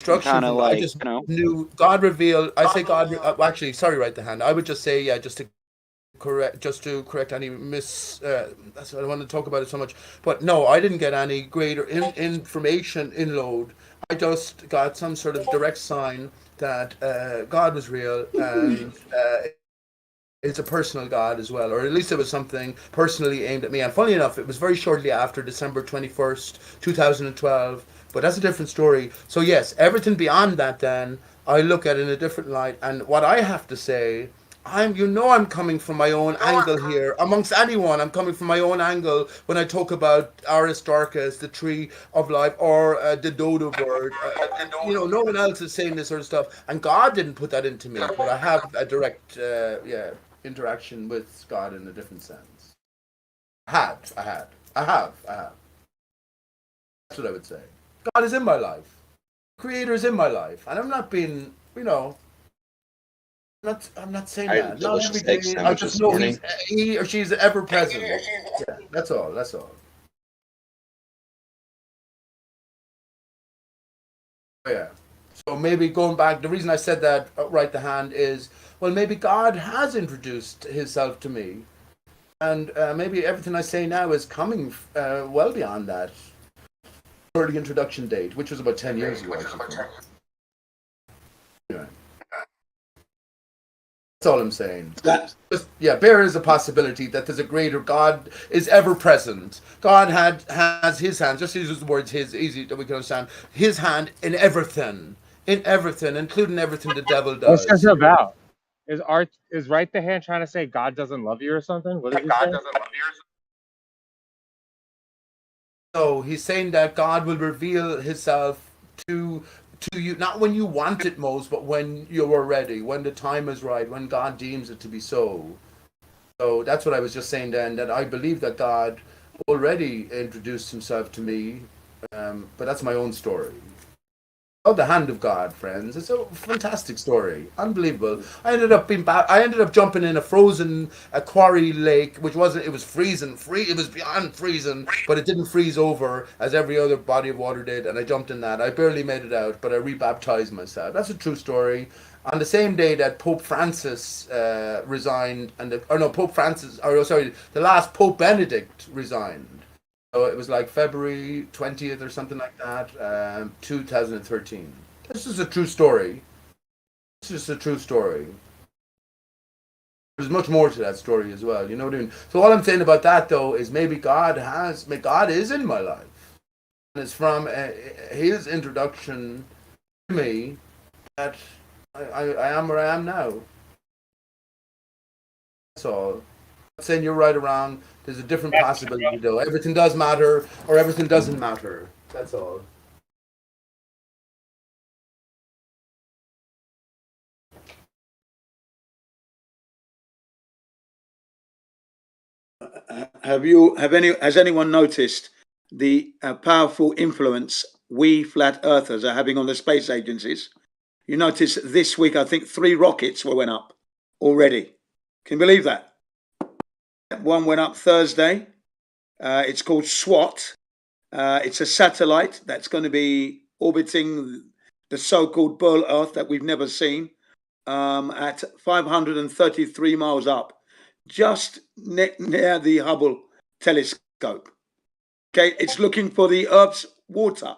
Instruction kind of from God. I like, just knew God revealed. I say God. Actually, sorry, right the hand. I would just say, yeah, just to correct any that's what I want to talk about it so much. But no, I didn't get any greater information inload. I just got some sort of direct sign that God was real, and it's a personal God as well, or at least it was something personally aimed at me. And funny enough, it was very shortly after December 21st, 2012. But that's a different story. So yes, everything beyond that, then I look at it in a different light. And what I have to say, I'm coming from my own angle here. Amongst anyone, I'm coming from my own angle when I talk about Aristarchus, the tree of life, or the dodo bird. No one else is saying this sort of stuff, and God didn't put that into me. But I have a direct, interaction with God in a different sense. I have. That's what I would say. God is in my life. Creator is in my life, and I'm not being, I'm not saying I had a that. Not delicious every egg day. I sandwich just this know morning. he or she's ever present. Yeah, that's all. That's all. Oh, yeah. So maybe going back, the reason I said that right the hand is, well, maybe God has introduced Himself to me, and maybe everything I say now is coming well beyond that early introduction date, which was about 10 years ago. Anyway, that's all I'm saying. That There is a possibility that there's a greater God is ever present. God has His hand. Just use the words His, easy that we can understand. His hand in everything, including everything the devil What's this does. about? Is right the hand trying to say God doesn't love you or something? What is he saying? So he's saying that God will reveal Himself to to you, not when you want it most, but when you're ready, when the time is right, when God deems it to be so. So that's what I was just saying then, that I believe that God already introduced Himself to me, but that's my own story. Oh, the hand of God, friends! It's a fantastic story, unbelievable. I ended up jumping in a frozen a quarry lake, which wasn't. It was freezing, It was beyond freezing, but it didn't freeze over as every other body of water did. And I jumped in that. I barely made it out, but I rebaptized myself. That's a true story. On the same day that Pope Francis resigned, the last Pope Benedict resigned. So it was like February 20th or something like that, 2013. This is a true story. This is a true story. There's much more to that story as well. You know what I mean? So all I'm saying about that though is maybe God is in my life, and it's from His introduction to me that I am where I am now. That's all. I'm not saying you're right or wrong. There's a different possibility though. Everything does matter or everything doesn't matter. That's all. has anyone noticed the powerful influence we flat earthers are having on the space agencies? You notice this week, I think 3 rockets went up already. Can you believe that? One went up Thursday. It's called SWAT. It's a satellite that's going to be orbiting the so-called Pearl Earth that we've never seen at 533 miles up, just near the Hubble telescope. Okay, it's looking for the Earth's water.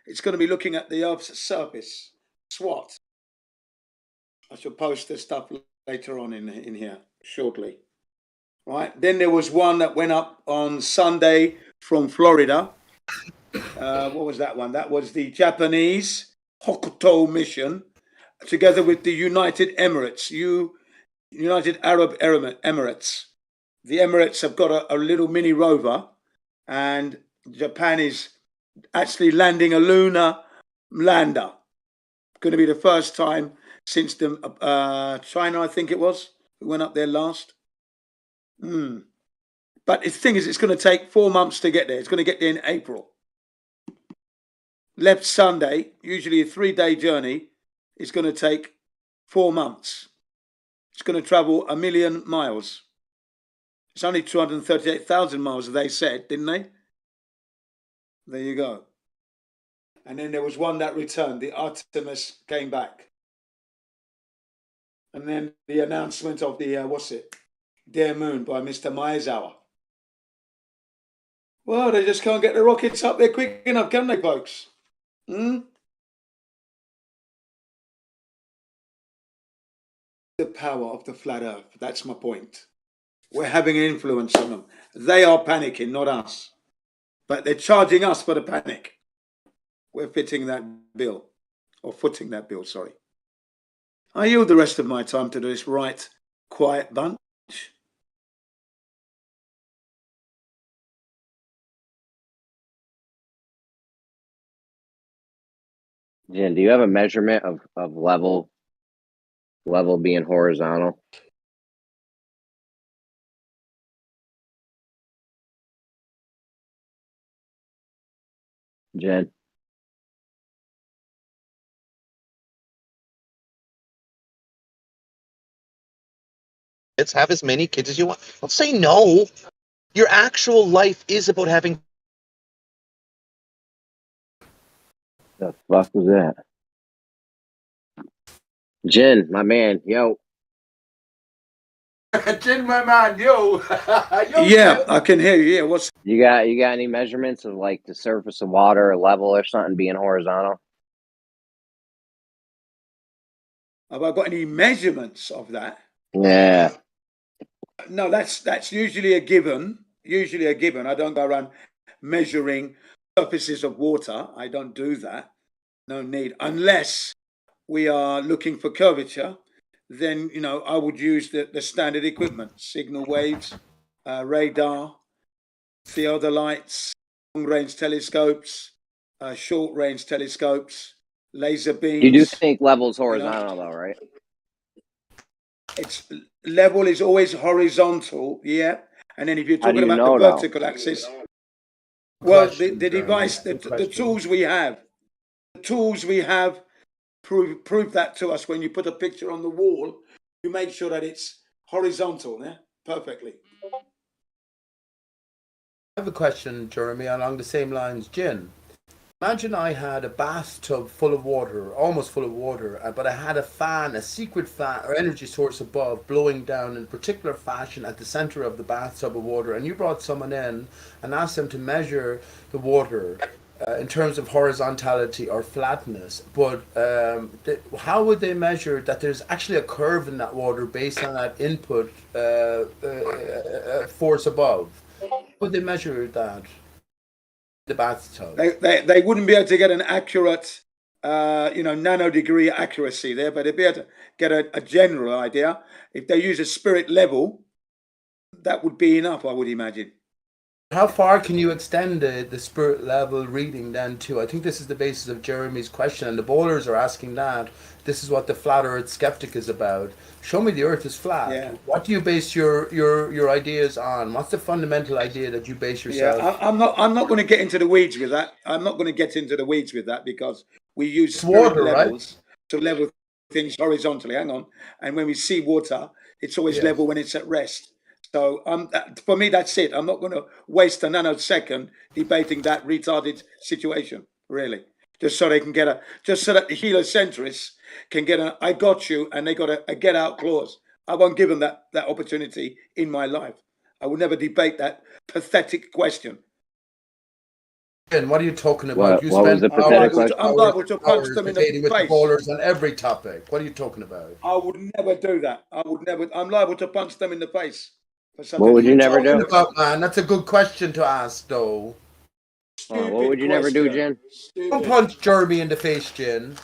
It's going to be looking at the Earth's surface. SWAT. I shall post this stuff later on in here shortly. Right. Then there was one that went up on Sunday from Florida. What was that one? That was the Japanese Hokuto mission, together with the United Emirates, United Arab Emirates. The Emirates have got a little mini rover, and Japan is actually landing a lunar lander. Going to be the first time since the China, I think it was, who went up there last. But the thing is, it's going to take 4 months to get there. It's going to get there in April. Left Sunday, usually a 3-day journey, is going to take 4 months. It's going to travel 1 million miles. It's only 238,000 miles, they said, didn't they? There you go. And then there was one that returned. The Artemis came back. And then the announcement of the, Dear Moon by Mr. Maezawa. Well, they just can't get the rockets up there quick enough, can they, folks? The power of the flat earth. That's my point. We're having an influence on them. They are panicking, not us. But they're charging us for the panic. We're fitting that bill. Or footing that bill, sorry. I yield the rest of my time to this right quiet bunch. Jen, do you have a measurement of level being horizontal? Jen? Have as many kids as you want. Don't say no. Your actual life is about having. The fuck was that? Jen, my man, yo. Jin, my man, yo. Yo, Yeah, Jin. I can hear you. Yeah, what's You got any measurements of like the surface of water or level or something being horizontal? have I got any measurements of that? Yeah. No, that's usually a given. Usually a given. I don't go around measuring surfaces of water. I don't do that. No need. Unless we are looking for curvature, then I would use the standard equipment: signal waves, radar, theodolites, long-range telescopes, short-range telescopes, laser beams. You do think level's horizontal though, right? Its level is always horizontal, yeah. And then if you're How do talking you about know, the though? vertical axis, well, Question, the Jeremy. device, the tools we have, prove that to us. When you put a picture on the wall, you make sure that it's horizontal, yeah, perfectly. I have a question, Jeremy, along the same lines. Jin, imagine I had a bathtub full of water, almost full of water, but I had a fan, a secret fan or energy source above, blowing down in a particular fashion at the center of the bathtub of water, and you brought someone in and asked them to measure the water in terms of horizontality or flatness, but how would they measure that there's actually a curve in that water based on that input force above? How would they measure that? The bathtub. They wouldn't be able to get an accurate, nano degree accuracy there, but they'd be able to get a general idea. If they use a spirit level, that would be enough, I would imagine. How far can you extend the spirit level reading then to? I think this is the basis of Jeremy's question, and the bowlers are asking that. This is what the flat earth skeptic is about. Show me the earth is flat. Yeah. What do you base your ideas on? What's the fundamental idea that you base yourself? Yeah, I'm not going to get into the weeds with that. I'm not going to get into the weeds with that because we use It's spirit water, levels to level things horizontally. Hang on. And when we see water, it's always Yes. level when it's at rest. So for me, that's it. I'm not going to waste a nanosecond debating that retarded situation, really. Just so they can get just so that the heliocentrists can get I got you, and they got a get out clause. I won't give them that opportunity in my life. I will never debate that pathetic question. And what are you talking about? What was the pathetic question? I'm liable to punch them in the debating with the face. bowlers on every topic. What are you talking about? I would never do that. I would never. I'm liable to punch them in the face. What would you never do? About, man, that's a good question to ask, though. What would you never do, Jen? Don't punch Jeremy in the face, Jen.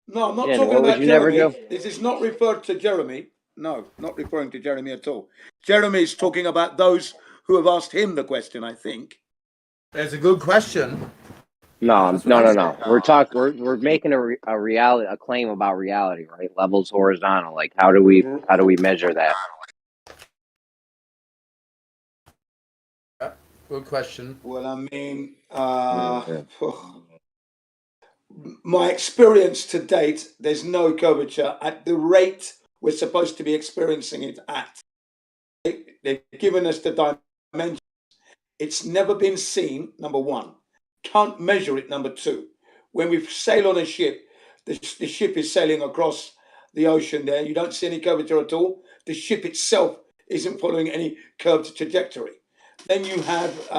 No, I'm not Jen, talking what would about you never Jeremy. do? This is not referred to Jeremy. No, not referring to Jeremy at all. Jeremy is talking about those who have asked him the question, I think. It's a good question. No. We're making a claim about reality, right? Levels horizontal. Like how do we measure that? Good question. Well, I mean, my experience to date, there's no curvature at the rate we're supposed to be experiencing it at. They've given us the dimensions. It's never been seen, number one. can't measure it, number two. When we sail on a ship, the ship is sailing across the ocean there. You don't see any curvature at all. The ship itself isn't following any curved trajectory. Then you have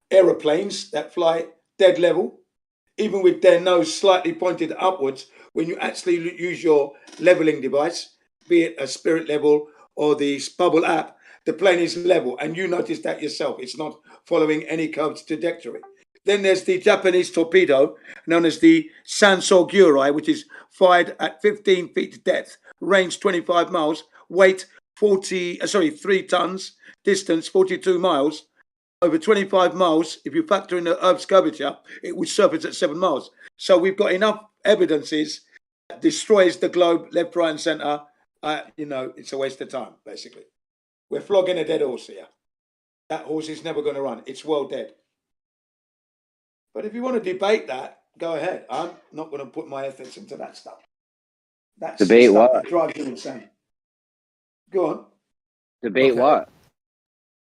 aeroplanes that fly dead level, even with their nose slightly pointed upwards. When you actually use your leveling device, be it a Spirit Level or the Bubble app, the plane is level, and you notice that yourself. It's not following any curved trajectory. Then there's the Japanese torpedo, known as the Sansogyurai, which is fired at 15 feet depth, range 25 miles, weight 3 tons, distance 42 miles. Over 25 miles, if you factor in the Earth's curvature, it would surface at 7 miles. So we've got enough evidences that destroys the globe left, right, and centre. It's a waste of time, basically. We're flogging a dead horse here. That horse is never going to run. It's well dead. But if you want to debate that, go ahead. I'm not going to put my efforts into that stuff. That's Debate stuff what? that drives you insane. Go on. Debate Okay. what?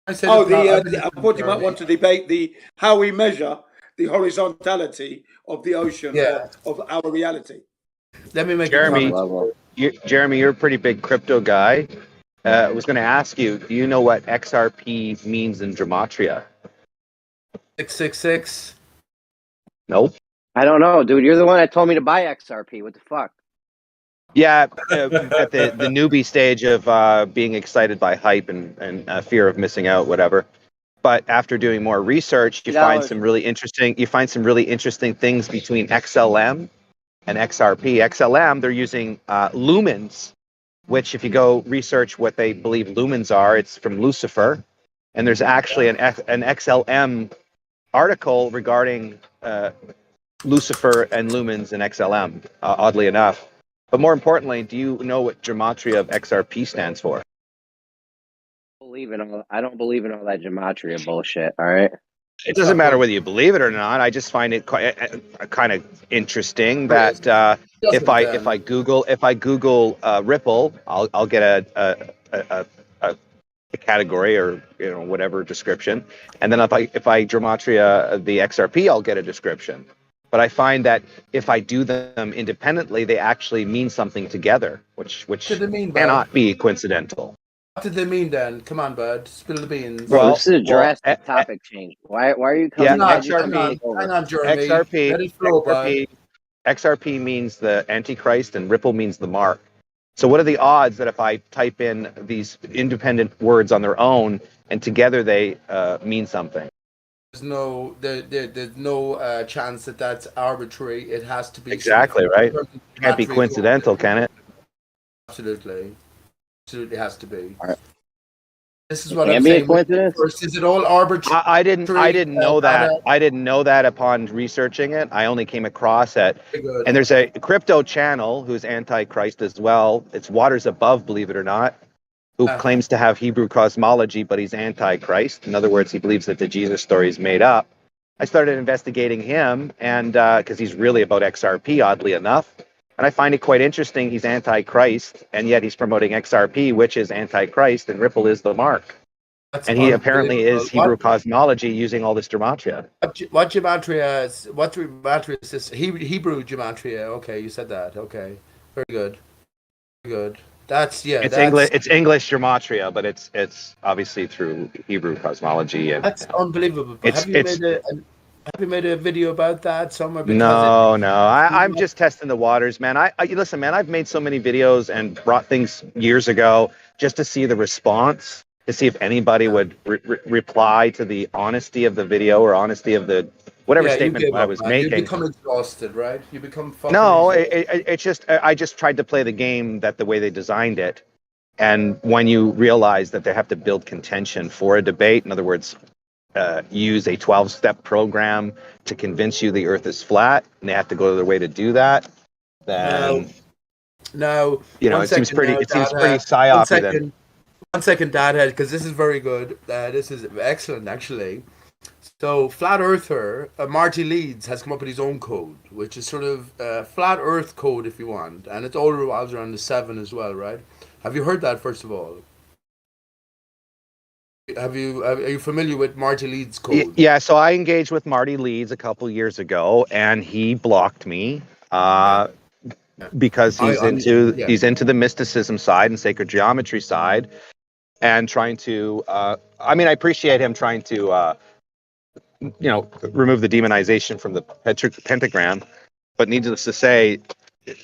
I thought you might want to debate how we measure the horizontality of the ocean or of our reality. Let me make Jeremy, a comment. Jeremy, you're a pretty big crypto guy. I was going to ask you, do you know what XRP means in gematria? 666. Nope. I don't know, dude. You're the one that told me to buy XRP. What the fuck? Yeah, at the newbie stage of being excited by hype and fear of missing out, whatever. But after doing more research, you find some really interesting things between XLM and XRP. XLM, they're using lumens, which if you go research what they believe lumens are, it's from Lucifer. And there's actually an XLM article regarding Lucifer and lumens and XLM, oddly enough. But more importantly, do you know what gematria of XRP stands for? I don't believe in all that gematria bullshit. All right. It doesn't matter whether you believe it or not. I just find it quite kind of interesting that if I Google Ripple, I'll get a category or whatever description, and then if I gematria the XRP, I'll get a description. But I find that if I do them independently, they actually mean something together, which cannot be coincidental. What did they mean then? Come on, bud. Spill the beans. Bro, this is a drastic topic change. Why are you coming? Hang on, Jeremy. Let it flow, bud. XRP means the Antichrist and Ripple means the mark. So what are the odds that if I type in these independent words on their own and together they mean something? There's no chance that that's arbitrary. It has to be exactly right. It can't be coincidental, can it? Absolutely has to be. All right. This is what I'm saying. First, is it all arbitrary? I didn't know that. I didn't know that upon researching it. I only came across it. And there's a crypto channel who's Antichrist as well. It's Waters Above, believe it or not, who claims to have Hebrew cosmology, but he's Antichrist. In other words, he believes that the Jesus story is made up. I started investigating him, and because he's really about XRP, oddly enough. And I find it quite interesting. He's Antichrist, and yet he's promoting XRP, which is Antichrist, and Ripple is the mark. And he apparently is Hebrew cosmology using all this gematria. What gematria is? What gematria is this? Hebrew gematria. Okay, you said that. Okay, very good. Very good. It's English. It's English gematria, but it's obviously through Hebrew cosmology. And that's unbelievable. Have you made a video about that somewhere? No. I'm just testing the waters, man. Listen, man. I've made so many videos and brought things years ago just to see the response, to see if anybody would reply to the honesty of the video or honesty of the whatever statement I was making. You become exhausted, right? You become fucking it's just I just tried to play the game that the way they designed it, and when you realize that they have to build contention for a debate, in other words, use a 12-step program to convince you the Earth is flat, and they have to go to their way to do that. Then it seems pretty psyopy then. 1 second, Dadhead, because this is very good. This is excellent, actually. So, Flat Earther, Marty Leeds, has come up with his own code, which is sort of Flat Earth code, if you want. And it all revolves around the 7 as well, right? Have you heard that, first of all? Are you familiar with Marty Leeds' code? Yeah, so I engaged with Marty Leeds a couple years ago, and he blocked me because I, I'm yeah. he's into the mysticism side and sacred geometry side, and trying to. I mean, I appreciate him trying to remove the demonization from the pentagram, but needless to say,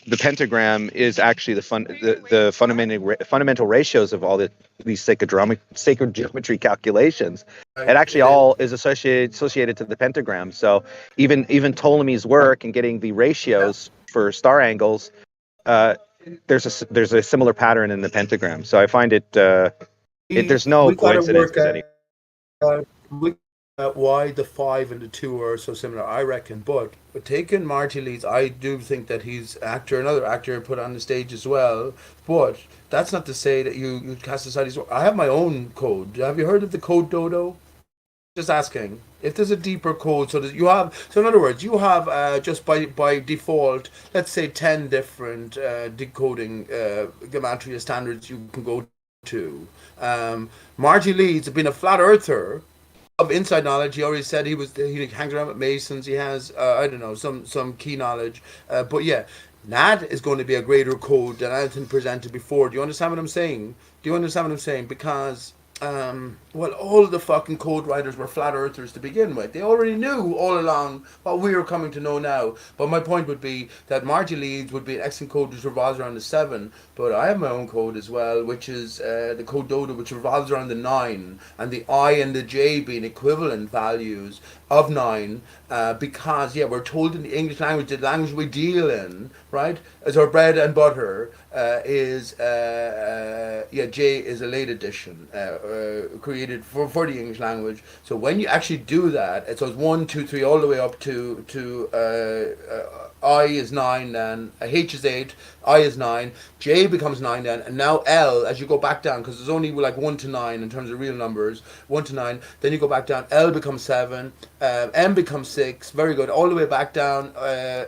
the pentagram is actually the fundamental ratios of all these sacred geometry calculations. It actually all is associated to the pentagram. So even Ptolemy's work and getting the ratios for star angles, there's a similar pattern in the pentagram. So I find there's no We got to work coincidences anymore. why the 5 and the 2 are so similar, I reckon. But taking Marty Leeds, I do think that he's another actor put on the stage as well. But that's not to say that you cast aside his work. I have my own code. Have you heard of the code Dodo? Just asking if there's a deeper code, so that you have. So in other words, you have just by default, let's say 10 different decoding gematria standards you can go to. Marty Leeds, being a flat earther of inside knowledge, he already said he hangs around with Masons. He has I don't know, some key knowledge, but yeah. That is going to be a greater code than anything presented before. Do you understand what I'm saying? Because well, all the fucking code writers were flat earthers to begin with. They already knew all along what we are coming to know now. But my point would be that Marty Leeds would be an excellent code which revolves around the 7. But I have my own code as well, which is the code Dodo, which revolves around the 9, and the I and the J being equivalent values of 9. Because we're told in the English language, the language we deal in, right, as our bread and butter, J is a late addition created for the English language. So when you actually do that, it's 1, 2, 3 all the way up to I is 9, then H is 8, I is 9, J becomes 9 then, and now L, as you go back down, because there's only like 1 to 9 in terms of real numbers, 1 to 9, then you go back down, L becomes 7, M becomes 6, very good, all the way back down,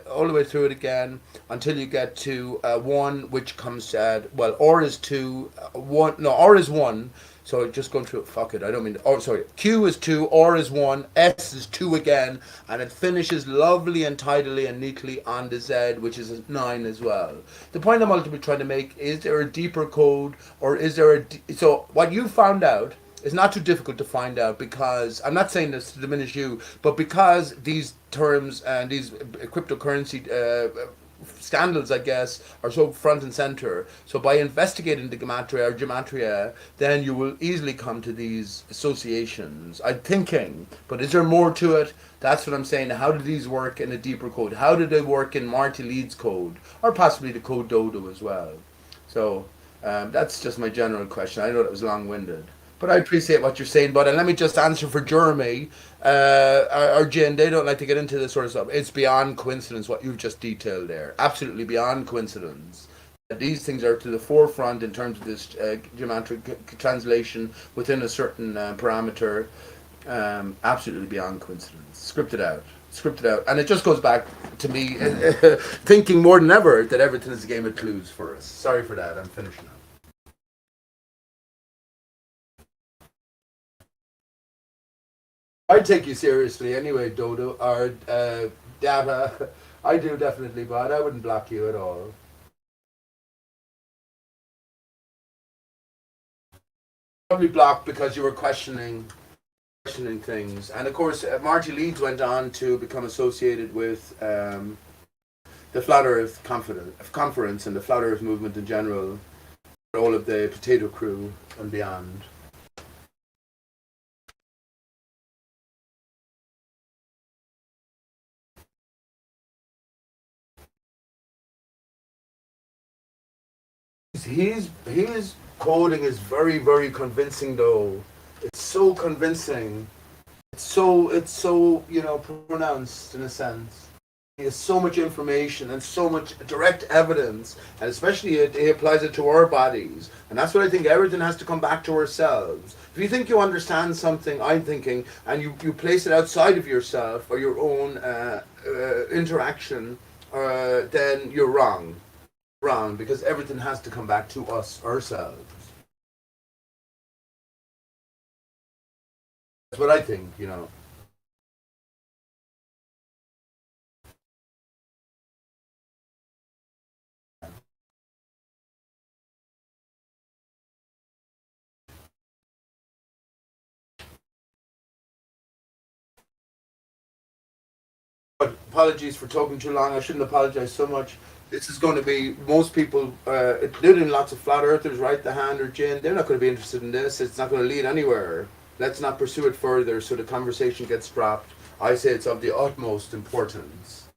all the way through it again, until you get to 1, which comes at, R is 2, R is 1, so just going through it, fuck it, I don't mean, Q is 2, R is 1, S is 2 again, and it finishes lovely and tidily and neatly on the Z, which is 9 as well. The point I'm ultimately trying to make, is there a deeper code, or is there so what you found out is not too difficult to find out, because, I'm not saying this to diminish you, but because these terms and these cryptocurrency scandals, I guess, are so front and center. So by investigating the gematria, then you will easily come to these associations. I'm thinking, but is there more to it? That's what I'm saying. How do these work in a deeper code? How do they work in Marty Leeds' code, or possibly the code Dodo as well? So that's just my general question. I know that was long-winded, but I appreciate what you're saying. But let me just answer for Jeremy or Jen. They don't like to get into this sort of stuff. It's beyond coincidence what you've just detailed there. Absolutely beyond coincidence. These things are to the forefront in terms of this geometric translation within a certain parameter. Absolutely beyond coincidence. Scripted out. And it just goes back to me thinking more than ever that everything is a game of clues for us. Sorry for that. I'm finishing up. I take you seriously anyway, Dodo, or Data. I do definitely, but I wouldn't block you at all. Probably blocked because you were questioning things, and of course, Marty Leeds went on to become associated with the Flat Earth Conference and the Flat Earth movement in general, all of the Potato Crew and beyond. His coding is very, very convincing, though. It's so convincing. It's so pronounced in a sense. He has so much information and so much direct evidence, and especially he applies it to our bodies. And that's what I think. Everything has to come back to ourselves. If you think you understand something, I'm thinking, and you place it outside of yourself or your own interaction, then you're wrong. Because everything has to come back to us ourselves. That's what I think, you know. But apologies for talking too long. I shouldn't apologize so much. This is going to be most people, including lots of flat earthers, right the hand or Jin, they're not going to be interested in this. It's not going to lead anywhere. Let's not pursue it further so the conversation gets dropped. I say it's of the utmost importance.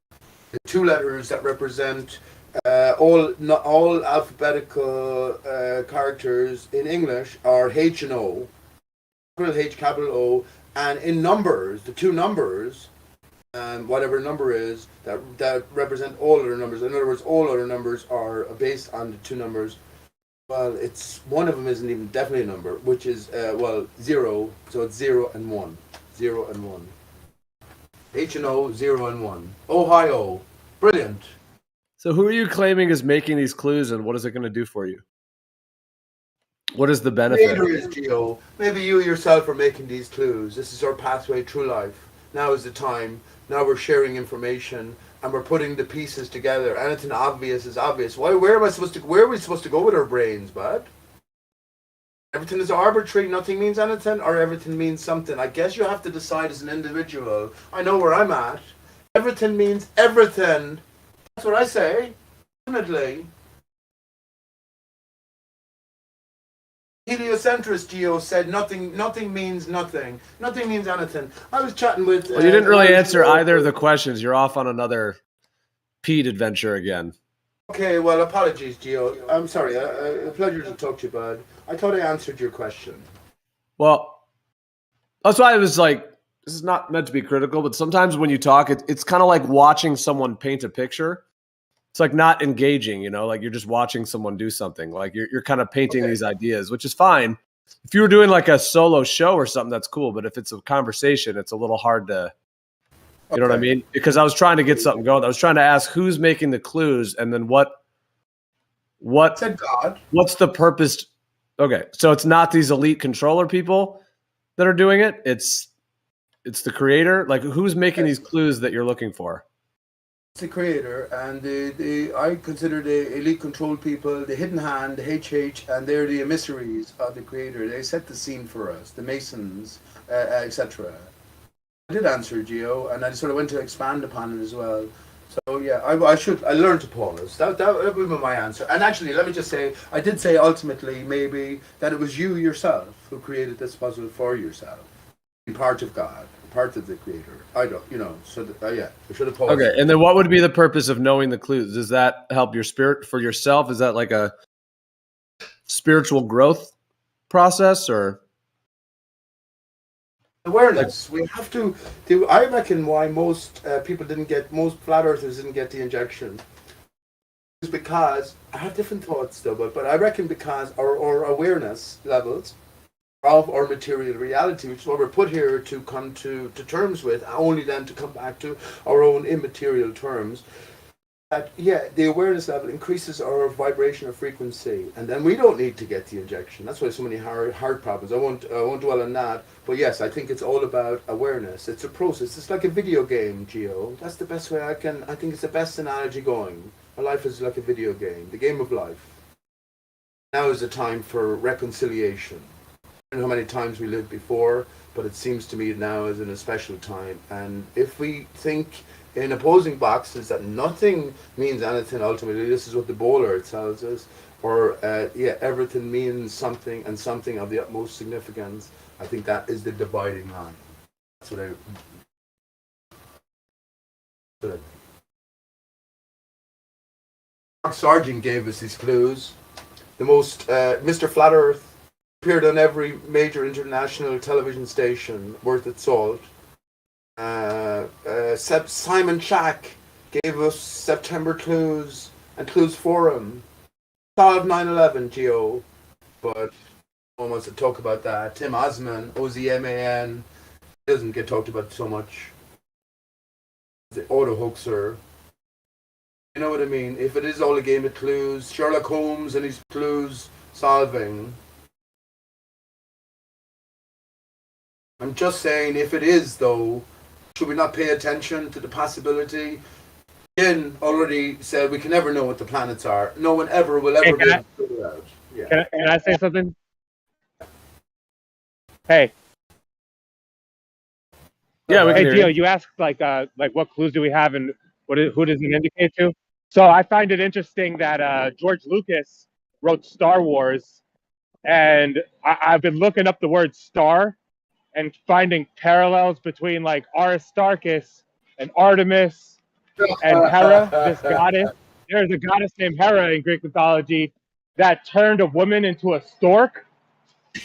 The two letters that represent all alphabetical characters in English are H and O, capital H, capital O, and in numbers, the two numbers, whatever number is that represent all other numbers. In other words, all other numbers are based on the two numbers. Well, it's one of them isn't even definitely a number, which is zero. So it's 0 and 1, 0 and 1. H and O, 0 and 1. Ohio, brilliant. So who are you claiming is making these clues, and what is it going to do for you? What is the benefit? Creator is Geo. Maybe you yourself are making these clues. This is our pathway through life. Now is the time. Now we're sharing information and we're putting the pieces together. Anything obvious is obvious. Where are we supposed to go with our brains, bud? Everything is arbitrary, nothing means anything, or everything means something. I guess you have to decide as an individual. I know where I'm at. Everything means everything. That's what I say. Definitely. Heliocentrist Geo said nothing means nothing. Nothing means anything. I was chatting with... Well, you didn't really answer either of the questions. You're off on another Pete adventure again. Okay, well, apologies, Geo. I'm sorry. A pleasure to talk to you, bud. I thought I answered your question. Well, that's why I was like, this is not meant to be critical, but sometimes when you talk, it's kind of like watching someone paint a picture. It's like not engaging, you know, like you're just watching someone do something. Like you're kind of painting these ideas, which is fine. If you were doing like a solo show or something, that's cool. But if it's a conversation, it's a little hard to, you know what I mean? Because I was trying to get something going. I was trying to ask who's making the clues, and then what Said God. What's the purpose? Okay, so it's not these elite controller people that are doing it. It's the creator. Like who's making these clues that you're looking for? The creator, and I consider the elite control people, the hidden hand, the HH, and they're the emissaries of the creator. They set the scene for us, the Masons, etc. I did answer Geo, and I sort of went to expand upon it as well. So yeah, I learned to pause. That would be my answer. And actually, let me just say, I did say ultimately maybe that it was you yourself who created this puzzle for yourself, part of God. Part of the creator. I don't, you know, so yeah, I should have paused. Okay, and then what would be the purpose of knowing the clues? Does that help your spirit for yourself? Is that like a spiritual growth process or? Awareness. We have to do, I reckon why most most flat earthers didn't get the injection is because, I have different thoughts though, but I reckon because our awareness levels of our material reality, which is what we're put here to come to terms with, only then to come back to our own immaterial terms, that the awareness level increases our vibration or frequency, and then we don't need to get the injection. That's why so many heart problems. I won't dwell on that, but yes, I think it's all about awareness. It's a process. It's like a video game, Geo. That's the best way I think it's the best analogy going. Our life is like a video game, the game of life. Now is the time for reconciliation. I don't know how many times we lived before, but it seems to me now is in a special time. And if we think in opposing boxes that nothing means anything ultimately, this is what the bowler tells us, or everything means something and something of the utmost significance, I think that is the dividing line. That's what Mark Sargent gave us these clues. The most, Mr. Flat Earth appeared on every major international television station worth its salt. Simon Shack gave us September clues and clues forum. Solved 9/11, Geo, but no one wants to talk about that. Tim Osman, OZMAN, doesn't get talked about so much. The auto hoaxer. You know what I mean? If it is all a game of clues, Sherlock Holmes and his clues solving. I'm just saying, if it is, though, should we not pay attention to the possibility? Jin already said we can never know what the planets are. No one ever will Hey, ever be able to figure it out. Yeah. can I say something? Hey, Yeah, we can hey, hear Gio, you. you asked like what clues do we have and who does it indicate to? So I find it interesting that George Lucas wrote Star Wars, and I've been looking up the word star and finding parallels between like Aristarchus and Artemis and Hera, this goddess. There's a goddess named Hera in Greek mythology that turned a woman into a stork,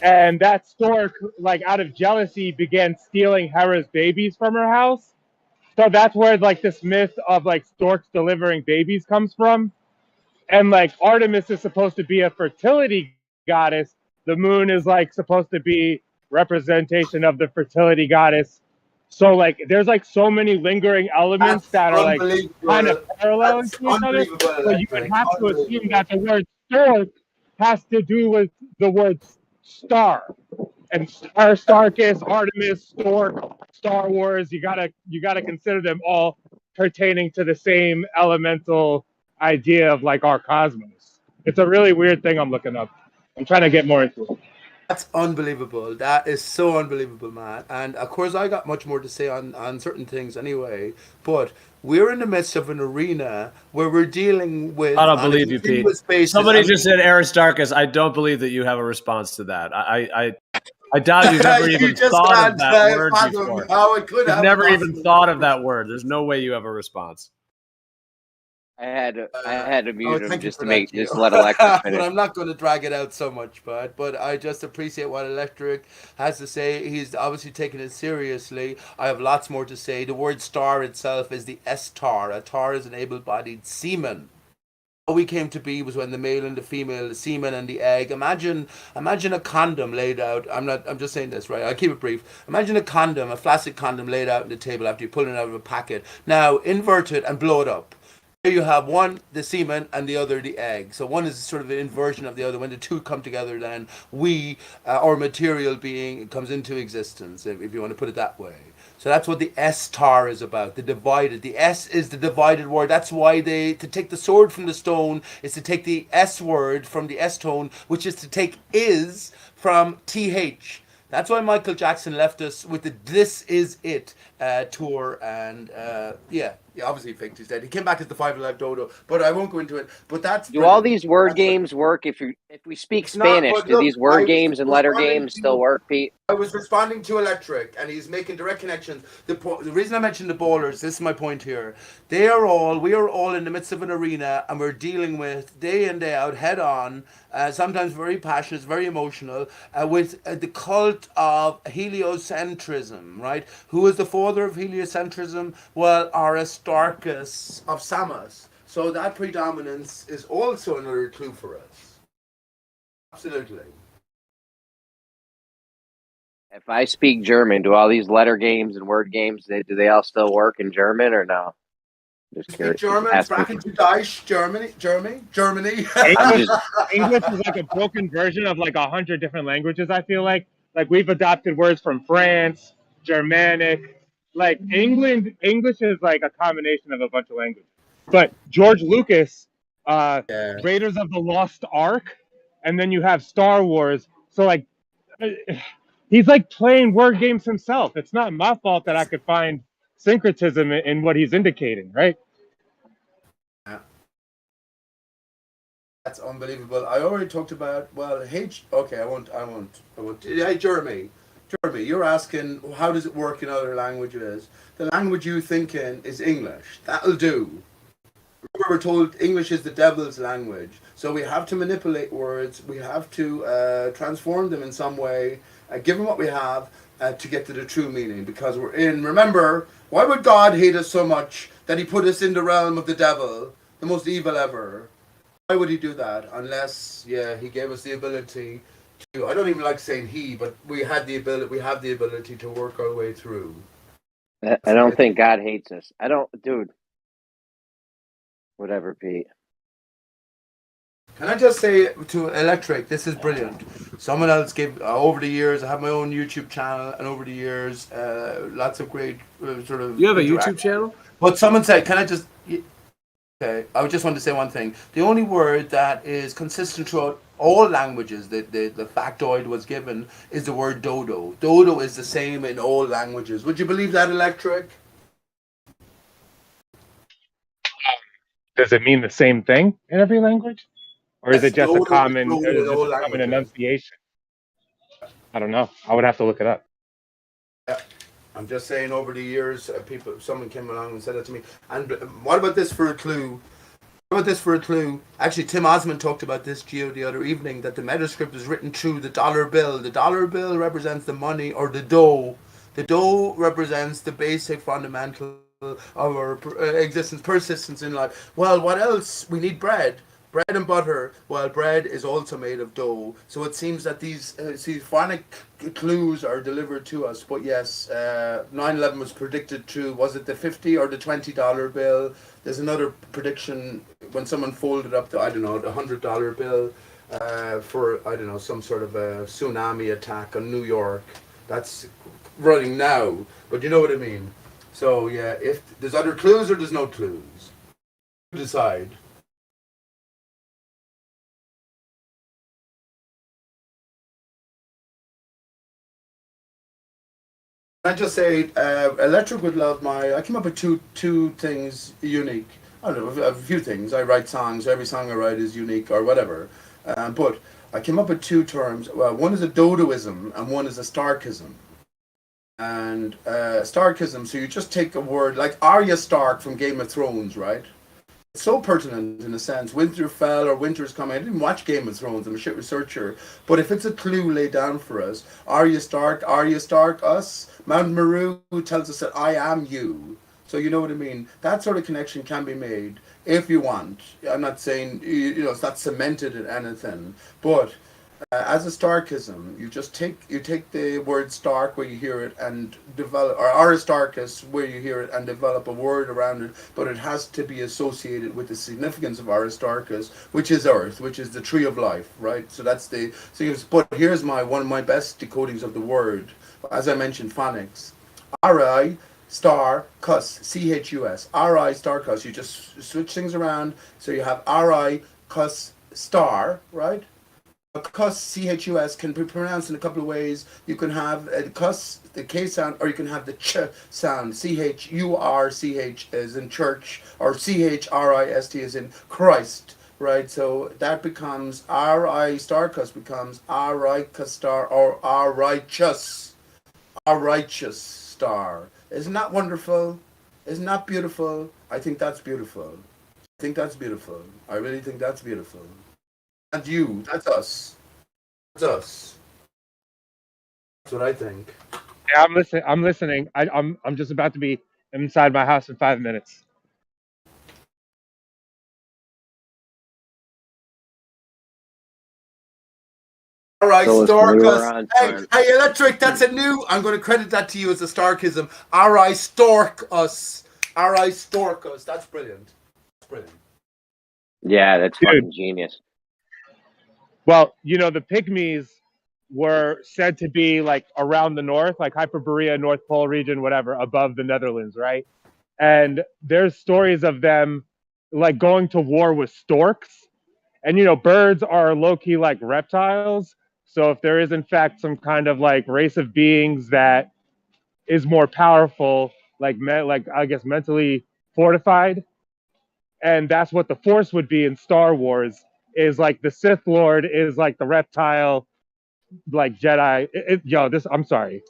and that stork, like out of jealousy, began stealing Hera's babies from her house. So that's where like this myth of like storks delivering babies comes from. And like Artemis is supposed to be a fertility goddess. The moon is like supposed to be representation of the fertility goddess. So like there's like so many lingering elements That's that are like kind of unbelievable. paralleling That's to each other. unbelievable, So you would Electric. have to assume Unbelievable. that the word stork has to do with the word star. And Aristarchus, Artemis, Stork, Star Wars, you gotta consider them all pertaining to the same elemental idea of like our cosmos. It's a really weird thing I'm looking up. I'm trying to get more into it. That's unbelievable. That is so unbelievable, man. And of course, I got much more to say on certain things anyway. But we're in the midst of an arena where we're dealing I with, don't on a believe you, Pete. continuous basis. Somebody just said Aristarchus. I don't believe that you have a response to that. I doubt you've ever you even just thought of can't that word fathom before. how it could You've have never even possibly. thought of that word. There's no way you have a response. I had to Oh, mute him thank you just for to that, make Gio. just let Electric But finish. I'm not going to drag it out so much, but I just appreciate what Electric has to say. He's obviously taking it seriously. I have lots more to say. The word star itself is the S-tar. A tar is an able-bodied semen. How we came to be was when the male and the female, the semen and the egg. Imagine a condom laid out. I'm just saying this, right? I'll keep it brief. Imagine a condom, a plastic condom laid out on the table after you pull it out of a packet. Now invert it and blow it up. Here you have one, the semen, and the other, the egg. So one is sort of an inversion of the other. When the two come together, then our material being, comes into existence, if you want to put it that way. So that's what the S-tar is about, the divided. The S is the divided word. That's why to take the sword from the stone is to take the S word from the S tone, which is to take is from TH. That's why Michael Jackson left us with the "This Is It" tour, and yeah, obviously he faked his death. He came back as the Five Alive Dodo, but I won't go into it. But that's Do all brilliant. these word That's games work if we speak it's not. Spanish? But Do look, these word games and letter games still work, Pete? I was responding to Electric, and he's making direct connections. The reason I mentioned the bowlers, this is my point here. We are all in the midst of an arena, and we're dealing with day in day out, head on, sometimes very passionate, very emotional, with the cult of heliocentrism. Right? Who is the father of heliocentrism? Well, Aristarchus of Samos. So that predominance is also another clue for us. Absolutely. If I speak German, do all these letter games and word games, do they all still work in German or no? Just You speak curious. Just German, asking. Sprachen zu Deutsch, Germany. I'm English, just English is like a broken version of like 100 different languages. I feel like we've adopted words from France, Germanic, like England. English is like a combination of a bunch of languages. But George Lucas, Yeah. Raiders of the Lost Ark, and then you have Star Wars. So like, he's like playing word games himself. It's not my fault that I could find syncretism in what he's indicating, right? Yeah. That's unbelievable. I already talked about Okay, I won't. Hey, Jeremy, you're asking how does it work in other languages? The language you think in is English. That'll do. We're told English is the devil's language, so we have to manipulate words. We have to transform them in some way, given what we have, to get to the true meaning. Because we're in. Remember, why would God hate us so much that He put us in the realm of the devil, the most evil ever? Why would He do that? Unless, yeah, He gave us the ability to. I don't even like saying He, but we had the ability. We have the ability to work our way through. I don't think God hates us. I don't, dude. Whatever, Pete. Can I just say to Electric, this is brilliant. Someone else gave over the years. I have my own YouTube channel, and over the years, lots of great sort of. You have a interaction. YouTube channel? But someone said, "Can I just?" Okay, I just want to say one thing. The only word that is consistent throughout all languages, the factoid was given, is the word dodo. Dodo is the same in all languages. Would you believe that, Electric? Does it mean the same thing in every language, or is Yes, it just a dodo is common, dodo in all languages. enunciation? I don't know. I would have to look it up. Yeah. I'm just saying, over the years, someone came along and said that to me. And what about this for a clue? What about this for a clue? Actually, Tim Osmond talked about this, Gio, the other evening, that the metascript is written through the dollar bill. The dollar bill represents the money, or the dough. The dough represents the basic fundamental of our existence, persistence in life. Well, what else? We need bread. Bread and butter. Well, bread is also made of dough. So it seems that these phonic clues are delivered to us. But yes, 9/11 was predicted to, was it the 50 or the $20 bill? There's another prediction when someone folded up the, I don't know, the $100 bill for, I don't know, some sort of a tsunami attack on New York. That's running now. But you know what I mean. So yeah, if there's other clues or there's no clues, you decide. I just say, Electric would love my. I came up with two things unique. I don't know, a few things. I write songs. Every song I write is unique or whatever. But I came up with two terms. Well, one is a dodoism and one is a Starkism. And Starkism. So you just take a word like Arya Stark from Game of Thrones, right? It's so pertinent in a sense. Winterfell or Winter's coming. I didn't watch Game of Thrones. I'm a shit researcher. But if it's a clue laid down for us, Arya Stark, us, Mount Meru tells us that I am you. So you know what I mean? That sort of connection can be made if you want. I'm not saying, it's not cemented in anything. But as a Starkism, you take the word Stark where you hear it and develop, or Aristarchus where you hear it and develop a word around it, but it has to be associated with the significance of Aristarchus, which is Earth, which is the tree of life, right? So that's but here's one of my best decodings of the word, as I mentioned, phonics. Ri star cus, C-H-U-S, Ri star cus. You just switch things around, so you have Ri cus star, right? Cus, C-H-U-S, can be pronounced in a couple of ways. You can have cus, the K sound, or you can have the ch sound, C-H-U-R-C-H as in church, or C-H-R-I-S-T as in Christ, right? So that becomes R-I star cus becomes R-I cus star, or R-righteous star. Isn't that wonderful? Isn't that beautiful? I think that's beautiful. I really think that's beautiful. And you, that's us. That's us. That's what I think. Yeah, I'm listening. I'm just about to be inside my house in 5 minutes. All right, So Storkus. Hey, Electric, that's a new. I'm going to credit that to you as a Starkism. R.I. Stork us. R.I. Stork us. That's brilliant. That's brilliant. Yeah, that's fucking genius. Well, the Pygmies were said to be like around the north, like Hyperborea, North Pole region, whatever, above the Netherlands, right? And there's stories of them like going to war with storks. And birds are low-key like reptiles. So if there is in fact some kind of like race of beings that is more powerful, like I guess mentally fortified, and that's what the Force would be in Star Wars, is like the Sith Lord is like the reptile, like Jedi. I'm sorry.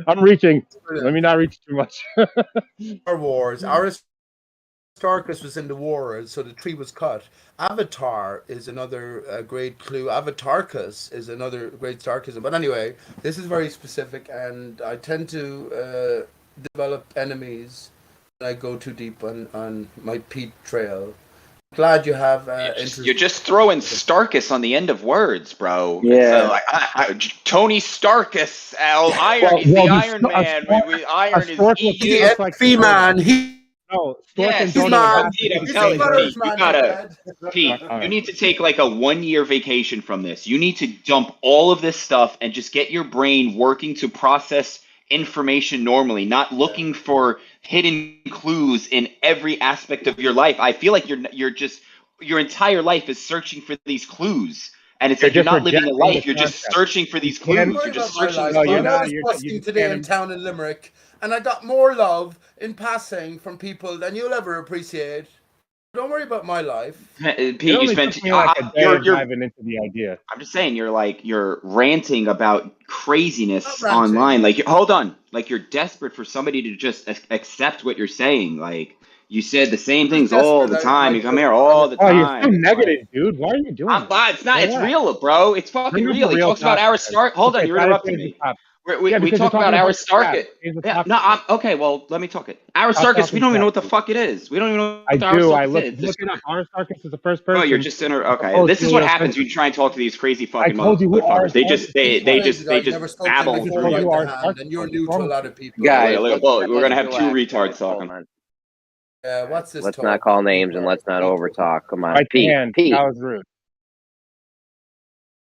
I'm reaching. Let me not reach too much. Star Wars. Aristarchus was in the war, so the tree was cut. Avatar is another great clue. Avatarchus is another great Starkism. But anyway, this is very specific, and I tend to develop enemies when I go too deep on my peat trail. Glad you have you're just throwing Starkus on the end of words, bro. Yeah. Tony Starkus, Iron. He's the Iron Man. Iron is EU. FE man. No, Yeah, Stork see, and Dodo man. Pete, I'm He's telling you, butters, Pete, you man, gotta, dickhead. Pete, All right. you need to take like a 1-year vacation from this. You need to dump all of this stuff and just get your brain working to process information normally, not looking for hidden clues in every aspect of your life. I feel like you're just your entire life is searching for these clues. And it's You're like you're just not living a rejecting the life, you're just concept. searching for these can't- Don't clues. worry You're just about my searching life, for No, you're man. I not. was You busking just today in can't. town in Limerick, and I got more love in passing from people than you'll ever appreciate. Don't worry about my life. Pete, It you only spent took me like a day you're of diving into the idea. I'm just saying you're ranting about craziness Not ranting. online. Like hold on, like you're desperate for somebody to just accept what you're saying. Like you said the same things all the desperate, time. You come here all the Oh, you're time. so It's like, negative, dude. Why are you doing that? it's not. It's Relax. real, bro. It's fucking Bring up real. a He real talks about topic, our then. Stark. Hold on, Okay, you're try to interrupting change the me. topic. We Yeah, we because talk you're about talking our about Stark. crap. Change the Yeah, topic, no, then. okay. Well, let me talk it. Our Stop Starkus. We talking don't even know crap, what the dude. fuck it is. We don't even know I what our do. I Starkus look is. look it up. Aristarchus is the first Oh, person. you're just okay. opposed This to is what the happens person. when you try and talk to these crazy I fucking told you who motherfuckers. They just Aristarchus He's crazy they guy. I've just never spoken I babble just before told through you it. right who the hand, Aristarchus and you're was. new What's to a wrong with lot you? of people. Guys, We're let's gonna have two relax, guys. retards Hold talking. on. What's this? Let's talk? not call names and let's not over talk. Come on, Right the Pete. hand. Pete. That was rude.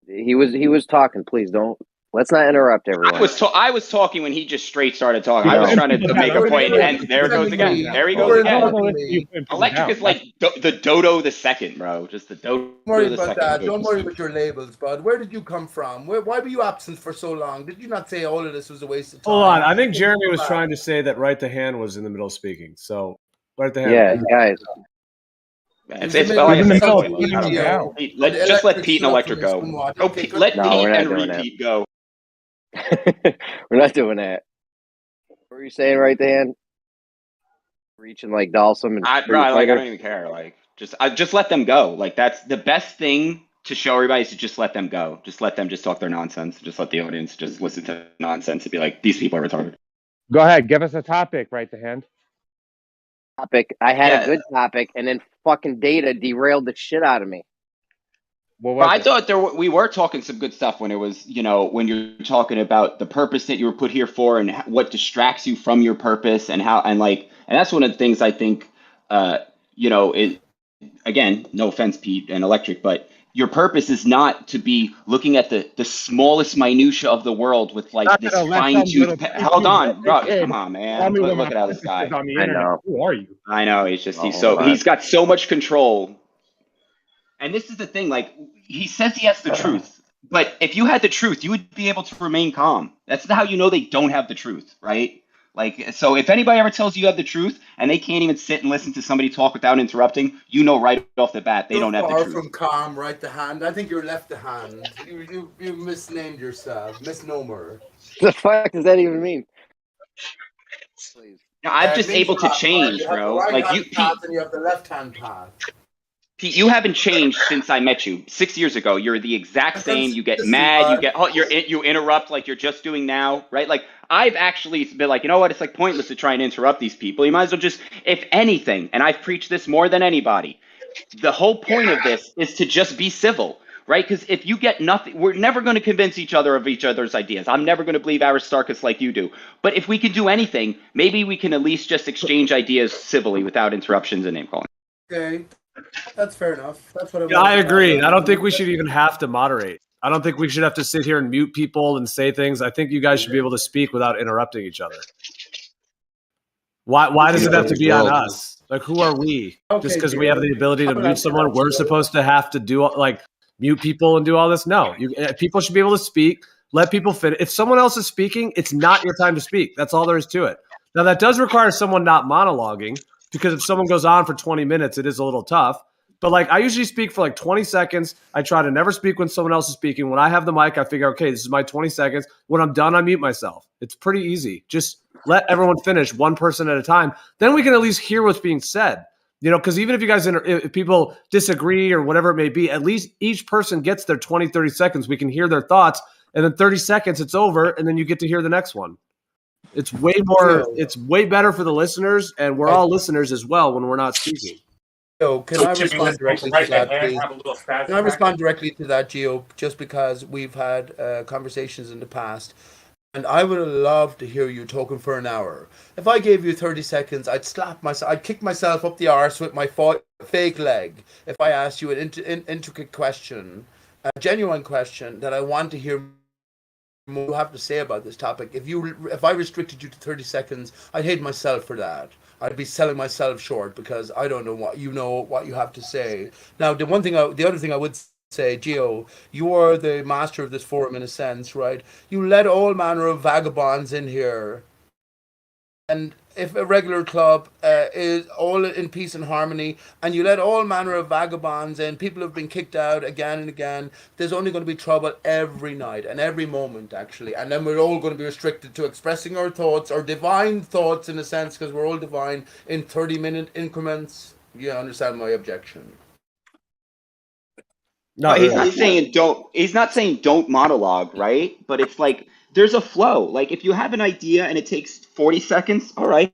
He was talking. Please don't. Let's not interrupt everyone. I was talking when he just straight started talking. I No. was trying People to that make a are point, interrupting and there it goes defending again. me. There he Oh, goes You're No, again. no, defending it's me. you putting people Electric down. is like the Dodo the second, bro. Just the Dodo Don't worry the about second. that. Don't worry with your labels, bud. Where did you come from? Why were you absent for so long? Did you not say all of this was a waste of time? Hold on. I think Jeremy was trying to say that Right to Hand was in the middle of speaking. So Right to Hand. Yeah, guys. It's He's like I in the said, middle of Pete, putting them down. Just let Pete and Electric go. Okay, good. Let No, Pete we're not and doing that. Repeat go. We're not doing that. What were you saying, Right to Hand? Reaching like Dalsum and I don't even care. Like just let them go. Like that's the best thing to show everybody is to just let them go. Just let them just talk their nonsense. Just let the audience just listen to nonsense and be like, these people are retarded. Go ahead. Give us a topic, right to hand. topic. I had a good topic, and then fucking Data derailed the shit out of me. What Well, was I it? thought we were talking some good stuff when it was, when you're talking about the purpose that you were put here for and what distracts you from your purpose and how, and that's one of the things I think, it, again, no offense, Pete and Electric, but your purpose is not to be looking at the smallest minutia of the world with like Not this gonna let fine some tooth. little Hold on, bro, kid come on, tell man. me what Look my at how this purpose guy. is on the I internet. know. Who are you? I know he's hold on. he's got so much control. And this is the thing, like he says he has the truth, but if you had the truth, you would be able to remain calm. That's how you know they don't have the truth, right? Like, so if anybody ever tells you have the truth and they can't even sit and listen to somebody talk without interrupting, you know right off the bat they don't have the Far truth. from calm, right the hand. I think you're left the hand. You misnamed yourself, misnomer. The fuck does that even mean? Please. I'm just Means able to path, change, You have the bro. right Like hand path and you have the left hand path. Pete, you haven't changed since I met you 6 years ago. You're the exact same. You get mad. You interrupt like you're just doing now, right? Like I've actually been like, you know what? It's like pointless to try and interrupt these people. You might as well just, if anything, and I've preached this more than anybody. The whole point of this is to just be civil, right? Because if you get nothing, we're never going to convince each other of each other's ideas. I'm never going to believe Aristarchus like you do. But if we can do anything, maybe we can at least just exchange ideas civilly without interruptions and name calling. Okay. That's fair enough. That's what I agree. I don't think we should even have to moderate. I don't think we should have to sit here and mute people and say things. I think you guys should be able to speak without interrupting each other. Why does it have to be on us? Like, who are we? Just because we have the ability to mute someone, we're supposed to have to do like mute people and do all this? No, people should be able to speak. Let people fit. If someone else is speaking, it's not your time to speak. That's all there is to it. Now that does require someone not monologuing, because if someone goes on for 20 minutes, it is a little tough. But like I usually speak for like 20 seconds. I try to never speak when someone else is speaking. When I have the mic, I figure, okay, this is my 20 seconds. When I'm done, I mute myself. It's pretty easy. Just let everyone finish one person at a time. Then we can at least hear what's being said. Because even if you guys, if people disagree or whatever it may be, at least each person gets their 20, 30 seconds. We can hear their thoughts. And then 30 seconds, it's over. And then you get to hear the next one. It's way more, it's way better for the listeners. And we're all listeners as well when we're not speaking. So can I respond directly to that, please? Can I respond directly to that, Gio? Just because we've had conversations in the past. And I would have loved to hear you talking for an hour. If I gave you 30 seconds, I'd slap myself, I'd kick myself up the arse with my fake leg if I asked you an intricate question, a genuine question that I want to hear more you have to say about this topic. If I restricted you to 30 seconds, I'd hate myself for that. I'd be selling myself short because I don't know what you have to say. Now, the other thing I would say, Gio, you are the master of this forum in a sense, right? You let all manner of vagabonds in here, and if a regular club is all in peace and harmony, and you let all manner of vagabonds in, people have been kicked out again and again, there's only going to be trouble every night and every moment, actually. And then we're all going to be restricted to expressing our thoughts, our divine thoughts in a sense, because we're all divine, in 30-minute increments. You understand my objection? No, he's not saying don't. He's not saying don't monologue, right? But it's like there's a flow. Like if you have an idea and it takes 40 seconds, all right.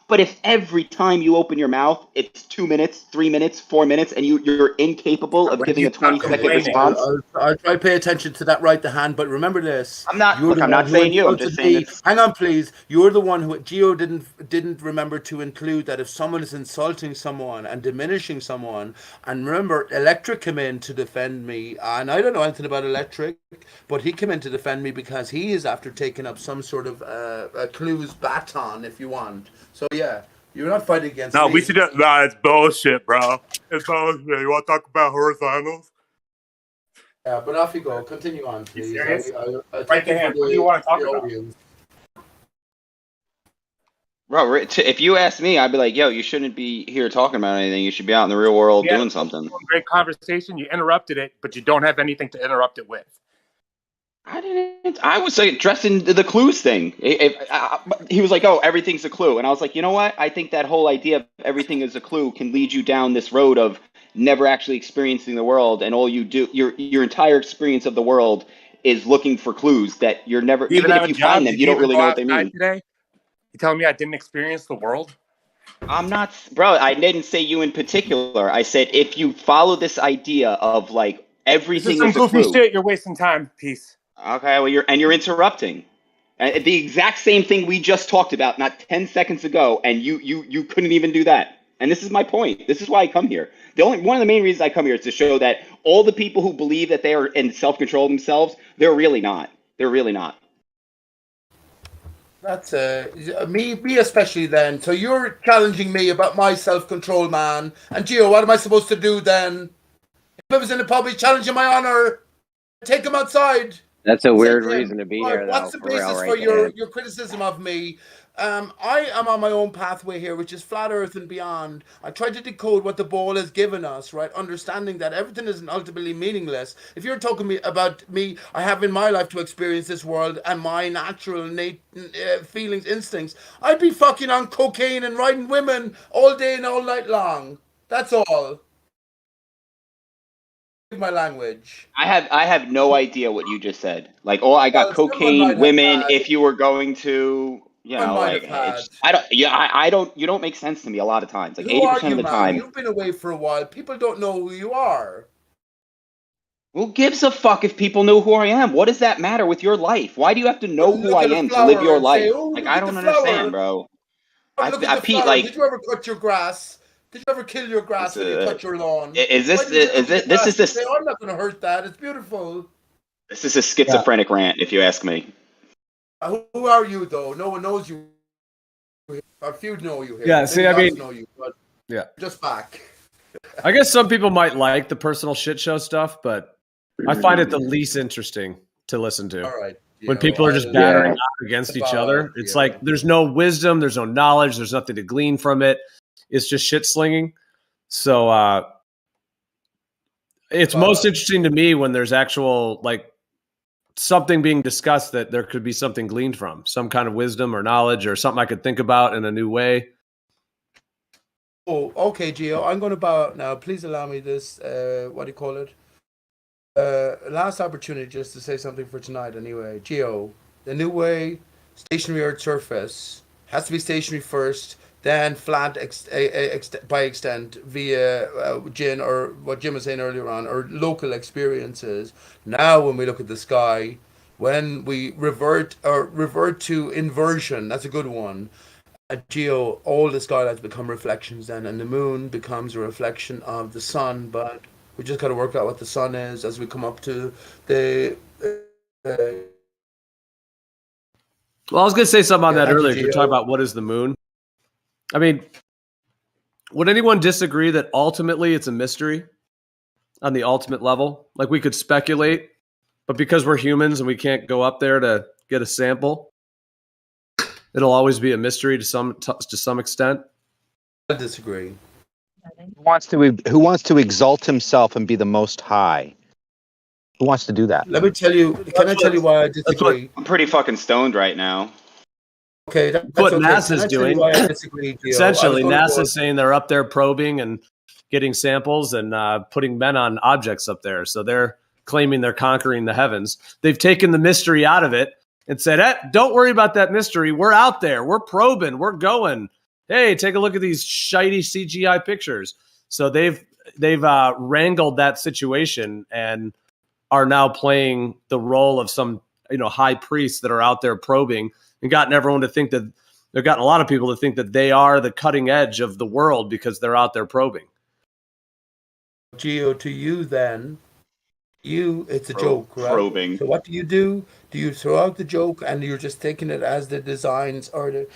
But if every time you open your mouth, it's 2 minutes, 3 minutes, 4 minutes, and you're incapable of giving a 20-second response. I'll try to pay attention to that right to hand, but remember this. I'm not. Look, I'm not saying you. I'm just saying it's. Hang on, please. You're the one who Gio didn't remember to include that if someone is insulting someone and diminishing someone, and remember, Electric came in to defend me, and I don't know anything about Electric, but he came in to defend me because he is after taking up some sort of a clues baton, if you want. So yeah, you're not fighting against. No, me. we should. Nah, it's bullshit, bro. It's bullshit. You want to talk about horizontals? Yeah, but off you go. Continue on, please. You serious? Right the hand. What do you want to talk about? Bro, if you ask me, I'd be like, yo, you shouldn't be here talking about anything. You should be out in the real world doing something. Great conversation. You interrupted it, but you don't have anything to interrupt it with. I didn't. I was addressing the clues thing. He was like, "Oh, everything's a clue," and I was like, "You know what? I think that whole idea of everything is a clue can lead you down this road of never actually experiencing the world, and all you do, your entire experience of the world, is looking for clues that you're never. Even if you find them, you don't really know what they mean." Today, you telling me I didn't experience the world? I'm not, bro. I didn't say you in particular. I said if you follow this idea of like everything This is some is a goofy clue. shit. You're wasting time. Peace. Okay, well, you're interrupting. The exact same thing we just talked about not 10 seconds ago, and you couldn't even do that. And this is my point. This is why I come here. One of the main reasons I come here is to show that all the people who believe that they are in self-control themselves, they're really not. They're really not. That's me especially then. So you're challenging me about my self-control, man. And Gio, what am I supposed to do then? If I was in the pub, he's challenging my honor. Take him outside. That's a weird reason to be here, though. What's the basis for your criticism of me? I am on my own pathway here, which is flat earth and beyond. I tried to decode what the ball has given us, right? Understanding that everything isn't ultimately meaningless. If you're talking about me, I have in my life to experience this world and my natural feelings, instincts, I'd be fucking on cocaine and riding women all day and all night long. That's all. My language. I have no idea what you just said. Like, oh, I got cocaine, women. If you were going to, you know, like, I don't. Yeah, I don't. You don't make sense to me a lot of times. Like 80% of the time. You've been away for a while. People don't know who you are. Who gives a fuck if people know who I am? What does that matter with your life? Why do you have to know who I am to live your life? Like, I don't understand, bro. Pete, like, did you ever cut your grass? Did you ever kill your grass when you cut your lawn? Is this this? I'm not going to hurt that. It's beautiful. This is a schizophrenic rant, if you ask me. Who are you, though? No one knows you. A few know you here. Yeah, see, I mean, know you, but yeah, just back. I guess some people might like the personal shit show stuff, but I find it the least interesting to listen to. All right. When people are just battering out against each other, it's like there's no wisdom, there's no knowledge, there's nothing to glean from it. It's just shit slinging. So it's most interesting to me when there's actual like something being discussed that there could be something gleaned from, some kind of wisdom or knowledge or something I could think about in a new way. Oh, okay, Gio. I'm going to bow out now. Please allow me this, what do you call it? Last opportunity just to say something for tonight anyway. Gio, the new way, stationary Earth surface, has to be stationary first, then flat by extent via Jin, or what Jim was saying earlier on, or local experiences. Now when we look at the sky, When we revert to inversion, that's a good one. At Geo, all the skylights become reflections then, and the moon becomes a reflection of the sun. But we just got to work out what the sun is as we come up to the. Well, I was going to say something on Yeah, that thank you, earlier. You're Gio. talking about what is the moon. I mean, would anyone disagree that ultimately it's a mystery on the ultimate level? Like we could speculate, but because we're humans and we can't go up there to get a sample, it'll always be a mystery to some extent. I disagree. Who wants to exalt himself and be the most high? Who wants to do that? Let me tell you. Can I tell you why I disagree? I'm pretty fucking stoned right now. Okay, that's what okay. NASA's Can I tell doing. you why I disagree, Gio? Essentially, I was gonna go- NASA's saying they're up there probing and getting samples and putting men on objects up there. So they're claiming they're conquering the heavens. They've taken the mystery out of it and said, don't worry about that mystery. We're out there. We're probing. We're going. Hey, take a look at these shiny CGI pictures. So they've wrangled that situation and are now playing the role of some high priests that are out there probing and gotten everyone to think that they've gotten a lot of people to think that they are the cutting edge of the world because they're out there probing. Gio, to you then, it's a joke, right? Probing. So what do? Do you throw out the joke and you're just taking it as the designs or the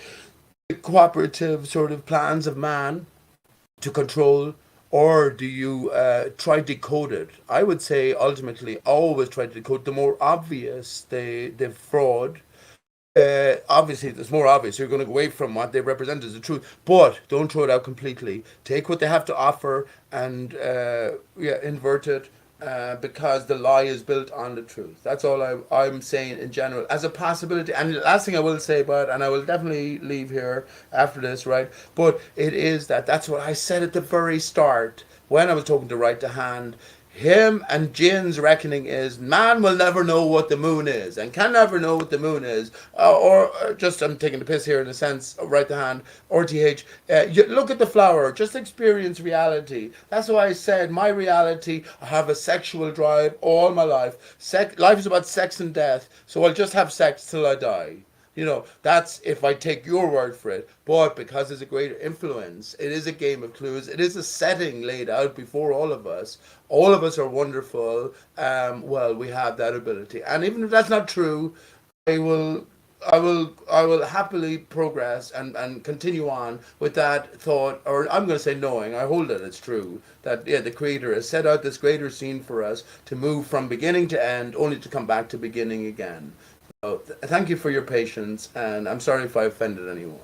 cooperative sort of plans of man to control, or do you try to decode it? I would say ultimately always try to decode the more obvious the fraud. Obviously, it's more obvious. You're going to go away from what they represent as the truth, but don't throw it out completely. Take what they have to offer and invert it because the lie is built on the truth. That's all I'm saying in general as a possibility. And the last thing I will say about, and I will definitely leave here after this, right? But it is that's what I said at the very start when I was talking to Right to Hand. Him and Jin's reckoning is man will never know what the moon is and can never know what the moon is. Or just, I'm taking the piss here in a sense, Right to Hand, RTH. You look at the flower, just experience reality. That's why I said my reality, I have a sexual drive all my life. Life is about sex and death, so I'll just have sex till I die. That's if I take your word for it. But because there's a greater influence, it is a game of clues. It is a setting laid out before all of us. All of us are wonderful. Well, we have that ability. And even if that's not true, I will happily progress and continue on with that thought, or I'm going to say knowing. I hold that it's true that the Creator has set out this greater scene for us to move from beginning to end, only to come back to beginning again. So thank you for your patience, and I'm sorry if I offended anyone.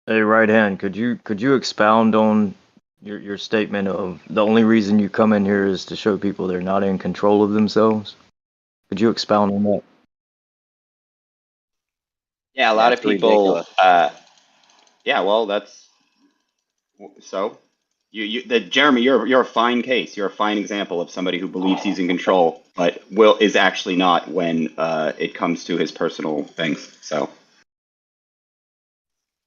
Hey, right hand, could you expound on your statement of the only reason you come in here is to show people they're not in control of themselves? Could you expound on that? Yeah, a lot of That's people. ridiculous. Yeah, well, that's so. Jeremy, you're a fine case. You're a fine example of somebody who believes he's in control, but is actually not when it comes to his personal things. So.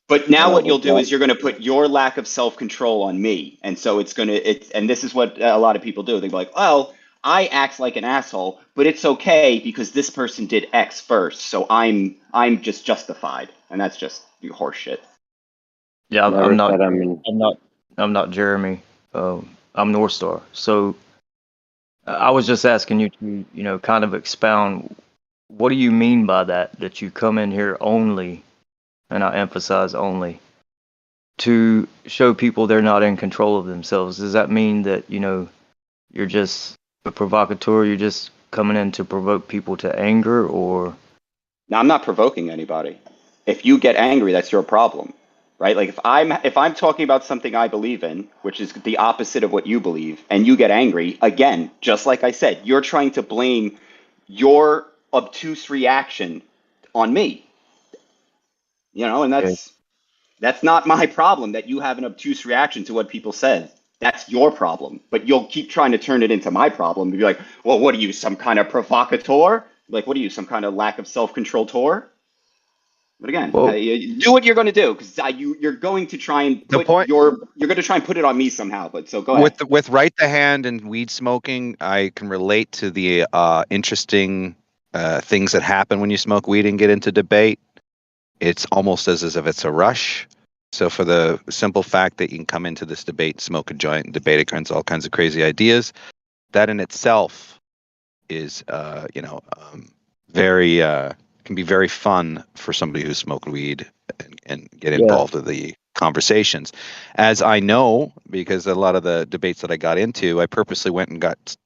But now what you'll do is you're going to put your lack of self-control on me. And so and this is what a lot of people do. They're like, well, I act like an asshole, but it's okay because this person did X first. So I'm just justified. And that's just horse shit. Yeah, Never I'm said I'm in. not Jeremy. I'm North Star. So I was just asking you to, kind of expound. What do you mean by that you come in here only, and I emphasize only, to show people they're not in control of themselves? Does that mean that, you're just a provocateur, you're just coming in to provoke people to anger, or? Now, I'm not provoking anybody. If you get angry, that's your problem, right? Like if I'm talking about something I believe in, which is the opposite of what you believe, and you get angry, again, just like I said, you're trying to blame your obtuse reaction on me. And that's not my problem that you have an obtuse reaction to what people said. That's your problem. But you'll keep trying to turn it into my problem. You'll be like, well, what are you, some kind of provocateur? Like, what are you, some kind of lack of self-control tour? But again, Well, do what you're going to do, because you're going to try and The put point you're going to try and put it on me somehow. But so go ahead. with right the hand and weed smoking, I can relate to the interesting things that happen when you smoke weed and get into debate. It's almost as if it's a rush. So for the simple fact that you can come into this debate, smoke a joint, and debate against all kinds of crazy ideas, that in itself is, very can be very fun for somebody who's smoked weed and get yeah, involved with the conversations. As I know, because a lot of the debates that I got into, I purposely went and got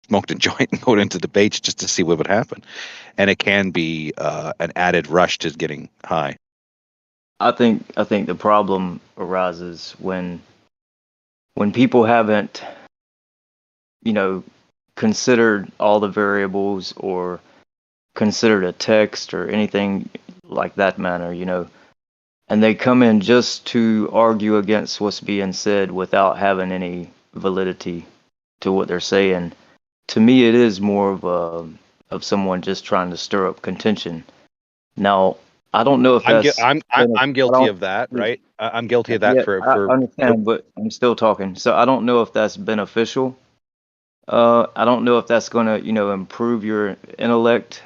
smoked a joint and go into debates just to see what would happen. And it can be an added rush to getting high. I think the problem arises when people haven't, considered all the variables or considered a text or anything like that manner, and they come in just to argue against what's being said without having any validity to what they're saying. To me, it is more of someone just trying to stir up contention. Now, I don't know if that's I'm guilty of that, right? I'm guilty of that yeah, I for understand, but I'm still talking. So I don't know if that's beneficial. I don't know if that's going to, improve your intellect.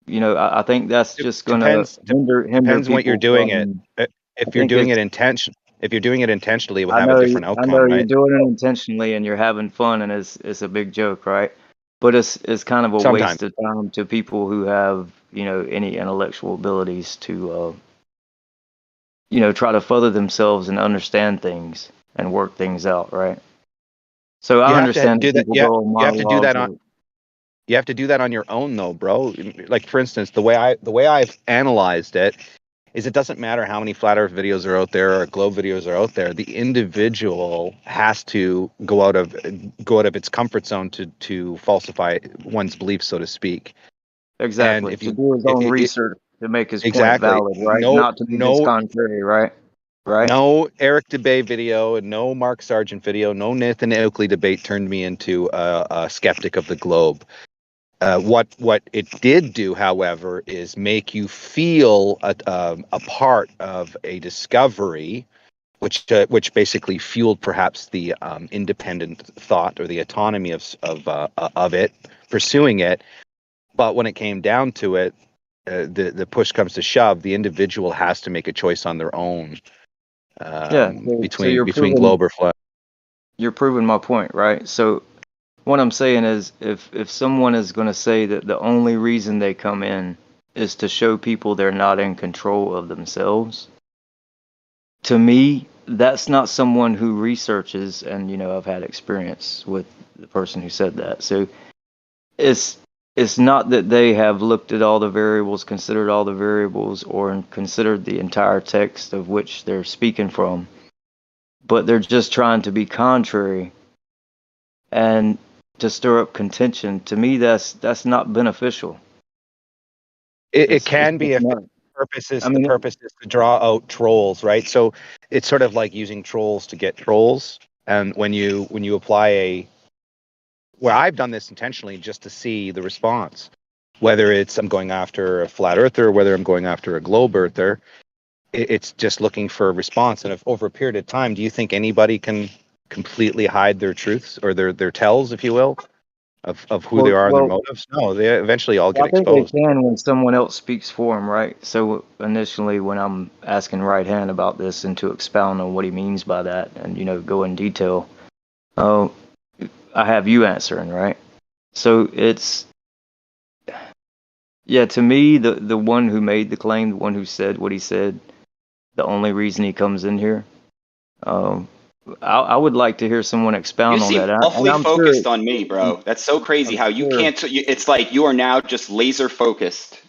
I think that's just going to hinder depends on what you're people doing from. it. I If you're think doing it it's. if you're doing it intentionally, it will I have a know, different I outcome, know you're right? doing it intentionally and you're having fun and it's a big joke, right? But it's kind of a Sometimes. waste of time to people who have, any intellectual abilities to, try to further themselves and understand things and work things out, right? So I You have to understand do that that. people Yeah, go on you have to do monologues. that on. You have to do that on your own, though, bro. Like for instance, the way I've analyzed it is it doesn't matter how many flat Earth videos are out there or globe videos are out there. The individual has to go out of its comfort zone to falsify one's beliefs, so to speak. And Exactly. if To you do his own research to make his point exactly valid, right? no Not to make his no contrary, right? Right? no Eric DeBay video and no Mark Sargent video, no Nathan Oakley debate turned me into a skeptic of the globe. What it did do, however, is make you feel a part of a discovery, which basically fueled perhaps the independent thought or the autonomy of it, pursuing it. But when it came down to it, the push comes to shove. The individual has to make a choice on their own Yeah. So between globe or flat. you're proving my point, right? So what I'm saying is if someone is going to say that the only reason they come in is to show people they're not in control of themselves, to me, that's not someone who researches, and I've had experience with the person who said that. So it's not that they have looked at all the variables, considered all the variables, or considered the entire text of which they're speaking from, but they're just trying to be contrary and to stir up contention. To me, that's not beneficial. It can be if not. the purpose is to draw out trolls, right? So it's sort of like using trolls to get trolls. And when you apply where I've done this intentionally just to see the response, whether it's I'm going after a flat earther, whether I'm going after a globe earther, it's just looking for a response. And if over a period of time, do you think anybody can completely hide their truths or their tells, if you will, of who they are and their motives? No, they eventually all get I think exposed. they can when someone else speaks for them, right? So initially, when I'm asking Right Hand about this and to expound on what he means by that, and go in detail, I have you answering, right? So it's, yeah, to me, the one who made the claim, the one who said what he said, the only reason he comes in here, I would like to hear someone expound You on seem that. And awfully I'm focused sure, on me, bro. That's so crazy I'm how you sure. can't. It's like you are now just laser focused.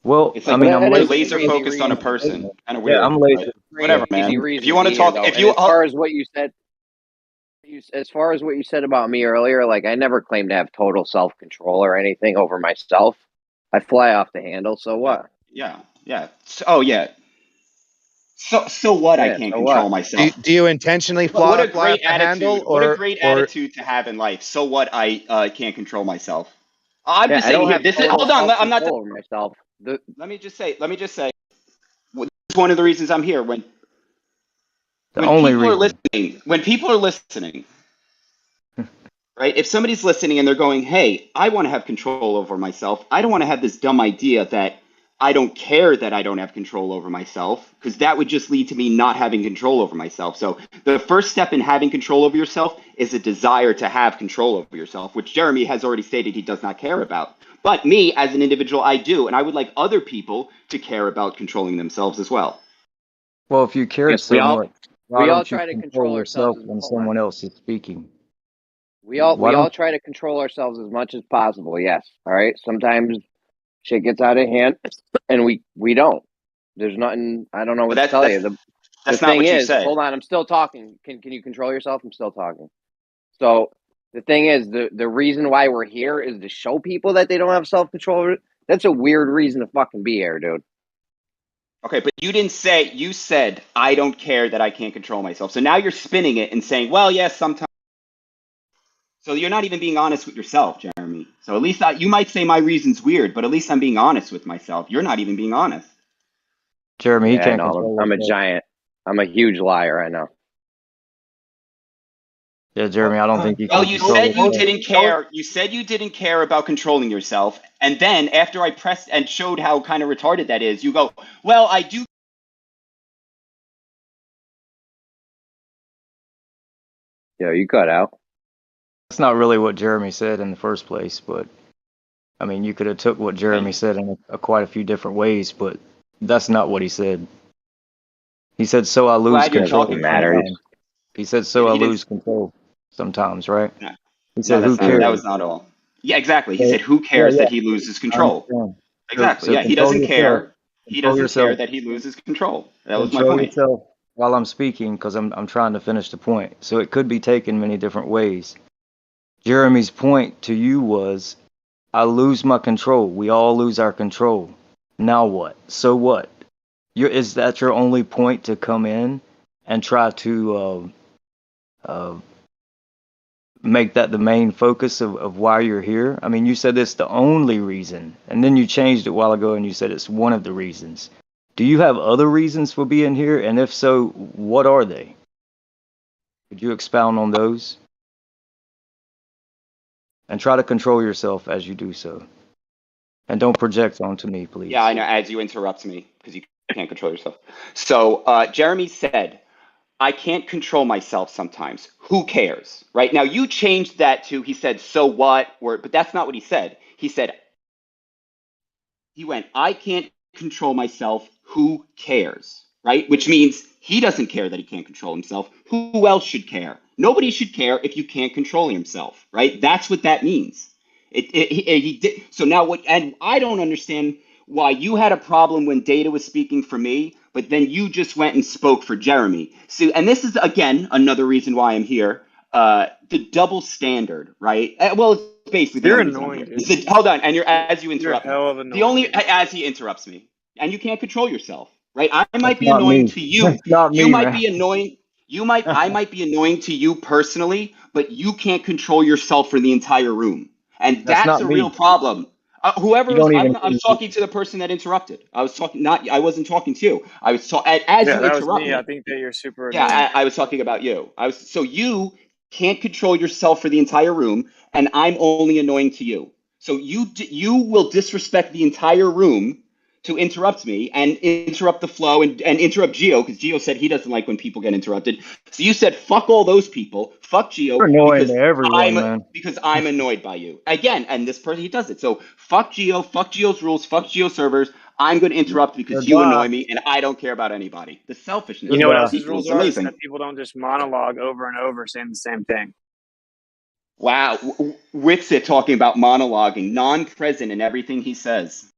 Well, It's I like mean, That I'm you're is a lazy. laser crazy focused on a reason. person. Kind of Yeah, weird, I'm but lazy. whatever, Crazy man. If you reason want to here, talk, though. if And you, as far as what you said, as far as what you said about me earlier, like I never claimed to have total self control or anything over myself. I fly off the handle. So what? yeah. Oh yeah. So what? I Yeah. can't So control what? myself. Do you intentionally What a fly off great the handle, attitude! What a or great attitude to have in life. So what? I can't control myself. I'm Yeah, just I saying don't here. have This is total hold on. self I'm not. control over myself. Let me just say. one of the reasons I'm here. When people are listening, right? If somebody's listening and they're going, hey, I want to have control over myself. I don't want to have this dumb idea that I don't care that I don't have control over myself, because that would just lead to me not having control over myself. So the first step in having control over yourself is a desire to have control over yourself, which Jeremy has already stated he does not care about. But me, as an individual, I do. And I would like other people to care about controlling themselves as well. Well, if you care Yes, so much, why we all don't you try to control yourself ourselves. when someone else is speaking? We all try to control ourselves as much as possible. Yes. All right. Sometimes shit gets out of hand, and we don't. There's nothing. I don't know what to tell you. That's the not thing what you is, said. hold on. I'm still talking. Can you control yourself? I'm still talking. So the thing is, the reason why we're here is to show people that they don't have self control. That's a weird reason to fucking be here, dude. Okay, but you didn't say, you said, I don't care that I can't control myself. So now you're spinning it and saying, well, yes, sometimes. So you're not even being honest with yourself, Jeremy. So at least you might say my reason's weird, but at least I'm being honest with myself. You're not even being honest. Jeremy, he Yeah, I can't know. control I'm a himself. giant. I'm a huge liar. I know. Yeah, Jeremy, I don't think you Well, can you control said you yourself. didn't care. You said you didn't care about controlling yourself. And then after I pressed and showed how kind of retarded that is, you go, well, I do. Yeah, you cut out. That's not really what Jeremy said in the first place, but I mean, you could have took what Jeremy said in quite a few different ways, but that's not what he said. He said, so I lose Glad you're control. talking Sometimes. He said, so Yeah, I he didn't- lose control sometimes, right? No, He said, no, who cares? that was not all. Yeah, exactly. He So- said, who cares yeah, that he loses I control? understand. Exactly. So Yeah, he control doesn't yourself. care. He Control doesn't care yourself. that he loses control. That was my Control point. yourself while I'm speaking, because I'm trying to finish the point. So it could be taken many different ways. Jeremy's point to you was, I lose my control. We all lose our control. Now what? So what? Is that your only point to come in and try to make that the main focus of why you're here? I mean, you said it's the only reason, and then you changed it a while ago and you said it's one of the reasons. Do you have other reasons for being here? And if so, what are they? Could you expound on those? And try to control yourself as you do so. And don't project onto me, please. Yeah, I know, as you interrupt me, because you can't control yourself. So Jeremy said, I can't control myself sometimes. Who cares? Right? Now, you changed that to, he said, so what? But that's not what he said. He went, I can't control myself. Who cares? Right? Which means he doesn't care that he can't control himself. Who else should care? Nobody should care if you can't control himself. Right? That's what that means. He did. So now what? And I don't understand why you had a problem when Data was speaking for me, but then you just went and spoke for Jeremy. So, and this is again another reason why I'm here. The double standard, right? Well, it's basically the You're only reason I'm annoying, here. dude. Hold on, and as you interrupt You're hell of me, annoying. the only as he interrupts me, and you can't control yourself, right? I might That's be not annoying me. to you. That's not You me, might man. be annoying. I might be annoying to you personally, but you can't control yourself for the entire room. And That's that's not a me. real problem. Whoever You was, don't even. I was talking to the person that interrupted. I was talking, not, I wasn't talking to you. I was talking, as Yeah, you that was interrupt me. I me. think that you're super annoying. Yeah, I was talking about you. So you can't control yourself for the entire room, and I'm only annoying to you. So you will disrespect the entire room to interrupt me and interrupt the flow and interrupt Gio, because Gio said he doesn't like when people get interrupted. So you said fuck all those people, fuck Gio, You're annoying to everyone, man. because I'm annoyed by you. Again, and this person, he does it. So fuck Gio, fuck Gio's rules, fuck Geo servers. I'm going to interrupt because you annoy me, and I don't care about anybody. The selfishness. You know what of else's people rules is are? Is amazing. that people don't just monologue over and over saying the same thing. Wow, Witsit talking about monologuing, non-present in everything he says.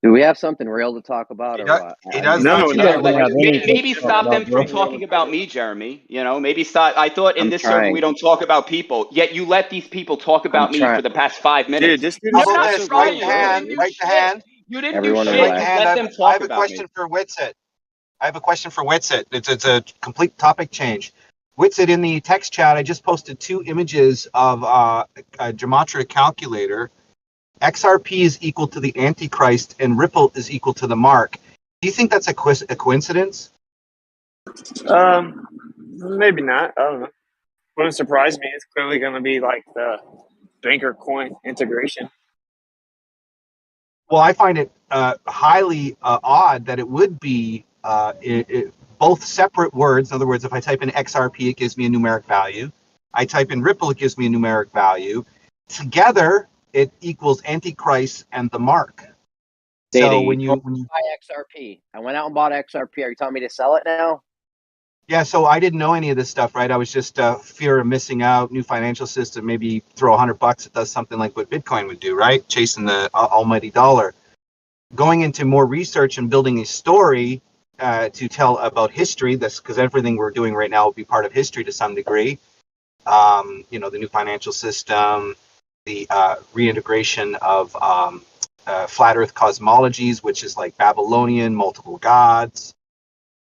Do we have something real to talk about, or what? He does No, not. no, Maybe stop them from talking about me, Jeremy. You know, maybe stop. I thought in I'm this server trying. we don't talk about people. Yet you let these people talk about me trying. for the past 5 minutes. Dude, this dude How is about not this? so Right trying. the good, hand. dude. Right the hand. You didn't Everyone do shit. Right the Just hand. let I them I talk have a about me. question for Witsit. I have a question for Witsit. It's a complete topic change. Witsit, in the text chat, I just posted 2 images of a gematria calculator. XRP is equal to the Antichrist and Ripple is equal to the mark. Do you think that's a coincidence? Maybe not. I don't know. Wouldn't surprise me. It's clearly going to be like the banker coin integration. Well, I find it highly odd that it would be both separate words. In other words, if I type in XRP, it gives me a numeric value. I type in Ripple, it gives me a numeric value. Together, it equals Antichrist and the mark. So when you buy XRP, I went out and bought XRP. Are you telling me to sell it now? Yeah, so I didn't know any of this stuff, right? I was just fear of missing out, new financial system, maybe throw $100, it does something like what Bitcoin would do, right? Chasing the almighty dollar. Going into more research and building a story to tell about history, this because everything we're doing right now will be part of history to some degree. The new financial system, the reintegration of flat earth cosmologies, which is like Babylonian, multiple gods.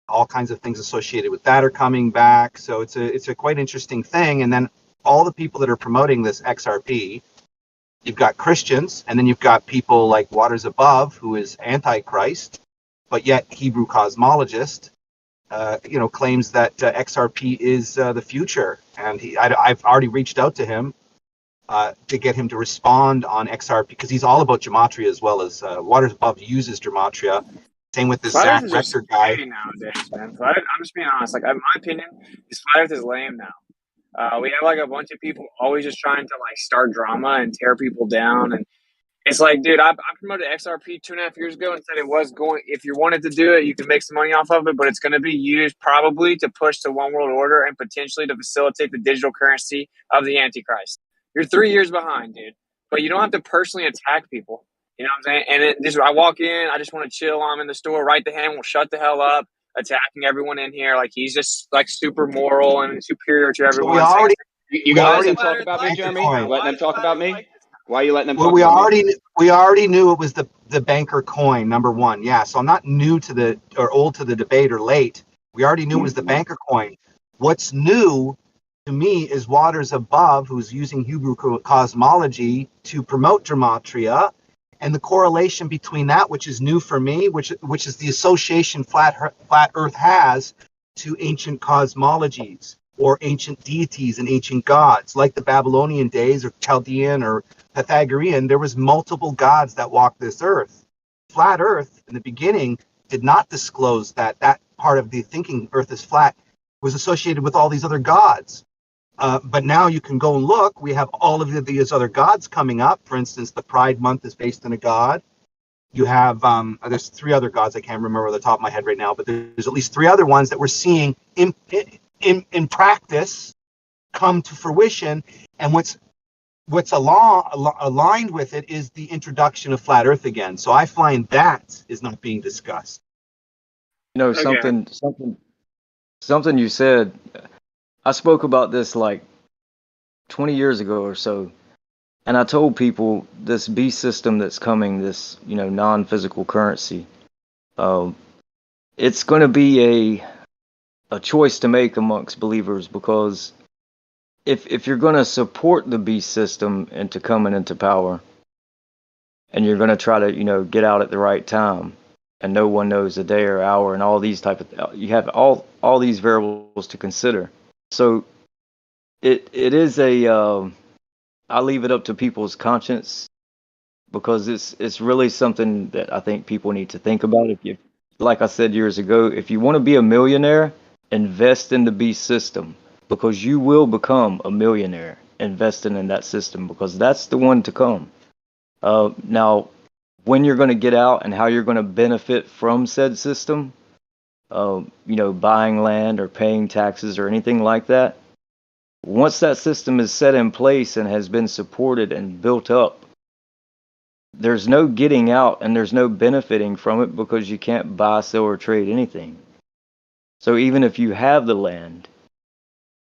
All kinds of things associated with that are coming back. So it's a quite interesting thing. And then all the people that are promoting this XRP, you've got Christians, and then you've got people like Waters Above, who is Antichrist, but yet Hebrew cosmologist, claims that XRP is the future. And I've already reached out to him to get him to respond on XRP because he's all about gematria as well as Waters Above uses gematria. Same with this Flat Zach Earth is just Lecter guy. lame nowadays, man. Flat Earth, I'm just being honest. Like, in my opinion, this Flat Earth is lame now. We have like a bunch of people always just trying to like start drama and tear people down, and it's like, dude, I promoted XRP 2.5 years ago and said it was going. If you wanted to do it, you can make some money off of it, but it's going to be used probably to push to one world order and potentially to facilitate the digital currency of the Antichrist. You're 3 years behind, dude, but you don't have to personally attack people. You know what I'm saying? And I walk in, I just want to chill. I'm in the store, right to him, will shut the hell up, attacking everyone in here. Like he's just like super moral and superior to everyone. We already, You we gonna let already them talk about me, Jeremy? You letting them talk about me? Why are you letting them talk we about me? already knew it was the banker coin, number one. Yeah, so I'm not new to old to the debate or late. We already knew it was the banker coin. What's new to me is Waters Above, who's using Hebrew cosmology to promote gematria, and the correlation between that, which is new for me, which is the association flat Earth has to ancient cosmologies or ancient deities and ancient gods, like the Babylonian days or Chaldean or Pythagorean. There was multiple gods that walked this earth. Flat Earth in the beginning did not disclose that part of the thinking Earth is flat was associated with all these other gods. But now you can go and look. We have all of these other gods coming up. For instance, the Pride Month is based on a god. You have there's 3 other gods I can't remember off the top of my head right now, but there's at least 3 other ones that we're seeing in practice come to fruition. And what's aligned with it is the introduction of flat Earth again. So I find that is not being discussed. Something you said. I spoke about this like 20 years ago or so, and I told people this beast system that's coming, this non-physical currency, it's going to be a choice to make amongst believers, because if you're going to support the beast system into coming into power, and you're going to try to get out at the right time, and no one knows the day or hour, and all these you have all these variables to consider. So it is I leave it up to people's conscience, because it's really something that I think people need to think about. If you, like I said years ago, if you want to be a millionaire, invest in the beast system, because you will become a millionaire investing in that system, because that's the one to come. Now, when you're going to get out and how you're going to benefit from said system, buying land or paying taxes or anything like that, once that system is set in place and has been supported and built up, there's no getting out and there's no benefiting from it, because you can't buy, sell, or trade anything. So even if you have the land,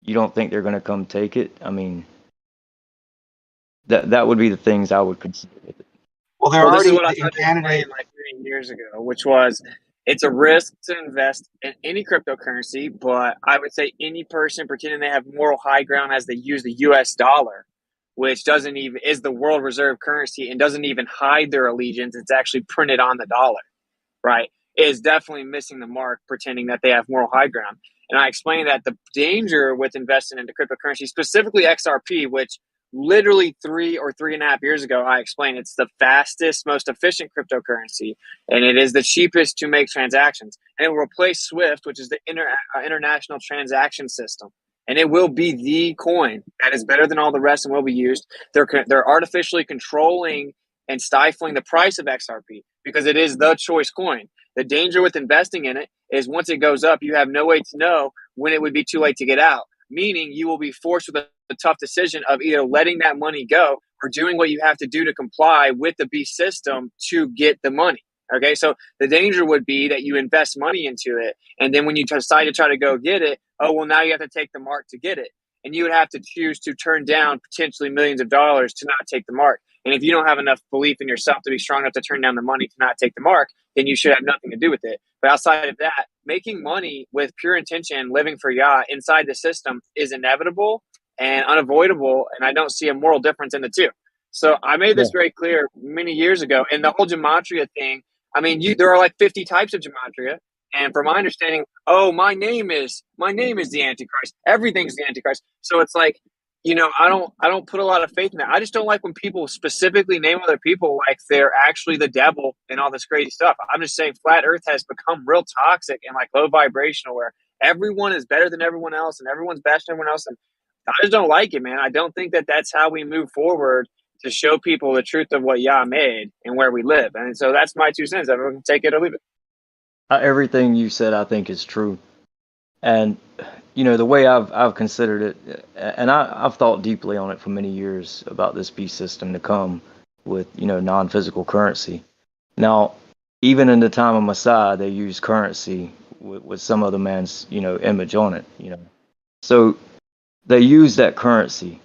you don't think they're going to come take it? I mean, that would be the things I would consider. Well, This is what I tried to explain like 3 years ago, which was it's a risk to invest in any cryptocurrency, but I would say any person pretending they have moral high ground as they use the US dollar, which doesn't even is the world reserve currency and doesn't even hide their allegiance. It's actually printed on the dollar, right? is definitely missing the mark, pretending that they have moral high ground. And I explained that the danger with investing into cryptocurrency, specifically XRP, which literally 3.5 years ago, I explained it's the fastest, most efficient cryptocurrency, and it is the cheapest to make transactions. And it will replace SWIFT, which is the international transaction system. And it will be the coin that is better than all the rest and will be used. They're artificially controlling and stifling the price of XRP because it is the choice coin. The danger with investing in it is once it goes up, you have no way to know when it would be too late to get out, meaning you will be forced with a tough decision of either letting that money go or doing what you have to do to comply with the beast system to get the money. Okay, so the danger would be that you invest money into it, and then when you decide to try to go get it, oh, well, now you have to take the mark to get it. And you would have to choose to turn down potentially millions of dollars to not take the mark. And if you don't have enough belief in yourself to be strong enough to turn down the money to not take the mark, then you should have nothing to do with it. But outside of that, making money with pure intention, living for Yah inside the system is inevitable and unavoidable, and I don't see a moral difference in the two. So I made this very clear many years ago. And the whole gematria thing, I mean, there are like 50 types of gematria. And from my understanding, oh, my name is the Antichrist. Everything's the Antichrist. So it's like, you know, I don't put a lot of faith in that. I just don't like when people specifically name other people like they're actually the devil and all this crazy stuff. I'm just saying flat earth has become real toxic and like low vibrational where everyone is better than everyone else and everyone's better than everyone else. And I just don't like it, man. I don't think that that's how we move forward to show people the truth of what Yah made and where we live. And so that's my 2 cents. Everyone can take it or leave it. Everything you said, I think, is true. And, you know, the way I've considered it, and I've thought deeply on it for many years about this beast system to come with, you know, non-physical currency. Now, even in the time of Messiah, they used currency with some other man's, you know, image on it, you know. So they use that currency.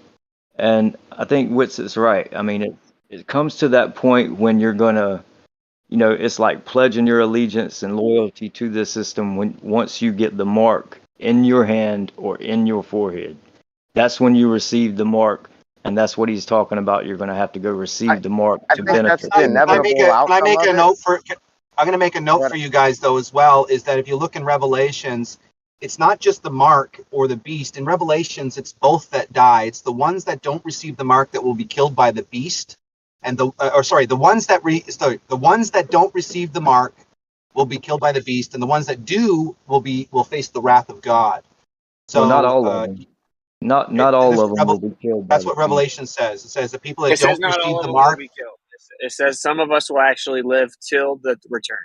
And I think Witz is right. I mean, it comes to that point when you're going to, you know, it's like pledging your allegiance and loyalty to this system once you get the mark in your hand or in your forehead. That's when you receive the mark, and that's what he's talking about. You're going to have to go receive the mark to benefit. That's the inevitable outcome. I'm going to make a note What? for you guys, though, as well, is that if you look in Revelations, it's not just the mark or the beast. In Revelations, it's both that die. It's the ones that don't receive the mark that will be killed by the beast. And the ones that don't receive the mark will be killed by the beast, and the ones that do will face the wrath of God. So not all of them. Not all of them will be killed. That's what Revelation says. It says the people that don't not all receive of the them mark will be killed. It says some of us will actually live till the return.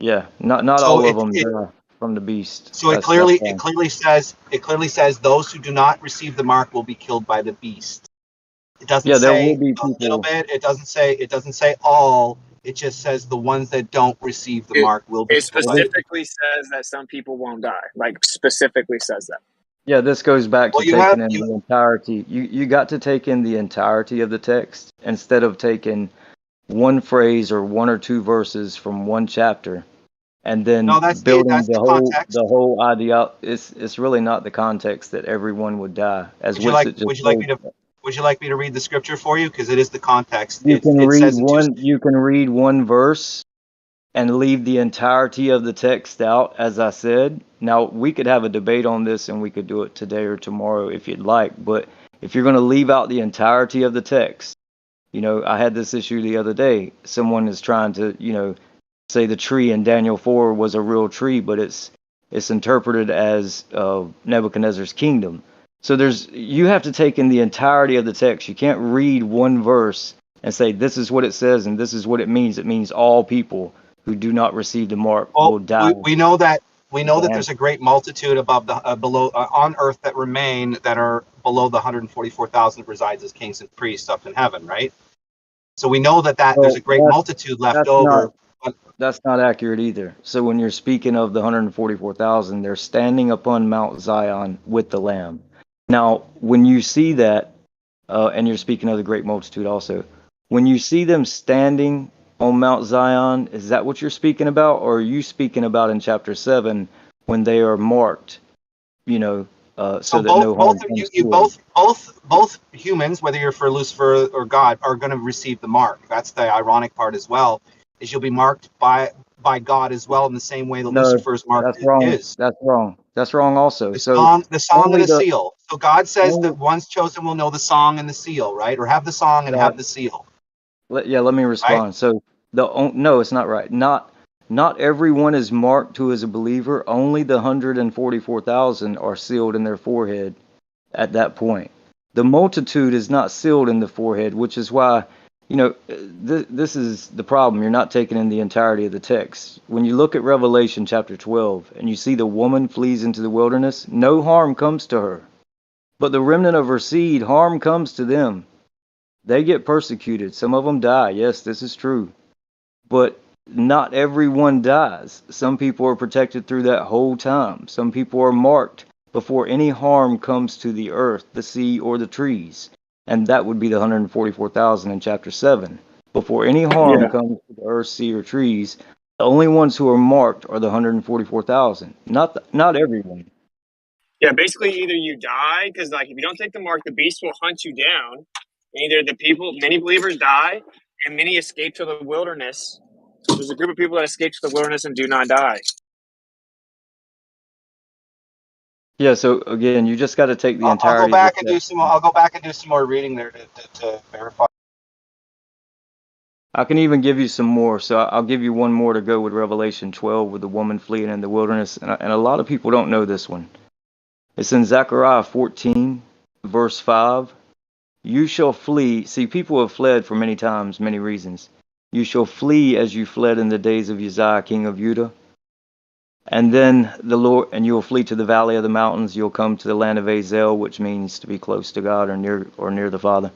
Yeah, not So all it- of them it- die from the beast. So it That's clearly fine. says those who do not receive the mark will be killed by the beast. It doesn't Yeah, there say will be a little people. bit. It doesn't say all. It just says the ones that don't receive the mark will be It killed by the beast. specifically says that some people won't die. Like specifically says that. Yeah, this goes back to Well, you taking have- in the entirety. You got to take in the entirety of the text instead of taking one phrase or one or two verses from one chapter and then No, that's building the context. the whole idea. It's really not the context that everyone would die. As Would you like Witsit just would you like me told to would you like me to read the scripture for you? Because it is the context. you. It says in You can read one verse and leave the entirety of the text out, as I said. Now, we could have a debate on this and we could do it today or tomorrow if you'd like, but if you're going to leave out the entirety of the text, you know, I had this issue the other day. Someone is trying to, you know, say the tree in Daniel 4 was a real tree, but it's interpreted as Nebuchadnezzar's kingdom. So you have to take in the entirety of the text. You can't read one verse and say this is what it says and this is what it means. It means all people who do not receive the mark will die. we know that there's a great multitude above the below on earth that remain that are below the 144,000 that resides as kings and priests up in heaven, right? So we know that there's a great multitude left over. That's not accurate either. So when you're speaking of the 144,000, they're standing upon Mount Zion with the Lamb. Now, when you see that, and you're speaking of the great multitude also, when you see them standing on Mount Zion, is that what you're speaking about? Or are you speaking about in chapter 7 when they are marked, you know, so that no harm comes to them? Both humans, whether you're for Lucifer or God, are going to receive the mark. That's the ironic part as well, is you'll be marked by by God as well, in the same way that No, Lucifer's mark that's wrong. is. That's wrong. That's wrong also. The So song, and only the the seal. So God says only that one's chosen will know the song and the seal, right? Or have the song and that have the seal, let me right? respond. So no, it's not right. Not everyone is marked who is a believer. Only the 144,000 are sealed in their forehead at that point. The multitude is not sealed in the forehead, which is why, this is the problem. You're not taking in the entirety of the text. When you look at Revelation chapter 12 and you see the woman flees into the wilderness, no harm comes to her. But the remnant of her seed, harm comes to them. They get persecuted. Some of them die. Yes, this is true. But not everyone dies. Some people are protected through that whole time. Some people are marked before any harm comes to the earth, the sea, or the trees. And that would be the 144,000 in chapter 7. Before any harm Yeah. comes to the earth, sea, or trees, the only ones who are marked are the 144,000. Not everyone. Yeah, basically either you die, because like if you don't take the mark, the beast will hunt you down. Either many believers die, and many escape to the wilderness. So there's a group of people that escape to the wilderness and do not die. Yeah, so again, you just got to take the I'll go entirety of back the and do text. some. I'll go back and do some more reading there to verify. I can even give you some more. So I'll give you one more to go with Revelation 12 with the woman fleeing in the wilderness. And a lot of people don't know this one. It's in Zechariah 14, verse 5. You shall flee. See, people have fled for many times, many reasons. You shall flee as you fled in the days of Uzziah, king of Judah. And then the Lord, and you will flee to the valley of the mountains. You'll come to the land of Azel, which means to be close to God or near the Father.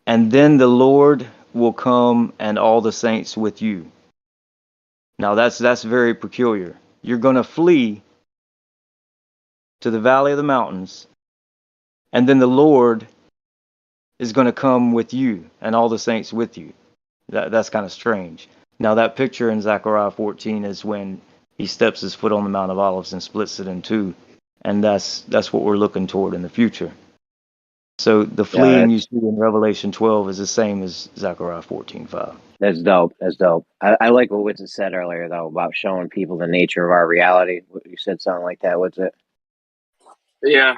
And then the Lord will come and all the saints with you. Now that's very peculiar. You're going to flee to the valley of the mountains, and then the Lord is going to come with you and all the saints with you. That's kind of strange. Now that picture in Zechariah 14 is when he steps his foot on the Mount of Olives and splits it in two, and that's what we're looking toward in the future. So the fleeing you see in Revelation 12 is the same as Zechariah 14:5. That's dope. That's dope. I like what Witz said earlier though about showing people the nature of our reality. You said something like that. What's it? Yeah.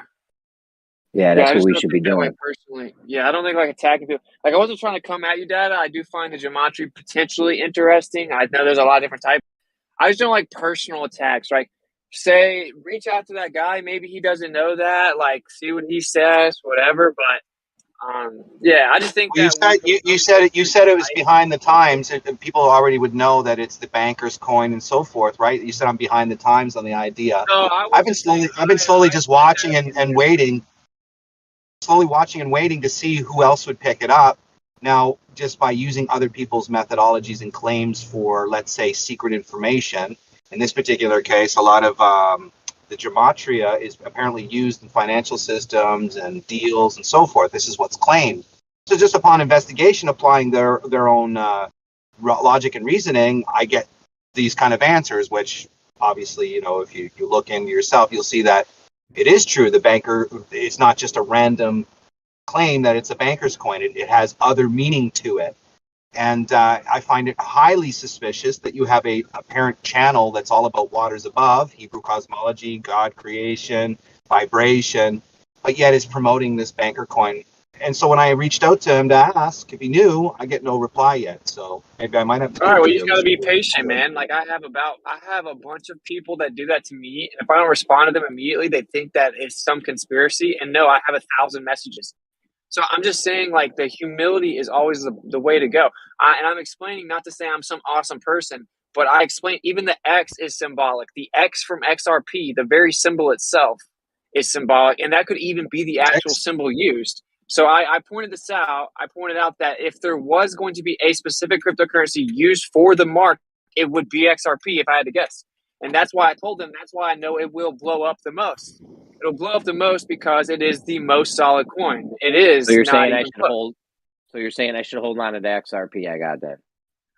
Yeah, Yeah, that's I what just we don't should be think that way doing. personally. Yeah, I don't think like attacking people. Like I wasn't trying to come at you, Dada. I do find the gematria potentially interesting. I know there's a lot of different types. I just don't like personal attacks. Like, say, reach out to that guy. Maybe he doesn't know that. Like, see what he says, whatever. But yeah, I just think Well, that when you said it was behind the times. People already would know that it's the banker's coin and so forth, right? You said I'm behind the times on the idea. no, I I've wasn't. been slowly just watching and waiting, to see who else would pick it up. Now, just by using other people's methodologies and claims for, let's say, secret information. In this particular case, a lot of the gematria is apparently used in financial systems and deals and so forth. This is what's claimed. So just upon investigation, applying their own logic and reasoning, I get these kind of answers, which obviously, if you look into yourself, you'll see that it is true. The banker, it's not just a random claim that it's a banker's coin. It has other meaning to it. And I find it highly suspicious that you have a parent channel that's all about waters above, Hebrew cosmology, God creation, vibration, but yet is promoting this banker coin. And so when I reached out to him to ask if he knew, I get no reply yet. So maybe I might have to All do right, a well, you video. just got to be patient, man. Like I have a bunch of people that do that to me, and if I don't respond to them immediately, they think that it's some conspiracy. And no, I have 1,000 messages. So I'm just saying, like, the humility is always the way to go. And I'm explaining not to say I'm some awesome person, but I explain even the X is symbolic. The X from XRP, the very symbol itself, is symbolic, and that could even be the actual symbol used. So I pointed this out. I pointed out that if there was going to be a specific cryptocurrency used for the mark, it would be XRP if I had to guess. And that's why I told them, that's why I know it will blow up the most. It'll blow up the most because it is the most solid coin. It is So you're not saying even I should close. hold. So you're saying I should hold on to the XRP. I got that.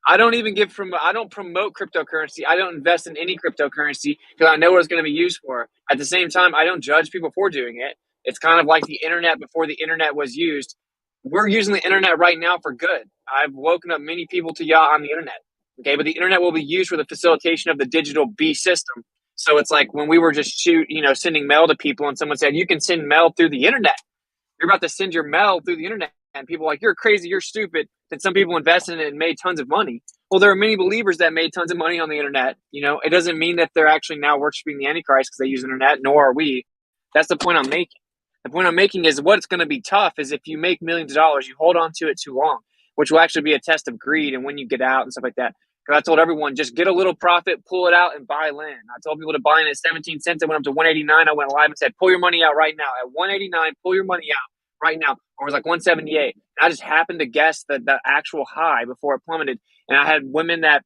I don't promote cryptocurrency. I don't invest in any cryptocurrency because I know what it's going to be used for. At the same time, I don't judge people for doing it. It's kind of like the internet before the internet was used. We're using the internet right now for good. I've woken up many people to y'all on the internet. Okay, but the internet will be used for the facilitation of the digital B system. So it's like when we were just sending mail to people, and someone said, you can send mail through the internet. You're about to send your mail through the internet, and people are like, you're crazy, you're stupid. Then some people invested in it and made tons of money. Well, there are many believers that made tons of money on the internet. It doesn't mean that they're actually now worshiping the Antichrist because they use the internet, nor are we. That's the point I'm making. The point I'm making is what's going to be tough is if you make millions of dollars, you hold on to it too long, which will actually be a test of greed and when you get out and stuff like that. Because I told everyone, just get a little profit, pull it out, and buy land. I told people to buy in at 17 cents. It went up to 189. I went live and said, pull your money out right now. At 189, pull your money out right now. Or it was like 178. And I just happened to guess the actual high before it plummeted. And I had a woman that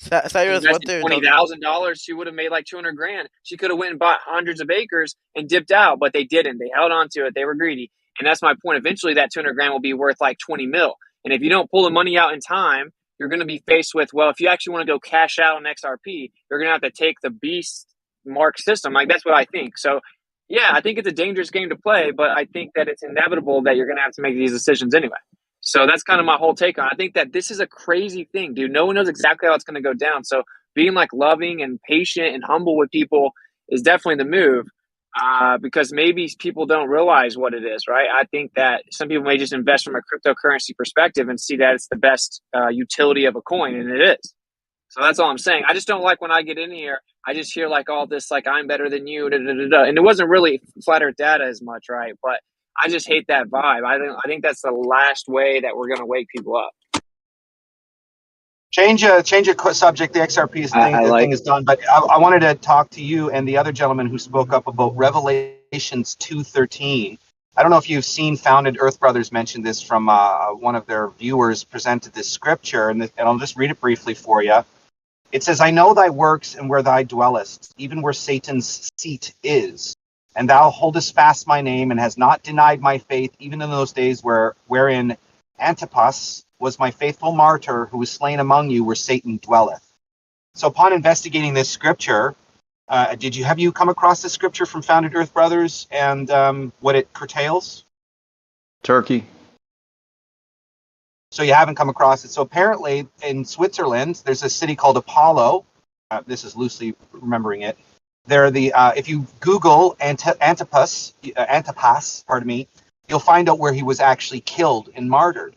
Cyrus, what invested are you $20,000, she would have made like 200 grand. She could have went and bought hundreds of acres and dipped out, but they didn't. They held on to it. They were greedy. And that's my point. Eventually that 200 grand will be worth like 20 mil. And if you don't pull the money out in time, you're going to be faced with, well, if you actually want to go cash out on XRP, you're going to have to take the beast mark system. Like, that's what I think. So yeah, I think it's a dangerous game to play, but I think that it's inevitable that you're going to have to make these decisions anyway. So that's kind of my whole take on it. I think that this is a crazy thing, dude. No one knows exactly how it's going to go down. So being like loving and patient and humble with people is definitely the move, because maybe people don't realize what it is, right? I think that some people may just invest from a cryptocurrency perspective and see that it's the best utility of a coin, and it is. So that's all I'm saying. I just don't like when I get in here, I just hear like all this, like I'm better than you, and it wasn't really flat earth data as much, right? But I just hate that vibe. I think that's the last way that we're going to wake people up. Change a subject. The XRP thing is done, but I wanted to talk to you and the other gentleman who spoke up about Revelations 2:13. I don't know if you've seen Founded Earth Brothers mention this from one of their viewers presented this scripture, and I'll just read it briefly for you. It says, I know thy works and where thou dwellest, even where Satan's seat is. And thou holdest fast my name and hast not denied my faith, even in those days wherein Antipas was my faithful martyr who was slain among you where Satan dwelleth. So upon investigating this scripture, have you come across this scripture from Founded Earth Brothers and what it curtails? Turkey. So you haven't come across it. So apparently in Switzerland, there's a city called Apollo. This is loosely remembering it. They're if you Google Antipas, you'll find out where he was actually killed and martyred.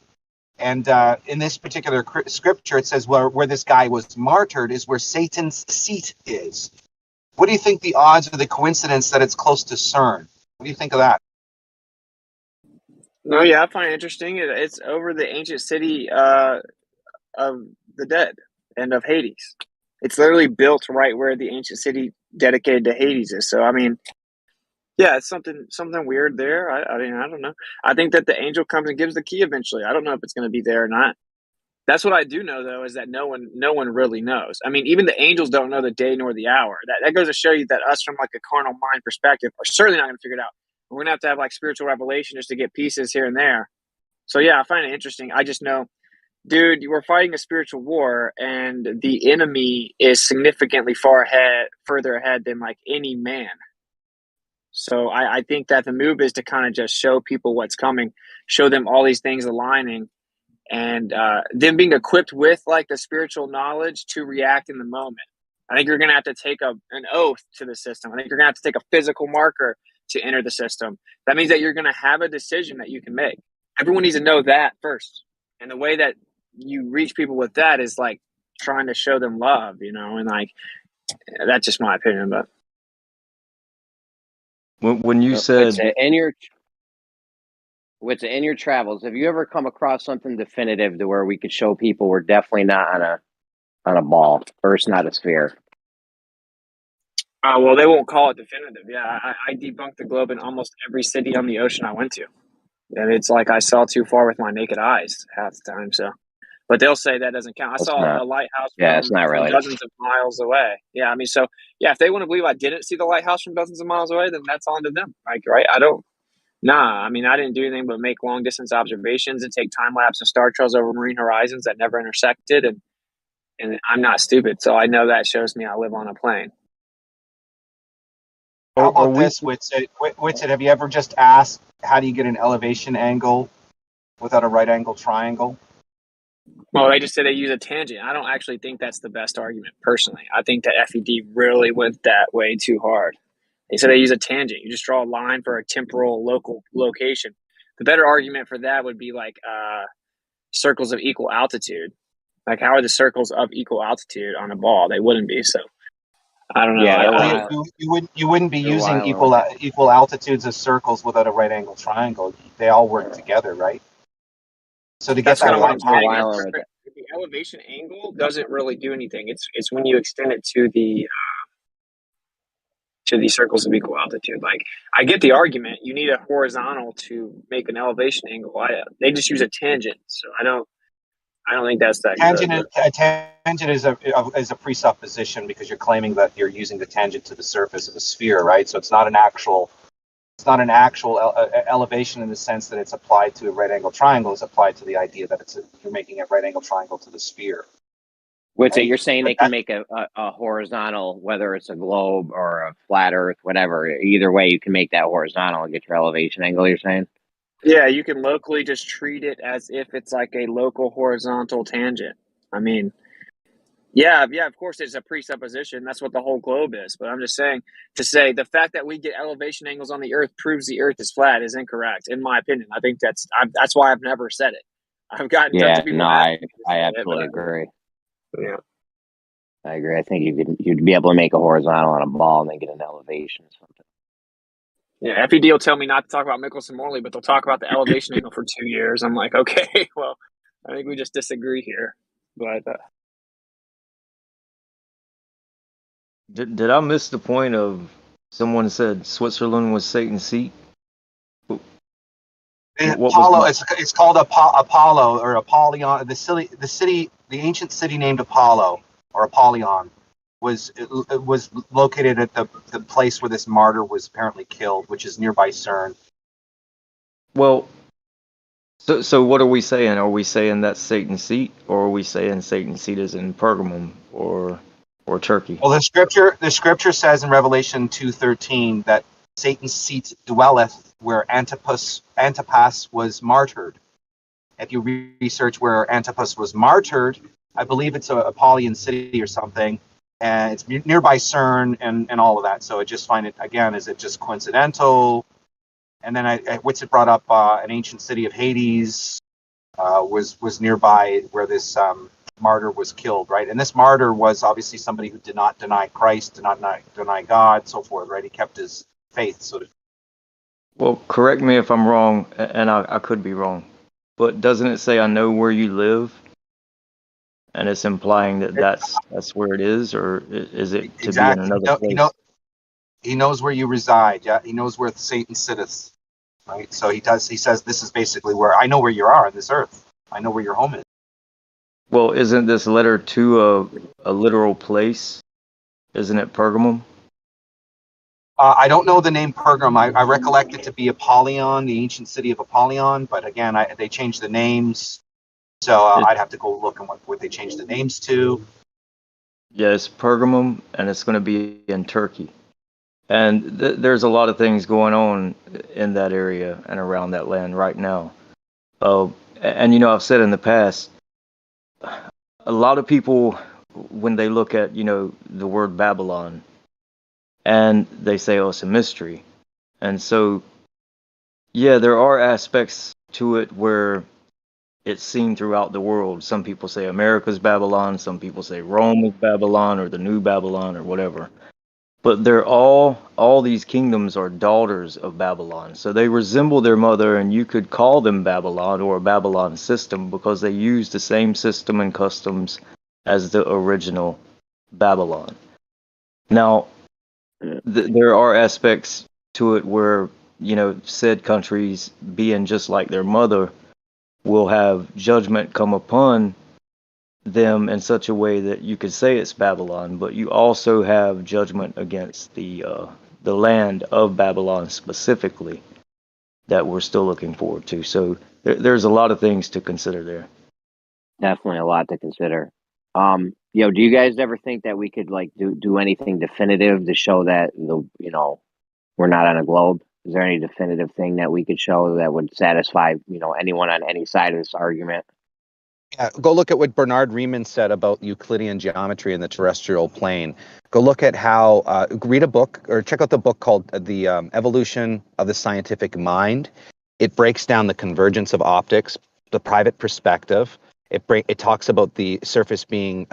And in this particular scripture, it says where this guy was martyred is where Satan's seat is. What do you think the odds or the coincidence that it's close to CERN? What do you think of that? No, yeah, I find it interesting. It's over the ancient city of the dead and of Hades. It's literally built right where the ancient city dedicated to Hades is. So, I mean, yeah, it's something weird there. I mean, I don't know. I think that the angel comes and gives the key eventually. I don't know if it's going to be there or not. That's what I do know, though, is that no one really knows. I mean, even the angels don't know the day nor the hour. That goes to show you that us from like a carnal mind perspective are certainly not going to figure it out. We're going to have like spiritual revelation just to get pieces here and there. So, yeah, I find it interesting. I just know, dude, we're fighting a spiritual war, and the enemy is significantly further ahead than like any man. So I think that the move is to kind of just show people what's coming, show them all these things aligning, and them being equipped with like the spiritual knowledge to react in the moment. I think you're going to have to take an oath to the system. I think you're going to have to take a physical marker to enter the system. That means that you're going to have a decision that you can make. Everyone needs to know that first. And the way that you reach people with that is like trying to show them love, and like, that's just my opinion. But when you said in your travels, have you ever come across something definitive to where we could show people we're definitely not on a ball, or it's not a sphere? Well, they won't call it definitive. Yeah, I debunked the globe in almost every city on the ocean I went to. And it's like I saw too far with my naked eyes half the time. So, but they'll say that doesn't count. I saw a lighthouse from dozens of miles away. Yeah, I mean, so yeah, if they want to believe I didn't see the lighthouse from dozens of miles away, then that's on to them. Like, right? I didn't do anything but make long distance observations and take time lapse and star trails over marine horizons that never intersected. And I'm not stupid, so I know that shows me I live on a plane. How about this, Whitsitt? Have you ever just asked, how do you get an elevation angle without a right angle triangle? Well, they just said they use a tangent. I don't actually think that's the best argument, personally. I think that FED really went that way too hard. They said they use a tangent. You just draw a line for a temporal local location. The better argument for that would be like circles of equal altitude. Like, how are the circles of equal altitude on a ball? They wouldn't be. So I don't know. Yeah, they're Well, wild. you wouldn't be They're using wild. equal altitudes of circles without a right angle triangle. They all work together, right? So to get That's kind that of what I'm right They're saying. angle, wild with it. The elevation angle doesn't really do anything. It's when you extend it to the circles of equal altitude. Like, I get the argument. You need a horizontal to make an elevation angle. They just use a tangent, so I don't think that's that good. But a tangent is a presupposition because you're claiming that you're using the tangent to the surface of a sphere, right? So it's not an actual elevation in the sense that it's applied to a right angle triangle. It's applied to the idea that you're making a right angle triangle to the sphere. Wait, so Right? you're saying But they can make a horizontal, whether it's a globe or a flat Earth, whatever. Either way, you can make that horizontal and get your elevation angle. You're saying? yeah, you can locally just treat it as if it's like a local horizontal tangent. I mean, yeah, of course it's a presupposition. That's what the whole globe is. But I'm just saying, to say the fact that we get elevation angles on the Earth proves the Earth is flat is incorrect, in my opinion. I think that's why I've never said it. I've gotten tons Yeah, of people no, I asking me to I say it, but absolutely agree. yeah. I agree. I think you'd be able to make a horizontal on a ball and then get an elevation or something. Yeah, FED will tell me not to talk about Mickelson Morley, but they'll talk about the elevation angle for 2 years. I'm like, okay, well, I think we just disagree here. But Did I miss the point of someone said Switzerland was Satan's seat? What was Apollo, it's called Apollo or Apollyon. The ancient city named Apollo or Apollyon was located at the place where this martyr was apparently killed, which is nearby CERN. well? So what are we saying? Are we saying that's Satan's seat, or are we saying Satan's seat is in Pergamum or Turkey? Well, the scripture says in Revelation 2:13 that Satan's seat dwelleth where Antipas was martyred. If you research where Antipas was martyred, I believe it's a Apollyon city or something, and it's nearby CERN and all of that. So I just find it, again, is it just coincidental? And then Witsit brought up an ancient city of Hades was nearby where this martyr was killed, right? And this martyr was obviously somebody who did not deny Christ, did not deny God, so forth, right? He kept his faith, so to. Well, correct me if I'm wrong, and I could be wrong, but doesn't it say I know where you live? And it's implying that that's where it is, or is it to be in Exactly. another place? He knows where you reside. Yeah, he knows where Satan sitteth. Right. So he says this is basically where I know where you are on this earth. I know where your home is. Well, isn't this letter to a literal place? Isn't it Pergamum? I don't know the name Pergamum. I recollect it to be Apollyon, the ancient city of Apollyon. But again, they changed the names, so I'd have to go look at what they changed the names to. Yeah, it's Pergamum, and it's going to be in Turkey. And there's a lot of things going on in that area and around that land right now. And I've said in the past, a lot of people, when they look at the word Babylon, and they say, oh, it's a mystery. And so, yeah, there are aspects to it where it's seen throughout the world. Some people say America's Babylon, some people say Rome is Babylon, or the new Babylon, or whatever. But they're all these kingdoms are daughters of Babylon. So they resemble their mother, and you could call them Babylon or a Babylon system because they use the same system and customs as the original Babylon. Now, there are aspects to it where, said countries, being just like their mother, will have judgment come upon them in such a way that you could say it's Babylon, but you also have judgment against the land of Babylon specifically that we're still looking forward to. So there's a lot of things to consider there. Definitely a lot to consider. Do you guys ever think that we could do anything definitive to show that we're not on a globe? Is there any definitive thing that we could show that would satisfy anyone on any side of this argument? Yeah, go look at what Bernard Riemann said about Euclidean geometry and the terrestrial plane. Go look at how, read a book or check out the book called The Evolution of the Scientific Mind. It breaks down the convergence of optics, the private perspective. It talks about the surface being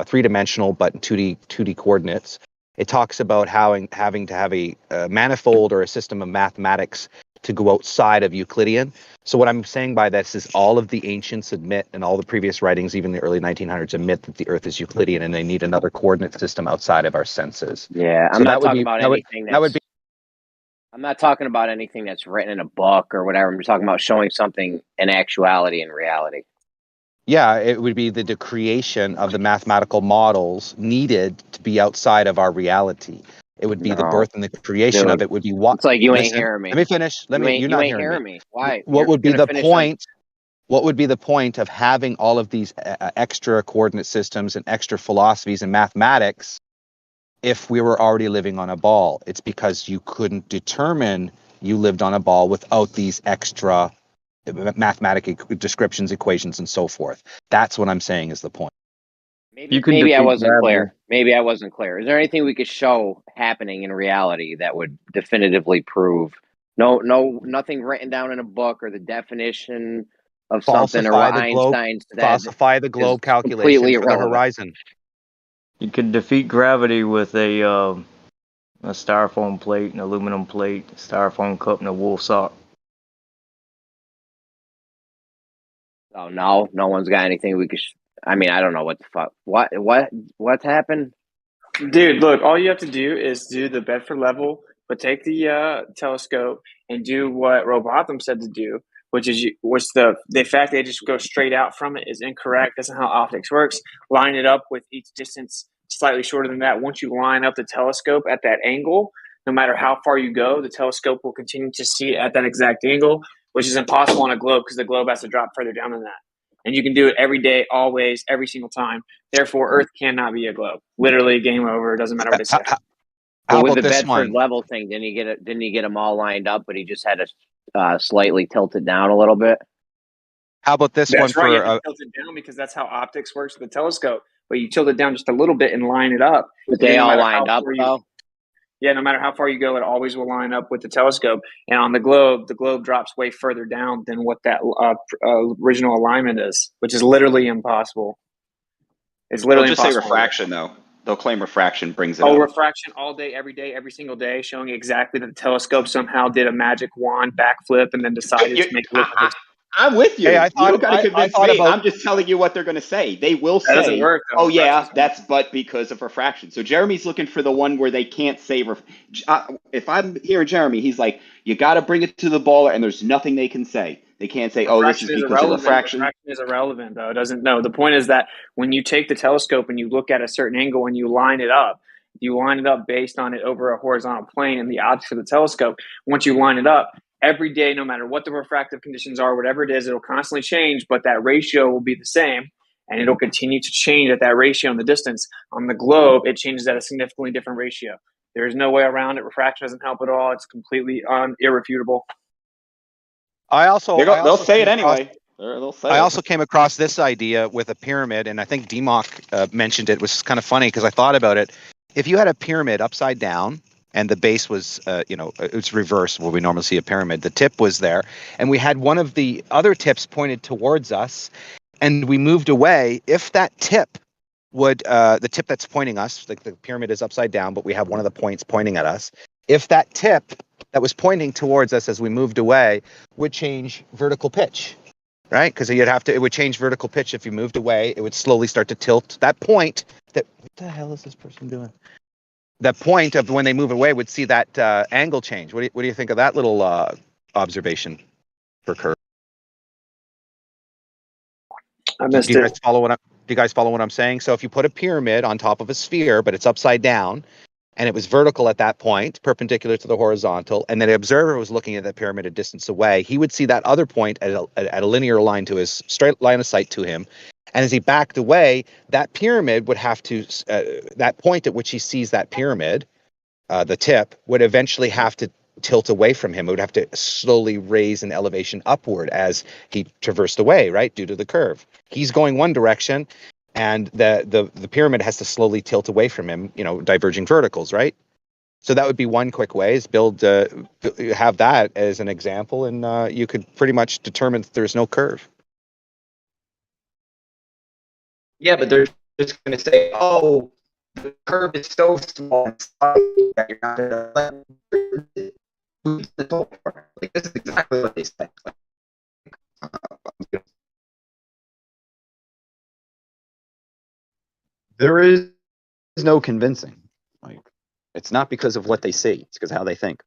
three-dimensional but in 2D coordinates. It talks about having to have a manifold or a system of mathematics to go outside of Euclidean. So what I'm saying by this is all of the ancients admit, and all the previous writings, even the early 1900s, admit that the Earth is Euclidean, and they need another coordinate system outside of our senses. Yeah, I'm So not that would talking be about that would anything that would that's. I'm not talking about anything that's written in a book or whatever. I'm just talking about showing something in actuality and reality. yeah, it would be the creation of the mathematical models needed to be outside of our reality. It would be the No, birth and the creation dude, of it would be what. it's like you ain't Listen, hearing me. let me finish. You're You not ain't hearing me. hearing me. Why? What You're would be gonna the finish on. point? What would be the point of having all of these extra coordinate systems and extra philosophies and mathematics if we were already living on a ball? It's because you couldn't determine you lived on a ball without these extra mathematical descriptions, equations, and so forth. That's what I'm saying is the point. You can Maybe I defeat wasn't gravity. clear. Maybe I wasn't clear. Is there anything we could show happening in reality that would definitively prove nothing written down in a book or the definition of something or what Einstein said Falsify the globe is completely calculation for the irrelevant. horizon. You can defeat gravity with a styrofoam plate, an aluminum plate, a styrofoam cup, and a wool sock. Oh no, no one's got anything we could. I mean, I don't know what the fuck. What's happened? Dude, look, all you have to do is do the Bedford level, but take the telescope and do what Robotham said to do, which is the fact they just go straight out from it is incorrect. That's not how optics works. Line it up with each distance slightly shorter than that. Once you line up the telescope at that angle, no matter how far you go, the telescope will continue to see it at that exact angle, which is impossible on a globe because the globe has to drop further down than that. And you can do it every day, always, every single time. Therefore, Earth cannot be a globe. Literally, game over. It doesn't matter what they say. How with about the this Bedford one? level thing, didn't he get them all lined up, but he just had to slightly tilt it down a little bit? How about this That's one right. You for? have to tilt it down because that's how optics works with the telescope. But you tilt it down just a little bit and line it up. But they no all matter lined how up far though. Yeah, no matter how far you go, it always will line up with the telescope. And on the globe drops way further down than what that original alignment is, which is literally impossible. It's They'll literally just say impossible. refraction, though. They'll claim refraction brings it Oh, up. refraction all day, every single day, showing exactly that the telescope somehow did a magic wand backflip and then decided to make it look like I'm with you. Hey, I You thought don't got to I convince thought me. about. I'm just telling you what they're going to say. They will that doesn't say, work though. "Oh yeah, Refraction's that's but because of refraction." So Jeremy's looking for the one where they can't say. If I'm here, Jeremy, he's like, "You got to bring it to the ball, and there's nothing they can say. They can't say, oh, this is refraction is because of irrelevant. refraction.'" Refraction is irrelevant though. It doesn't know. The point is that when you take the telescope and you look at a certain angle and you line it up based on it over a horizontal plane and the optics of the telescope. Once you line it up, every day, no matter what the refractive conditions are, whatever it is, it'll constantly change, but that ratio will be the same, and it'll continue to change at that ratio in the distance. On the globe, it changes at a significantly different ratio. There is no way around it. Refraction doesn't help at all. It's completely irrefutable. They'll say it anyway. They'll say I it. also came across this idea with a pyramid, and I think DMOC mentioned it. It was kind of funny because I thought about it. If you had a pyramid upside down and the base was, it's reversed where we normally see a pyramid, the tip was there, and we had one of the other tips pointed towards us, and we moved away, if that tip would, the tip that's pointing us, like the pyramid is upside down, but we have one of the points pointing at us, if that tip that was pointing towards us as we moved away would change vertical pitch. Right, because it would change vertical pitch if you moved away. It would slowly start to tilt. That point, what the hell is this person doing? That point of when they move away would see that angle change. What do you think of that little observation for curve? I missed Do you it. guys follow what I'm saying? So if you put a pyramid on top of a sphere, but it's upside down, and it was vertical at that point, perpendicular to the horizontal, and then the observer was looking at that pyramid a distance away, he would see that other point at a linear line to his straight line of sight to him. And as he backed away, that pyramid would have to, that point at which he sees that pyramid, the tip, would eventually have to tilt away from him. It would have to slowly raise an elevation upward as he traversed away, right, due to the curve. He's going one direction, and the pyramid has to slowly tilt away from him, you know, diverging verticals, right? So that would be one quick way, is have that as an example, and you could pretty much determine that there's no curve. Yeah, but they're just going to say, oh, the curve is so small and slight that you're not going to like, this is exactly what they said. There is no convincing. Like, it's not because of what they see; it's because of how they think.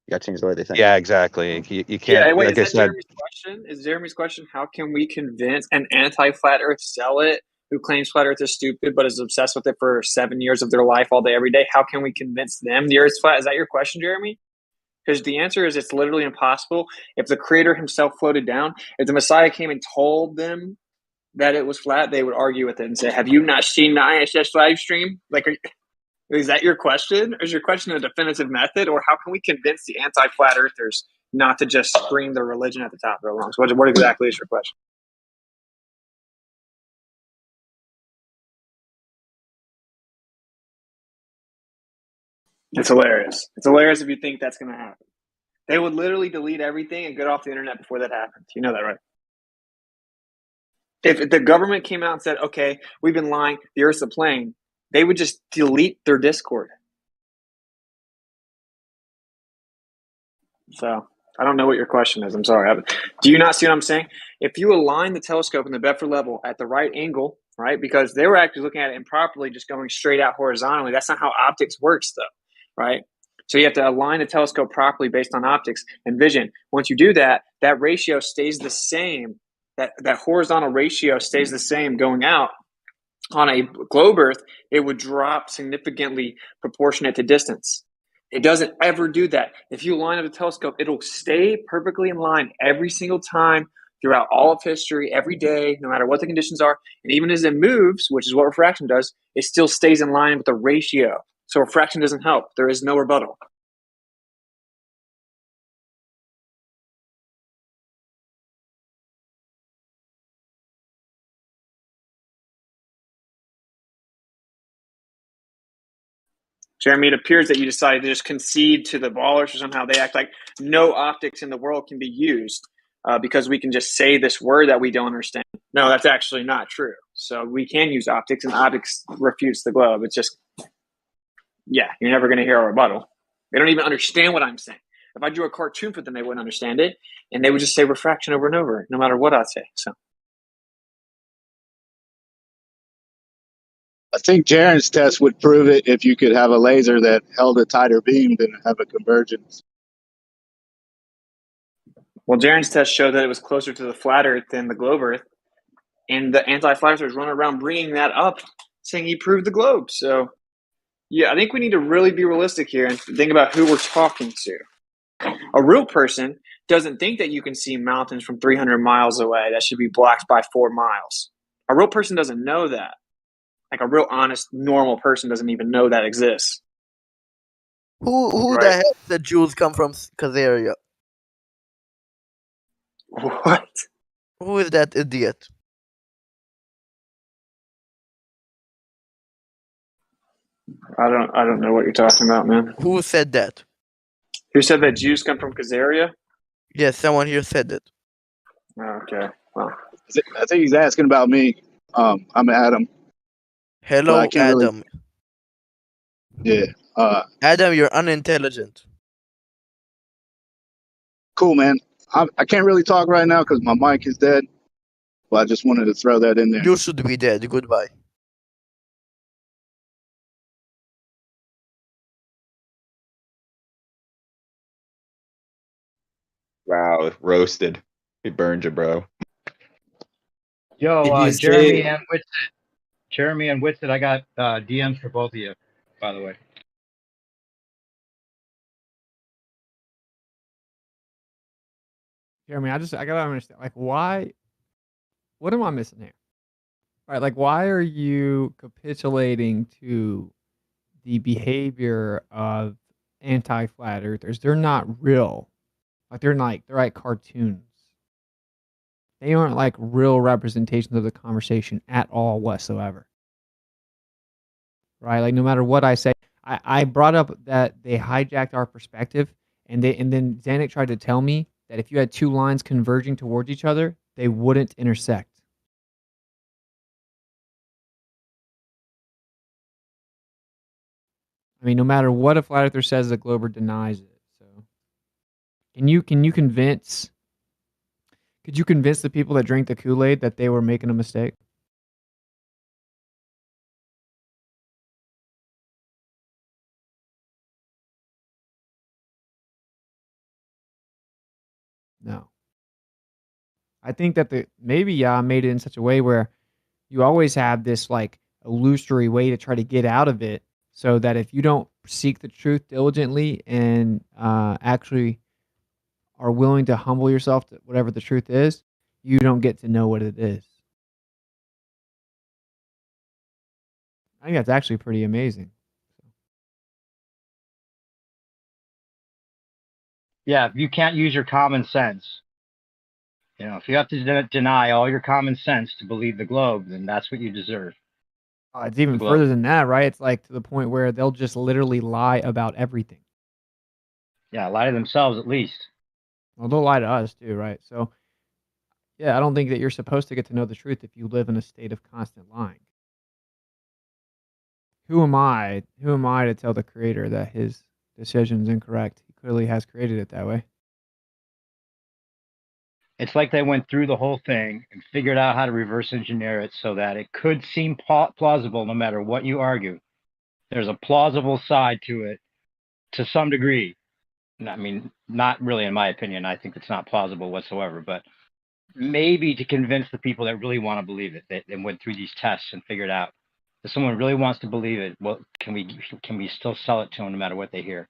You got to change the way they think. Yeah, exactly. You can't. Yeah, wait, like is I that said, Jeremy's question? Is Jeremy's question, how can we convince an anti-flat Earth zealot who claims flat Earth is stupid but is obsessed with it for 7 years of their life all day, every day? How can we convince them the Earth's flat? Is that your question, Jeremy? Because the answer is it's literally impossible. If the Creator himself floated down, if the Messiah came and told them that it was flat, they would argue with it and say, have you not seen the ISS live stream? Like, is that your question? Or is your question a definitive method? Or how can we convince the anti-flat earthers not to just scream their religion at the top of their lungs? What exactly is your question? It's hilarious. It's hilarious if you think that's going to happen. They would literally delete everything and get off the internet before that happens. You know that, right? If the government came out and said, okay, we've been lying, the Earth's a plane, they would just delete their Discord. So I don't know what your question is. I'm sorry. Do you not see what I'm saying? If you align the telescope and the Bedford level at the right angle, right, because they were actually looking at it improperly, just going straight out horizontally. That's not how optics works, though, right? So you have to align the telescope properly based on optics and vision. Once you do that, that ratio stays the same. That horizontal ratio stays the same going out. On a globe Earth, it would drop significantly proportionate to distance. It doesn't ever do that. If you line up the telescope, it'll stay perfectly in line every single time throughout all of history, every day, no matter what the conditions are. And even as it moves, which is what refraction does, it still stays in line with the ratio. So refraction doesn't help. There is no rebuttal. Jeremy, it appears that you decided to just concede to the ballers, or somehow they act like no optics in the world can be used because we can just say this word that we don't understand. No, that's actually not true. So we can use optics, and optics refutes the globe. It's just, yeah, you're never going to hear a rebuttal. They don't even understand what I'm saying. If I drew a cartoon for them, they wouldn't understand it, and they would just say refraction over and over, no matter what I say. So. I think Jaren's test would prove it if you could have a laser that held a tighter beam than have a convergence. Well, Jaren's test showed that it was closer to the flat Earth than the globe Earth, and the anti-flat earthers running around bringing that up, saying he proved the globe. So, yeah, I think we need to really be realistic here and think about who we're talking to. A real person doesn't think that you can see mountains from 300 miles away that should be blocked by 4 miles. A real person doesn't know that. Like a real honest, normal person doesn't even know that exists. Who Right. the hell said Jews come from Khazaria? What? Who is that idiot? I don't know what you're talking about, man. Who said that? Who said that Jews come from Khazaria? Yes, someone here said it. Okay. Well, I think he's asking about me. I'm Adam. Hello, I can't Adam. Really, yeah. Adam, you're unintelligent. Cool, man. I can't really talk right now because my mic is dead. But I just wanted to throw that in there. You should be dead. Goodbye. Wow, roasted. He burned you, bro. Yo, Jeremy and Whitsett, I got DMs for both of you, by the way. Jeremy, I gotta understand, like, why? What am I missing here? All right, like, why are you capitulating to the behavior of anti-flat earthers. They're not real. Like they're like cartoons. They aren't like real representations of the conversation at all whatsoever. Right? Like no matter what I say, I brought up that they hijacked our perspective, and then Zanuck tried to tell me that if you had two lines converging towards each other, they wouldn't intersect. I mean, no matter what a flat earther says, the Glober denies it. So, can you convince? Could you convince the people that drank the Kool-Aid that they were making a mistake? No. I think that maybe Yah made it in such a way where you always have this like illusory way to try to get out of it, so that if you don't seek the truth diligently and actually are willing to humble yourself to whatever the truth is, you don't get to know what it is. I think that's actually pretty amazing. Yeah, you can't use your common sense. You know, if you have to deny all your common sense to believe the globe, then that's what you deserve. It's even further than that, right? It's like to the point where they'll just literally lie about everything. Yeah, lie to themselves at least. Well, they'll lie to us too, right? So, yeah, I don't think that you're supposed to get to know the truth if you live in a state of constant lying. Who am I? Who am I to tell the creator that his decision is incorrect? He clearly has created it that way. It's like they went through the whole thing and figured out how to reverse engineer it so that it could seem plausible no matter what you argue. There's a plausible side to it to some degree. I mean, not really in my opinion. I think it's not plausible whatsoever, but maybe to convince the people that really want to believe it, they went through these tests and figured out if someone really wants to believe it, well, can we still sell it to them no matter what they hear?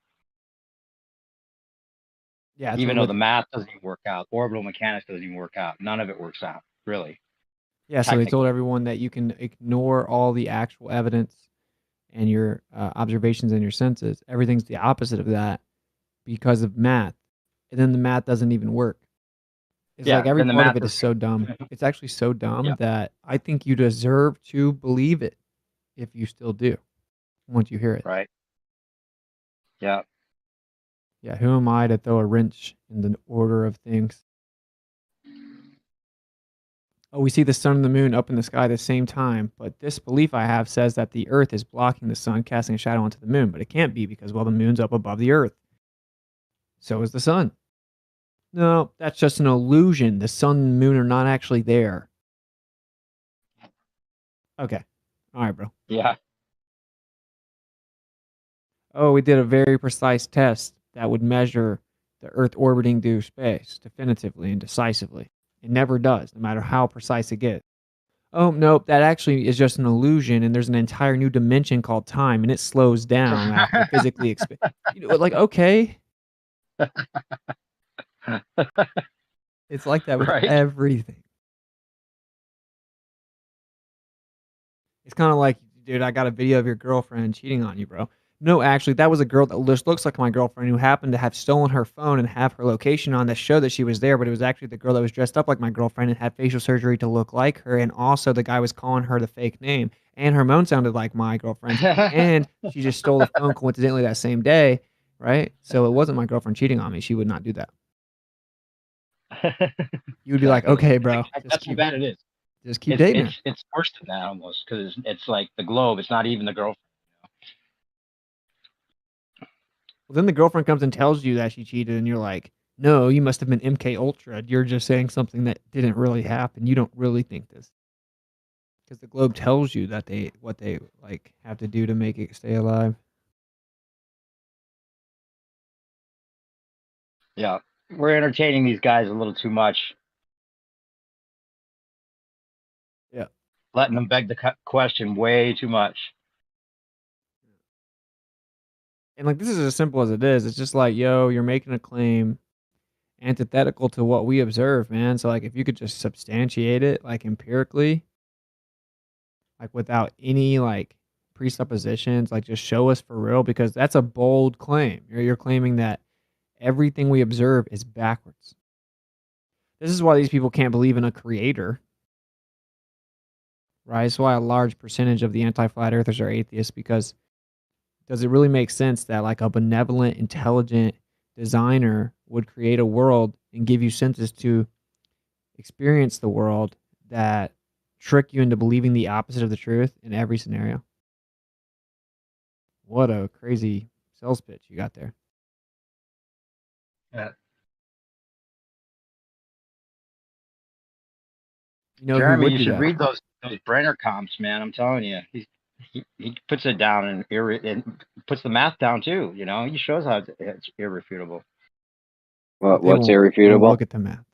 Yeah, even though the math doesn't even work out, orbital mechanics doesn't even work out. None of it works out, really. Yeah, so they told everyone that you can ignore all the actual evidence and your observations and your senses. Everything's the opposite of that because of math. And then the math doesn't even work. It's like every part of it is so dumb. It's actually so dumb that I think you deserve to believe it if you still do once you hear it. Right. Yeah. Yeah, who am I to throw a wrench in the order of things? Oh, we see the sun and the moon up in the sky at the same time, but this belief I have says that the earth is blocking the sun, casting a shadow onto the moon, but it can't be because, well, the moon's up above the earth. So is the sun. No, that's just an illusion. The sun and moon are not actually there. Okay. All right, bro. Yeah. Oh, we did a very precise test that would measure the Earth orbiting through space definitively and decisively. It never does, no matter how precise it gets. Oh, nope, that actually is just an illusion, and there's an entire new dimension called time, and it slows down after physically expand. You know, like, okay. It's like that with everything. It's kind of like, dude, I got a video of your girlfriend cheating on you, bro. No, actually, that was a girl that just looks like my girlfriend who happened to have stolen her phone and have her location on that show that she was there, but it was actually the girl that was dressed up like my girlfriend and had facial surgery to look like her, and also the guy was calling her the fake name, and her moan sounded like my girlfriend's, and she just stole the phone coincidentally that same day, right? So it wasn't my girlfriend cheating on me. She would not do that. You would be like, okay, bro. That's how bad it is. Just keep dating her. It's worse than that almost because it's like the globe. It's not even the girlfriend. Well, then the girlfriend comes and tells you that she cheated, and you're like, no, you must have been MK Ultra. You're just saying something that didn't really happen. You don't really think this. Because the globe tells you that what they like have to do to make it stay alive. Yeah. We're entertaining these guys a little too much. Yeah. Letting them beg the question way too much. And like, this is as simple as it is. It's just like, yo, you're making a claim antithetical to what we observe, man. So like, if you could just substantiate it, like empirically, like without any like presuppositions, like just show us for real, because that's a bold claim. You're claiming that everything we observe is backwards. This is why these people can't believe in a creator, right? It's why a large percentage of the anti-flat earthers are atheists, because does it really make sense that like a benevolent, intelligent designer would create a world and give you senses to experience the world that trick you into believing the opposite of the truth in every scenario? What a crazy sales pitch you got there. Yeah. You know who Jeremy, would you do should that? read those Brenner comps, man. I'm telling you, he puts it down and puts the math down too. You know, he shows how it's irrefutable. What's They won't irrefutable? look at the math.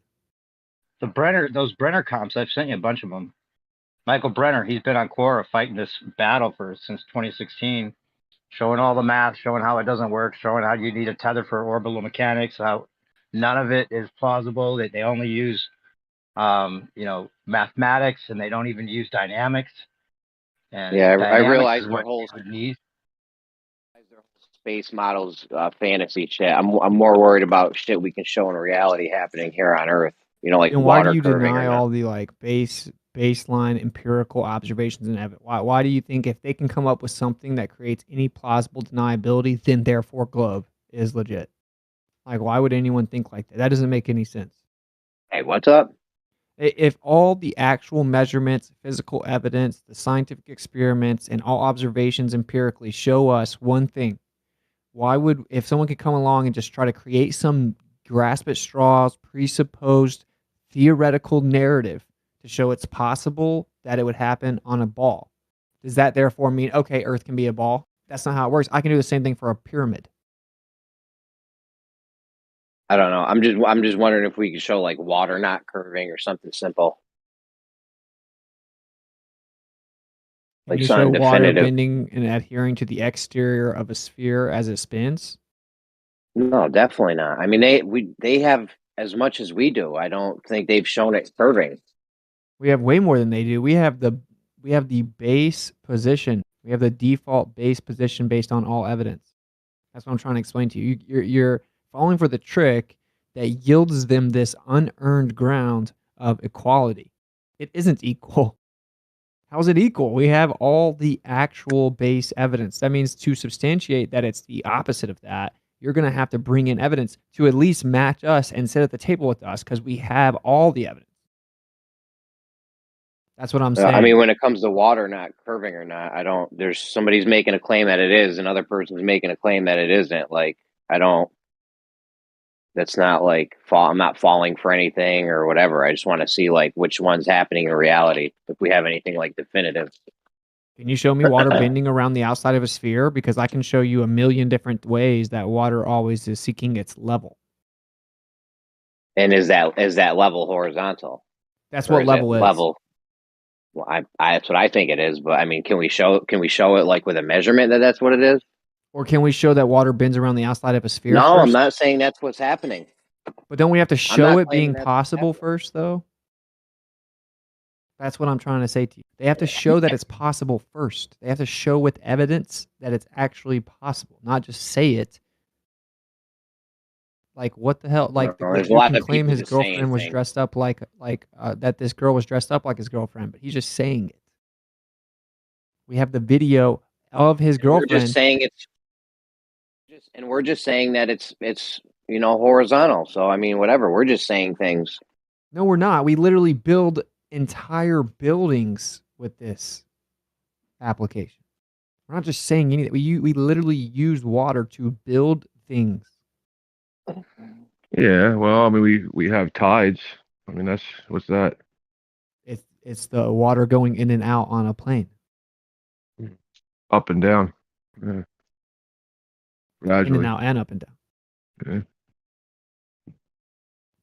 Those Brenner comps, I've sent you a bunch of them. Michael Brenner, he's been on Quora fighting this battle since 2016, showing all the math, showing how it doesn't work, showing how you need a tether for orbital mechanics, how none of it is plausible, that they only use mathematics, and they don't even use dynamics. And Yeah, I dynamics realize is their what whole you would need. space models fantasy shit. I'm more worried about shit we can show in reality happening here on Earth. You know, like And why do water you curving deny or not. all the like baseline empirical observations and evidence? Why do you think if they can come up with something that creates any plausible deniability, then therefore globe is legit? Like, why would anyone think like that? That doesn't make any sense. Hey, what's up? If all the actual measurements, physical evidence, the scientific experiments, and all observations empirically show us one thing, why would, if someone could come along and just try to create some grasp at straws, presupposed theoretical narrative to show it's possible that it would happen on a ball, does that therefore mean, okay, Earth can be a ball? That's not how it works. I can do the same thing for a pyramid. I don't know. I'm just wondering if we could show like water not curving or something simple. Can Like you show something water definitive. bending and adhering to the exterior of a sphere as it spins? No, definitely not. I mean, they have as much as we do. I don't think they've shown it curving. We have way more than they do. We have the base position. We have the default base position based on all evidence. That's what I'm trying to explain to you. You're falling for the trick that yields them this unearned ground of equality. It isn't equal. How is it equal? We have all the actual base evidence. That means to substantiate that it's the opposite of that, you're going to have to bring in evidence to at least match us and sit at the table with us, because we have all the evidence. That's what I'm saying. I mean, when it comes to water not curving or not, I don't. There's somebody's making a claim that it is, another person's making a claim that it isn't. Like, I don't. That's not like I'm not falling for anything or whatever. I just want to see like which one's happening in reality. If we have anything like definitive. Can you show me water bending around the outside of a sphere? Because I can show you a million different ways that water always is seeking its level. And is that level horizontal? That's what level is. Level. Well, that's what I think it is. But I mean, can we show it like with a measurement that's what it is? Or can we show that water bends around the outside of a sphere? No, first? I'm not saying that's what's happening. But don't we have to show it being possible first, though? That's what I'm trying to say to you. They have to show that it's possible first. They have to show with evidence that it's actually possible, not just say it. Like, what the hell? Like, there's a you lot can of claim people his just saying girlfriend was things. dressed up like that this girl was dressed up like his girlfriend, but he's just saying it. We have the video of his girlfriend. We're just saying we're just saying that it's horizontal. So I mean, whatever. We're just saying things. No, we're not. We literally build entire buildings with this application. We're not just saying anything. We literally use water to build things. Yeah, well, I mean, we have tides. I mean, what's that? It's the water going in and out on a plane. Up and down. Yeah. Gradually. In and out and up and down. Yeah.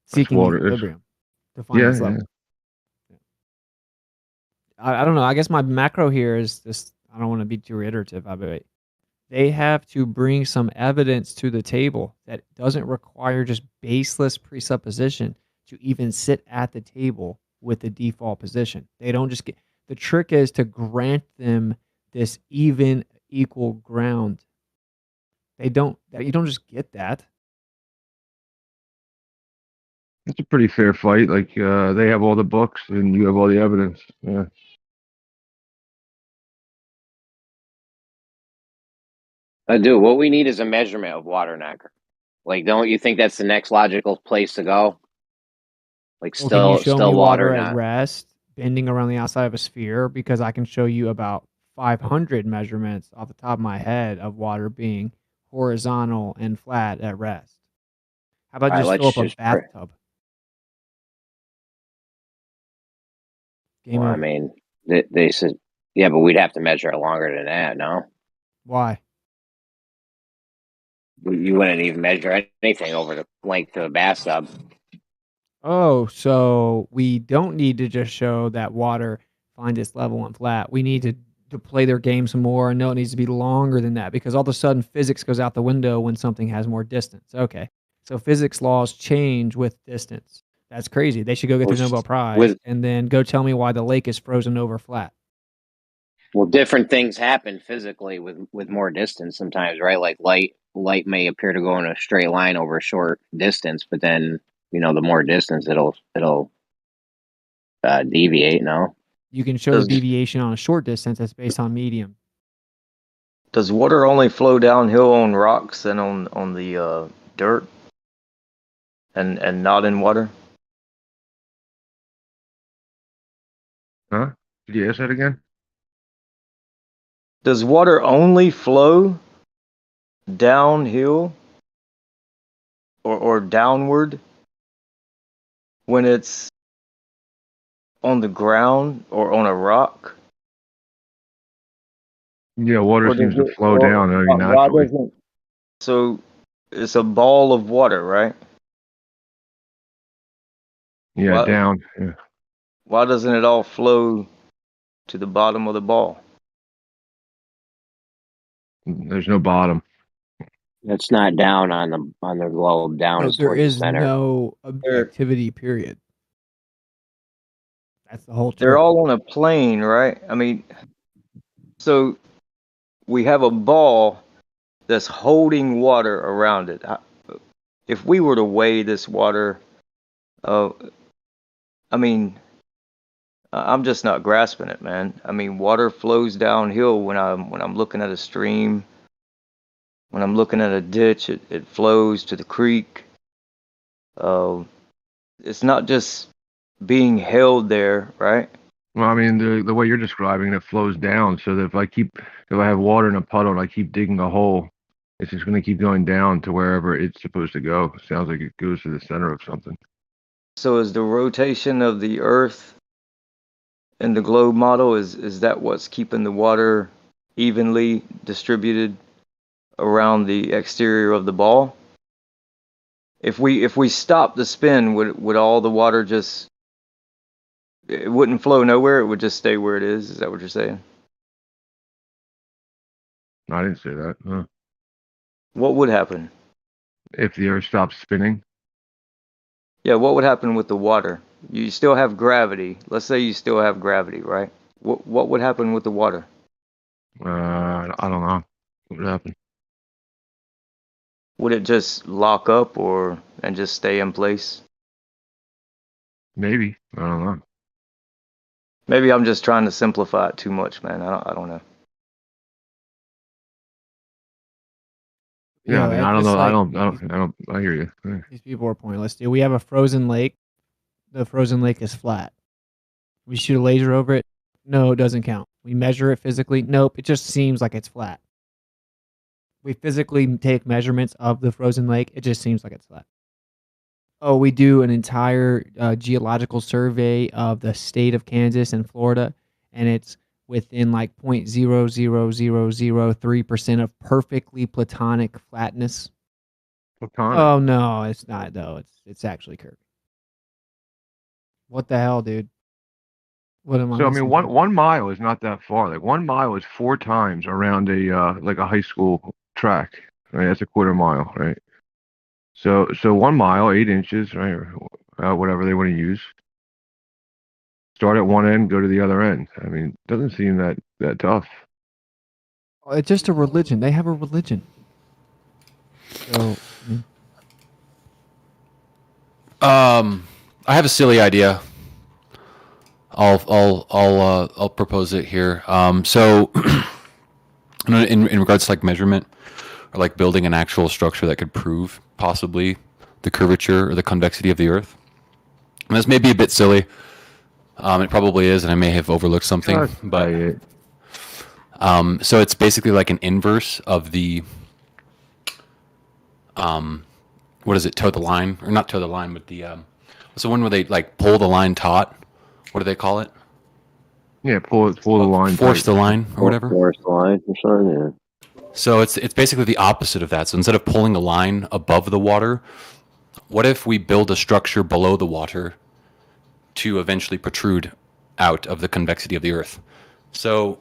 Seeking water equilibrium to find its level. Yeah. I don't know. I guess my macro here is just, I don't want to be too reiterative, but they have to bring some evidence to the table that doesn't require just baseless presupposition to even sit at the table with the default position. They don't just get, the trick is to grant them this even, equal ground. You don't just get that. It's a pretty fair fight. Like they have all the books and you have all the evidence. Yeah. Dude, what we need is a measurement of water necker. Like, don't you think that's the next logical place to go? Like, Well, can you show me water at not. rest bending around the outside of a sphere? Because I can show you about 500 measurements off the top of my head of water being horizontal and flat at rest. How about All right, just fill let's up a just bathtub? Game Well, I over. mean, they said, yeah, but we'd have to measure it longer than that, no? Why? You wouldn't even measure anything over the length of a bathtub. Oh, so we don't need to just show that water find its level and flat. We need to play their game some more and know it needs to be longer than that because all of a sudden physics goes out the window when something has more distance. Okay. So physics laws change with distance. That's crazy. They should go get their Nobel Prize and then go tell me why the lake is frozen over flat. Well, different things happen physically with more distance sometimes, right? Like light may appear to go in a straight line over a short distance, but then the more distance it'll deviate. No, you can show the deviation on a short distance that's based on medium. Does water only flow downhill on rocks and on the dirt, and not in water? Huh? Did you ask that again? Does water only flow downhill or downward when it's on the ground or on a rock? Yeah, water seems to flow down very naturally. So it's a ball of water, right? Yeah, down. Yeah. Why doesn't it all flow to the bottom of the ball? There's no bottom. it's not down on the globe. Down is there towards the is center. no objectivity. Period. That's the whole trick. They're all on a plane, right? I mean, so we have a ball that's holding water around it. If we were to weigh this water, I mean, I'm just not grasping it, man. I mean, water flows downhill when I'm looking at a stream. When I'm looking at a ditch, it flows to the creek. It's not just being held there, right? Well, I mean, the way you're describing it flows down. So that if I have water in a puddle and I keep digging a hole, it's just going to keep going down to wherever it's supposed to go. Sounds like it goes to the center of something. So is the rotation of the Earth in the globe model, is that what's keeping the water evenly distributed around the exterior of the ball? If we stop the spin, would all the water just, it wouldn't flow nowhere, it would just stay where it is? Is that what you're saying? I didn't say that. Huh. What would happen? If the Earth stops spinning? Yeah, what would happen with the water? You still have gravity. Let's say you still have gravity, right? What would happen with the water? I don't know. What would happen? Would it just lock up and just stay in place? Maybe. I don't know. Maybe I'm just trying to simplify it too much, man. I don't know. Yeah, I mean, I don't know. I hear you. Yeah. These people are pointless, dude. We have a frozen lake. The frozen lake is flat. We shoot a laser over it. No, it doesn't count. We measure it physically. Nope, it just seems like it's flat. We physically take measurements of the frozen lake. It just seems like it's flat. Oh, we do an entire geological survey of the state of Kansas and Florida, and it's within like 0.00003% of perfectly platonic flatness. Platonic? Oh no, it's not though. It's actually curvy. What the hell, dude? What am I? So I mean, one mile is not that far. Like 1 mile is 4 times around a like a high school track. Right, that's a quarter mile, right? So 1 mile, 8 inches, right, or whatever they want to use. Start at one end, go to the other end. I mean, it doesn't seem that tough. It's just a religion. They have a religion. So, I have a silly idea. I'll propose it here. So, in regards to like measurement or like building an actual structure that could prove possibly the curvature or the convexity of the Earth. And this may be a bit silly. It probably is, and I may have overlooked something. But so it's basically like an inverse of the what is it? Toe the line, or not toe the line, but the what's the one where they like pull the line taut? What do they call it? Yeah, pull the line. Force the line or whatever. Force the line or something. Yeah. So it's basically the opposite of that. So instead of pulling a line above the water, what if we build a structure below the water to eventually protrude out of the convexity of the Earth? So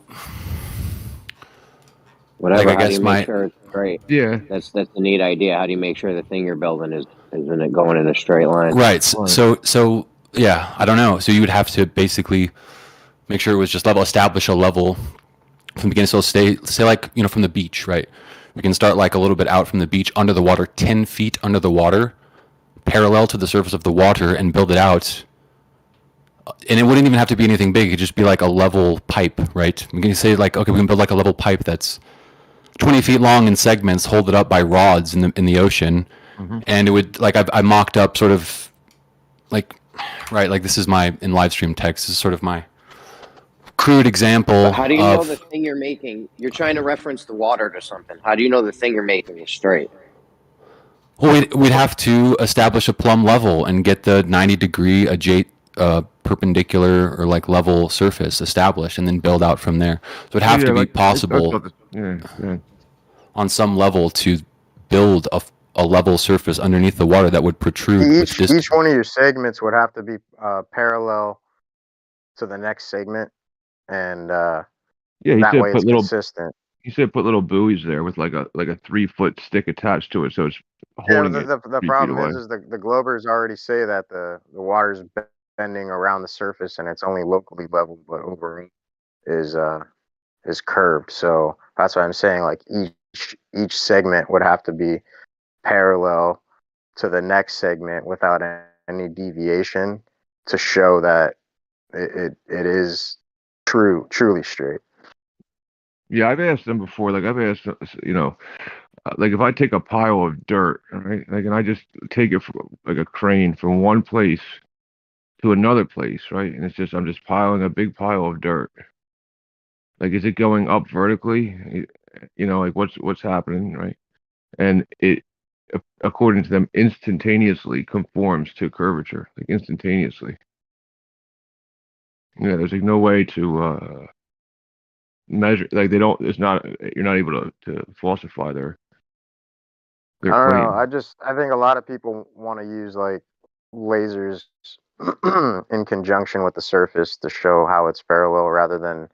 Whatever. Like, I how guess do you make sure it's straight? Yeah. That's a neat idea. How do you make sure the thing you're building isn't it going in a straight line? Right. So yeah, I don't know. So you would have to basically make sure it was just level, establish a level from the beginning. So say like, from the beach, right? We can start like a little bit out from the beach under the water, 10 feet under the water, parallel to the surface of the water, and build it out. And it wouldn't even have to be anything big. It could just be like a level pipe, right? We can say like, okay, we can build like a level pipe that's 20 feet long in segments, hold it up by rods in the ocean. Mm-hmm. And it would, like, I mocked up sort of like, right, like this is my, in live stream text, this is sort of my crude example. But how do you know the thing you're making? You're trying to reference the water to something. How do you know the thing you're making is straight? Well, we'd have to establish a plumb level and get the 90-degree perpendicular or like level surface established, and then build out from there. So it'd have to be possible on some level to build a level surface underneath the water that would protrude. Each one of your segments would have to be parallel to the next segment, and that way it's consistent. He said put little buoys there with like a 3-foot stick attached to it, so it's holding the problem is the globers already say that the water's bending around the surface and it's only locally level, but overall is curved. So that's why I'm saying like each segment would have to be parallel to the next segment without any deviation to show that it is truly straight. Yeah, I've asked them before. Like I've asked, like if I take a pile of dirt, right, like, and I just take it from, like a crane from one place to another place, right, and I'm just piling a big pile of dirt. Like, is it going up vertically? Like what's happening, right? And it, according to them, instantaneously conforms to curvature, like instantaneously. Yeah, there's like no way to measure, like you're not able to falsify their I don't claim. know. I think a lot of people want to use like lasers in conjunction with the surface to show how it's parallel rather than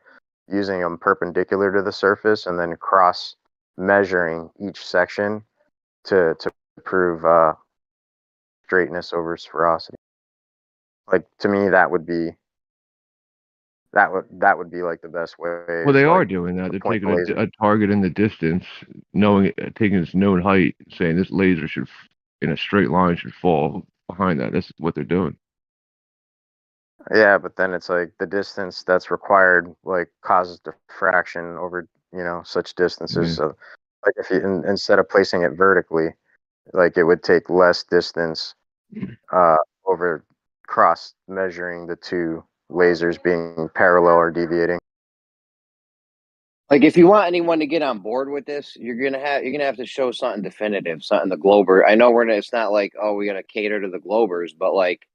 using them perpendicular to the surface and then cross measuring each section to prove straightness over sphericity. Like, to me, that would be like the best way. Well, they are doing that. They're taking a target in the distance, taking its known height, saying this laser should, in a straight line, should fall behind that. That's what they're doing. Yeah, but then it's like the distance that's required like causes diffraction over such distances. So like if you instead of placing it vertically, like it would take less distance over cross measuring the two lasers being parallel or deviating. Like if you want anyone to get on board with this, you're gonna have to show something definitive, something the glober. I know it's not like, oh, we gotta cater to the globers, but like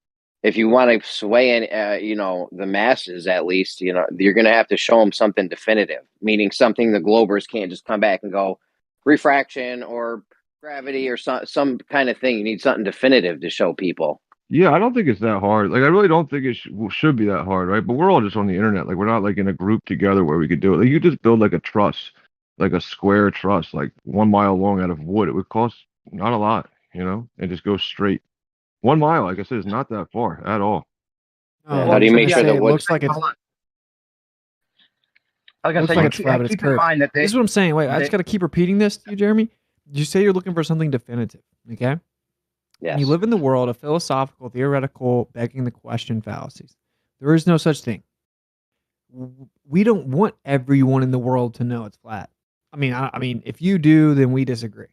if you want to sway the masses, at least you're gonna have to show them something definitive, meaning something the globers can't just come back and go refraction or gravity or some kind of thing. You need something definitive to show people. Yeah, I don't think it's that hard. Like, I really don't think it should be that hard, right? But we're all just on the internet. Like, we're not like in a group together where we could do it. Like, you could just build like a truss, like a square truss, like 1 mile long out of wood. It would cost not a lot, and just go straight. 1 mile, like I said, is not that far at all. How do you make sure the wood? Looks like it's. I was gonna Looks say, like you it's flat, but it's keep in curved. mind that This is what I'm saying. Wait, I just got to keep repeating this to you, Jeremy. You say you're looking for something definitive, okay? Yes. And you live in the world of philosophical, theoretical, begging the question fallacies. There is no such thing. We don't want everyone in the world to know it's flat. I mean, if you do, then we disagree.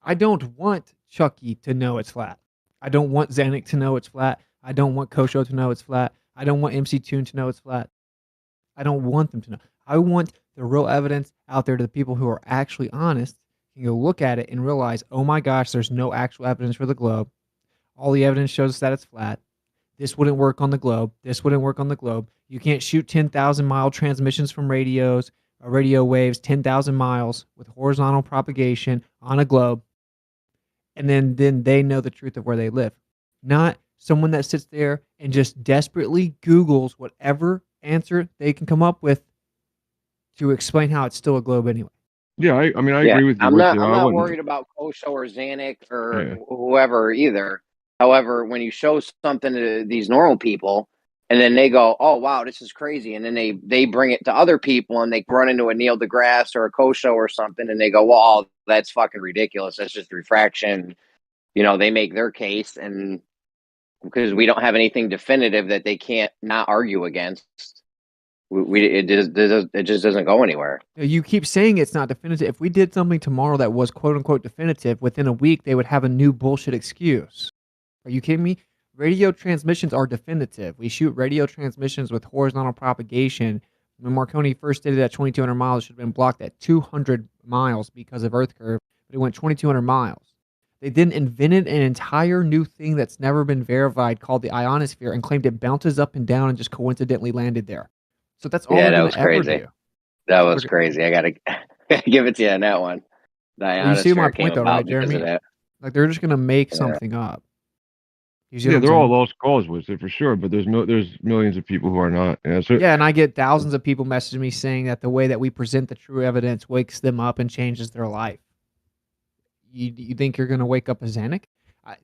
I don't want Chucky to know it's flat. I don't want Zanuck to know it's flat. I don't want Kosho to know it's flat. I don't want MC Tune to know it's flat. I don't want them to know. I want the real evidence out there to the people who are actually honest can go look at it and realize, oh my gosh, there's no actual evidence for the globe. All the evidence shows us that it's flat. This wouldn't work on the globe. This wouldn't work on the globe. You can't shoot 10,000 mile transmissions from radio waves 10,000 miles with horizontal propagation on a globe. And then they know the truth of where they live. Not someone that sits there and just desperately Googles whatever answer they can come up with to explain how it's still a globe anyway. Yeah, I agree with you. I'm not I wouldn't- worried about Kosho or Zanuck or Yeah. whoever either. However, when you show something to these normal people and then they go, oh, wow, this is crazy. And then they bring it to other people and they run into a Neil deGrasse or a Kosho or something and they go, well, that's fucking ridiculous. That's just refraction. You know, they make their case and because we don't have anything definitive that they can't not argue against. It just doesn't go anywhere. You keep saying it's not definitive. If we did something tomorrow that was quote unquote definitive, within a week they would have a new bullshit excuse. Are you kidding me? Radio transmissions are definitive. We shoot radio transmissions with horizontal propagation. When Marconi first did it at 2,200 miles, it should have been blocked at 200 miles because of Earth curve, but it went 2,200 miles. They then invented an entire new thing that's never been verified called the ionosphere and claimed it bounces up and down and just coincidentally landed there. So that's all they're going to ever do. That was crazy. I gotta give it to you on that one. The You see my ionosphere point came though, about right, because of Jeremy? that. Like they're just going to make something up. You see what Yeah, I'm they're all saying? lost cause with it for sure, but there's millions of people who are not. Yeah, so Yeah, and I get thousands of people messaging me saying that the way that we present the true evidence wakes them up and changes their life. You think you're going to wake up a Zanuck?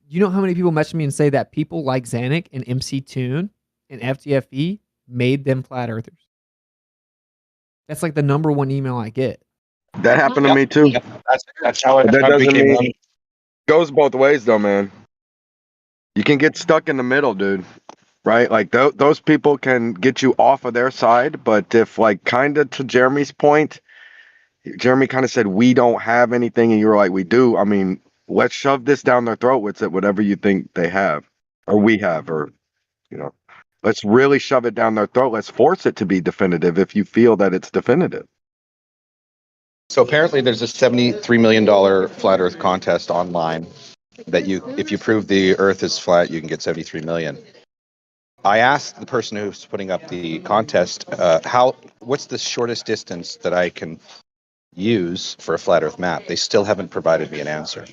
You know how many people message me and say that people like Zanuck and MC Tune and FTFE made them flat earthers? That's like the number one email I get. That happened to me too. That's how But that it doesn't became mean goes both ways though, man. You can get stuck in the middle, dude. Right? Like those people can get you off of their side, but if like kind of to Jeremy's point, Jeremy kind of said we don't have anything, and you were like we do. I mean, let's shove this down their throat with it, whatever you think they have, or we have, or you know, let's really shove it down their throat. Let's force it to be definitive if you feel that it's definitive. So apparently there's a $73 million flat earth contest online that if you prove the earth is flat, you can get 73 million. I asked the person who's putting up the contest, what's the shortest distance that I can use for a flat earth map? They still haven't provided me an answer.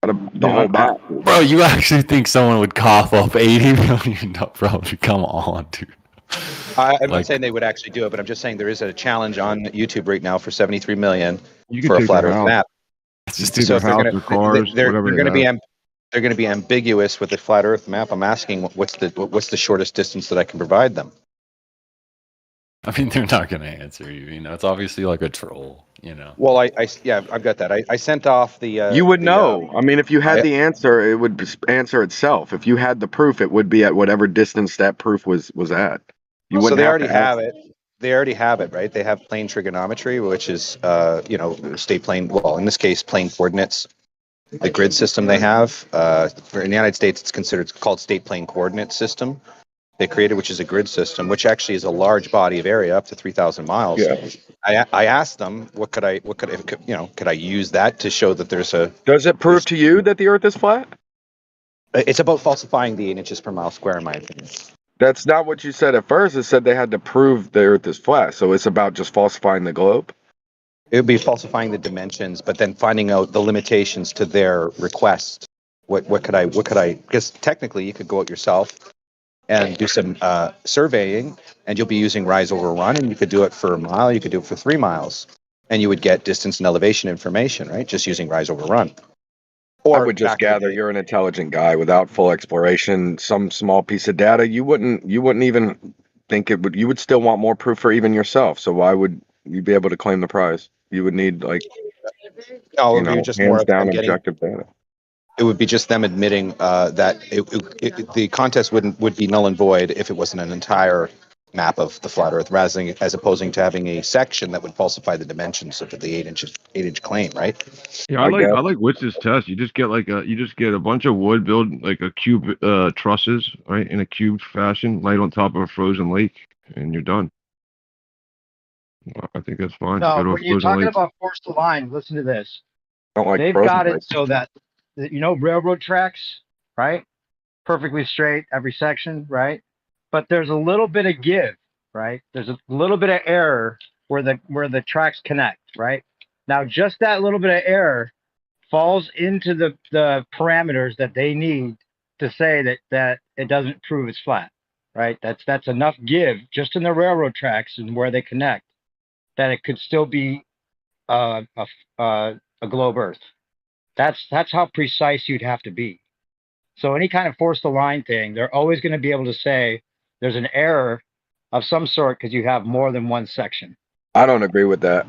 The whole map. Bro, you actually think someone would cough up 80 million? No, bro, come on, dude. I'm not saying they would actually do it, but I'm just saying there is a challenge on YouTube right now for 73 million for a flat earth map. Just take their house, their cars, whatever they're going to be ambiguous with the flat earth map. I'm asking what's the shortest distance that I can provide them? I mean, they're not going to answer you. You know, it's obviously like a troll. You know. Well, yeah, I've got that. I sent off the. You would know. I mean, if you had the answer, it would answer itself. If you had the proof, it would be at whatever distance that proof was at. You So wouldn't they have already to have it. They already have it, right? They have plane trigonometry, which is, state plane. Well, in this case, plane coordinates. The grid system they have in the United States, it's called state plane coordinate system. They created, which is a grid system, which actually is a large body of area up to 3,000 miles. Yeah. I asked them, could I use that to show that there's a. Does it prove to you that the Earth is flat? It's about falsifying the 8 inches per mile square, in my opinion. That's not what you said at first. It said they had to prove the Earth is flat. So it's about just falsifying the globe? It would be falsifying the dimensions, but then finding out the limitations to their request. What could I? Because technically, you could go out yourself and do some surveying, and you'll be using rise over run, and you could do it for a mile, you could do it for 3 miles, and you would get distance and elevation information, right? Just using rise over run. Or I would just gather you're an intelligent guy without full exploration, some small piece of data. You wouldn't even think it would. You would still want more proof for even yourself. So why would you be able to claim the prize? You would need like No, it would be just more hands of them down getting. objective data. It would be just them admitting that the contest would be null and void if it wasn't an entire map of the flat Earth, rather than as opposing to having a section that would falsify the dimensions of the 8-inch claim, right? Yeah, I like Witz's test. You just get a bunch of wood, build like a cube trusses, right, in a cubed fashion, light on top of a frozen lake, and you're done. I think that's fine. Go No, to a when you're frozen talking lake. about forced line, listen to this. I don't like They've frozen got it lakes. so that railroad tracks, right? Perfectly straight every section, right? But there's a little bit of give, right? There's a little bit of error where the tracks connect, right? Now, just that little bit of error falls into the parameters that they need to say that it doesn't prove it's flat, right? That's enough give just in the railroad tracks and where they connect that it could still be a globe Earth. That's how precise you'd have to be. So any kind of force the line thing, they're always going to be able to say there's an error of some sort because you have more than one section. I don't agree with that.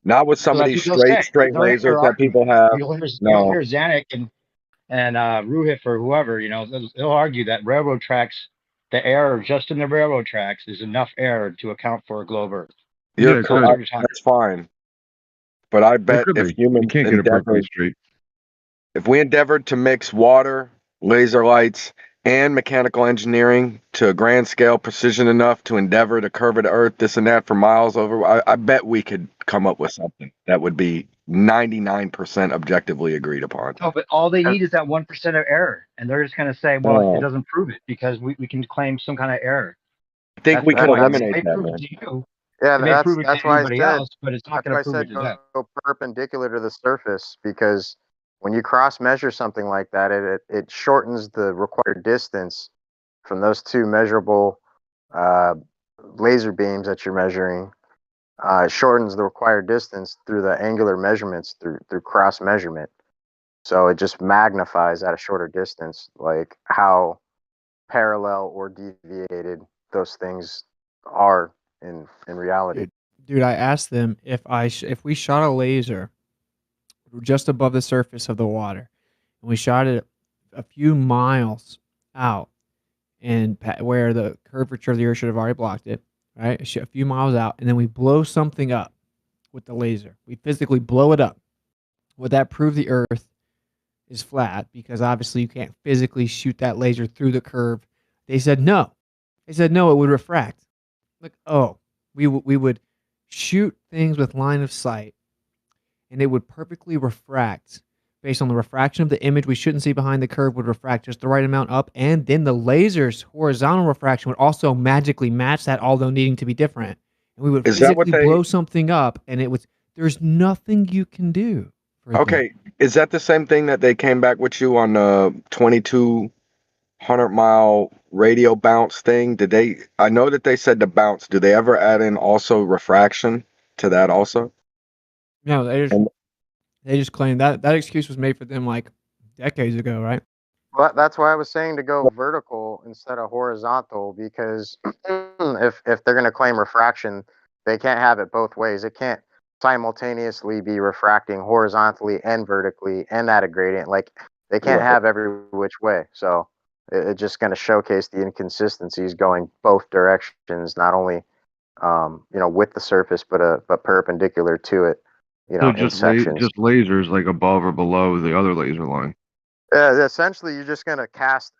Not with some So of that's these what they'll say. straight They'll lasers hear that people have. You'll No, hear Zanuck and Ruhif or whoever, they'll argue that railroad tracks, the error just in the railroad tracks is enough error to account for a globe Earth. you're correct. That's fine. But I bet could if be. You humans can't get it perfectly endeavored, straight. if we endeavored to mix water, laser lights, and mechanical engineering to a grand scale precision enough to endeavor to curve the Earth, this and that for miles over, I bet we could come up with something that would be 99% objectively agreed upon. No, but all they need is that 1% of error. And they're just going to say, well, it doesn't prove it because we can claim some kind of error. I think we could It eliminate may that, prove it man. to you. Yeah, It may prove it to that's why I anybody said else, but it's not that's going why to I prove it said to them. go perpendicular to the surface, because when you cross measure something like that, it shortens the required distance from those two measurable laser beams that you're measuring. It shortens the required distance through the angular measurements through cross measurement. So it just magnifies at a shorter distance, like how parallel or deviated those things are in reality. Dude, I asked them if we shot a laser just above the surface of the water, and we shot it a few miles out, and where the curvature of the Earth should have already blocked it, right? A few miles out, and then we blow something up with the laser. We physically blow it up. Would that prove the Earth is flat? Because obviously you can't physically shoot that laser through the curve. They said no. They said no, it would refract. Like, oh, we would shoot things with line of sight, and it would perfectly refract based on the refraction of the image. We shouldn't see behind the curve would refract just the right amount up, and then the laser's horizontal refraction would also magically match that, although needing to be different. And we would Is that what physically blow something up, and it was there's nothing you can do. Okay, is that the same thing that they came back with you on the 2,200-mile radio bounce thing? Did they? I know that they said the bounce. Do they ever add in also refraction to that also? No, they just claim that excuse was made for them like decades ago, right? Well, that's why I was saying to go vertical instead of horizontal, because if they're going to claim refraction, they can't have it both ways. It can't simultaneously be refracting horizontally and vertically and at a gradient. Like they can't Right. have every which way. So it's just going to showcase the inconsistencies going both directions, not only with the surface, but perpendicular to it. So In sections. just lasers like above or below the other laser line. Essentially, you're just gonna cast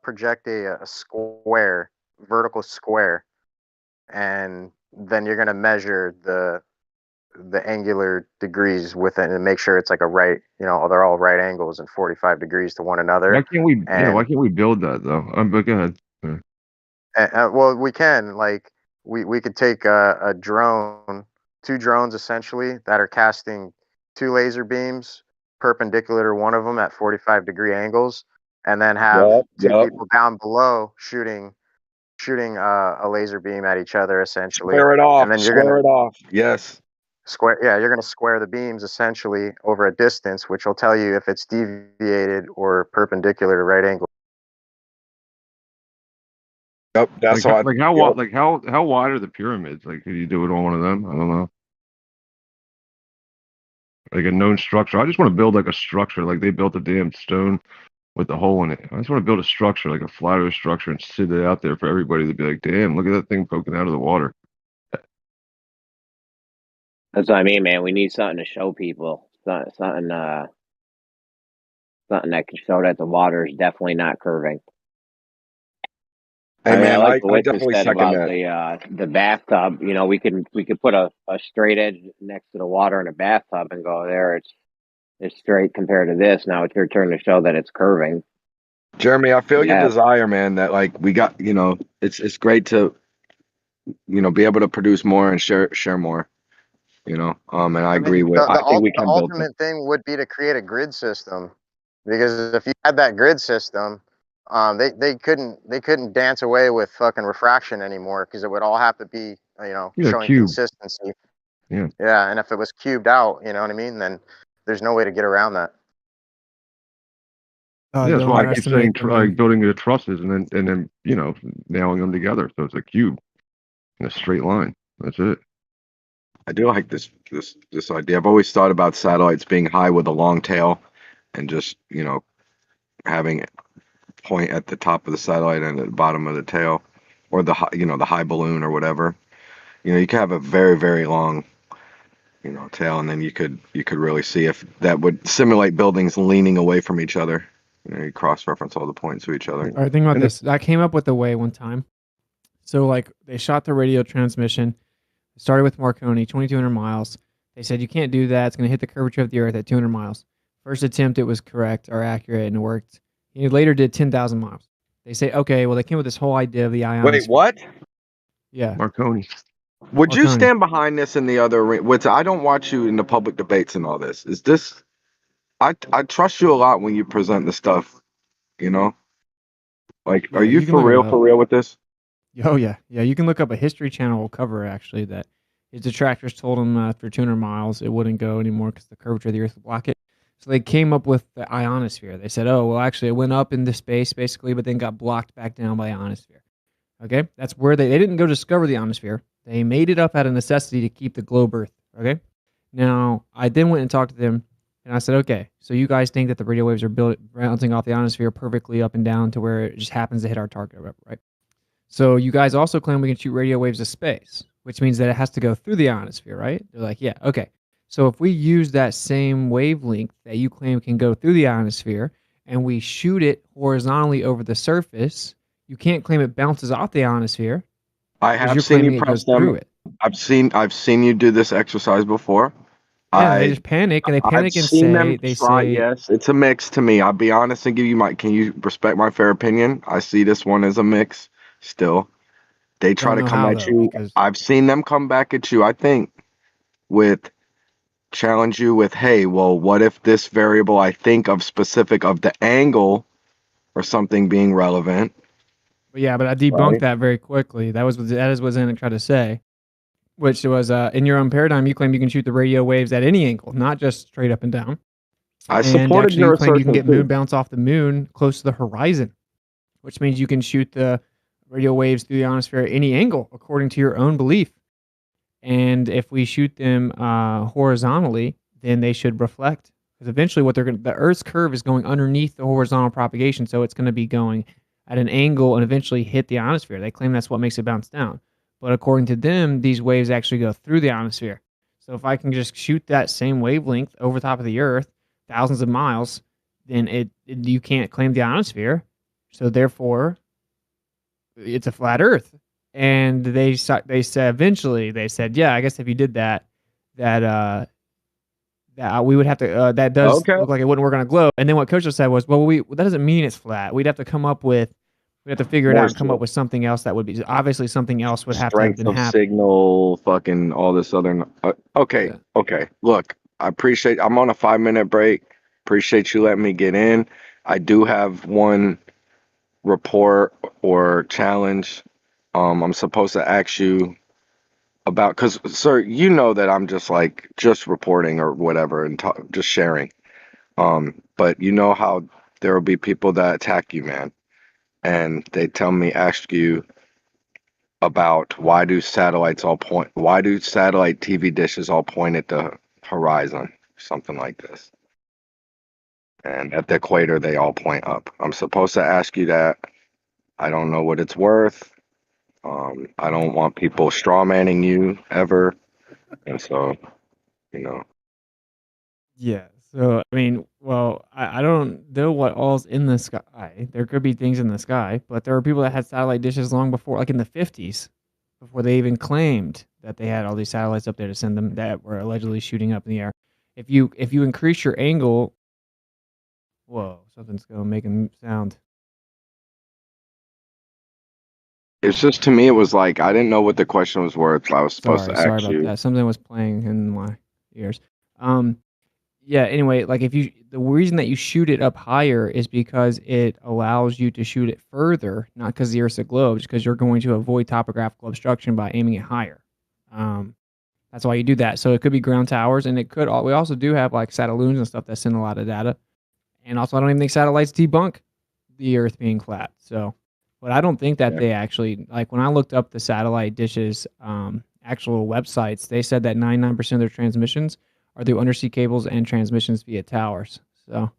project a square, vertical square, and then you're gonna measure the angular degrees with it and make sure it's like a right. They're all right angles and 45 degrees to one another. Why can't we? And Why can't we build that though? But go ahead. well, we can we could take a drone, two drones essentially that are casting two laser beams perpendicular to one of them at 45-degree angles, and then have two people down below shooting a laser beam at each other essentially. Square it off. And then Square it off. Yes. You're gonna square the beams essentially over a distance, which will tell you if it's deviated or perpendicular to right angle. Yep, that's how I. Like how Yep. like how wide are the pyramids? Like, could you do it on one of them? I don't know. Like a known structure. I just want to build like a structure, like they built a damn stone with the hole in it. I just want to build a structure, like a flat earth structure, and sit it out there for everybody to be like, damn, look at that thing poking out of the water. That's what I mean, man. We need something to show people. Something that can show that the water is definitely not curving. Hey I mean, I man, like I what Witness definitely said second about that. the bathtub. You know, we could put a straight edge next to the water in a bathtub and go there. It's straight compared to this. Now it's your turn to show that it's curving. Jeremy, I feel your Yeah. desire, man. That like we got, it's great to, be able to produce more and share more. And I I agree mean, with. I think we the can build them. ultimate thing would be to create a grid system, because if you had that grid system, they couldn't dance away with fucking refraction anymore, because it would all have to be Yeah, showing cube. consistency. Yeah. Yeah, and if it was cubed out, you know what I mean, then there's no way to get around that. Yeah, that's Don't why I keep saying underestimate like building the trusses and then nailing them together so it's a cube in a straight line. That's it. I do like this idea. I've always thought about satellites being high with a long tail, and just having it point at the top of the satellite and at the bottom of the tail, or the high balloon or whatever. You could have a very very long tail, and then you could really see if that would simulate buildings leaning away from each other. You cross-reference all the points to each other. All right, think about And this. I came up with a way one time. So like they shot the radio transmission. It started with Marconi, 2,200 miles. They said you can't do that. It's going to hit the curvature of the Earth at 200 miles. First attempt, it was correct or accurate, and it worked. He later did 10,000 miles. They say, okay, well, they came with this whole idea of the ionosphere. Wait, what? Yeah. Marconi. Would you Marconi. stand behind this in the other which I don't watch you in the public debates and all this. Is this I trust you a lot when you present the stuff, Like, Yeah, are you you can look it for up. real with this? Oh yeah, yeah. You can look up a History Channel cover actually that his detractors told him after 200 miles it wouldn't go anymore because the curvature of the Earth would block it. So they came up with the ionosphere. They said, oh well, actually it went up into space basically, but then got blocked back down by the ionosphere. Okay, that's where they didn't go discover the ionosphere. They made it up out of necessity to keep the globe Earth. Okay, now I then went and talked to them, and I said, okay, so you guys think that the radio waves are bouncing off the ionosphere perfectly up and down to where it just happens to hit our target, right? So you guys also claim we can shoot radio waves to space, which means that it has to go through the ionosphere, right? They're like, yeah, okay. So if we use that same wavelength that you claim can go through the ionosphere and we shoot it horizontally over the surface, you can't claim it bounces off the ionosphere. I because have you're seen you claiming it press goes through them. it. I've seen you do this exercise before. Yeah, they just panic and they I've panic and seen them they try. say, Yes, it's a mix to me. I'll be honest and give you can you respect my fair opinion? I see this one as a mix still. They try don't to know come how at though, you. because I've seen them come back at you, I think, with challenge you with, hey, well, what if this variable I think of specific of the angle or something being relevant? but yeah, but I debunked Right. that very quickly. That is what Zanuck tried to say, which was in your own paradigm, you claim you can shoot the radio waves at any angle, not just straight up and down. I And supported actually, your you claim you can assertion get moon too. bounce off the moon close to the horizon, which means you can shoot the radio waves through the ionosphere at any angle, according to your own belief. And if we shoot them horizontally, then they should reflect. Because eventually, the Earth's curve is going underneath the horizontal propagation, so it's going to be going at an angle and eventually hit the ionosphere. They claim that's what makes it bounce down. But according to them, these waves actually go through the ionosphere. So if I can just shoot that same wavelength over top of the Earth, thousands of miles, then you can't claim the ionosphere. So therefore, it's a flat Earth. And they said eventually they said, yeah, I guess if you did that that we would have to that does Okay. look like it wouldn't work on a globe. And then what Coach said was, well, that doesn't mean it's flat. We'd have to figure it out and come up with something else that would be obviously something else would have to have Strength been of happening. signal, fucking all this other. Okay, Yeah. okay. Look, I appreciate. I'm on a 5-minute break. Appreciate you letting me get in. I do have one report or challenge. I'm supposed to ask you about, because sir, you know that I'm just reporting or whatever and just sharing. But you know how there will be people that attack you, man, and they tell me ask you about why do satellite TV dishes all point at the horizon, something like this. And at the equator, they all point up. I'm supposed to ask you that. I don't know what it's worth. I don't want people strawmanning you ever. And so, you know. Yeah. So I mean, well, I don't know what all's in the sky. There could be things in the sky, but there were people that had satellite dishes long before, like in the 50s, before they even claimed that they had all these satellites up there to send them that were allegedly shooting up in the air. If you increase your angle, whoa, something's going making sound. It's just, to me, it was like, I didn't know what the question was worth. I was supposed to Sorry ask about you. that. Something was playing in my ears. Yeah, anyway, like the reason that you shoot it up higher is because it allows you to shoot it further, not because the Earth's a globe, just because you're going to avoid topographical obstruction by aiming it higher. That's why you do that. So it could be ground towers, and we also do have like satelloons and stuff that send a lot of data. And also, I don't even think satellites debunk the Earth being flat. So, but I don't think that they actually, like when I looked up the satellite dishes actual websites, they said that 99% of their transmissions are through undersea cables and transmissions via towers. So,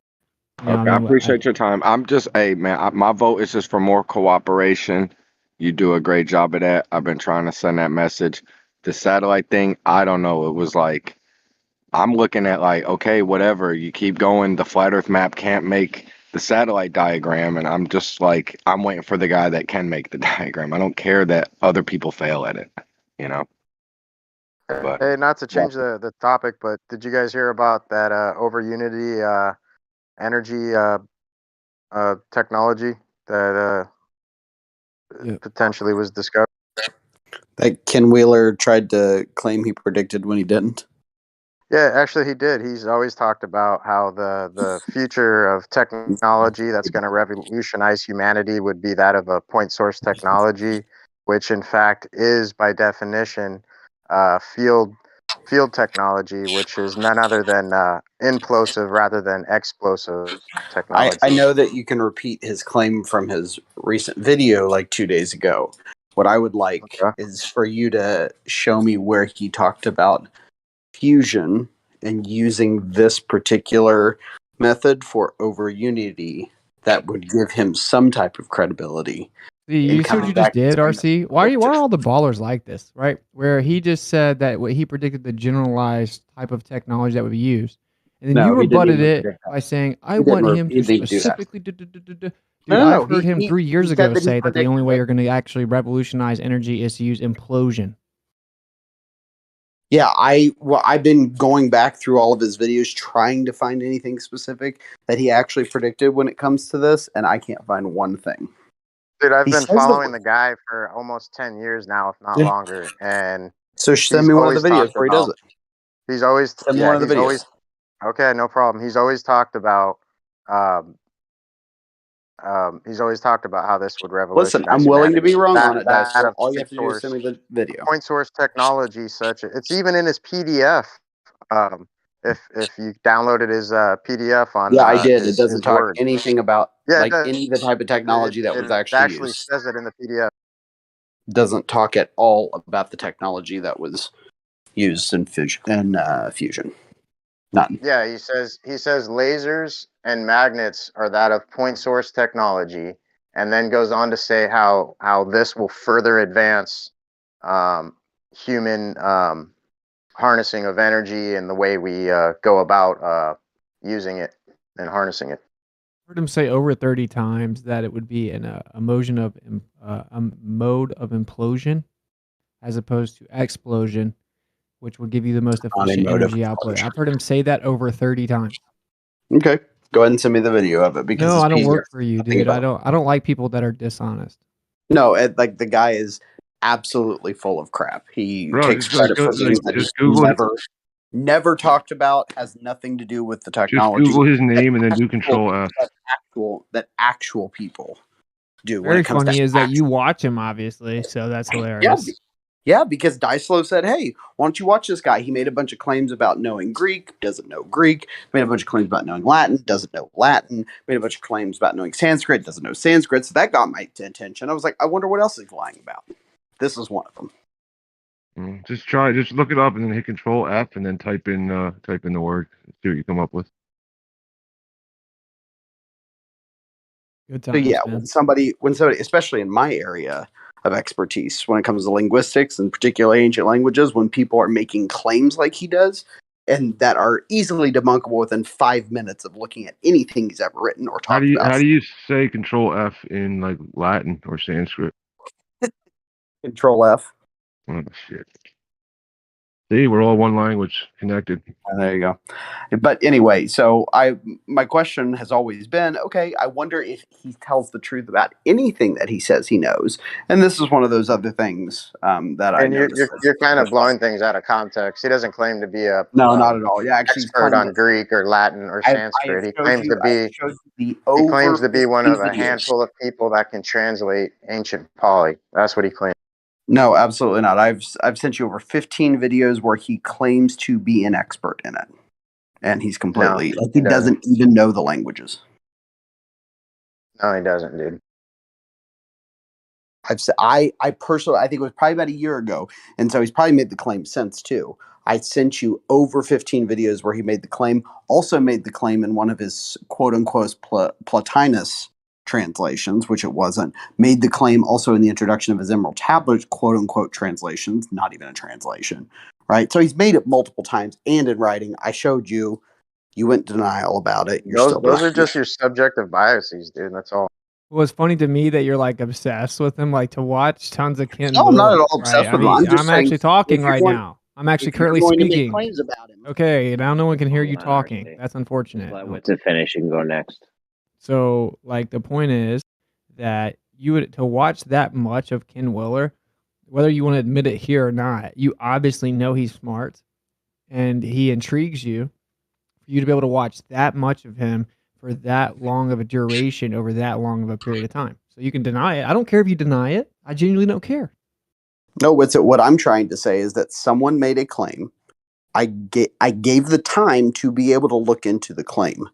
Okay, I appreciate your time. I'm just, hey, man, my vote is just for more cooperation. You do a great job of that. I've been trying to send that message. The satellite thing, I don't know. It was like, I'm looking at like, okay, whatever. You keep going. The flat Earth map can't make the satellite diagram. And I'm just like, I'm waiting for the guy that can make the diagram. I don't care that other people fail at it, you know? But, Hey, not to change the topic, but did you guys hear about that over Unity energy technology that potentially was discovered? That Ken Wheeler tried to claim he predicted when he didn't. Yeah, actually he did. He's always talked about how the future of technology that's going to revolutionize humanity would be that of a point source technology, which in fact is by definition field technology, which is none other than implosive rather than explosive technology. I know that you can repeat his claim from his recent video like 2 days ago. What I would like is for you to show me where he talked about fusion and using this particular method for over Unity that would give him some type of credibility. You see what you just did, RC? Why are all the ballers like this, right? Where he just said that what he predicted the generalized type of technology that would be used. And then you rebutted it by saying, I want him to specifically Dude, I've heard him 3 years ago say that the only way you're going to actually revolutionize energy is to use implosion. Yeah, I've been going back through all of his videos trying to find anything specific that he actually predicted when it comes to this, and I can't find one thing. Dude, I've been following the guy for almost 10 years now, if not longer. And so send me one of the videos where he does it. He's always send me one of the videos. Okay, no problem. He's always talked about how this would revolutionize. Listen, I'm willing to be wrong on it, that so of all you have to do is send me the video. Point source technology, it's even in his PDF. If you downloaded his PDF on I did. It doesn't talk Word. anything about any of the type of technology that was actually used. Says it in the PDF. Doesn't talk at all about the technology that was used in fusion. None. Yeah, he says lasers and magnets are that of point source technology, and then goes on to say how this will further advance human harnessing of energy and the way we go about using it and harnessing it. I heard him say over 30 times that it would be a mode of implosion as opposed to explosion, which would give you the most efficient energy output. I've heard him say that over 30 times. Okay, go ahead and send me the video of it because no, I don't work for you, dude. I don't like people that are dishonest. No, like the guy is absolutely full of crap. He takes credit for things that he's never talked about, has nothing to do with the technology. Just Google his name and then do Control F. That actual people do. Very funny is that you watch him, obviously, so that's hilarious. Yeah, because Dyslow said, hey, why don't you watch this guy? He made a bunch of claims about knowing Greek, doesn't know Greek. Made a bunch of claims about knowing Latin, doesn't know Latin. Made a bunch of claims about knowing Sanskrit, doesn't know Sanskrit. So that got my attention. I was like, I wonder what else he's lying about. This is one of them. Just look it up and then hit Control F and then type in the word. See what you come up with. Good So times, yeah, man. when somebody, especially in my area of expertise, when it comes to linguistics and particularly ancient languages, when people are making claims like he does, and that are easily debunkable within 5 minutes of looking at anything he's ever written or How talked do about. you say Control F in like Latin or Sanskrit? Control F. Oh shit. See, we're all one language connected. There you go. But anyway, so my question has always been, okay, I wonder if he tells the truth about anything that he says he knows, and this is one of those other things that I And noticed. you're kind of blowing things out of context. He doesn't claim to be a No, not at all. Yeah, actually, he's expert claimed on that Greek or Latin or I have Sanskrit. He showed claims you. to I have be showed you the he over claims to be one 15 of a videos. handful of people that can translate ancient Pali. That's what he claims. No, absolutely not. I've sent you over 15 videos where he claims to be an expert in it, and he's completely No, he he doesn't. doesn't even know the languages. No, he doesn't, dude. I personally, I think it was probably about a year ago, and so he's probably made the claim since too. I sent you over 15 videos where he made the claim. Also made the claim in one of his quote unquote Plotinus translations, which it wasn't. Made the claim also in the introduction of his Emerald Tablet quote unquote translations, not even a translation, right? So he's made it multiple times and in writing. I showed you. You went denial about it. You're still Those are denying just it. your subjective biases, dude. That's all. Well, it's funny to me that you're like obsessed with him, like to watch tons of Ken No, I'm not at Willer, all right? obsessed I with him. mean, I'm just I'm saying actually talking if you're right going, now. I'm actually if you're currently going to make speaking. claims about him, Okay, now no one can hear you Hold on, talking. RC. That's unfortunate. Let Witz finish. You can go next. So, like, the point is that you would to watch that much of Ken Willer, whether you want to admit it here or not, you obviously know he's smart, and he intrigues you. For you to be able to watch that much of him for that long of a duration over that long of a period of time, so you can deny it. I don't care if you deny it. I genuinely don't care. no, what I'm trying to say is that someone made a claim. I gave the time to be able to look into the claim.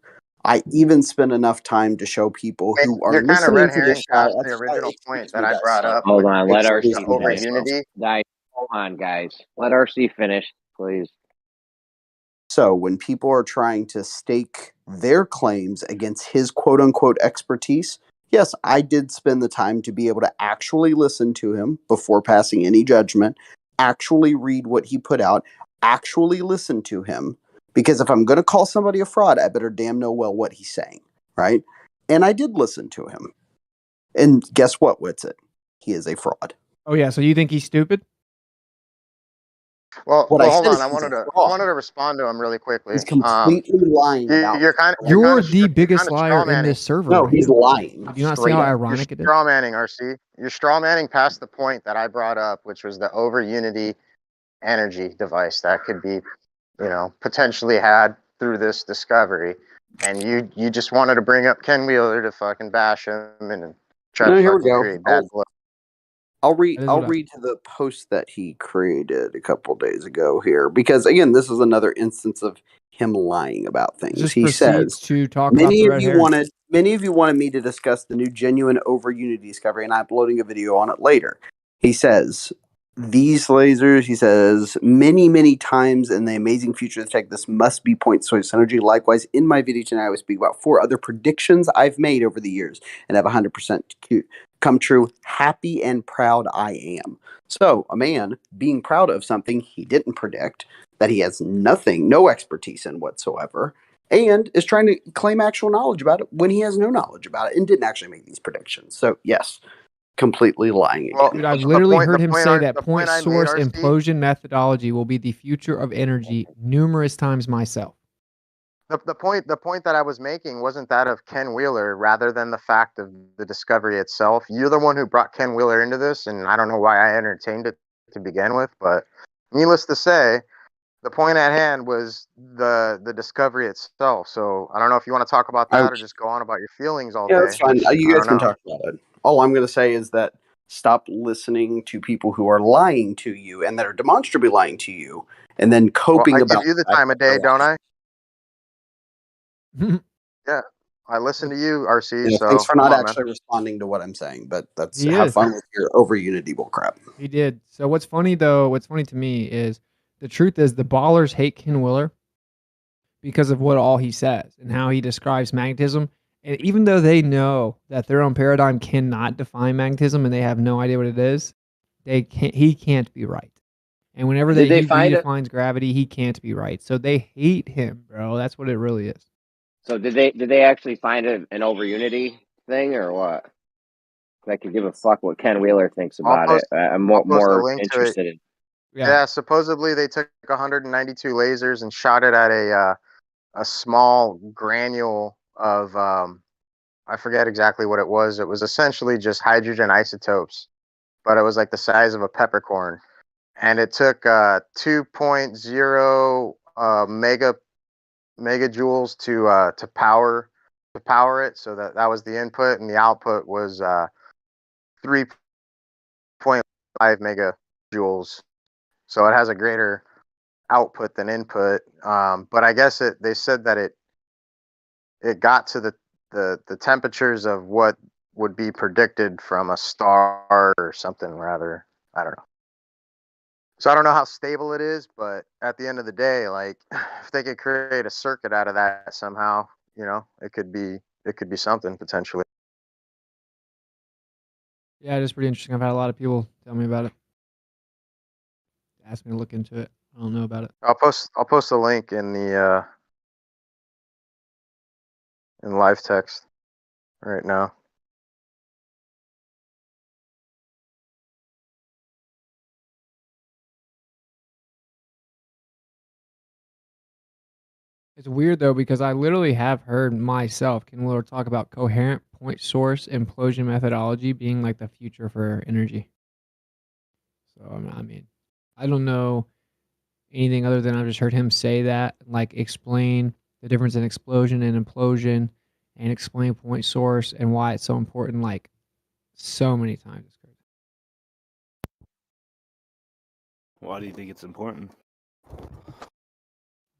I even spent enough time to show people who are You're kind of listening red to this herring show. past the original point Excuse that me, I guys. brought up Hold with on. Let regards to RC over finish. unity. Guys, hold on, guys. Let RC finish, please. So when people are trying to stake their claims against his quote unquote expertise, yes, I did spend the time to be able to actually listen to him before passing any judgment, actually read what he put out, actually listen to him. Because if I'm going to call somebody a fraud, I better damn know well what he's saying, right? And I did listen to him. And guess what, Witsit? He is a fraud. Oh yeah, so you think he's stupid? Well, What I hold said on. is I he's a wanted fraud. to respond to him really quickly. He's completely lying about You're it. kind of You're the biggest liar straw in manning. this server No, right he's now. lying. Do you not see Straight how up. ironic it is? Straw manning, RC. You're straw manning past the point that I brought up, which was the over unity energy device that could be, potentially had through this discovery. And you just wanted to bring up Ken Wheeler to fucking bash him and try to No, here we fucking go. create bad blood. I'll read. That is I'll what I- read to the post that he created a couple days ago here, because again, this is another instance of him lying about things. Just He proceeds says to talk about the red herring. many of you wanted me to discuss the new genuine over unity discovery, and I'm uploading a video on it later. He says these lasers. He says many times in the amazing future of tech, this must be point source energy. Likewise, in my video tonight, I will speak about 4 other predictions I've made over the years and have 100% come true. Happy and proud I am. So a man being proud of something he didn't predict, that he has no expertise in whatsoever, and is trying to claim actual knowledge about it when he has no knowledge about it and didn't actually make these predictions. So yes, completely lying again. Dude, I've literally heard him say that point source implosion methodology will be the future of energy numerous times myself. The point that I was making wasn't that of Ken Wheeler, rather than the fact of the discovery itself. You're the one who brought Ken Wheeler into this, and I don't know why I entertained it to begin with, but needless to say, the point at hand was the discovery itself. So I don't know if you want to talk about that or just go on about your feelings all Yeah, day. that's fine. which You I guys don't can know. talk about it. All I'm going to say is that stop listening to people who are lying to you and that are demonstrably lying to you, and then Well, coping I about give you the fact time of that they're day, don't lying. I? Yeah. I listen to you, RC. Yeah, So thanks for come not on, man. actually responding to what I'm saying, but that's He have is. fun with your over Unity bull crap. He did. So what's funny though, what's funny to me is the truth is the ballers hate Ken Willer because of what all he says and how he describes magnetism. And even though they know that their own paradigm cannot define magnetism and they have no idea what it is, he can't be right. And whenever Did they he find it? redefines gravity, he can't be right. So they hate him, bro. That's what it really is. So did they actually find an over Unity thing or what? I could give a fuck what Ken Wheeler thinks I'll about it. post. I'm I'll post a more link to it. interested in. Yeah. Supposedly they took 192 lasers and shot it at a small granule of I forget exactly what it was. It was essentially just hydrogen isotopes, but it was like the size of a peppercorn, and it took 2.0 megajoules to power it. So that was the input, and the output was 3.5 megajoules. So it has a greater output than input. But I guess they said that it got to the temperatures of what would be predicted from a star or something rather. I don't know. So I don't know how stable it is, but at the end of the day, like if they could create a circuit out of that somehow, it could be something potentially. Yeah, it is pretty interesting. I've had a lot of people tell me about it. Ask me to look into it. I don't know about it. I'll post a link in the in live text right now. It's weird though because I literally have heard myself Ken Wheeler talk about coherent point source implosion methodology being like the future for energy. So I mean, I don't know anything other than I've just heard him say that, like explain the difference in explosion and implosion, and explain point source and why it's so important, like so many times. It's crazy. Why do you think it's important?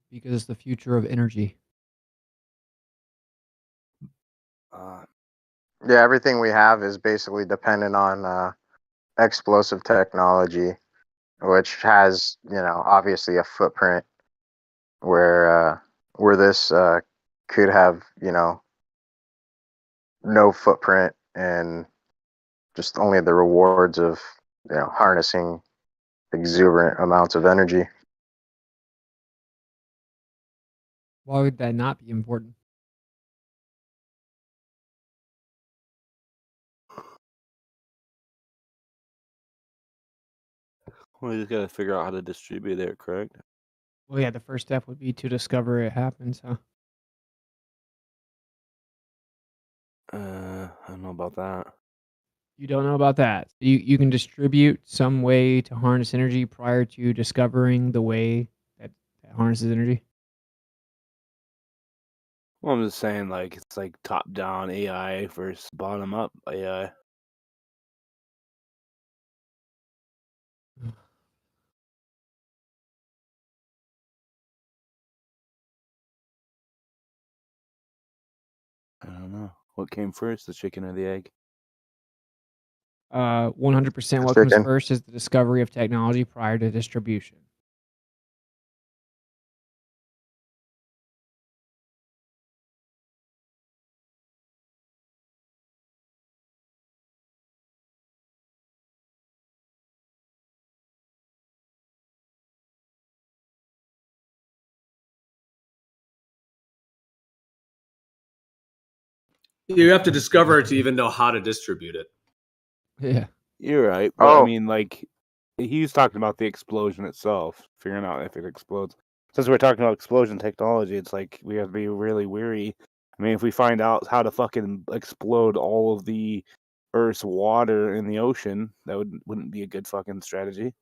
Because it's the future of energy. Yeah, everything we have is basically dependent on explosive technology, which has, obviously a footprint where this could have, no footprint and just only the rewards of, harnessing exuberant amounts of energy. Why would that not be important? Well, you just gotta figure out how to distribute it, correct? Well, yeah, the first step would be to discover it happens, huh? I don't know about that. You don't know about that. You can distribute some way to harness energy prior to discovering the way that harnesses energy. Well, I'm just saying, like, it's like top-down AI versus bottom-up AI. I don't know. What came first, the chicken or the egg? 100% what comes first is the discovery of technology prior to distribution. You have to discover it to even know how to distribute it. Yeah. You're right, but I mean, like, he's talking about the explosion itself, figuring out if it explodes. Since we're talking about explosion technology, it's like we have to be really weary. I mean, if we find out how to fucking explode all of the Earth's water in the ocean, that wouldn't be a good fucking strategy.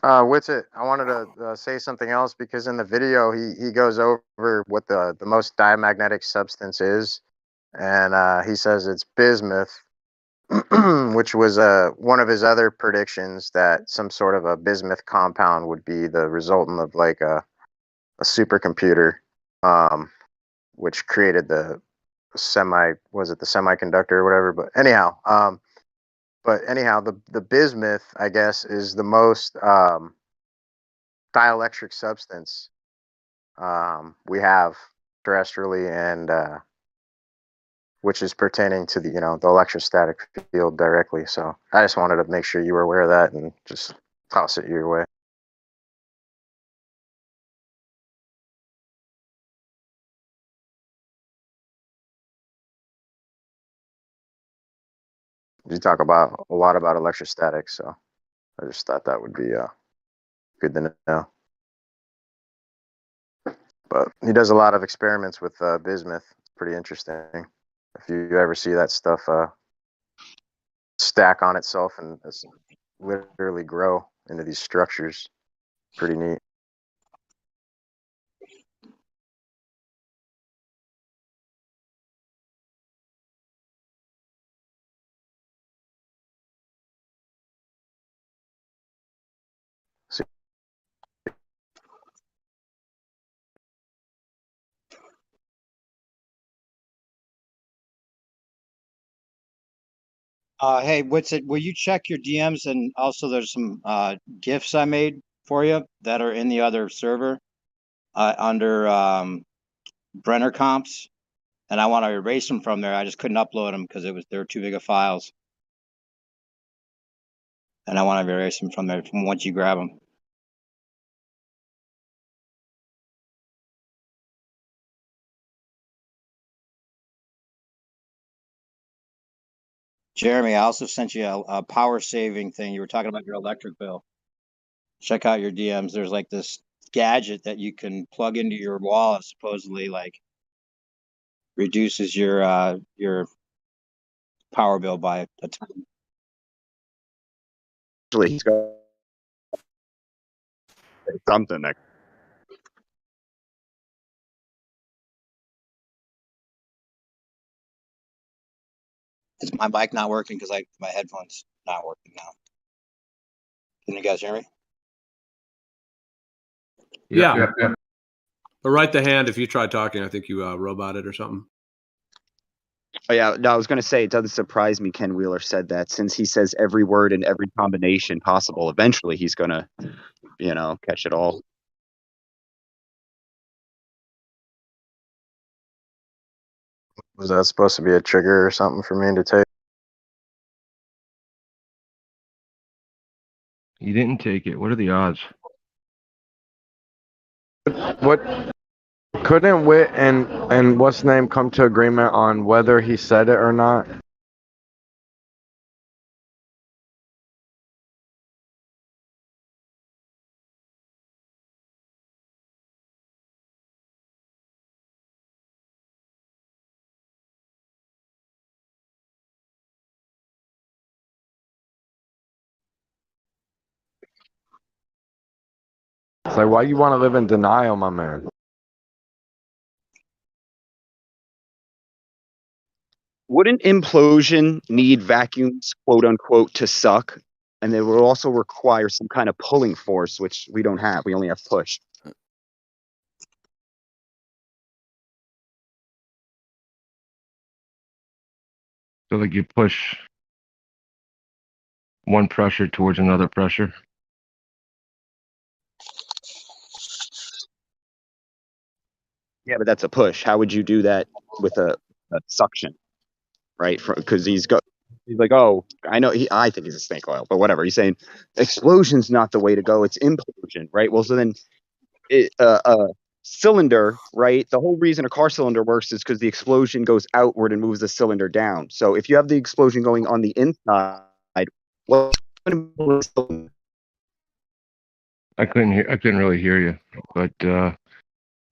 With it, I wanted to say something else because in the video he goes over what the most diamagnetic substance is, and he says it's bismuth, which was one of his other predictions that some sort of a bismuth compound would be the resultant of like a supercomputer, which created the the semiconductor or whatever. But anyhow, the bismuth, I guess, is the most dielectric substance we have terrestrially, and which is pertaining to the the electrostatic field directly. So I just wanted to make sure you were aware of that and just toss it your way. You talk about a lot about electrostatic, so I just thought that would be good to know. But he does a lot of experiments with bismuth. It's pretty interesting. If you ever see that stuff stack on itself and literally grow into these structures, pretty neat. Hey, what's it? Will you check your DMs? And also, there's some GIFs I made for you that are in the other server under Brenner comps, and I want to erase them from there. I just couldn't upload them because they're too big of files, and I want to erase them from there from once you grab them. Jeremy, I also sent you a power saving thing. You were talking about your electric bill. Check out your DMs. There's like this gadget that you can plug into your wall and supposedly like reduces your power bill by a ton. Actually, he's got something that. Is my mic not working because my headphones not working now? Can you guys hear me? Yeah. But write the hand if you try talking. I think you roboted or something. Oh yeah, no, I was going to say it doesn't surprise me Ken Wheeler said that, since he says every word in every combination possible. Eventually, he's going to, catch it all. Was that supposed to be a trigger or something for me to take? You didn't take it. What are the odds? What couldn't Wit and what's name come to agreement on whether he said it or not? It's like, why you want to live in denial, my man? Wouldn't implosion need vacuums, quote unquote, to suck? And it would also require some kind of pulling force, which we don't have. We only have push. So like you push one pressure towards another pressure. Yeah, but that's a push. How would you do that with a suction, right? Because he's like, oh, I know. I think he's a snake oil, but whatever. He's saying explosion's not the way to go. It's implosion, right? Well, so then a cylinder, right? The whole reason a car cylinder works is because the explosion goes outward and moves the cylinder down. So if you have the explosion going on the inside, what? I couldn't really hear you, but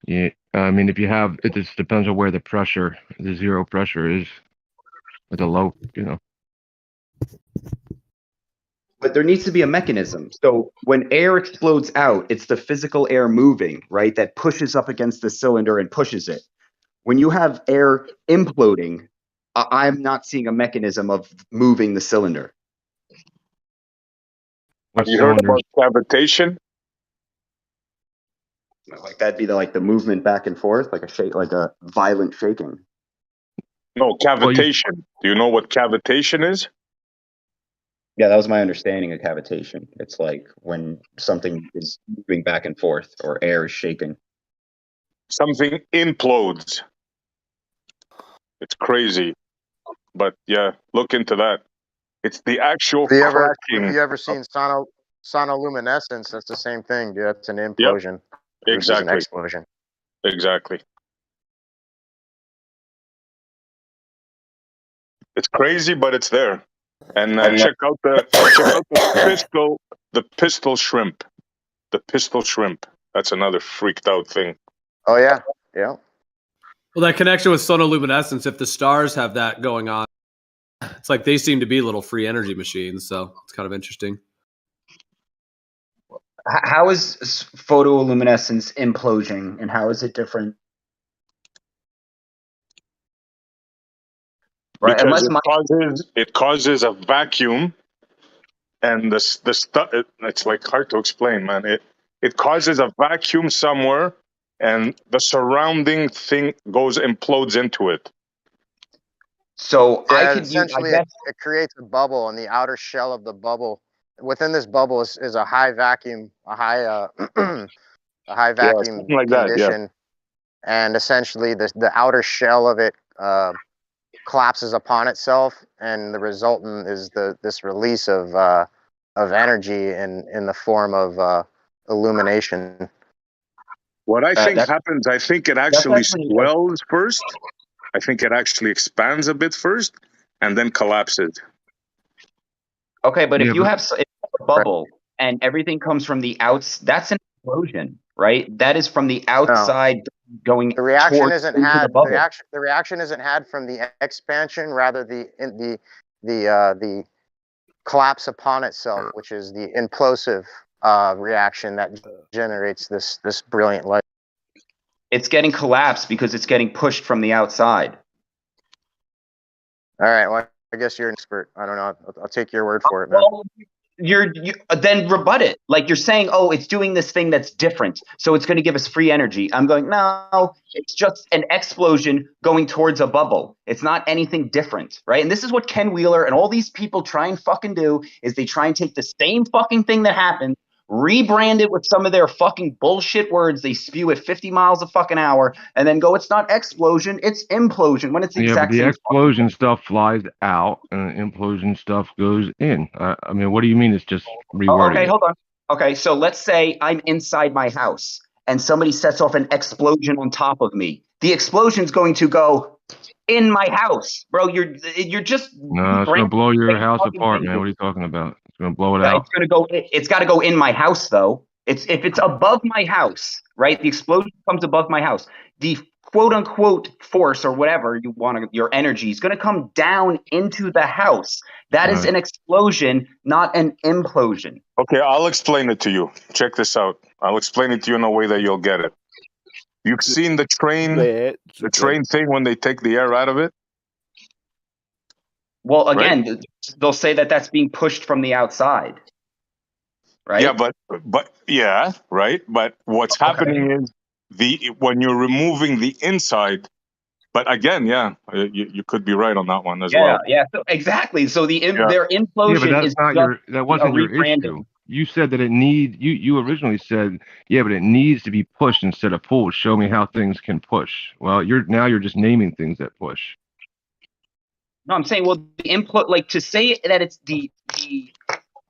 yeah, I mean, if you have, it just depends on where the pressure, the zero pressure is, with the low, But there needs to be a mechanism. So when air explodes out, it's the physical air moving, right? That pushes up against the cylinder and pushes it. When you have air imploding, I'm not seeing a mechanism of moving the cylinder. Have you heard about cavitation? Like that'd be the movement back and forth, like a shake, like a violent shaking. No, cavitation. Do you know what cavitation is? Yeah, that was my understanding of cavitation. It's like when something is moving back and forth or air is shaking. Something implodes. It's crazy. But yeah, look into that. It's the actual If cracking. you ever seen sonoluminescence, that's the same thing, dude. That's an Yep, implosion versus an exactly. explosion. Exactly. It's crazy, but it's there. And check out the pistol shrimp. The pistol shrimp. That's another freaked out thing. Oh yeah, yeah. Well, that connection with sonoluminescence, if the stars have that going on, it's like they seem to be little free energy machines. So it's kind of interesting. How is photoluminescence implosion, and how is it different? Right, Because unless it causes a vacuum, and the stuff. It's like hard to explain, man. It causes a vacuum somewhere, and the surrounding thing implodes into it. So Yeah, it creates a bubble, and the outer shell of the bubble, within this bubble is a high vacuum, a high vacuum something like that, yeah. condition, and essentially the outer shell of it collapses upon itself, and the resultant is this release of energy in the form of illumination. What I think happens, I think it actually swells first. I think it actually expands a bit first, and then collapses. Okay, but if you have a bubble and everything comes from the outside, that's an explosion, right? That is from the outside going. The reaction towards isn't into had. the bubble. The reaction isn't had from the expansion, rather the collapse upon itself, which is the implosive reaction that generates this brilliant light. It's getting collapsed because it's getting pushed from the outside. All right. Well, I guess you're an expert. I don't know. I'll take your word for it, man. Well, you then rebut it. Like you're saying, oh, it's doing this thing that's different, so it's going to give us free energy. I'm going, no, it's just an explosion going towards a bubble. It's not anything different, right? And this is what Ken Wheeler and all these people try and fucking do, is they try and take the same fucking thing that happened, rebrand it with some of their fucking bullshit words they spew at 50 miles a fucking hour, and then go, it's not explosion, it's implosion, when it's the exact but the same explosion stuff flies out and the implosion stuff goes in. I mean, what do you mean it's just rewording? Okay, hold on. Okay, so let's say I'm inside my house and somebody sets off an explosion on top of me. The explosion's going to go in my house, bro. You're just No, it's gonna blow your house apart, man. What are you talking about? It's gonna blow it out. It's got to go in my house, though. If it's above my house, right? The explosion comes above my house. The quote unquote force or whatever you want, your energy is going to come down into the house. That is an explosion, not an implosion. Okay, I'll explain it to you. Check this out. I'll explain it to you in a way that you'll get it. You've seen the train thing when they take the air out of it? Well, again, they'll say that that's being pushed from the outside. Right? Yeah, but yeah, right. But what's happening is when you're removing the inside. But again, yeah, you could be right on that one as well. Yeah, so exactly. So their implosion but that's is not that wasn't your issue. You said that it needs. You originally said, yeah, but it needs to be pushed instead of pulled. Show me how things can push. Well, you're just naming things that push. No, I'm saying, well, the input, like to say that it's the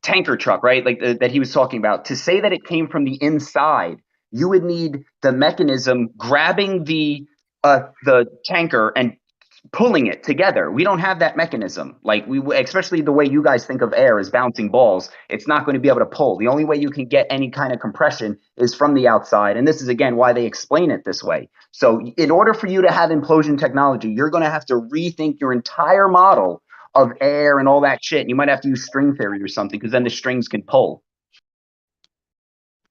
tanker truck, right? Like that he was talking about. To say that it came from the inside, you would need the mechanism grabbing the tanker and pulling it together. We don't have that mechanism. Like especially the way you guys think of air as bouncing balls, it's not going to be able to pull. The only way you can get any kind of compression is from the outside. And this is, again, why they explain it this way. So in order for you to have implosion technology, you're going to have to rethink your entire model of air and all that shit. You might have to use string theory or something, because then the strings can pull.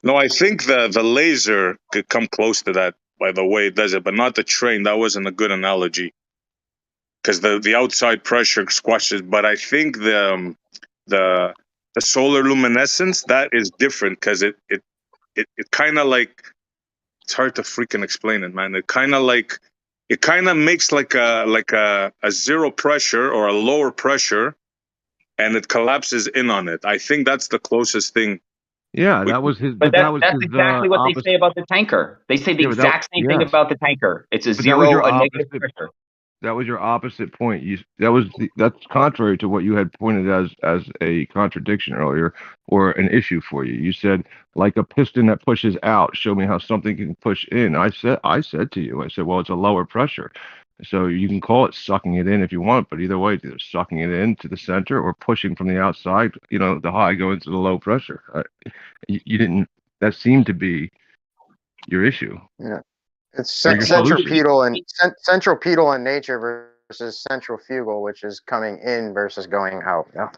No, I think the laser could come close to that by the way it does it, but not the train. That wasn't a good analogy, because the outside pressure squashes. But I think the solar luminescence, that is different, because it kind of like, it's hard to freaking explain it, man. It kind of like it kind of makes like a zero pressure or a lower pressure, and it collapses in on it. I think that's the closest thing. Yeah, that was his. But that was that's his exactly what they opposite. say about the tanker. They say the Yeah, but exact same thing yes. about the tanker. It's a But that was your negative opposite. pressure. That was your opposite point. That's contrary to what you had pointed as a contradiction earlier, or an issue for you. You said like a piston that pushes out. Show me how something can push in. I said to you, I said, well, it's a lower pressure, so you can call it sucking it in if you want, but either way, it's either sucking it in to the center or pushing from the outside. You know, the high going to the low pressure. You didn't. That seemed to be your issue. Yeah. It's Or your solution. centripetal in nature versus centrifugal, which is coming in versus going out. Yeah.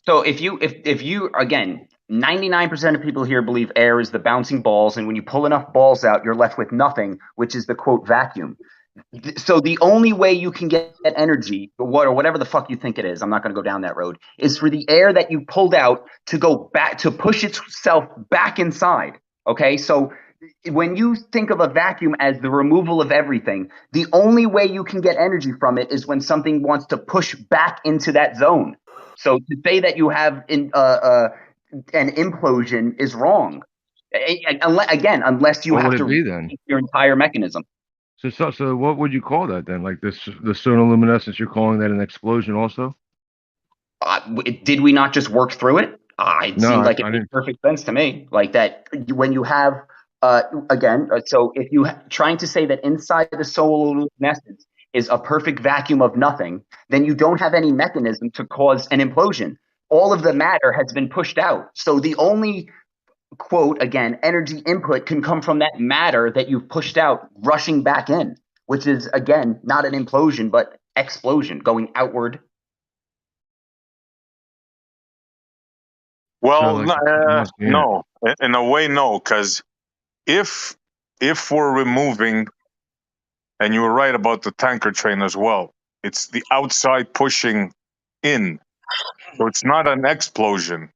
So if you again, 99% of people here believe air is the bouncing balls, and when you pull enough balls out, you're left with nothing, which is the quote vacuum. So the only way you can get energy, or whatever the fuck you think it is, I'm not going to go down that road, is for the air that you pulled out to go back, to push itself back inside. Okay, so when you think of a vacuum as the removal of everything, the only way you can get energy from it is when something wants to push back into that zone. So to say that you have an implosion is wrong. Unless you What have would to it be then? your entire mechanism. So what would you call that then? Like the sonoluminescence, you're calling that an explosion also? Did we not just work through it? It No, seemed like I it made didn't. perfect sense to me. Like that when you have so if you trying to say that inside the sonoluminescence is a perfect vacuum of nothing, then you don't have any mechanism to cause an implosion. All of the matter has been pushed out. So the only quote, again, energy input can come from that matter that you've pushed out rushing back in, which is, again, not an implosion, but explosion going outward. Well, no, in a way, no, because if we're removing, and you were right about the tanker train as well, it's the outside pushing in, so it's not an explosion.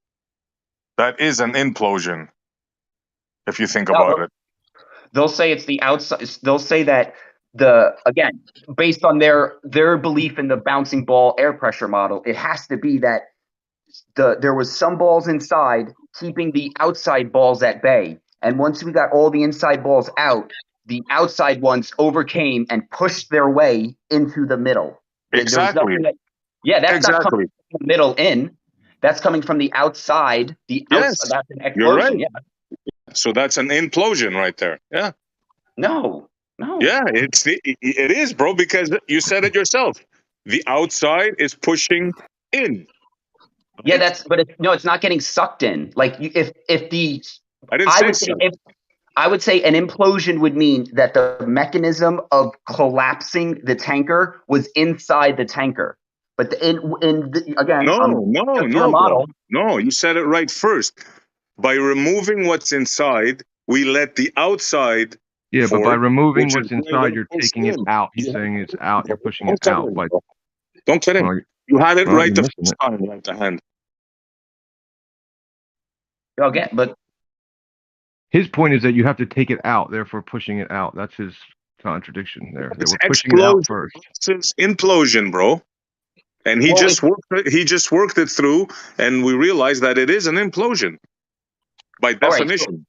That is an implosion, if you think about it. They'll say it's the outside. They'll say that again, based on their belief in the bouncing ball air pressure model, it has to be that there was some balls inside keeping the outside balls at bay, and once we got all the inside balls out, the outside ones overcame and pushed their way into the middle. Exactly. That's not coming from the middle in. That's coming from the outside. Outside, that's an explosion. You're right. Yeah. So that's an implosion right there. Yeah. No. Yeah, it is, bro, because you said it yourself. The outside is pushing in. Yeah, it's not getting sucked in. Like if the I didn't say so. I would say an implosion would mean that the mechanism of collapsing the tanker was inside the tanker. But again, no, you said it right first. By removing what's inside, we let the outside. Yeah, but by removing what's inside, you're taking it out. He's saying it's out. You're pushing it out. Don't get in. You had it right the first time, right the hand. Okay, but his point is that you have to take it out, therefore pushing it out. That's his contradiction there. They were pushing it out first. It's implosion, bro. And he just worked it through, and we realized that it is an implosion by definition.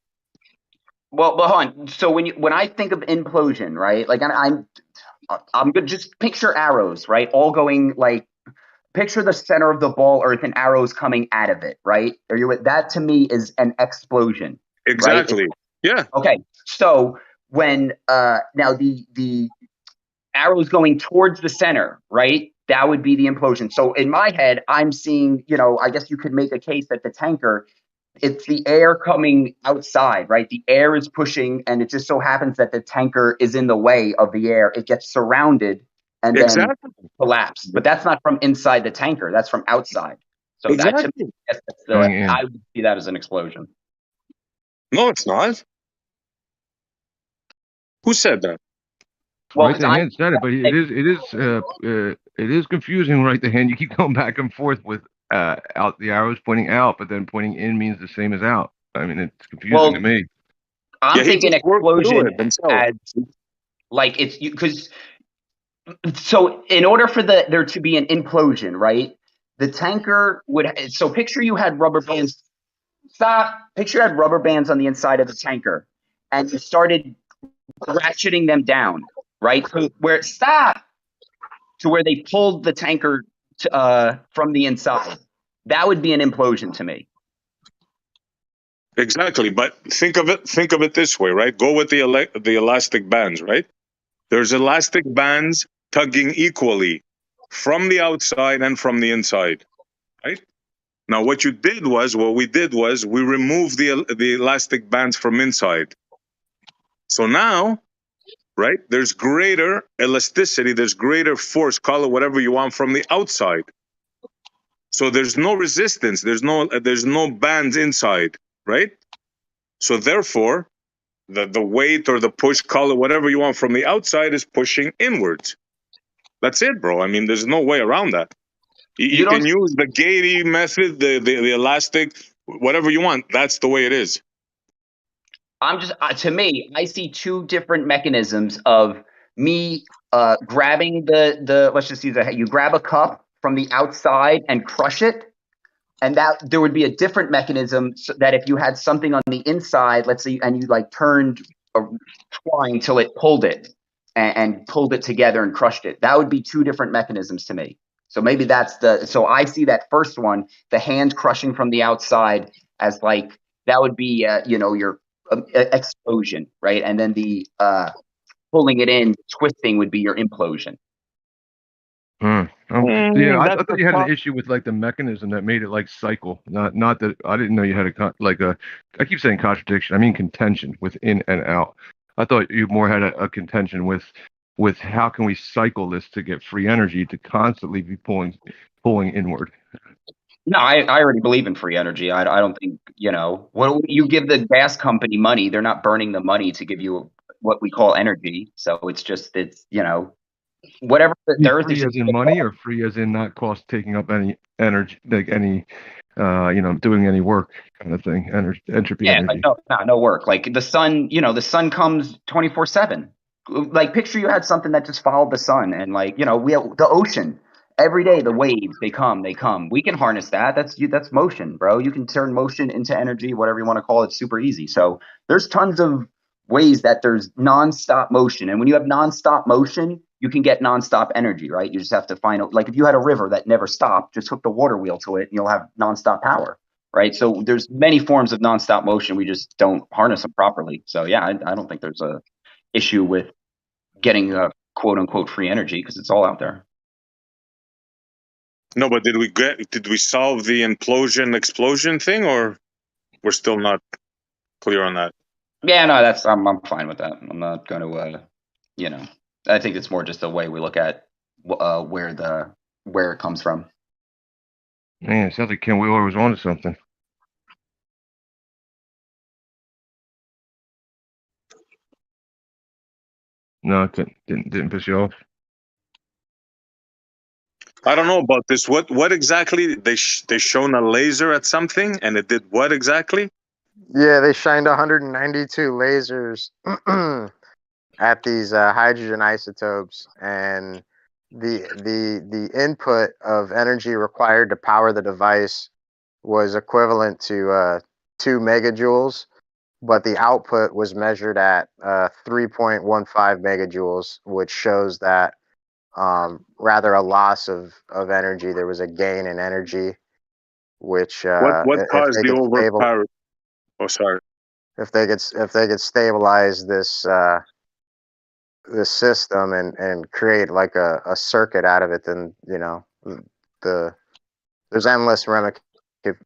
Well, hold on. So when I think of implosion, right? Like I'm gonna just picture arrows, right? All going like picture the center of the ball earth and arrows coming out of it, right? Are you with that? To me is an explosion. Exactly. Right? Yeah. Okay. So when now the arrows going towards the center, right? That would be the implosion. So in my head, I'm seeing, I guess you could make a case that the tanker, it's the air coming outside, right? The air is pushing, and it just so happens that the tanker is in the way of the air. It gets surrounded and then collapsed. But that's not from inside the tanker. That's from outside. So that to me, I would see that as an explosion. No, it's not. Who said that? Well, right the hand said it, but it is confusing. Right the hand, you keep going back and forth with out the arrows pointing out, but then pointing in means the same as out. I mean, it's confusing to me. I'm thinking explosion as Like it's because so in order for there to be an implosion, right? The tanker would. So picture you had rubber bands. Stop. Picture you had rubber bands on the inside of the tanker, and you started ratcheting them down, right? So where stop to where they pulled the tanker from the inside. That would be an implosion to me. Exactly, but think of it this way, right? Go with the elastic bands, right? There's elastic bands tugging equally from the outside and from the inside, right? Now, what we did was we removed the elastic bands from inside. So now, right, there's greater elasticity, there's greater force, call it whatever you want, from the outside. So there's no resistance, there's no bands inside, right? So therefore, the weight or the push, call it whatever you want, from the outside is pushing inwards. That's it, bro. I mean, there's no way around that. You can use the Gady method, the elastic, whatever you want. That's the way it is. I'm just to me, I see two different mechanisms of me grabbing the let's just use that. You grab a cup from the outside and crush it, and that there would be a different mechanism so that if you had something on the inside, let's say, and you like turned a twine till it pulled it and pulled it together and crushed it, that would be two different mechanisms to me. So maybe so I see that first one, the hand crushing from the outside, as like that would be your explosion, right? And then the pulling it in, twisting would be your implosion. Yeah, I thought you had an issue with like the mechanism that made it like cycle. Not that I didn't know you had I keep saying contradiction. I mean contention with in and out. I thought you more had a contention with how can we cycle this to get free energy to constantly be pulling inward. No, I already believe in free energy. I don't think, what you give the gas company money, they're not burning the money to give you what we call energy. So it's whatever the earth free is. As in money, or free as in not cost taking up any energy, like any, doing any work kind of thing. Entropy energy. Like no work. Like the sun, the sun comes 24/7. Like picture you had something that just followed the sun, and like we have the ocean. Every day the waves they come. We can harness that. That's motion, bro. You can turn motion into energy, whatever you want to call it. Super easy. So there's tons of ways that there's nonstop motion, and when you have nonstop motion, you can get nonstop energy, right? You just have to find like if you had a river that never stopped, just hook the water wheel to it, and you'll have nonstop power, right? So there's many forms of nonstop motion. We just don't harness them properly. So yeah, I don't think there's a issue with getting a quote unquote free energy because it's all out there. No, but did we solve the implosion explosion thing, or we're still not clear on that? Yeah, no, I'm fine with that. I'm not going to, I think it's more just the way we look at where it comes from. Man, it sounds like Ken Wheeler was onto something. No, it didn't piss you off. I don't know about this. What exactly they shown a laser at something, and it did what exactly? Yeah, they shined 192 lasers at these hydrogen isotopes, and the input of energy required to power the device was equivalent to 2 megajoules, but the output was measured at 3.15 megajoules, which shows that rather a loss of energy. There was a gain in energy, which what caused the overpower? Oh, sorry. If they could stabilize this this system and create like a circuit out of it, then there's endless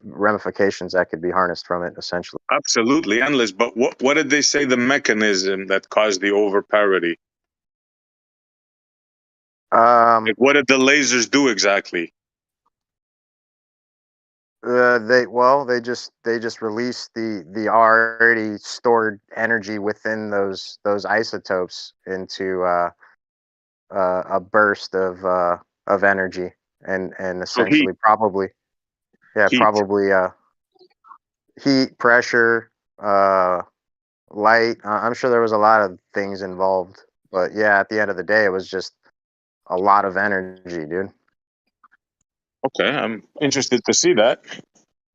ramifications that could be harnessed from it, essentially. Absolutely endless. But what did they say the mechanism that caused the overparity? Like what did the lasers do exactly? They just released the already stored energy within those isotopes into a burst of energy and essentially probably heat, pressure, light. I'm sure there was a lot of things involved But yeah, at the end of the day, it was just a lot of energy, dude. Okay, I'm interested to see that.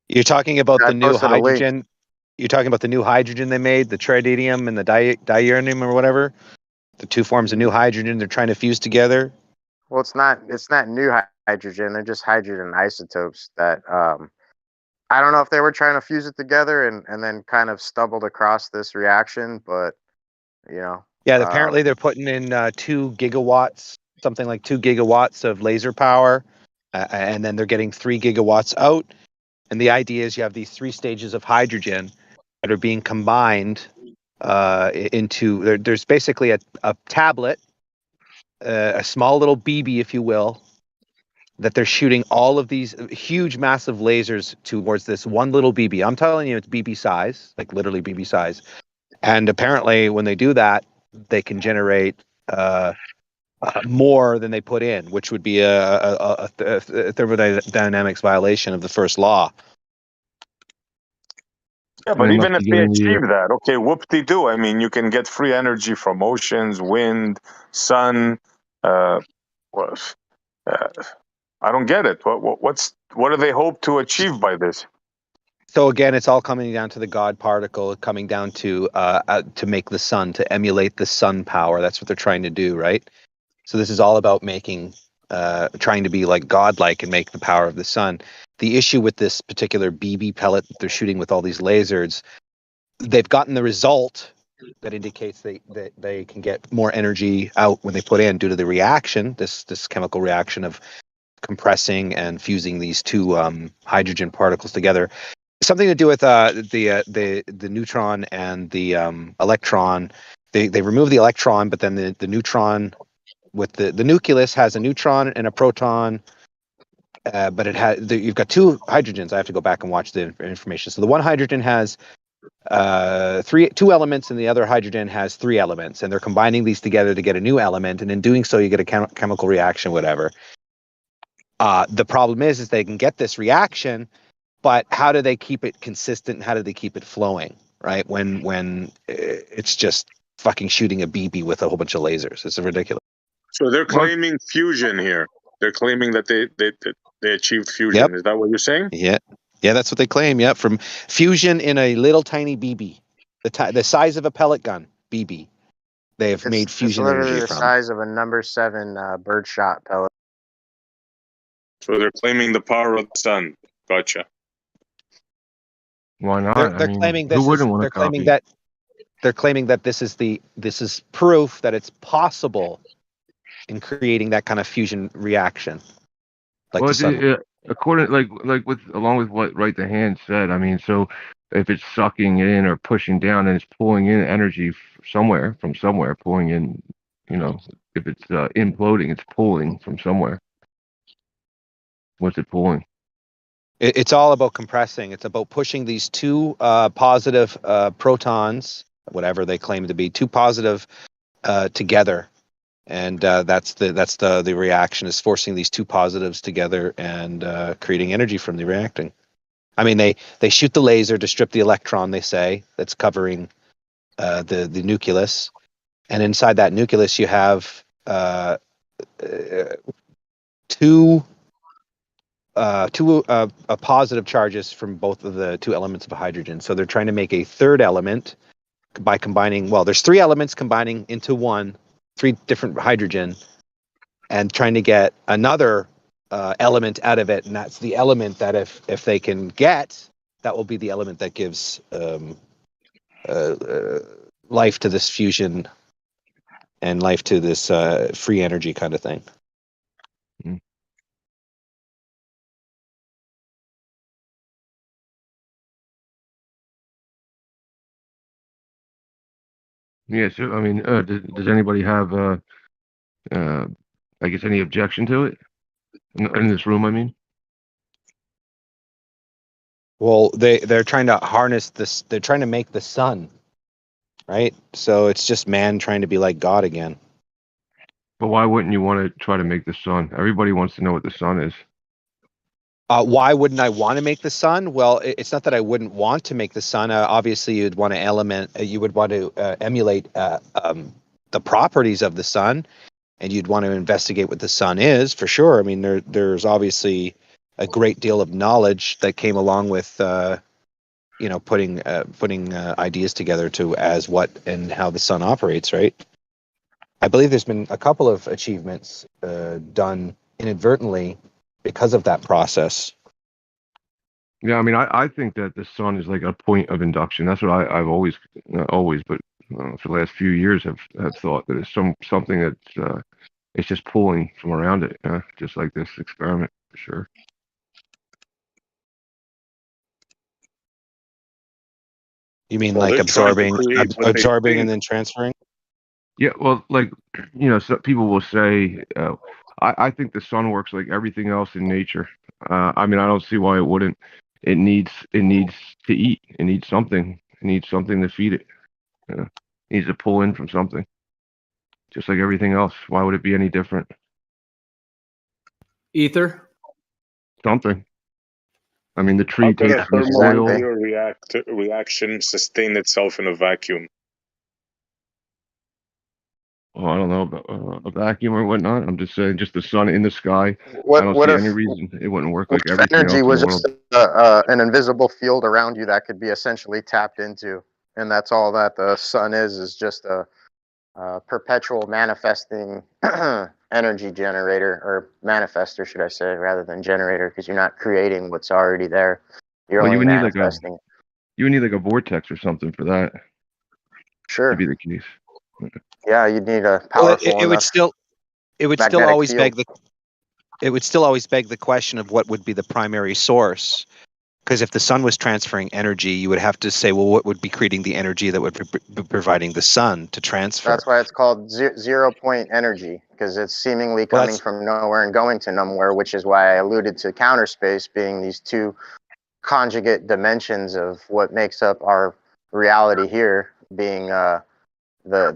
You're talking about I the new posted a link. hydrogen. You're talking about the new hydrogen they made, the tritium and the diuranium or whatever. The two forms of new hydrogen they're trying to fuse together. Well, it's not new hydrogen. They're just hydrogen isotopes that I don't know if they were trying to fuse it together and then kind of stumbled across this reaction, but you know. Yeah, apparently they're putting in 2 gigawatts, something like 2 gigawatts of laser power, and then they're getting 3 gigawatts out. And the idea is you have these 3 stages of hydrogen that are being combined into. There's basically a tablet, a small little BB, if you will, that they're shooting all of these huge, massive lasers towards this one little BB. I'm telling you, it's BB size, like literally BB size. And apparently, when they do that, they can generate more than they put in, which would be a thermodynamics violation of the first law. Yeah, but even if they achieve that, okay, whoop-de-doo. I mean, you can get free energy from oceans, wind, sun. I don't get it. What do they hope to achieve by this? So again, it's all coming down to the God particle, coming down to make the sun, to emulate the sun power. That's what they're trying to do, right? So this is all about making, trying to be like godlike and make the power of the sun. The issue with this particular BB pellet that they're shooting with all these lasers, they've gotten the result that indicates that they can get more energy out when they put in due to the reaction, this chemical reaction of compressing and fusing these 2 hydrogen particles together. Something to do with the neutron and the electron. They remove the electron, but then the neutron with the nucleus has a neutron and a proton. But it has you've got 2 hydrogens. I have to go back and watch the information. So the one hydrogen has 2 elements, and the other hydrogen has 3 elements, and they're combining these together to get a new element. And in doing so, you get a chemical reaction, whatever. The problem is they can get this reaction, but how do they keep it consistent? How do they keep it flowing? Right when it's just fucking shooting a BB with a whole bunch of lasers. It's ridiculous. So they're claiming fusion here. They're claiming that they achieved fusion. Yep. Is that what you're saying? Yeah, that's what they claim. Yeah, from fusion in a little tiny BB, the size of a pellet gun BB. They have made fusion it's literally energy the from. size of a number 7 birdshot pellet. So they're claiming the power of the sun. Gotcha. Why not? They're claiming this. They're claiming that this is proof that it's possible in creating that kind of fusion reaction. Like Well, the sun. according along with what Right the Hand said, I mean, so if it's sucking in or pushing down, and it's pulling in energy from somewhere, pulling in, if it's imploding, it's pulling from somewhere. What's it pulling? It's all about compressing. It's about pushing these 2 positive protons, whatever they claim to be, 2 positive together. And that's the reaction, is forcing these 2 positives together and creating energy from the reacting. I mean, they shoot the laser to strip the electron, they say, that's covering the nucleus. And inside that nucleus, you have 2 positive charges from both of the 2 elements of hydrogen. So they're trying to make a 3rd element by combining, there's 3 elements combining into 1, 3 different hydrogen, and trying to get another element out of it. And that's the element that if they can get, that will be the element that gives life to this fusion and life to this free energy kind of thing. Yeah, so I mean, does anybody have, I guess, any objection to it in this room? I mean, well, they're trying to harness this. They're trying to make the sun, right? So it's just man trying to be like God again. but why wouldn't you want to try to make the sun? Everybody wants to know what the sun is. Why wouldn't I want to make the sun? Well, it's not that I wouldn't want to make the sun. Obviously, you'd want to emulate the the properties of the sun, and you'd want to investigate what the sun is for sure. I mean, there's obviously a great deal of knowledge that came along with putting ideas together to as what and how the sun operates, right? I believe there's been a couple of achievements done inadvertently because of that process. Yeah, I mean, I think that the sun is like a point of induction. That's what I've always, not always, but for the last few years have thought that it's something that's it's just pulling from around it, just like this experiment for sure. You mean Well, like they're trying to absorbing create what they and think. then transferring? Yeah, well, like so people will say, I think the sun works like everything else in nature. I mean, I don't see why it wouldn't. It needs to eat. It needs something. It needs something to feed it. It needs to pull in from something, just like everything else. Why would it be any different? Ether. Something. I mean, the How tree can takes a the soil. thermonuclear reaction sustain itself in a vacuum? Oh, I don't know about a vacuum or whatnot. I'm just saying, just the sun in the sky. I What don't what see if any reason it wouldn't work what like if everything energy else in was the world. just an invisible field around you that could be essentially tapped into, and that's all that the sun is just a perpetual manifesting energy generator, or manifester, should I say, rather than generator, because you're not creating what's already there. You're Well, only you would need like manifesting. a vortex or something for that to Sure. be the case. Yeah, you'd need a Well, powerful enough it would still magnetic always field. beg the question of what would be the primary source. Because if the sun was transferring energy, you would have to say, well, what would be creating the energy that would be providing the sun to transfer? That's why it's called 0 point energy, because it's seemingly coming from nowhere and going to nowhere, which is why I alluded to counter space being these two conjugate dimensions of what makes up our reality here, being the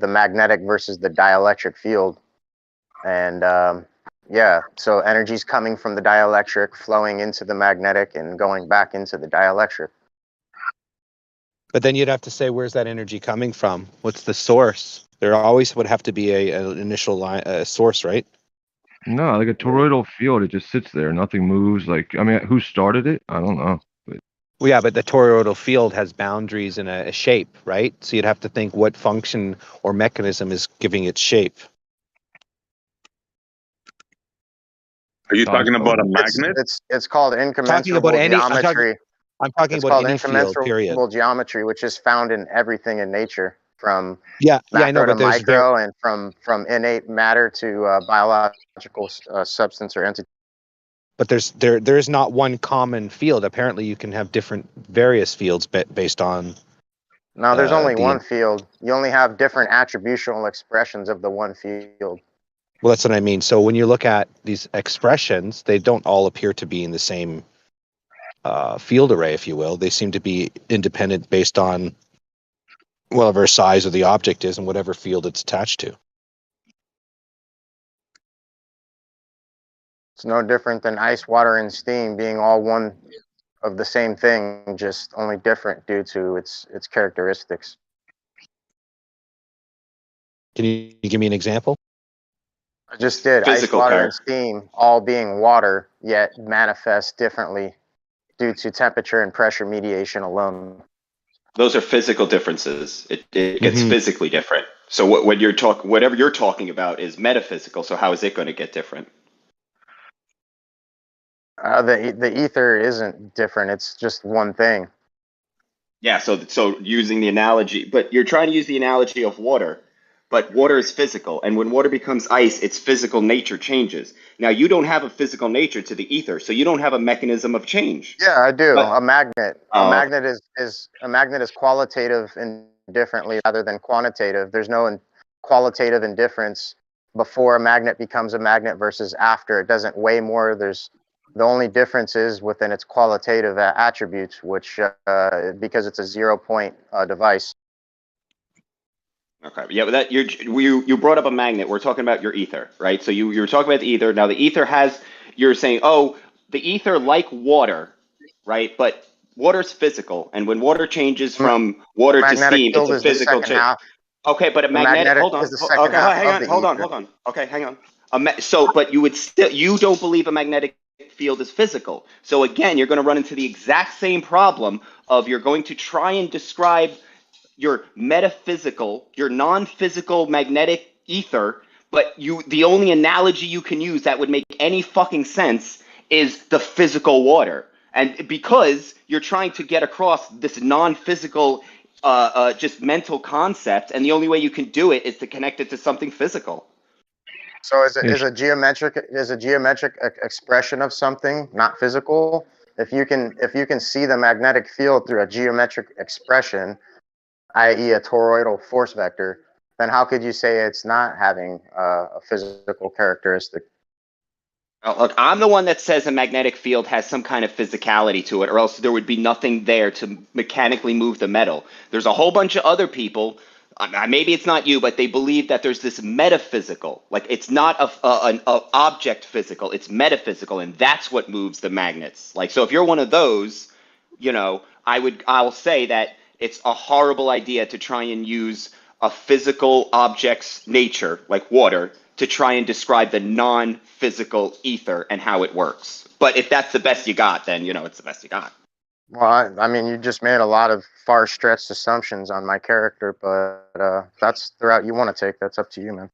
magnetic versus the dielectric field. And yeah, so energy's coming from the dielectric, flowing into the magnetic, and going back into the dielectric. But then you'd have to say, where's that energy coming from? What's the source? There always would have to be an initial source, right? No, like a toroidal field, it just sits there. Nothing moves. Like, I mean, who started it? I don't know. Well, yeah, but the toroidal field has boundaries and a shape, right? So you'd have to think what function or mechanism is giving it shape. Are you talking about a magnet? It's called incommensurable geometry. I'm talking it's about called any field, period. incommensurable geometry, which is found in everything in nature, from I macro know, but to micro, and from innate matter to biological substance or entity. But there's not one common field. Apparently, you can have various fields based on. No, there's only one field. You only have different attributional expressions of the one field. Well, that's what I mean. So when you look at these expressions, they don't all appear to be in the same field array, if you will. They seem to be independent based on whatever size of the object is and whatever field it's attached to. It's no different than ice, water, and steam being all one of the same thing, just only different due to its characteristics. Can you give me an example? I just did. Physical ice, water, and steam all being water, yet manifest differently due to temperature and pressure mediation alone. Those are physical differences. It gets physically different. So when you're whatever you're talking about is metaphysical. So how is it going to get different? The ether isn't different. It's just one thing. Yeah. So using the analogy, but you're trying to use the analogy of water. But water is physical, and when water becomes ice, its physical nature changes. Now, you don't have a physical nature to the ether, so you don't have a mechanism of change. Yeah, I do. But, a magnet. A magnet is qualitative indifferently rather than quantitative. There's no qualitative indifference before a magnet becomes a magnet versus after. It doesn't weigh more. The only difference is within its qualitative attributes, which because it's a 0 point device. Okay. Yeah, but that you brought up a magnet. We're talking about your ether, right? So you were talking about the ether. Now the ether you're saying, oh, the ether like water, right? But water's physical, and when water changes from water to steam, it's a physical change. Okay, but a The magnetic. magnetic Hold on. is the second Okay, half hang of on. the Hold on. ether. Hold on. Okay, hang on. So, but you would still you don't believe a magnetic field is physical. So again, you're going to run into the exact same problem of you're going to try and describe your metaphysical, your non-physical magnetic ether, but the only analogy you can use that would make any fucking sense is the physical water. And because you're trying to get across this non-physical just mental concept, and the only way you can do it is to connect it to something physical. So is a geometric expression of something not physical? If you can see the magnetic field through a geometric expression, i.e., a toroidal force vector, then how could you say it's not having a physical characteristic? Look, I'm the one that says a magnetic field has some kind of physicality to it, or else there would be nothing there to mechanically move the metal. There's a whole bunch of other people, maybe it's not you, but they believe that there's this metaphysical, like it's not an object physical, it's metaphysical, and that's what moves the magnets. Like, so if you're one of those, I'll say that it's a horrible idea to try and use a physical object's nature, like water, to try and describe the non-physical ether and how it works. But if that's the best you got, then it's the best you got. Well, I mean, you just made a lot of far-stretched assumptions on my character, but that's the route you want to take. That's up to you, man.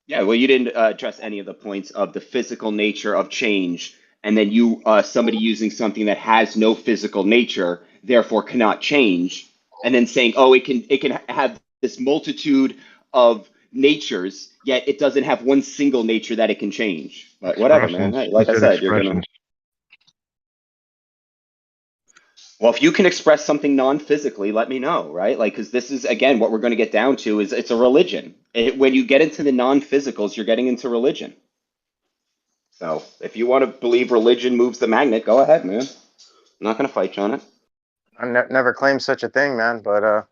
Yeah, well, you didn't address any of the points of the physical nature of change, and then somebody using something that has no physical nature, therefore cannot change, and then saying, oh, it can have this multitude of natures, yet it doesn't have one single nature that it can change. But whatever, man. Hey, like I said, you're gonna. Well, if you can express something non-physically, let me know, right? Like, because this is, again, what we're going to get down to is it's a religion. When you get into the non-physicals, you're getting into religion. So if you want to believe religion moves the magnet, go ahead, man. I'm not going to fight you on it. I never claimed such a thing, man, but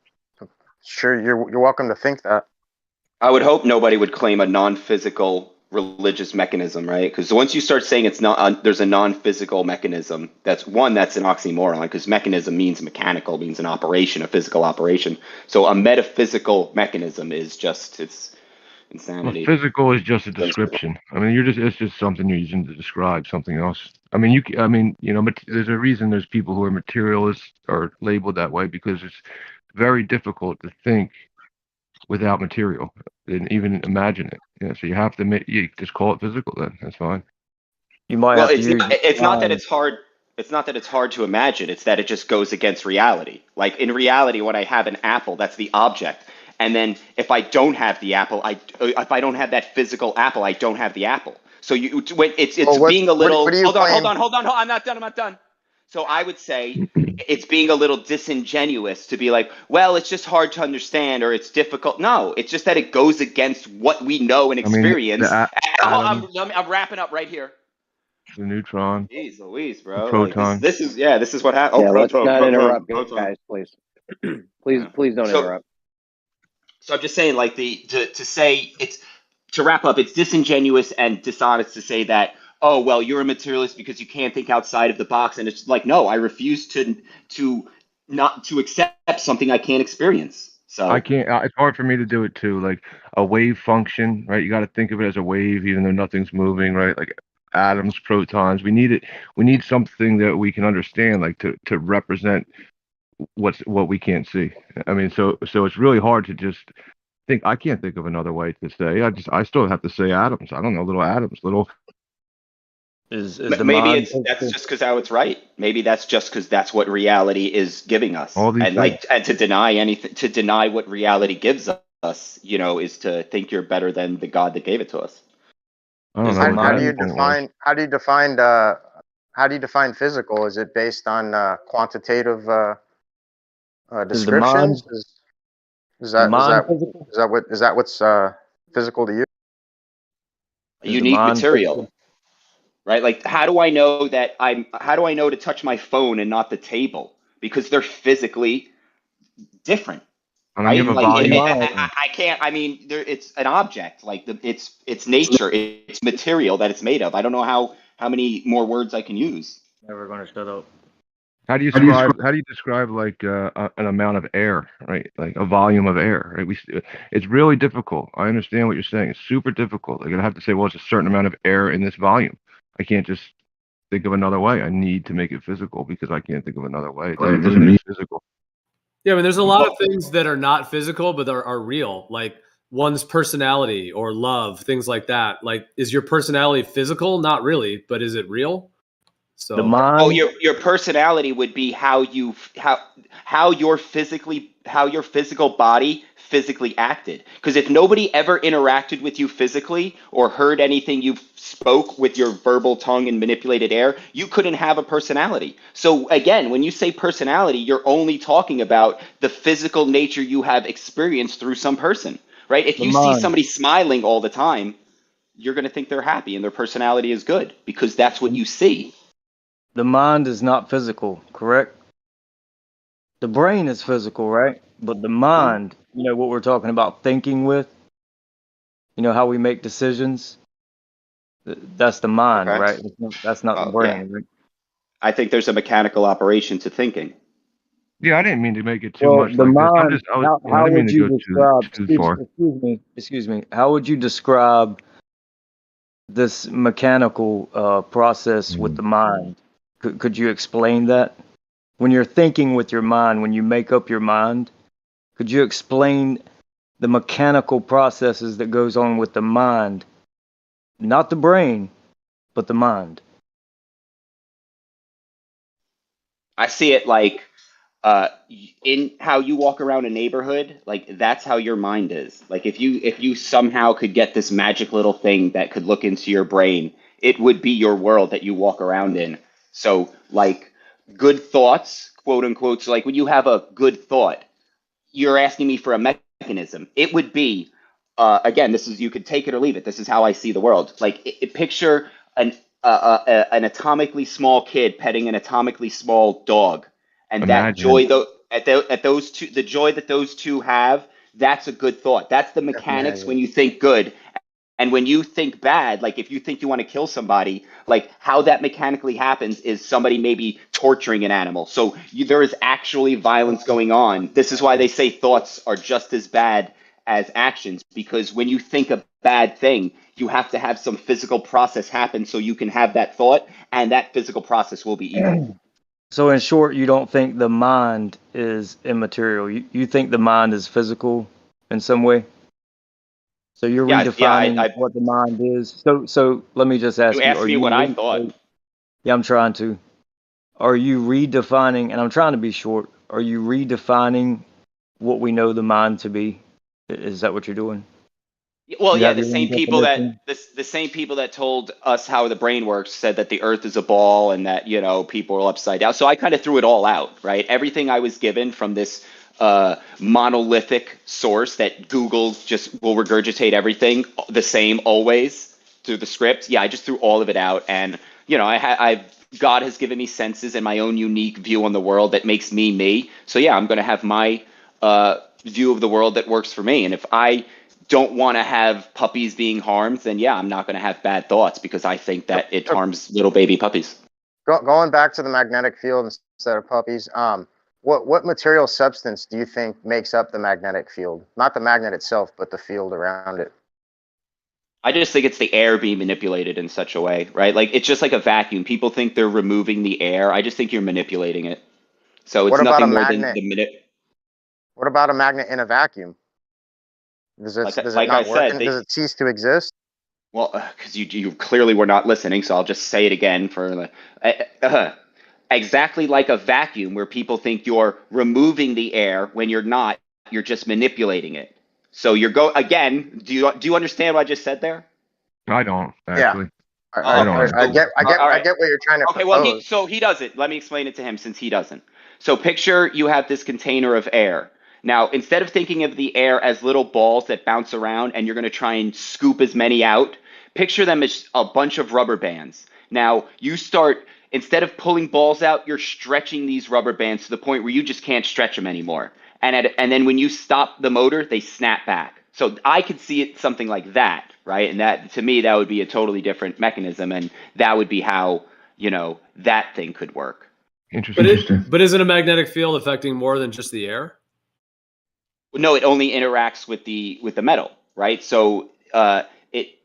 sure, you're welcome to think that. I would hope nobody would claim a non-physical religious mechanism, right? Because once you start saying it's not, there's a non-physical mechanism. That's an oxymoron. Because mechanism means mechanical, means an operation, a physical operation. So a metaphysical mechanism is just it's insanity. Well, physical is just a description. I mean, it's just something you're using to describe something else. I mean, there's a reason there's people who are materialists are labeled that way because it's very difficult to think without material and even imagine it. Yeah, so you just call it physical then. That's fine. You might Well, have to use. it's not that it's hard. It's not that it's hard to imagine. It's that it just goes against reality. Like in reality, when I have an apple, that's the object. And then if I don't have the apple, if I don't have that physical apple, I don't have the apple. So it's being a little. Hold on. I'm not done. So I would say it's being a little disingenuous to be like, well, it's just hard to understand or it's difficult. No, it's just that it goes against what we know and experience. I'm wrapping up right here. The neutron. Jeez Louise, bro. The proton. Like this is what happened. Yeah, let's not interrupt, guys, please. Please don't interrupt. So I'm just saying, like to say it's to wrap up, it's disingenuous and dishonest to say that, oh well, you're a materialist because you can't think outside of the box, and it's like, no, I refuse to not to accept something I can't experience. So I can't. It's hard for me to do it too. Like a wave function, right? You got to think of it as a wave, even though nothing's moving, right? Like atoms, protons. We need it. We need something that we can understand, like to represent what we can't see. I mean, so it's really hard to just think. I can't think of another way to say. I still have to say atoms. I don't know, little atoms, little. Maybe that's just because how it's right. Maybe that's just because that's what reality is giving us. All these things. And to deny what reality gives us, is to think you're better than the God that gave it to us. I don't know. How do you define physical? Is it based on quantitative descriptions? Is that what's physical to you? Unique material. Right? Like, how do I know to touch my phone and not the table? Because they're physically different. Right? I can't. I mean, it's an object. Like it's nature. It's material that it's made of. I don't know how many more words I can use. Never gonna shut up. How do you describe like an amount of air, right? Like a volume of air, right? It's really difficult. I understand what you're saying. It's super difficult. Like I have to say, well, it's a certain amount of air in this volume. I can't just think of another way. I need to make it physical because I can't think of another way. It doesn't mean physical. Yeah, I mean, there's a lot of things that are not physical, but are real, like one's personality or love, things like that. Like, is your personality physical? Not really, but is it real? So, The mind. Oh, your personality would be how your physical body physically acted. Because if nobody ever interacted with you physically or heard anything you spoke with your verbal tongue and manipulated air, you couldn't have a personality. So again, when you say personality, you're only talking about the physical nature you have experienced through some person, right? If The you see mind. somebody smiling all the time, you're going to think they're happy and their personality is good because that's what you see. The mind is not physical, correct? The brain is physical, right? But the mind, what we're talking about thinking with, how we make decisions, that's the mind, Okay. right? That's not the Oh, yeah. brain, right? I think there's a mechanical operation to thinking. Yeah, I didn't mean to make it too Well, much the like this. mind, I how didn't mean would to you go describe, too far. excuse me, how would you describe this mechanical process with the mind? Could you explain that? When you're thinking with your mind, when you make up your mind, could you explain the mechanical processes that goes on with the mind? Not the brain, but the mind. I see it like in how you walk around a neighborhood, like that's how your mind is. Like if you somehow could get this magic little thing that could look into your brain, it would be your world that you walk around in. So like good thoughts, quote unquote. So like when you have a good thought, you're asking me for a mechanism. It would be, again, this is, you could take it or leave it. This is how I see the world. Like picture an atomically small kid petting an atomically small dog, and that Imagine. joy, at those two, the joy that those two have, that's a good thought. That's the mechanics when you think good. And when you think bad, like if you think you want to kill somebody, like how that mechanically happens is somebody maybe torturing an animal. So there is actually violence going on. This is why they say thoughts are just as bad as actions, because when you think a bad thing, you have to have some physical process happen so you can have that thought, and that physical process will be evil. So in short, you don't think the mind is immaterial. You think the mind is physical in some way? So you're redefining what the mind is. So let me just ask You you, asked me what I thought. yeah, I'm trying to. Are you redefining, and I'm trying to be short, are you redefining what we know the mind to be? Is that what you're doing? Well, You yeah, have your own definition? the same people that told us how the brain works said that the Earth is a ball and that people are upside down. So I kind of threw it all out, right? Everything I was given from this monolithic source that Google just will regurgitate everything the same always through the script. Yeah, I just threw all of it out, and God has given me senses and my own unique view on the world that makes me me. So yeah, I'm going to have my view of the world that works for me, and if I don't want to have puppies being harmed, then yeah, I'm not going to have bad thoughts because I think that it harms little baby puppies. Going back to the magnetic field instead of puppies, what material substance do you think makes up the magnetic field? Not the magnet itself, but the field around it. I just think it's the air being manipulated in such a way, right? Like it's just like a vacuum. People think they're removing the air. I just think you're manipulating it. So it's What about a nothing more than magnet? the minute. What about a magnet in a vacuum? Does it Like I not work? said, Does it cease to exist? well, because you clearly were not listening, so I'll just say it again for exactly like a vacuum where people think you're removing the air when you're not. You're just manipulating it. So again. Do you understand what I just said there? I don't actually. I get what you're trying to Okay, propose. well, he does it. Let me explain it to him since he doesn't. So picture you have this container of air. Now, instead of thinking of the air as little balls that bounce around and you're going to try and scoop as many out, picture them as a bunch of rubber bands. Now, instead of pulling balls out, you're stretching these rubber bands to the point where you just can't stretch them anymore. And then when you stop the motor, they snap back. So I could see it something like that, right? And that, to me, that would be a totally different mechanism, and that would be how that thing could work. Interesting. But isn't a magnetic field affecting more than just the air? No, it only interacts with the metal, right? So it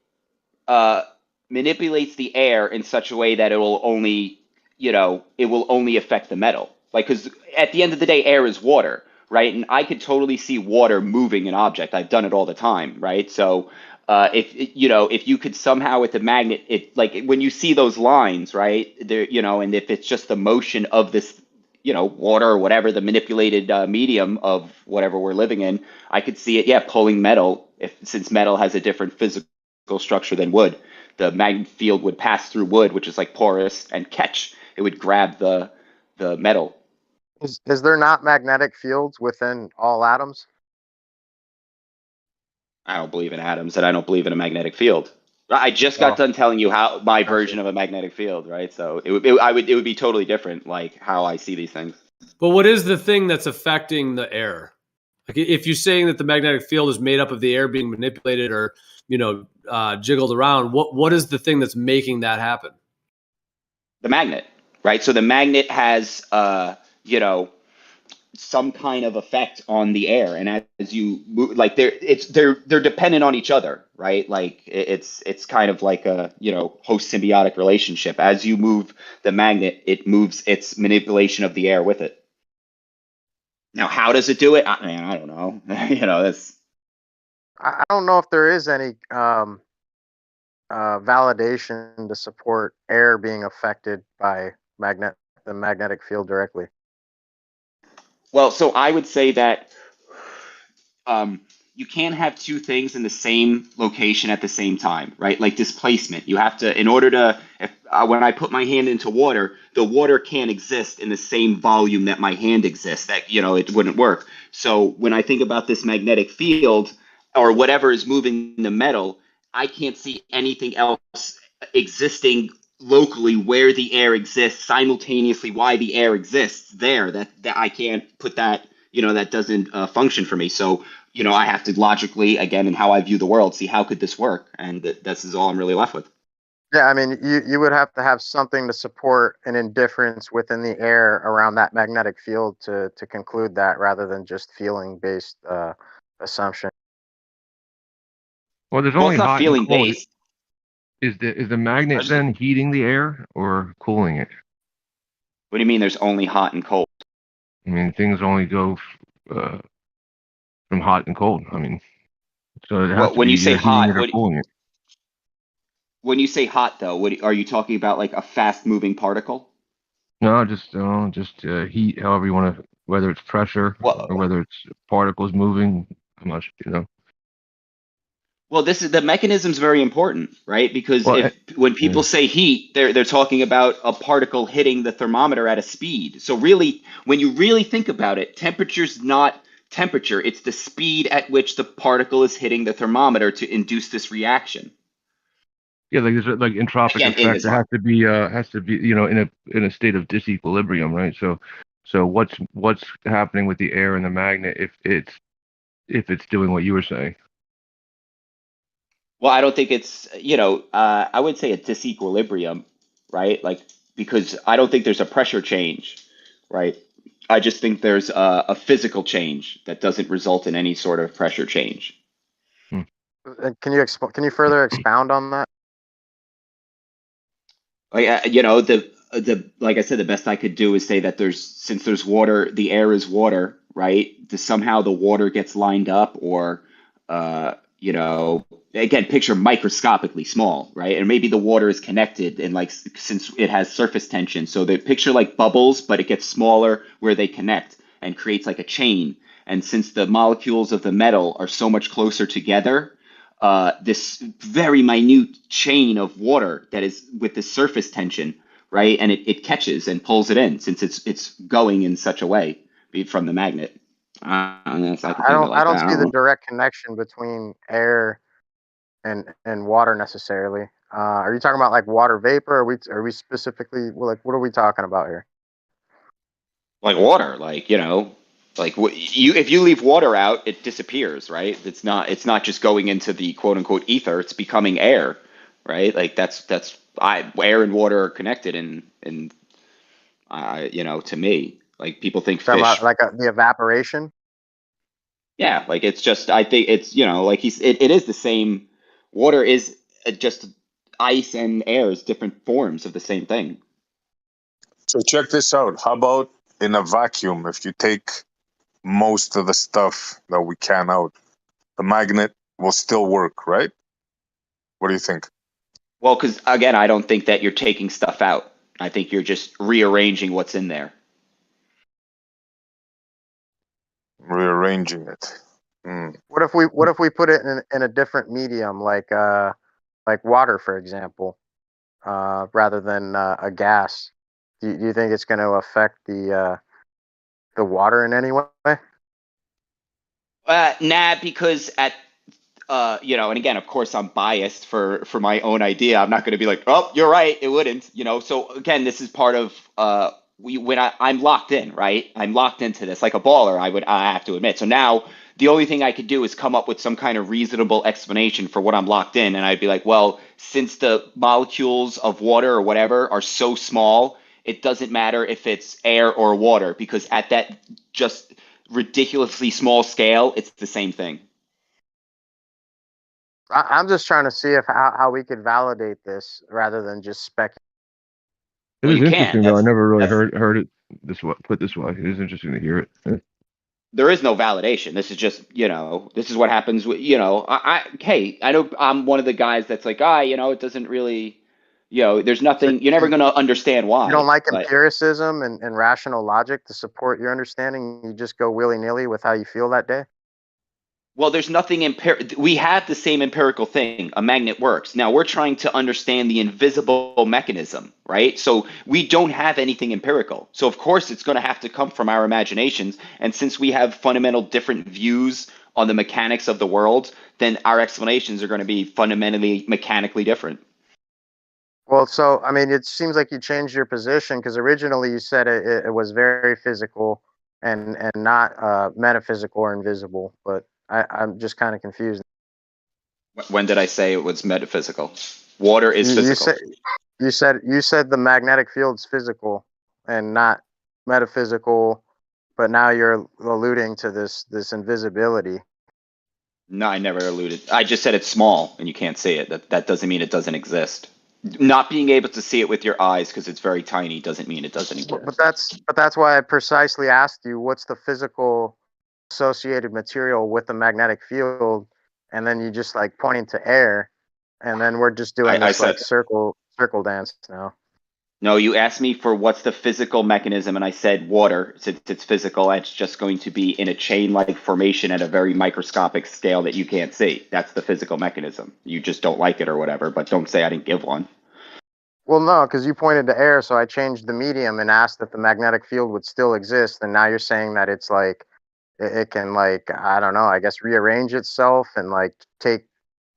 manipulates the air in such a way that it will only, it will only affect the metal. Like, because at the end of the day, air is water, right? And I could totally see water moving an object. I've done it all the time, right? So if you could somehow with the magnet, it like when you see those lines, right? There, and if it's just the motion of this, water or whatever, the manipulated medium of whatever we're living in, I could see it, yeah, pulling metal. Since metal has a different physical structure than wood, the magnet field would pass through wood, which is like porous, and catch. It would grab the metal. Is there not magnetic fields within all atoms? I don't believe in atoms, and I don't believe in a magnetic field. I just got done telling you how my version of a magnetic field, right? So it would be totally different, like how I see these things. But what is the thing that's affecting the air? Like if you're saying that the magnetic field is made up of the air being manipulated or jiggled around, what is the thing that's making that happen? The magnet, right? So the magnet has some kind of effect on the air, and as you move, like they're dependent on each other, right? Like it's kind of like a host symbiotic relationship. As you move the magnet, it moves its manipulation of the air with it. Now, how does it do it? I don't know. That's. I don't know if there is any validation to support air being affected by the magnetic field directly. Well, so I would say that you can't have two things in the same location at the same time, right? Like displacement. You have to, in order to, when I put my hand into water, the water can't exist in the same volume that my hand exists. That, it wouldn't work. So when I think about this magnetic field or whatever is moving the metal, I can't see anything else existing locally where the air exists simultaneously, why the air exists there, that I can't put that, that doesn't function for me. So I have to logically, again, in how I view the world, see how could this work, and this is all I'm really left with. Yeah, I mean, you would have to have something to support an indifference within the air around that magnetic field to conclude that, rather than just feeling based assumption. Well, there's Well, only it's not hot feeling and cold. based. Is the magnet then heating the air or cooling it? What do you mean? There's only hot and cold? I mean, things only go from hot and cold. I mean, so it has Well, to when be you say heating hot, it or cooling it. when you say hot, though, what are you talking about? Like a fast-moving particle? No, just heat, however you want to, whether it's pressure or whether it's particles moving. I'm not sure, Well, this is the mechanism's very important, right? Because when people say heat, they're talking about a particle hitting the thermometer at a speed. So really, when you really think about it, temperature's not temperature; it's the speed at which the particle is hitting the thermometer to induce this reaction. Yeah, like there's like entropic Again, in effect. this It has to be in a state of disequilibrium, right? So what's happening with the air and the magnet if it's doing what you were saying? Well, I don't think it's, I would say a disequilibrium, right? Like, because I don't think there's a pressure change, right? I just think there's a physical change that doesn't result in any sort of pressure change. Can you further expound on that? Like, like I said, the best I could do is say that since there's water, the air is water, right? Somehow the water gets lined up, or, again, picture microscopically small, right? And maybe the water is connected, and like since it has surface tension, so they picture like bubbles, but it gets smaller where they connect and creates like a chain. And since the molecules of the metal are so much closer together, this very minute chain of water that is with the surface tension, right? And it catches and pulls it in, since it's going in such a way from the magnet. I don't see the direct connection between air and water necessarily. Are you talking about like water vapor? Are we specifically like, what are we talking about here? Like water, like if you leave water out, it disappears, right? It's not just going into the quote unquote ether. It's becoming air, right? Like that's air and water are connected, and To me, like people think Talking fish. about like the evaporation. Yeah, like it's just I think it's like it is the same. Water is just ice and air is different forms of the same thing. So check this out. How about in a vacuum? If you take most of the stuff that we can out, the magnet will still work, right? What do you think? Well, because again, I don't think that you're taking stuff out. I think you're just rearranging what's in there. Rearranging it. What if we put it in a different medium, like water, for example, rather than a gas? Do you think it's going to affect the water in any way? Nah, because and again, of course, I'm biased for my own idea. I'm not going to be like, oh, you're right, it wouldn't. So again, this is part of when I'm locked in, right? I'm locked into this like a baller. I have to admit. So now the only thing I could do is come up with some kind of reasonable explanation for what I'm locked in, and I'd be like, well, since the molecules of water or whatever are so small, it doesn't matter if it's air or water because at that just ridiculously small scale, it's the same thing. I'm just trying to see how we could validate this rather than just speculate. It is interesting though. I never really heard it put this way. It is interesting to hear it. There is no validation. This is just, this is what happens with, hey, I know I'm one of the guys that's like, it doesn't really, there's nothing, you're never going to understand why. You don't like but- empiricism and rational logic to support your understanding. You just go willy-nilly with how you feel that day. Well, there's nothing we have the same empirical thing. A magnet works. Now we're trying to understand the invisible mechanism, right? So we don't have anything empirical. So of course it's going to have to come from our imaginations. And since we have fundamental different views on the mechanics of the world, then our explanations are going to be fundamentally mechanically different. Well, so I mean, it seems like you changed your position because originally you said it was very physical and not metaphysical or invisible, but I'm just kind of confused. When did I say it was metaphysical? Water is physical. You said the magnetic field's physical and not metaphysical, but now you're alluding to this invisibility. No, I never alluded. I just said it's small and you can't see it. That doesn't mean it doesn't exist. Not being able to see it with your eyes because it's very tiny doesn't mean it doesn't exist. But that's why I precisely asked you what's the physical associated material with the magnetic field, and then you just like pointing to air, and then we're just doing this like circle dance now. No, you asked me for what's the physical mechanism, and I said water. Since it's physical, it's just going to be in a chain-like formation at a very microscopic scale that you can't see. That's the physical mechanism. You just don't like it or whatever, but don't say I didn't give one. Well, no, because you pointed to air, so I changed the medium and asked if the magnetic field would still exist, and now you're saying that it's like it can like I don't know, I guess rearrange itself and like take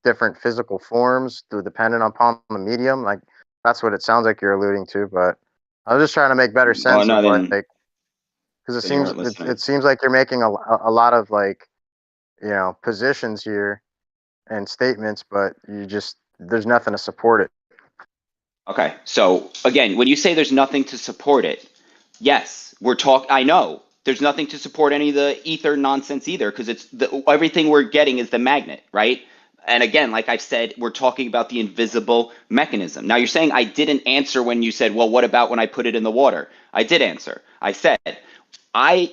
different physical forms dependent upon the medium. Like that's what it sounds like you're alluding to, but I was just trying to make better sense of like because it seems like you're making a lot of like positions here and statements, but there's nothing to support it. Okay, so again, when you say there's nothing to support it, yes, I know there's nothing to support any of the ether nonsense either, because everything we're getting is the magnet, right? And again, like I've said, we're talking about the invisible mechanism. Now you're saying I didn't answer when you said, well, what about when I put it in the water? I did answer. I said,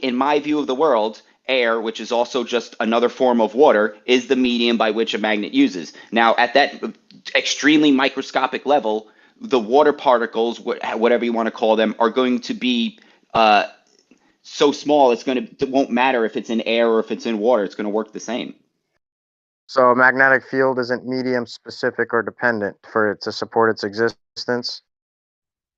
in my view of the world, air, which is also just another form of water, is the medium by which a magnet uses. Now, at that extremely microscopic level, the water particles, whatever you want to call them, are going to be so small it won't matter if it's in air or if it's in water. It's going to work the same. So a magnetic field isn't medium specific or dependent for it to support its existence.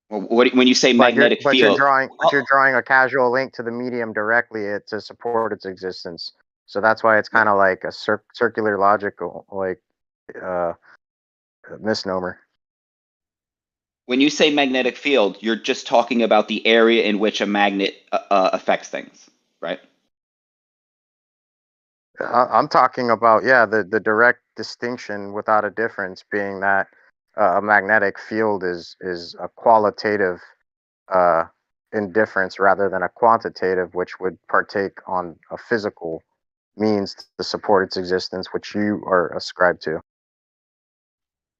Well, when you say magnetic field, you're drawing a casual link to the medium directly to support its existence. So that's why it's kind of like a circular logical like misnomer. When you say magnetic field, you're just talking about the area in which a magnet affects things, right? I'm talking about, the direct distinction without a difference being that a magnetic field is a qualitative indifference rather than a quantitative, which would partake on a physical means to support its existence, which you are ascribed to.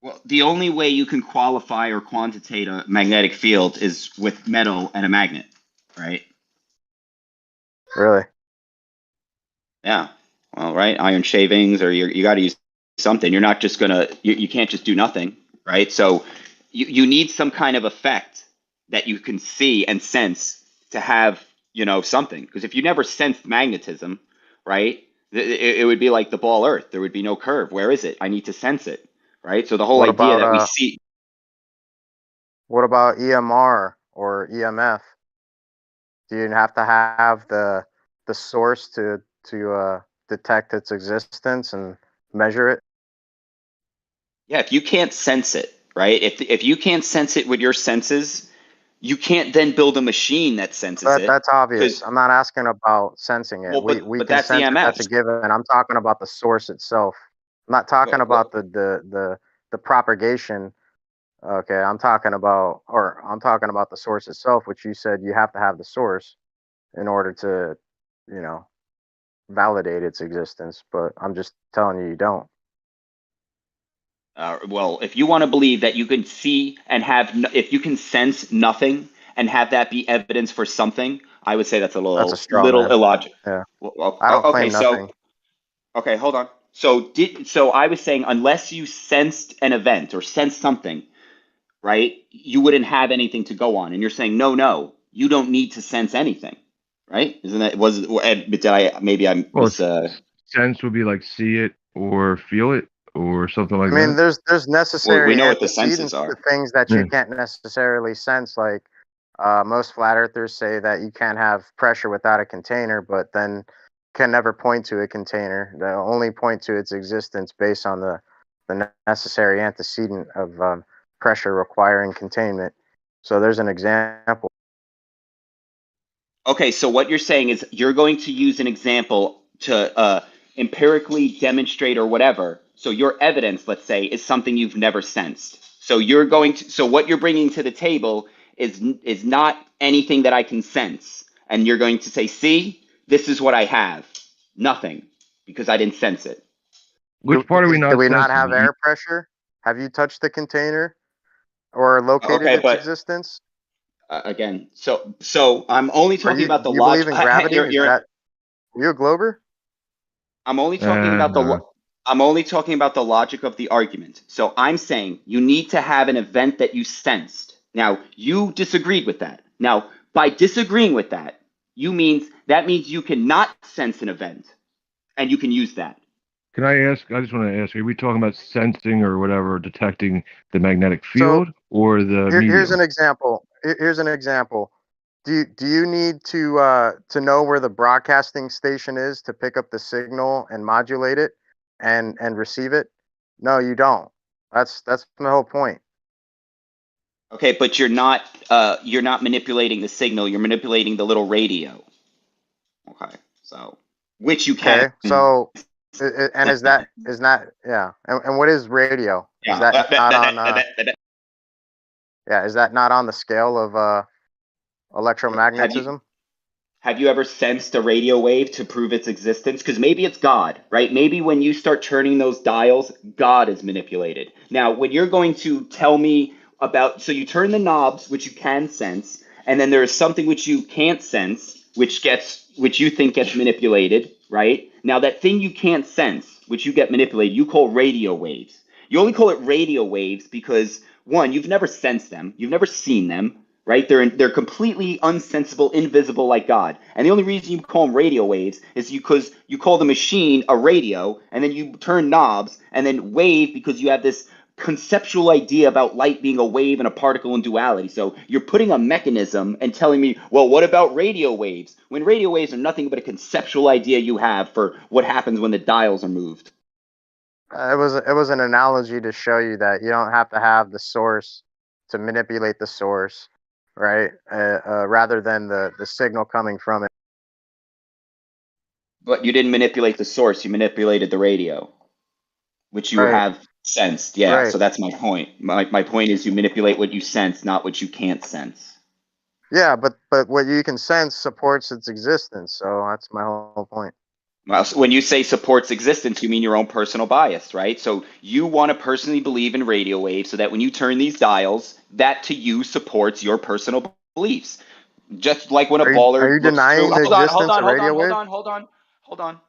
Well, the only way you can qualify or quantitate a magnetic field is with metal and a magnet, right? Really? Yeah. Well, right. Iron shavings, or you got to use something. You're not just gonna. You can't just do nothing, right? So you need some kind of effect that you can see and sense to have something. Because if you never sensed magnetism, right, it would be like the ball Earth. There would be no curve. Where is it? I need to sense it, right? So the whole What idea about that we see. what about EMR or EMF? Do you have to have the source to detect its existence and measure it? Yeah, if you can't sense it, right? If you can't sense it with your senses, you can't then build a machine that senses it. That's obvious. Because I'm not asking about sensing it. well, We but can that's sense it. That's EMF. a given. I'm talking about the source itself. I'm not talking about the propagation. Okay, I'm talking about the source itself, which you said you have to have the source in order to, you know, validate its existence. But I'm just telling you, you don't. Well, if you want to believe that you can see and have, if you can sense nothing and have that be evidence for something, I would say that's a That's a little straw man. illogical. Yeah. Well, I don't okay, claim nothing. okay, hold on. So I was saying unless you sensed an event or sensed something, right, you wouldn't have anything to go on. And you're saying no, you don't need to sense anything, right? Isn't that did I maybe I Well, mis sense would be like see it or feel it or something like I mean, that. there's we necessary know what the senses antecedents are. to things that Yeah. you can't necessarily sense. Like most flat earthers say that you can't have pressure without a container, but then can never point to a container. They only point to its existence based on the necessary antecedent of pressure requiring containment. So there's an example. Okay, so what you're saying is you're going to use an example to empirically demonstrate or whatever. So your evidence, let's say, is something you've never sensed. So what you're bringing to the table is not anything that I can sense. And you're going to say, see, this is what I have. Nothing, because I didn't sense it. Which part are we Do not we not sensing? have air pressure? Have you touched the container or located Okay, its but existence? again, so I'm only talking about the Do you believe logic. in gravity? Are you a glober? I'm only talking about No. I'm only talking about the logic of the argument. So I'm saying you need to have an event that you sensed. Now, you disagreed with that. Now, by disagreeing with that, that means you cannot sense an event and you can use that. Can I ask? I just want to ask: are we talking about sensing or whatever, detecting the magnetic field or the Here's an medium? example. Here's an example. Do you need to know where the broadcasting station is to pick up the signal and modulate it and receive it? No, you don't. That's the whole point. Okay, but you're not manipulating the signal, you're manipulating the little radio. Okay. So, which you can. Okay. So and is that yeah. And what is radio? Is Yeah. that not on is that not on the scale of electromagnetism? Have you ever sensed a radio wave to prove its existence? Because maybe it's God, right? Maybe when you start turning those dials, God is manipulated. Now, when you're going to tell me so you turn the knobs, which you can sense, and then there is something which you can't sense, which you think gets manipulated, right? Now, that thing you can't sense, which you get manipulated, you call radio waves. You only call it radio waves because, one, you've never sensed them, you've never seen them, right? They're completely unsensible, invisible like God. And the only reason you call them radio waves is because you call the machine a radio, and then you turn knobs, and then wave because you have this conceptual idea about light being a wave and a particle in duality. So you're putting a mechanism and telling me, well, what about radio waves? When radio waves are nothing but a conceptual idea you have for what happens when the dials are moved. It was an analogy to show you that you don't have to have the source to manipulate the source, right? Rather than the signal coming from it. But you didn't manipulate the source, you manipulated the radio, which you Right. have sensed. Yeah, Right. so that's my point. My point is you manipulate what you sense, not what you can't sense. Yeah, but what you can sense supports its existence. So that's my whole point. Well, so when you say supports existence, you mean your own personal bias, right? So you want to personally believe in radio waves so that when you turn these dials, that to you supports your personal beliefs. Just like when a Are baller you looks through. denying the existence of radio wave? Hold on.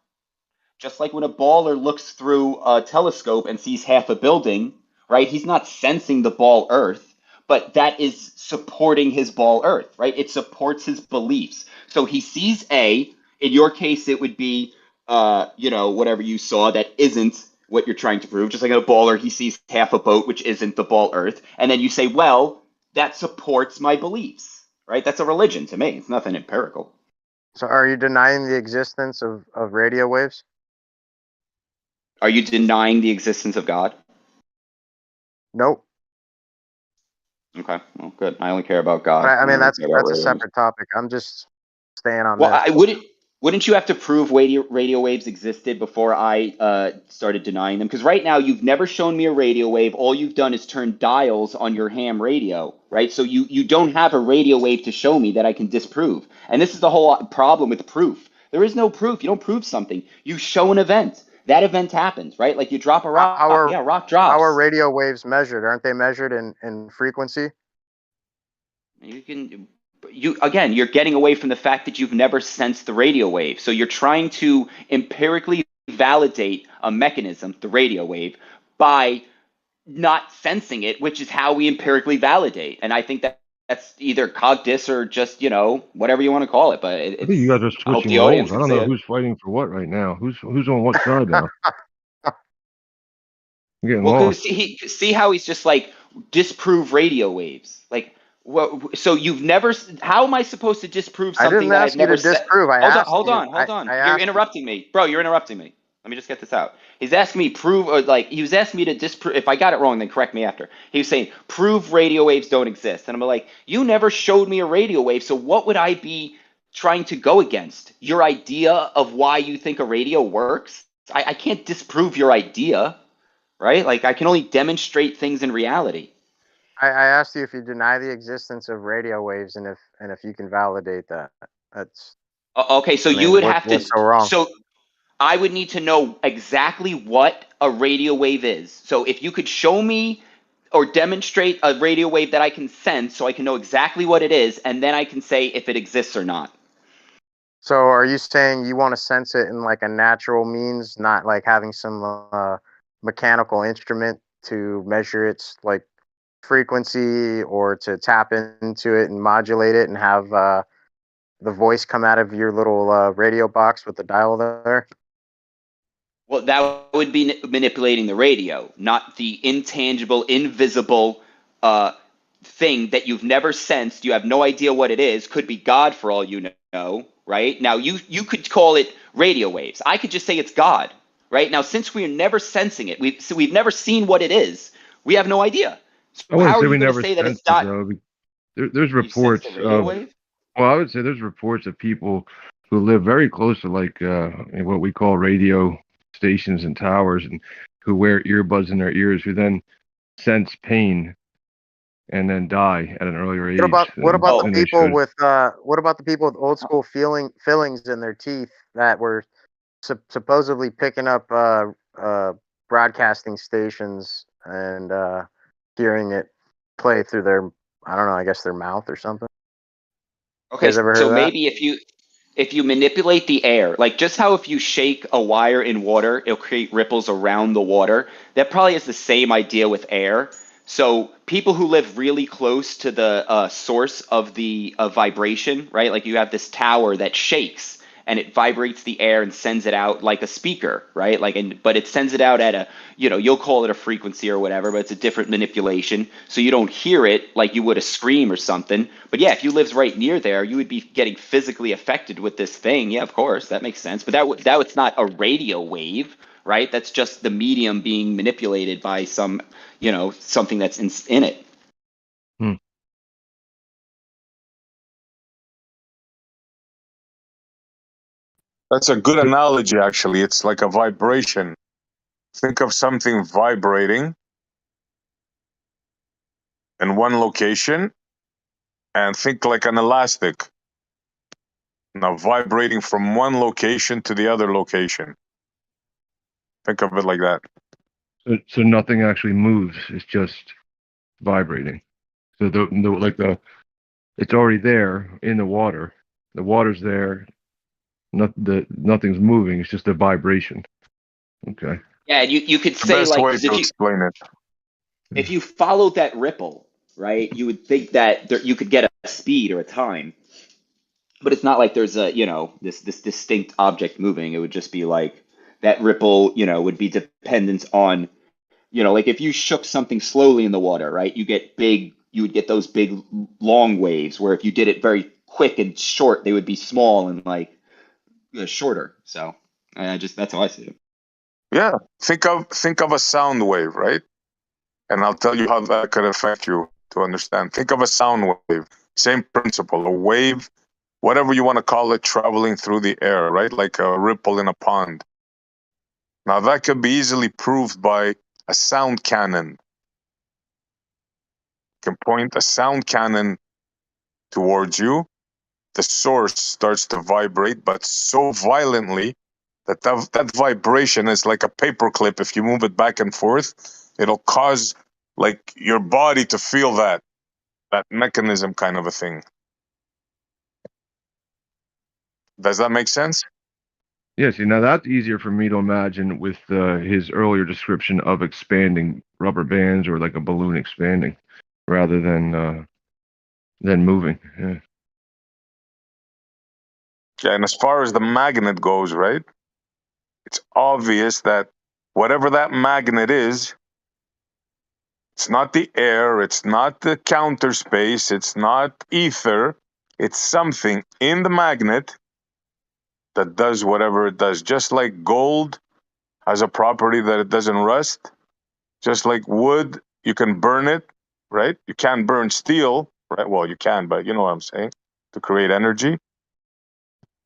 Just like when a baller looks through a telescope and sees half a building, right? He's not sensing the ball Earth, but that is supporting his ball Earth, right? It supports his beliefs. So he sees A. In your case, it would be, whatever you saw that isn't what you're trying to prove. Just like a baller, he sees half a boat, which isn't the ball Earth, and then you say, well, that supports my beliefs, right? That's a religion to me. It's nothing empirical. So are you denying the existence of radio waves? Are you denying the existence of God? Nope. Okay, well, good. I only care about God. I mean, don't that's care about a radio waves. separate topic. I'm just staying on Well, this. wouldn't you have to prove radio waves existed before I started denying them? Because right now you've never shown me a radio wave. All you've done is turn dials on your ham radio, right? So you don't have a radio wave to show me that I can disprove. And this is the whole problem with proof. There is no proof. You don't prove something. You show an event. That event happens, right? Like you drop a rock. Yeah, rock drops. How are radio waves measured? Aren't they measured in frequency? You're getting away from the fact that you've never sensed the radio wave. So you're trying to empirically validate a mechanism, the radio wave, by not sensing it, which is how we empirically validate. And I think that's either cogdis or just, whatever you want to call it. But I think you guys are I hope switching the audience roles. I can don't see know it. who's fighting for what right now. Who's on what side now? I'm getting Well, lost. because see how he's just like disprove radio waves. Like, so you've never. How am I supposed to disprove I something didn't that ask I've you never to said? disprove. I asked Hold you. on. I You're asked interrupting me, bro. You're interrupting me. Let me just get this out. He's asking me prove, or like he was asking me to disprove. If I got it wrong, then correct me after. He was saying prove radio waves don't exist, and I'm like, you never showed me a radio wave, so what would I be trying to go against? Your idea of why you think a radio works? I can't disprove your idea. Right? Like I can only demonstrate things in reality. I asked you if you deny the existence of radio waves and if you can validate that. That's okay. So you would have to. What's so wrong? So I would need to know exactly what a radio wave is. So if you could show me or demonstrate a radio wave that I can sense, so I can know exactly what it is, and then I can say if it exists or not. So are you saying you want to sense it in like a natural means, not like having some mechanical instrument to measure its like frequency or to tap into it and modulate it and have the voice come out of your little radio box with the dial there? Well, that would be manipulating the radio, not the intangible, invisible thing that you've never sensed. You have no idea what it is. Could be God for all you know, right? Now, you could call it radio waves. I could just say it's God, right? Now, since we're never sensing it, we've never seen what it is, we have no idea. So I wouldn't how say are we you going never to say that sensed it's it not? though. There's reports the radio of. wave? Well, I would say there's reports of people who live very close to like what we call radio stations and towers, and who wear earbuds in their ears, who then sense pain and then die at an earlier age. What about the than they people should. with old school fillings in their teeth that were supposedly picking up broadcasting stations and hearing it play through their, I don't know, I guess their mouth or something? Okay, You guys ever heard so of that? maybe if you manipulate the air, like just how if you shake a wire in water, it'll create ripples around the water. That probably is the same idea with air. So people who live really close to the source of the vibration, right? Like you have this tower that shakes and it vibrates the air and sends it out like a speaker, right? But it sends it out at a, you'll call it a frequency or whatever, but it's a different manipulation. So you don't hear it like you would a scream or something. But yeah, if you lived right near there, you would be getting physically affected with this thing. Yeah, of course, that makes sense. But that's not a radio wave, right? That's just the medium being manipulated by some, something that's in it. That's a good analogy, actually. It's like a vibration. Think of something vibrating in one location, and think like an elastic. Now vibrating from one location to the other location. Think of it like that. So nothing actually moves. It's just vibrating. So it's already there in the water. The water's there. Nothing's moving. It's just a vibration. Okay. Yeah, and you could The say best like, way 'cause to explain it. if you followed that ripple, right, you would think that you could get a speed or a time, but it's not like there's a, this distinct object moving. It would just be like that ripple, would be dependent on, like if you shook something slowly in the water, right, you would get those big long waves, where if you did it very quick and short, they would be small and like shorter. So that's how I see it. Yeah. Think of a sound wave, right? And I'll tell you how that could affect you to understand. Think of a sound wave. Same principle. A wave, whatever you want to call it, traveling through the air, right? Like a ripple in a pond. Now that could be easily proved by a sound cannon. You can point a sound cannon towards you. The source starts to vibrate, but so violently that vibration is like a paperclip. If you move it back and forth, it'll cause like your body to feel that mechanism kind of a thing. Does that make sense? Yeah, see, now that's easier for me to imagine with his earlier description of expanding rubber bands or like a balloon expanding rather than moving. Yeah. Yeah, and as far as the magnet goes, right? It's obvious that whatever that magnet is, it's not the air, it's not the counter space, it's not ether, it's something in the magnet that does whatever it does. Just like gold has a property that it doesn't rust, just like wood, you can burn it, right? You can't burn steel, right? Well, you can, but you know what I'm saying, to create energy.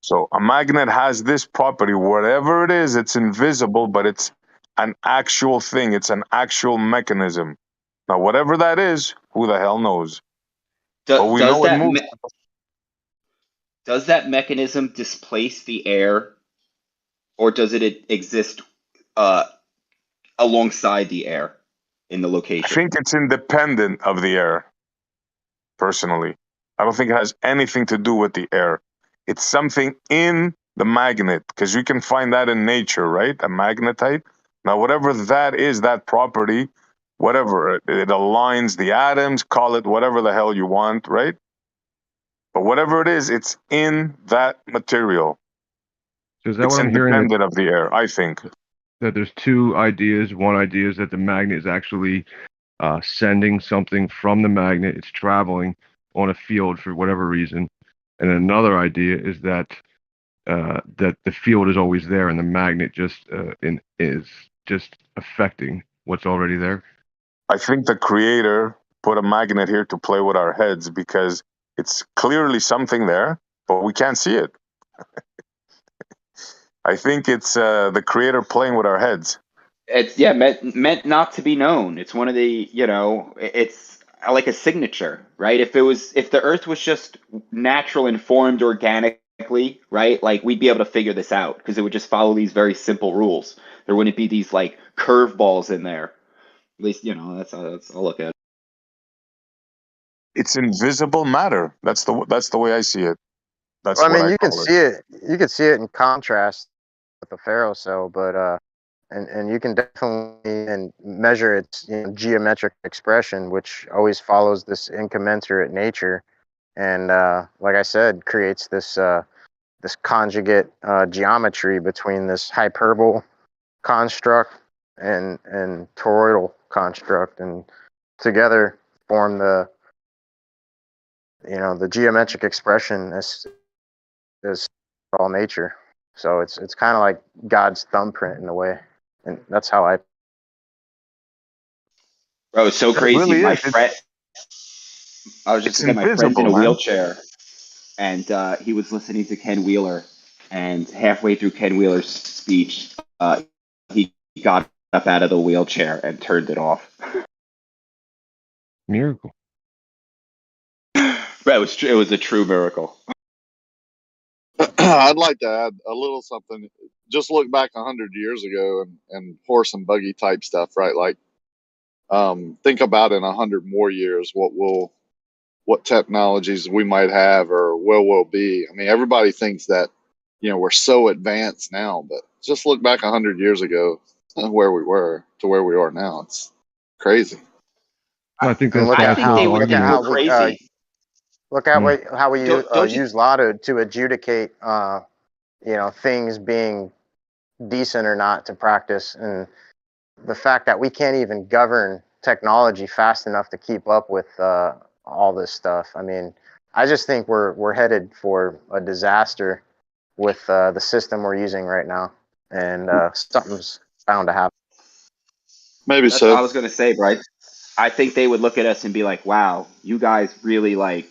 So a magnet has this property, whatever it is, it's invisible, but it's an actual thing. It's an actual mechanism. Now, whatever that is, who the hell knows? But we Does know it that moves. does that mechanism displace the air, or does it exist uh, alongside the air in the I location? think it's independent of the air, personally. I don't think it has anything to do with the air. It's something in the magnet, because you can find that in nature, right? A magnetite. Now, whatever that is, that property, whatever, it aligns the atoms, call it whatever the hell you want, right? But whatever it is, it's in that material. So is that It's what I'm hearing? independent of the air, I think. That there's two ideas. One idea is that the magnet is actually sending something from the magnet. It's traveling on a field for whatever reason. And another idea is that that the field is always there and the magnet is just affecting what's already there. I think the creator put a magnet here to play with our heads because it's clearly something there, but we can't see it. I think it's the creator playing with our heads. It's meant not to be known. It's one of the, it's like a signature, right? If the Earth was just natural and formed organically, right? Like we'd be able to figure this out because it would just follow these very simple rules. There wouldn't be these like curveballs in there. At least, that's how I'll look at it. It's invisible matter. That's the way I see it. That's Well, I what mean, I you can call it. see it. You can see it in contrast with the ferrocell, but and you can definitely and measure its geometric expression, which always follows this incommensurate nature, and like I said, creates this this conjugate geometry between this hyperbole construct and toroidal construct, and together form the the geometric expression is all nature. So it's kind of like God's thumbprint in a way, and that's how I. Bro, it's so It crazy. really My is. friend, I was just It's looking at my friend's in invisible, a man. wheelchair, and he was listening to Ken Wheeler, and halfway through Ken Wheeler's speech, he got up out of the wheelchair and turned it off. Miracle. Right, it was a true miracle. I'd like to add a little something. Just look back 100 years ago and horse and buggy type stuff, right? Like, think about in 100 more years what technologies we might have or will be. I mean, everybody thinks that we're so advanced now, but just look back 100 years ago where we were to where we are now. It's crazy. Well, I think And that's look at Dyson's how argument. we look at how we Don't you? use law to adjudicate things being decent or not to practice, and the fact that we can't even govern technology fast enough to keep up with all this stuff. I mean, I just think we're headed for a disaster with the system we're using right now, and something's bound to happen. Maybe That's so. what I was gonna say, Bryce. I think they would look at us and be like, "Wow, you guys really like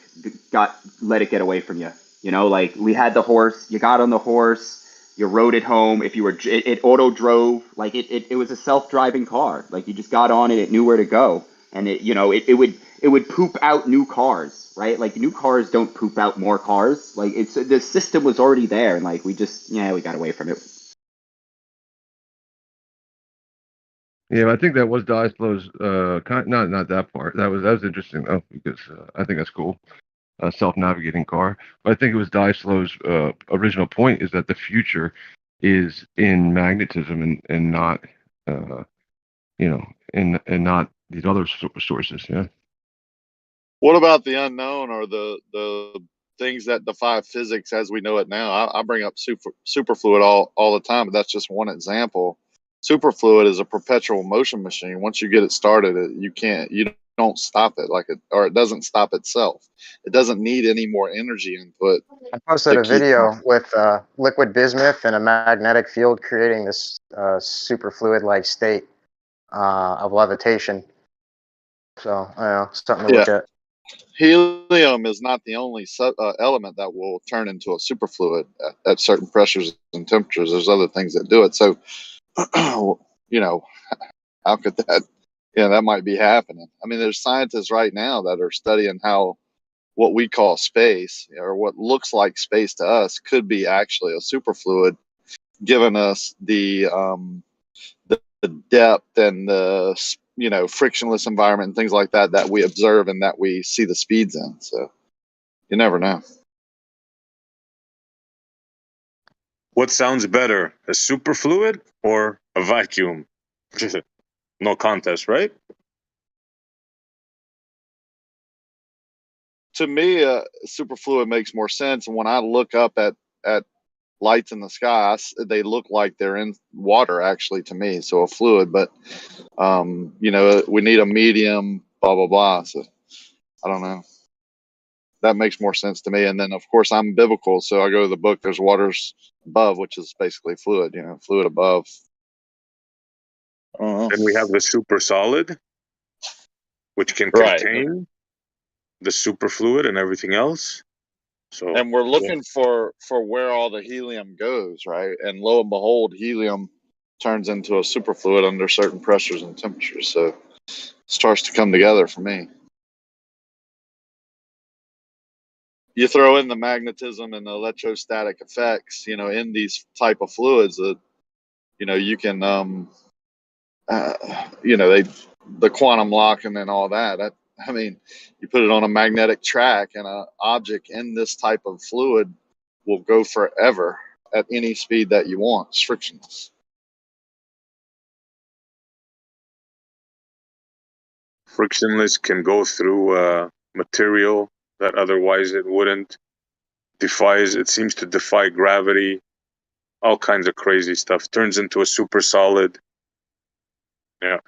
let it get away from you." You know, like we had the horse, you got on the horse, you rode it home. If you were, it auto drove, like it was a self-driving car. Like you just got on it, it knew where to go, and it would poop out new cars, right? Like new cars don't poop out more cars. Like the system was already there, and like we got away from it. Yeah, I think that was Dyslow's not that part. That was interesting though, because I think that's cool. Self-navigating car. But I think it was Dyslow's original point is that the future is in magnetism and not and not these other sources. Yeah. What about the unknown or the things that defy physics as we know it now? I bring up superfluid all the time, but that's just one example. Superfluid is a perpetual motion machine. Once you get it started, you don't stop it or it doesn't stop itself. It doesn't need any more energy input. I posted a video with liquid bismuth and a magnetic field creating this superfluid-like state of levitation. So, something to look at. Helium is not the only element that will turn into a superfluid at certain pressures and temperatures. There's other things that do it. So, how could that? Yeah, that might be happening. I mean, there's scientists right now that are studying how what we call space or what looks like space to us could be actually a superfluid, giving us the depth and the frictionless environment and things like that we observe and that we see the speeds in. So you never know. What sounds better, a superfluid or a vacuum? No contest, right? To me, superfluid makes more sense. And when I look up at lights in the sky, they look like they're in water actually to me. So a fluid, but we need a medium, blah blah blah. So I don't know. That makes more sense to me. And then of course I'm biblical, so I go to the book. There's waters above, which is basically fluid. Fluid above. And we have the super solid, which can contain the superfluid and everything else. So, and we're looking for where all the helium goes, right? And lo and behold, helium turns into a superfluid under certain pressures and temperatures. So it starts to come together for me. You throw in the magnetism and the electrostatic effects, in these type of fluids that, you can, the quantum locking and all that. I mean, you put it on a magnetic track and an object in this type of fluid will go forever at any speed that you want. It's frictionless. Frictionless can go through material that otherwise it wouldn't. It seems to defy gravity. All kinds of crazy stuff. Turns into a super solid. Yeah.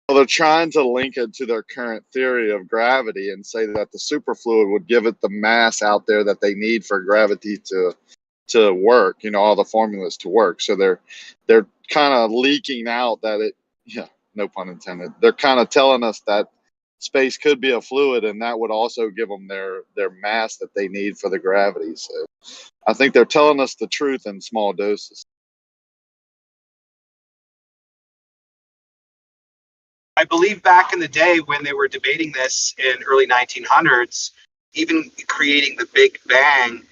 Well, they're trying to link it to their current theory of gravity and say that the superfluid would give it the mass out there that they need for gravity to work, all the formulas to work. So they're kind of leaking out that no pun intended. They're kind of telling us that space could be a fluid, and that would also give them their mass that they need for the gravity. So I think they're telling us the truth in small doses. I believe back in the day when they were debating this in early 1900s, even creating the Big Bang,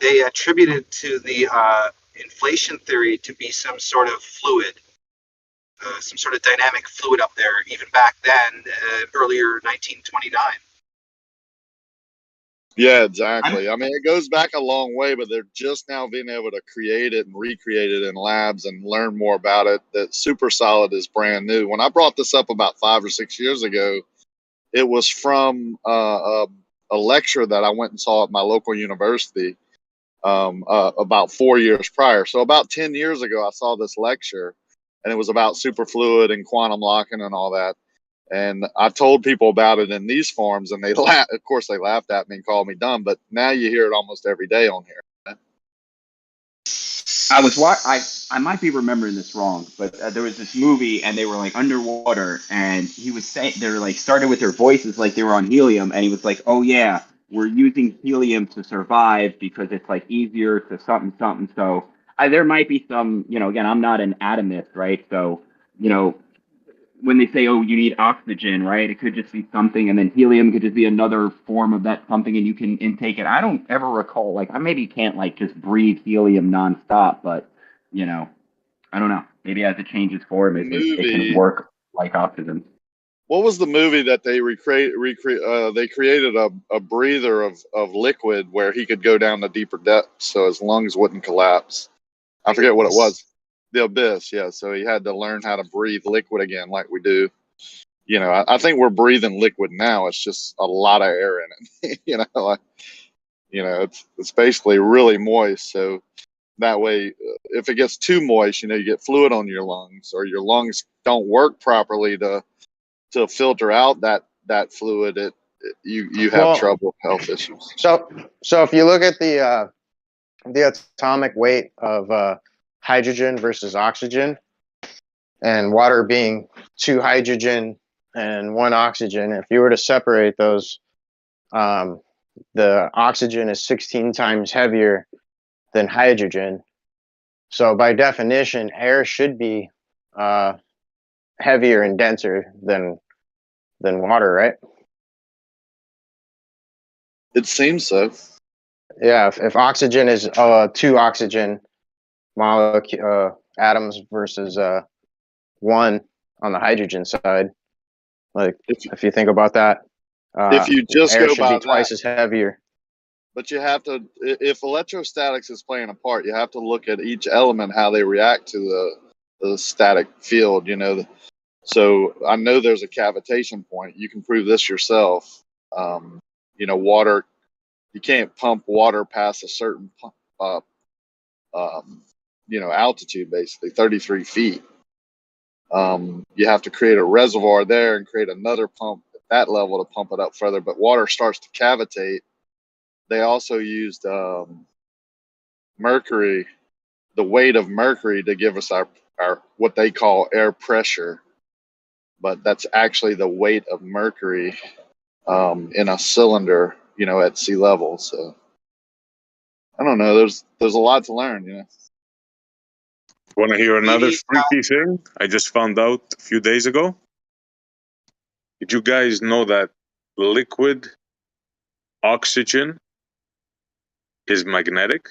they attributed to the inflation theory to be some sort of fluid, some sort of dynamic fluid up there, even back then, earlier 1929. Yeah, exactly. I mean, it goes back a long way, but they're just now being able to create it and recreate it in labs and learn more about it. That super solid is brand new. When I brought this up about 5 or 6 years ago, it was from a lecture that I went and saw at my local university about 4 years prior. So about 10 years ago, I saw this lecture, and it was about superfluid and quantum locking and all that. And I told people about it in these forums, and they laughed. Of course, they laughed at me and called me dumb. But now you hear it almost every day on here. I might be remembering this wrong, but there was this movie, and they were like underwater, and he was saying they were like started with their voices like they were on helium, and he was like, "Oh yeah, we're using helium to survive because it's like easier to something something." So there might be some, again, I'm not an atomist, right? So when they say, "Oh, you need oxygen," right? It could just be something, and then helium could just be another form of that something, and you can intake it. I don't ever recall, like, I maybe can't like just breathe helium nonstop, but I don't know. Maybe as it changes form, it can work like oxygen. What was the movie that they they created a breather of liquid where he could go down to deeper depths so his lungs wouldn't collapse? I forget what it was. The Abyss, yeah. So he had to learn how to breathe liquid again, like we do. I think we're breathing liquid now. It's just a lot of air in it. It's basically really moist. So that way, if it gets too moist, you get fluid on your lungs, or your lungs don't work properly to filter out that fluid. You have trouble, health issues. So if you look at the atomic weight of hydrogen versus oxygen, and water being 2 hydrogen and 1 oxygen, if you were to separate those, the oxygen is 16 times heavier than hydrogen. So by definition, air should be heavier and denser than water, right? It seems so. Yeah, if oxygen is 2 oxygen atoms versus 1 on the hydrogen side, like if you think about that, if you just air go should by be twice that, as heavier. But you have to, if electrostatics is playing a part, you have to look at each element, how they react to the static field. So I know there's a cavitation point. You can prove this yourself. Water, you can't pump water past a certain altitude, basically 33 feet. You have to create a reservoir there and create another pump at that level to pump it up further. But water starts to cavitate. They also used mercury, the weight of mercury, to give us our what they call air pressure. But that's actually the weight of mercury in a cylinder, at sea level. So I don't know. There's a lot to learn. Want to hear another freaky thing I just found out a few days ago? Did you guys know that liquid oxygen is magnetic?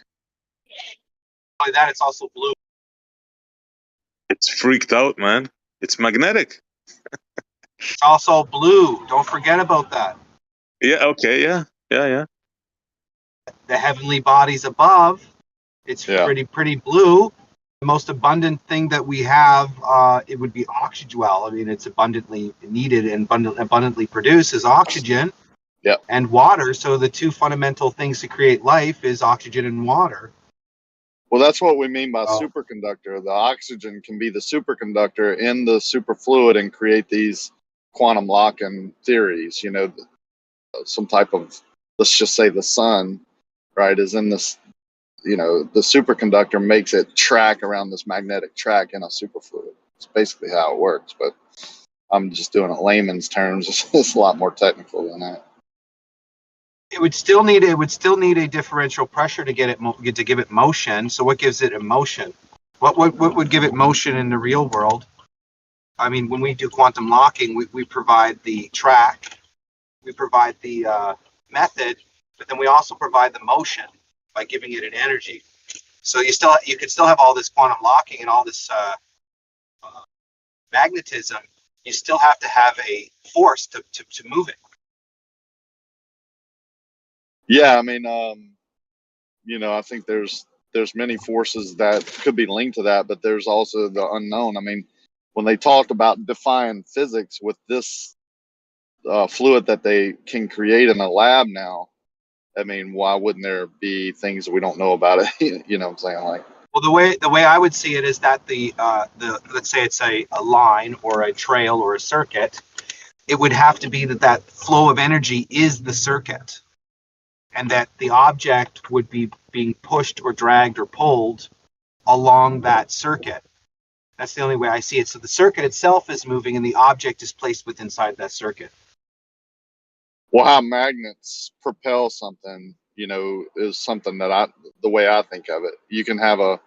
By that, it's also blue. It's freaked out, man. It's magnetic. It's also blue. Don't forget about that. Yeah, okay, yeah. The heavenly bodies above, it's pretty blue. The most abundant thing that we have, it would be oxygen. Well, I mean, it's abundantly needed and abundantly produced is oxygen and water. So the 2 fundamental things to create life is oxygen and water. Well, that's what we mean by superconductor. The oxygen can be the superconductor in the superfluid and create these quantum locking theories. Some type of, let's just say the sun, right, is in this, the superconductor makes it track around this magnetic track in a superfluid. It's basically how it works, but I'm just doing it layman's terms. It's a lot more technical than that. It would still need a differential pressure to get it to give it motion. So what gives it a motion? What would give it motion in the real world? I mean, when we do quantum locking, we provide the track, we provide the method, but then we also provide the motion by giving it an energy. So you could still have all this quantum locking and all this magnetism. You still have to have a force to move it. Yeah, I mean, I think there's many forces that could be linked to that, but there's also the unknown. I mean, when they talked about defying physics with this fluid that they can create in a lab now, I mean, why wouldn't there be things we don't know about it? You know what I'm saying? Like, well, the way I would see it is that the let's say it's a line or a trail or a circuit, it would have to be that flow of energy is the circuit, and that the object would be being pushed or dragged or pulled along that circuit. That's the only way I see it. So the circuit itself is moving, and the object is placed within inside that circuit. well, how magnets propel something, is something that the way I think of it. You can have a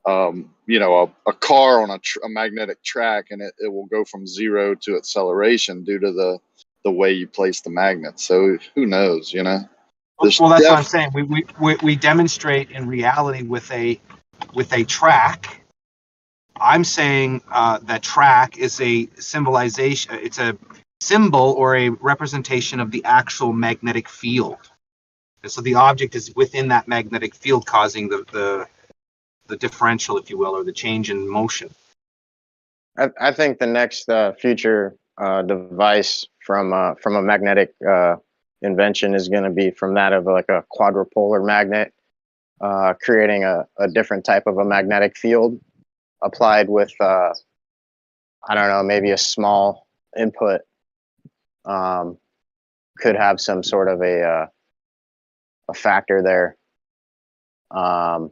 car on a magnetic track, and it will go from 0 to acceleration due to the way you place the magnet. So who knows, Well, that's what I'm saying. We demonstrate in reality with a track. I'm saying that track is a symbolization. It's a symbol or a representation of the actual magnetic field. And so the object is within that magnetic field, causing the differential, if you will, or the change in motion. I think the next future device from a magnetic invention is going to be from that of like a quadrupolar magnet, creating a different type of a magnetic field applied with I don't know, maybe a small input could have some sort of a factor there. I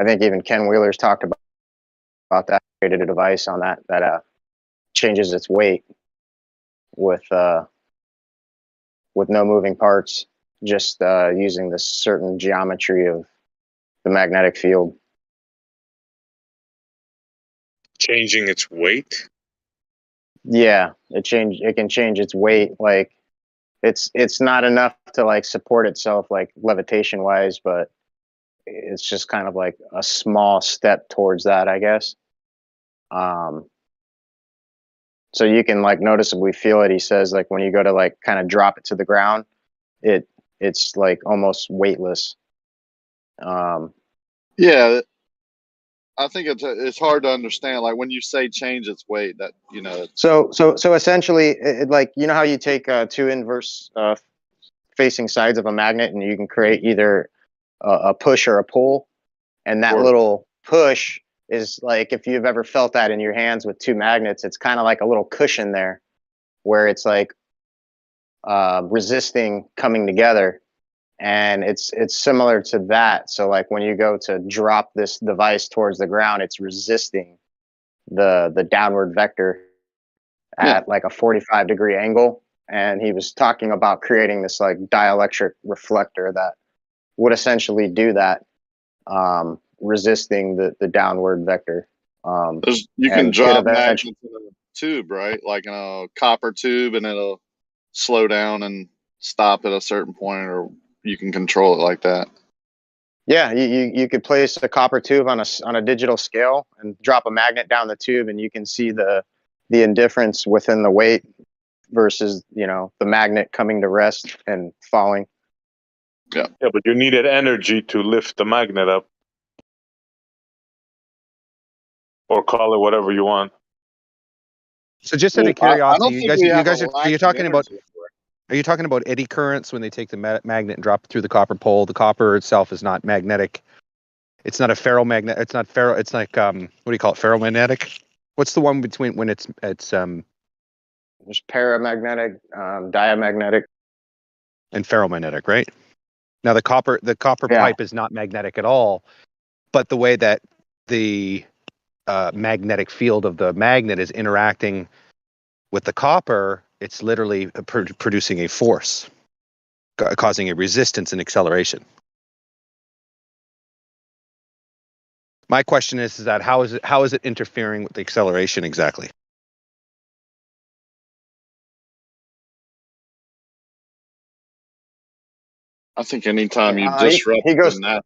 think even Ken Wheeler's talked about that, created a device on that changes its weight with no moving parts, just using this certain geometry of the magnetic field. Changing its weight? Yeah, it can change its weight. Like it's not enough to like support itself like levitation wise, but it's just kind of like a small step towards that, I guess. So you can like noticeably feel it. He says like when you go to like kind of drop it to the ground, it's like almost weightless. Yeah, I think it's hard to understand. Like when you say change its weight, that So essentially, like how you take two inverse facing sides of a magnet, and you can create either a push or a pull, and that little push is like, if you've ever felt that in your hands with two magnets, it's kind of like a little cushion there, where it's like resisting coming together. And it's similar to that. So like when you go to drop this device towards the ground, it's resisting the downward vector at like a 45-degree angle. And he was talking about creating this like dielectric reflector that would essentially do that, resisting the downward vector. You can drop magnets in a tube, right? Like in a copper tube, and it'll slow down and stop at a certain point, or you can control it like that. Yeah, you could place a copper tube on a digital scale and drop a magnet down the tube, and you can see the indifference within the weight versus the magnet coming to rest and falling. Yeah, but you needed energy to lift the magnet up, or call it whatever you want. So just out of curiosity, are you talking about? energy. Are you talking about eddy currents when they take the magnet and drop it through the copper pole? The copper itself is not magnetic. It's not a ferromagnet. It's not ferro. It's like what do you call it? Ferromagnetic. What's the one between when it's There's paramagnetic, diamagnetic, and ferromagnetic, right? Now the copper pipe is not magnetic at all, but the way that the magnetic field of the magnet is interacting with the copper, it's literally producing a force, causing a resistance and acceleration. My question is that how is it interfering with the acceleration exactly? I think anytime you He, disrupt he goes the net,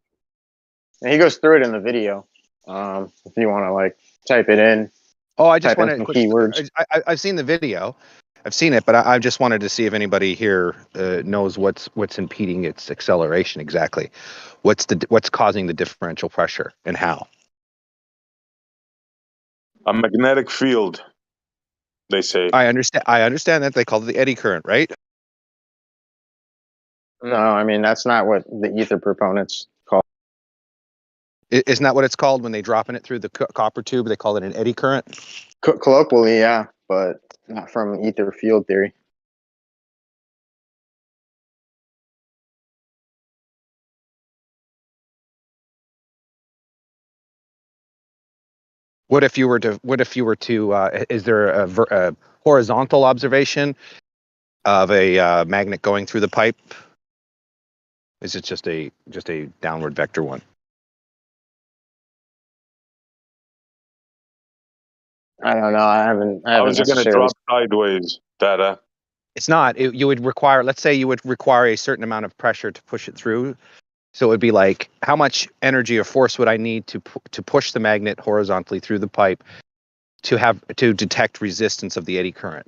he goes through it in the video. If you want to like type it in, Oh, I just type in want some to. keywords. I've seen the video. I've seen it, but I just wanted to see if anybody here knows what's impeding its acceleration exactly. What's causing the differential pressure and how? A magnetic field, they say. I understand that they call it the eddy current, right? No, I mean that's not what the ether proponents call. Isn't that what it's called when they dropping it through the copper tube? They call it an eddy current. Colloquially, yeah, but not from ether field theory. What if you were to? Is there a horizontal observation of a magnet going through the pipe? Is it just a downward vector one? I don't know. I haven't How is it going to necessarily. drop sideways, Data? It's not. You would require. Let's say you would require a certain amount of pressure to push it through. So it would be like, how much energy or force would I need to push the magnet horizontally through the pipe to detect resistance of the eddy current?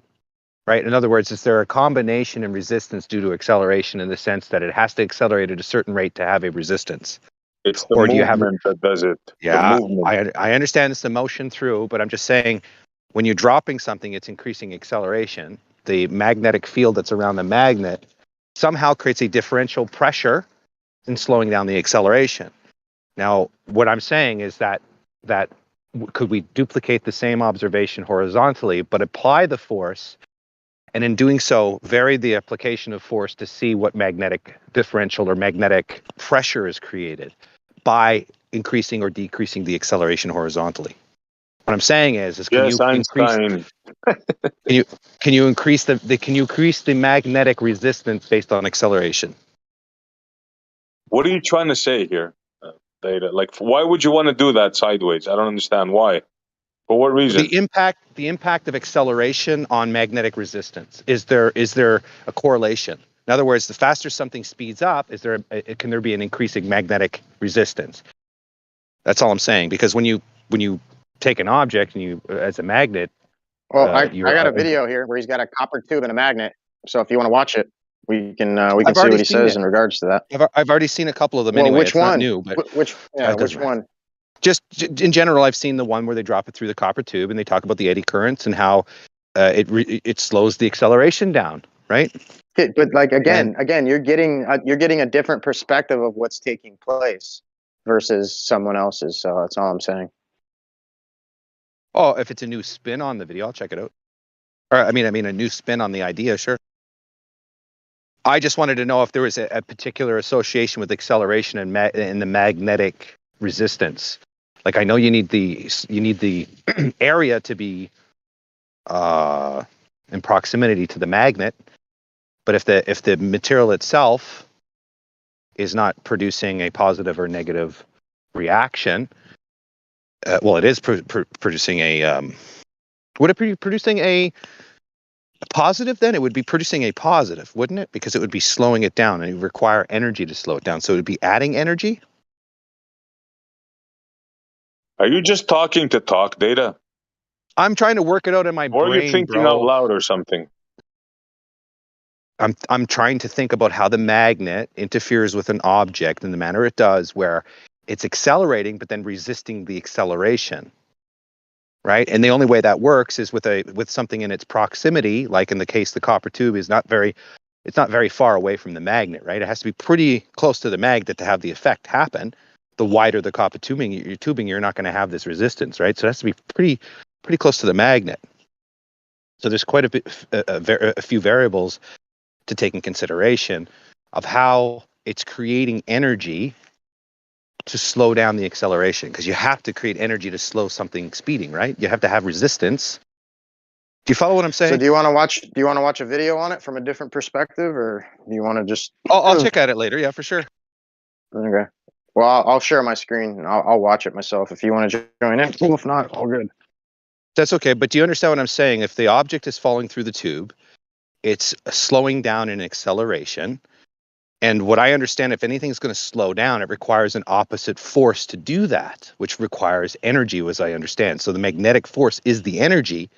Right. In other words, is there a combination in resistance due to acceleration in the sense that it has to accelerate at a certain rate to have a resistance? It's the Or do you have? movement that does it. Yeah, The movement. I understand it's the motion through, but I'm just saying, when you're dropping something, it's increasing acceleration. The magnetic field that's around the magnet somehow creates a differential pressure in slowing down the acceleration. Now, what I'm saying is that could we duplicate the same observation horizontally, but apply the force, and in doing so, vary the application of force to see what magnetic differential or magnetic pressure is created by increasing or decreasing the acceleration horizontally. What I'm saying is can yes, you Einstein. can you increase the magnetic resistance based on acceleration? What are you trying to say here, Data? Like, why would you want to do that sideways? I don't understand why. For what reason? The impact of acceleration on magnetic resistance. Is there a correlation? In other words, the faster something speeds up, can there be an increasing magnetic resistance? That's all I'm saying. Because when you take an object and you as a magnet, Well, I got a video here where he's got a copper tube and a magnet. So if you want to watch it, we can see what he says in regards to that. I've already seen a couple of them Well, anyway. which It's one? not new, but which one? Just in general, I've seen the one where they drop it through the copper tube and they talk about the eddy currents and how it slows the acceleration down, right? But like again, you're getting a different perspective of what's taking place versus someone else's. So that's all I'm saying. Oh, if it's a new spin on the video, I'll check it out. Or I mean, a new spin on the idea, sure. I just wanted to know if there was a particular association with acceleration and the magnetic resistance. Like, I know you need the area to be in proximity to the magnet, but if the material itself is not producing a positive or negative reaction, well, it is producing a. Would it be producing a positive then? It would be producing a positive, wouldn't it? Because it would be slowing it down, and it would require energy to slow it down. So it would be adding energy. Are you just talking to talk, Data? I'm trying to work it out in my brain, or are you thinking out loud or something? I'm trying to think about how the magnet interferes with an object in the manner it does, where it's accelerating but then resisting the acceleration. Right? And the only way that works is with something in its proximity, like in the case the copper tube is not very far away from the magnet, right? It has to be pretty close to the magnet to have the effect happen. The wider the copper tubing, you're not going to have this resistance, right? So it has to be pretty close to the magnet. So there's quite a few variables to take in consideration of how it's creating energy to slow down the acceleration, because you have to create energy to slow something speeding, right? You have to have resistance. Do you follow what I'm saying? So do you want to watch a video on it from a different perspective, or do you want to just? I'll check at it later. Yeah, for sure. Okay. Well, I'll share my screen and I'll watch it myself. If you want to join in, cool. If not, all good. That's okay. But do you understand what I'm saying? If the object is falling through the tube, it's slowing down in acceleration. And what I understand, if anything's going to slow down, it requires an opposite force to do that, which requires energy, as I understand. So the magnetic force is the energy,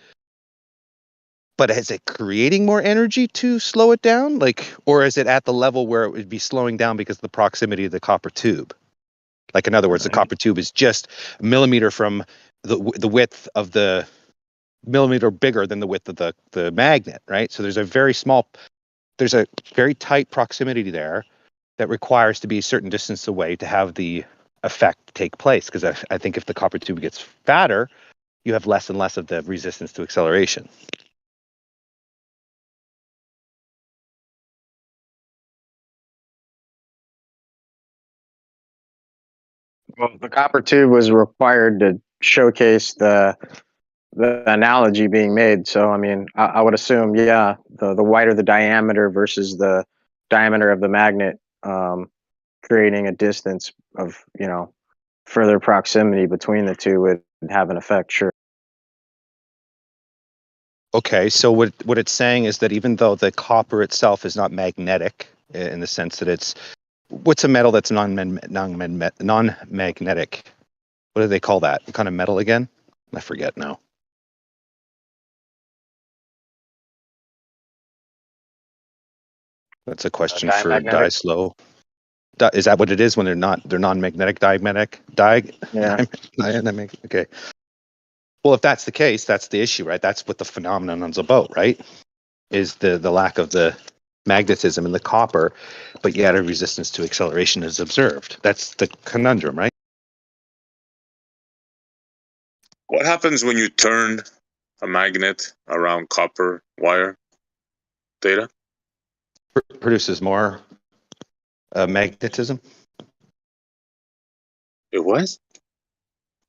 but is it creating more energy to slow it down? Or is it at the level where it would be slowing down because of the proximity of the copper tube? Like, in other words, the copper tube is just a millimeter from the width of the millimeter bigger than the width of the magnet, right? So there's a very tight proximity there that requires to be a certain distance away to have the effect take place. Because I think if the copper tube gets fatter, you have less and less of the resistance to acceleration. Well, the copper tube was required to showcase the analogy being made. So, I mean, I would assume, yeah, the wider the diameter versus the diameter of the magnet, creating a distance of, further proximity between the two would have an effect, sure. Okay, so what it's saying is that even though the copper itself is not magnetic in the sense that what's a metal that's non-magnetic? What do they call that? What kind of metal again? I forget now. That's a question for Diamagnetic. Slow. Is that what it is when they're non-magnetic, diamagnetic? Yeah. Okay. Well, if that's the case, that's the issue, right? That's what the phenomenon's about, right? Is the lack of the magnetism in the copper, but yet a resistance to acceleration is observed. That's the conundrum, right? What happens when you turn a magnet around copper wire? Data produces more magnetism. It was.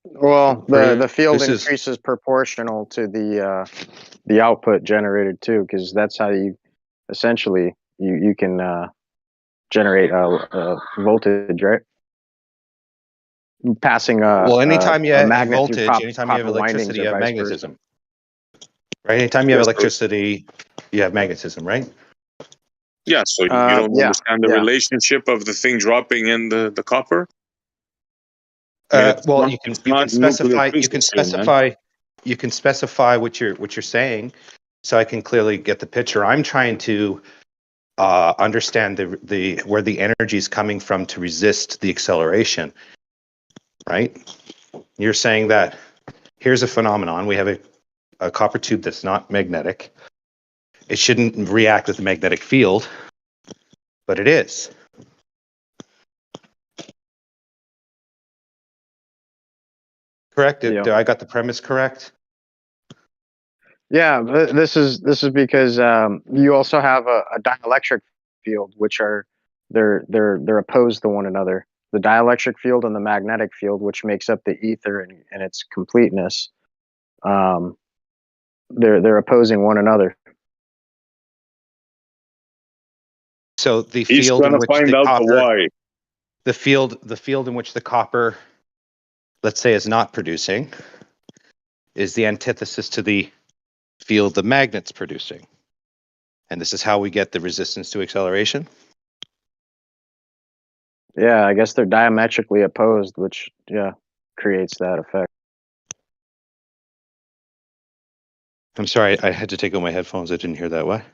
Well, the field increases proportional to the output generated too, because that's how you essentially you can generate a voltage, right? Passing well, anytime you have magnet voltage, through anytime you have copper windings electricity, you or have vice magnetism. Right? Anytime you have electricity, you have magnetism, right? Yeah, so you don't understand the relationship of the thing dropping in the copper? Well, you can specify what you're saying, so I can clearly get the picture. I'm trying to understand the where the energy is coming from to resist the acceleration. Right? You're saying that here's a phenomenon. We have a copper tube that's not magnetic. It shouldn't react with the magnetic field, but it is. Correct? I got the premise correct? Yeah, this is because you also have a dielectric field, which are they're opposed to one another. The dielectric field and the magnetic field, which makes up the ether and its completeness, they're opposing one another. So the He's field in trying to which find the out copper, the why. the field in which the copper, let's say, is not producing, is the antithesis to the field the magnet's producing. And this is how we get the resistance to acceleration? Yeah, I guess they're diametrically opposed, which creates that effect. I'm sorry, I had to take out my headphones. I didn't hear that. Why?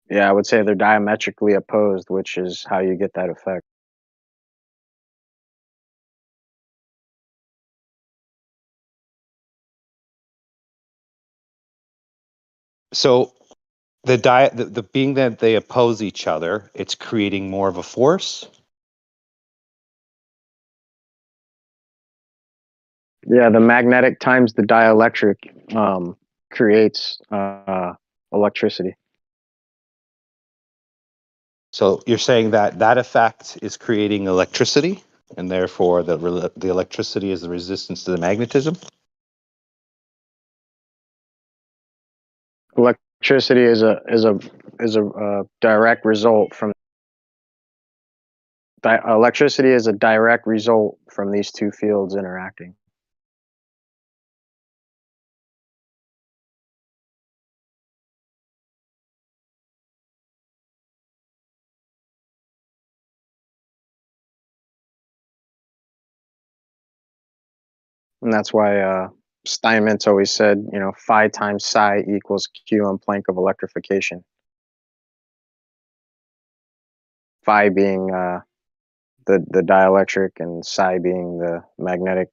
Yeah, I would say they're diametrically opposed, which is how you get that effect. So the being that they oppose each other, it's creating more of a force. Yeah, the magnetic times the dielectric creates electricity. So you're saying that effect is creating electricity, and therefore the electricity is the resistance to the magnetism? Electricity is a direct result from electricity is a direct result from these two fields interacting. And that's why Steinmetz always said, you know, phi times psi equals Q on Planck of electrification. Phi being the dielectric and psi being the magnetic.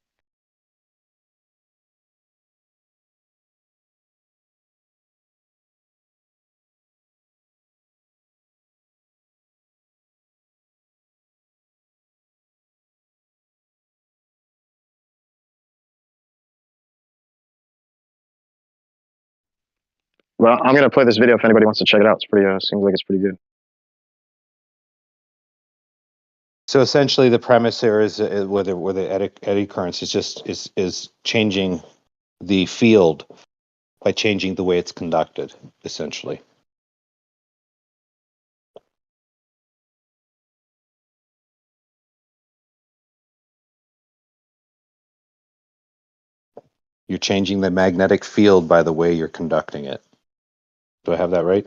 Well, I'm gonna play this video if anybody wants to check it out. It's pretty. Seems like it's pretty good. So essentially, the premise here is where the eddy currents is changing the field by changing the way it's conducted, essentially. You're changing the magnetic field by the way you're conducting it. Do I have that right?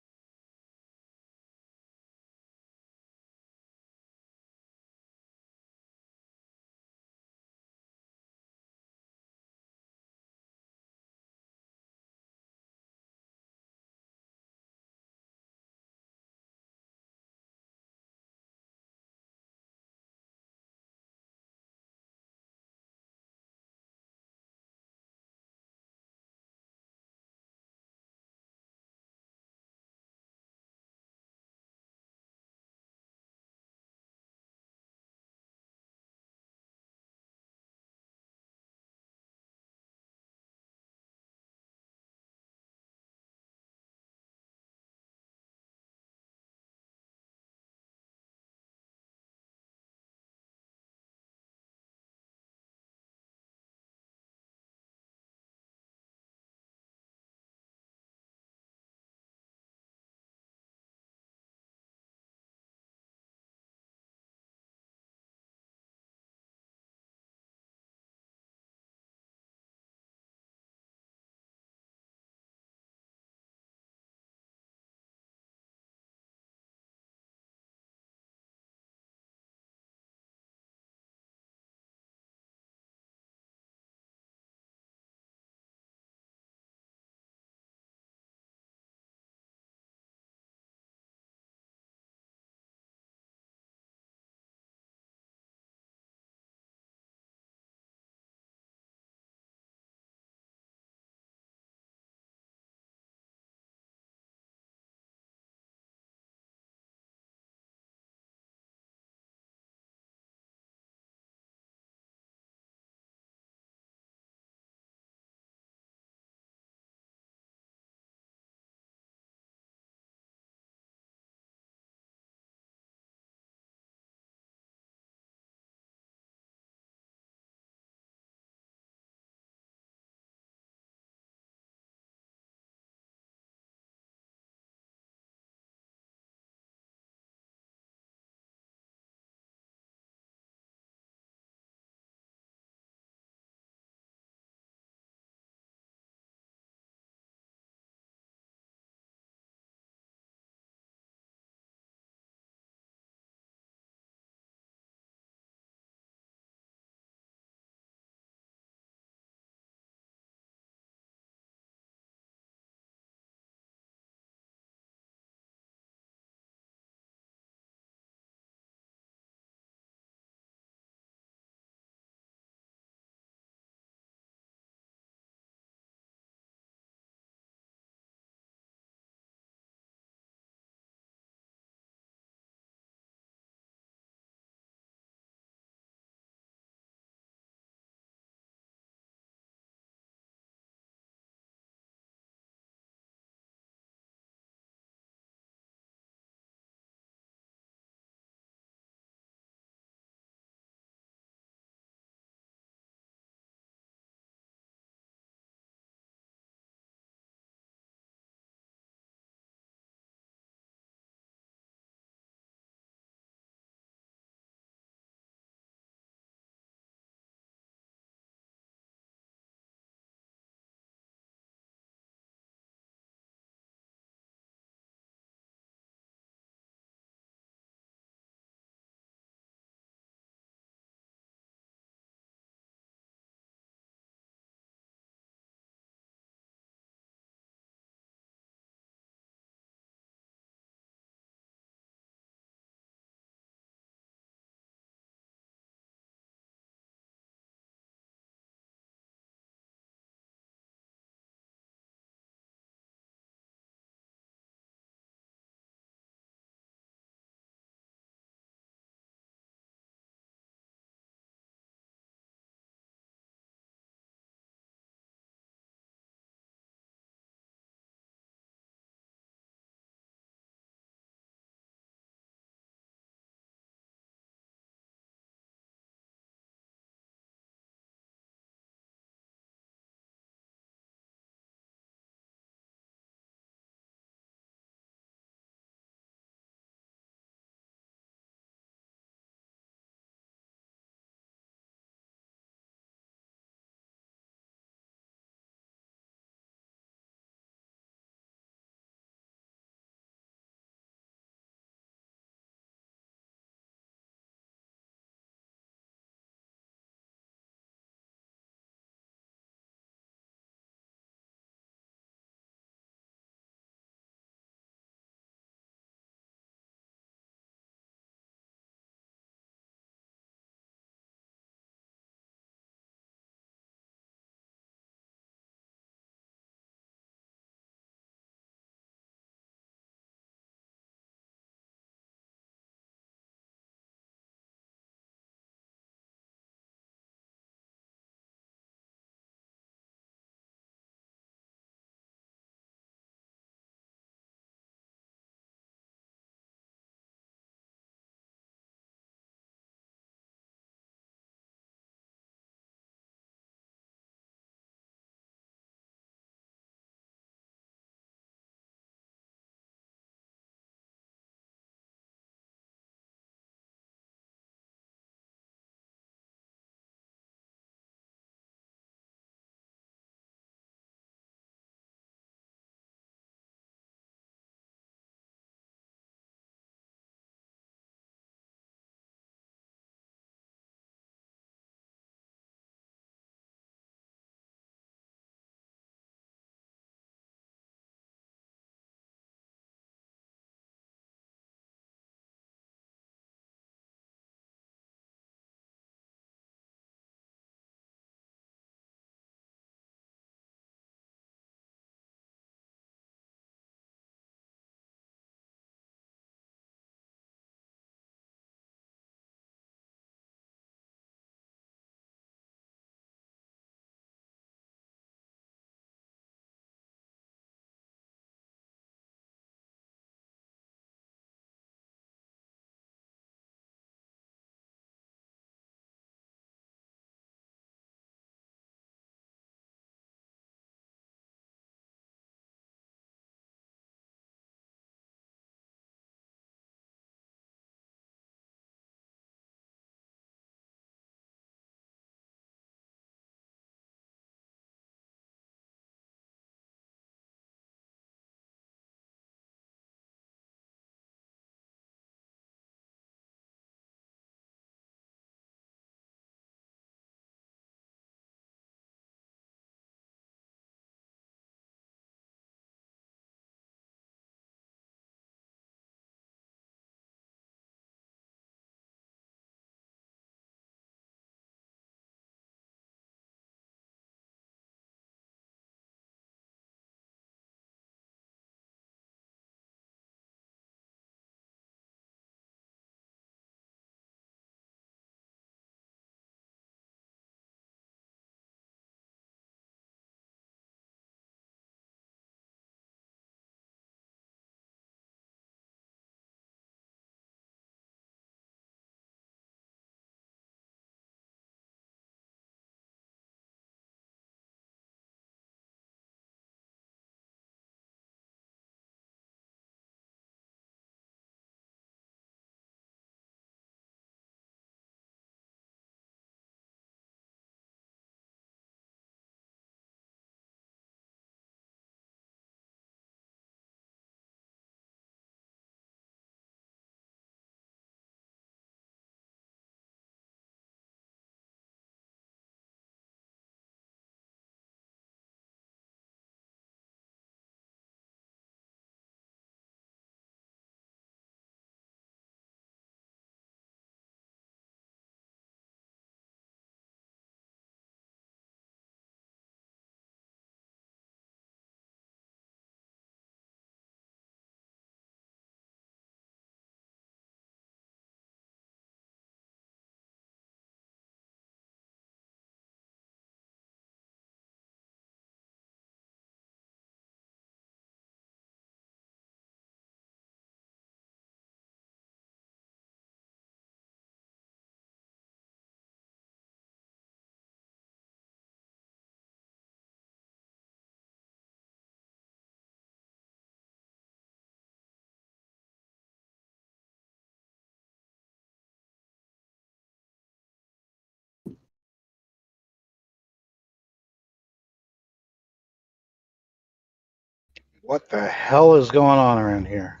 What the hell is going on around here?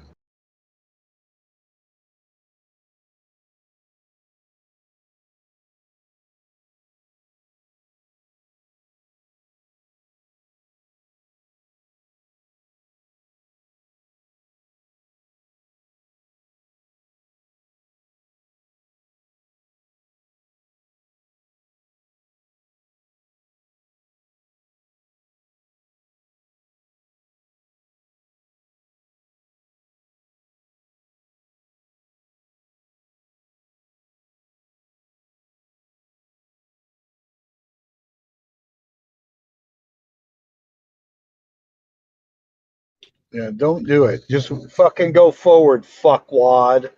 Yeah, don't do it. Just fucking go forward, fuckwad.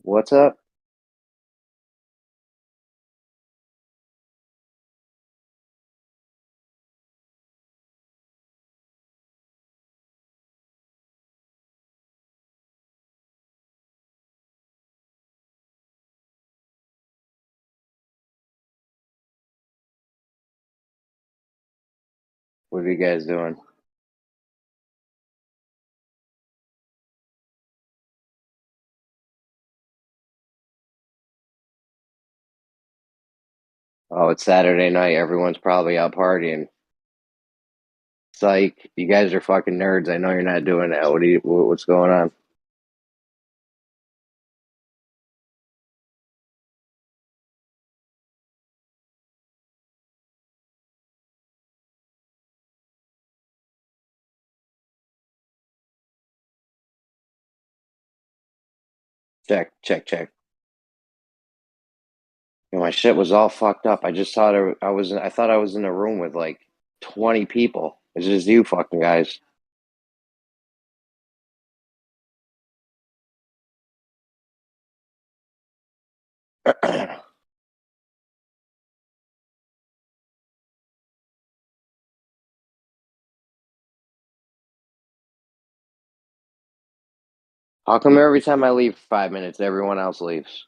What's up? What are you guys doing? Oh, it's Saturday night. Everyone's probably out partying. Psych. You guys are fucking nerds. I know you're not doing that. What's going on? Check, check, check. And my shit was all fucked up. I just thought I thought I was in a room with like 20 people. It's just you fucking guys. How come every time I leave for 5 minutes, everyone else leaves?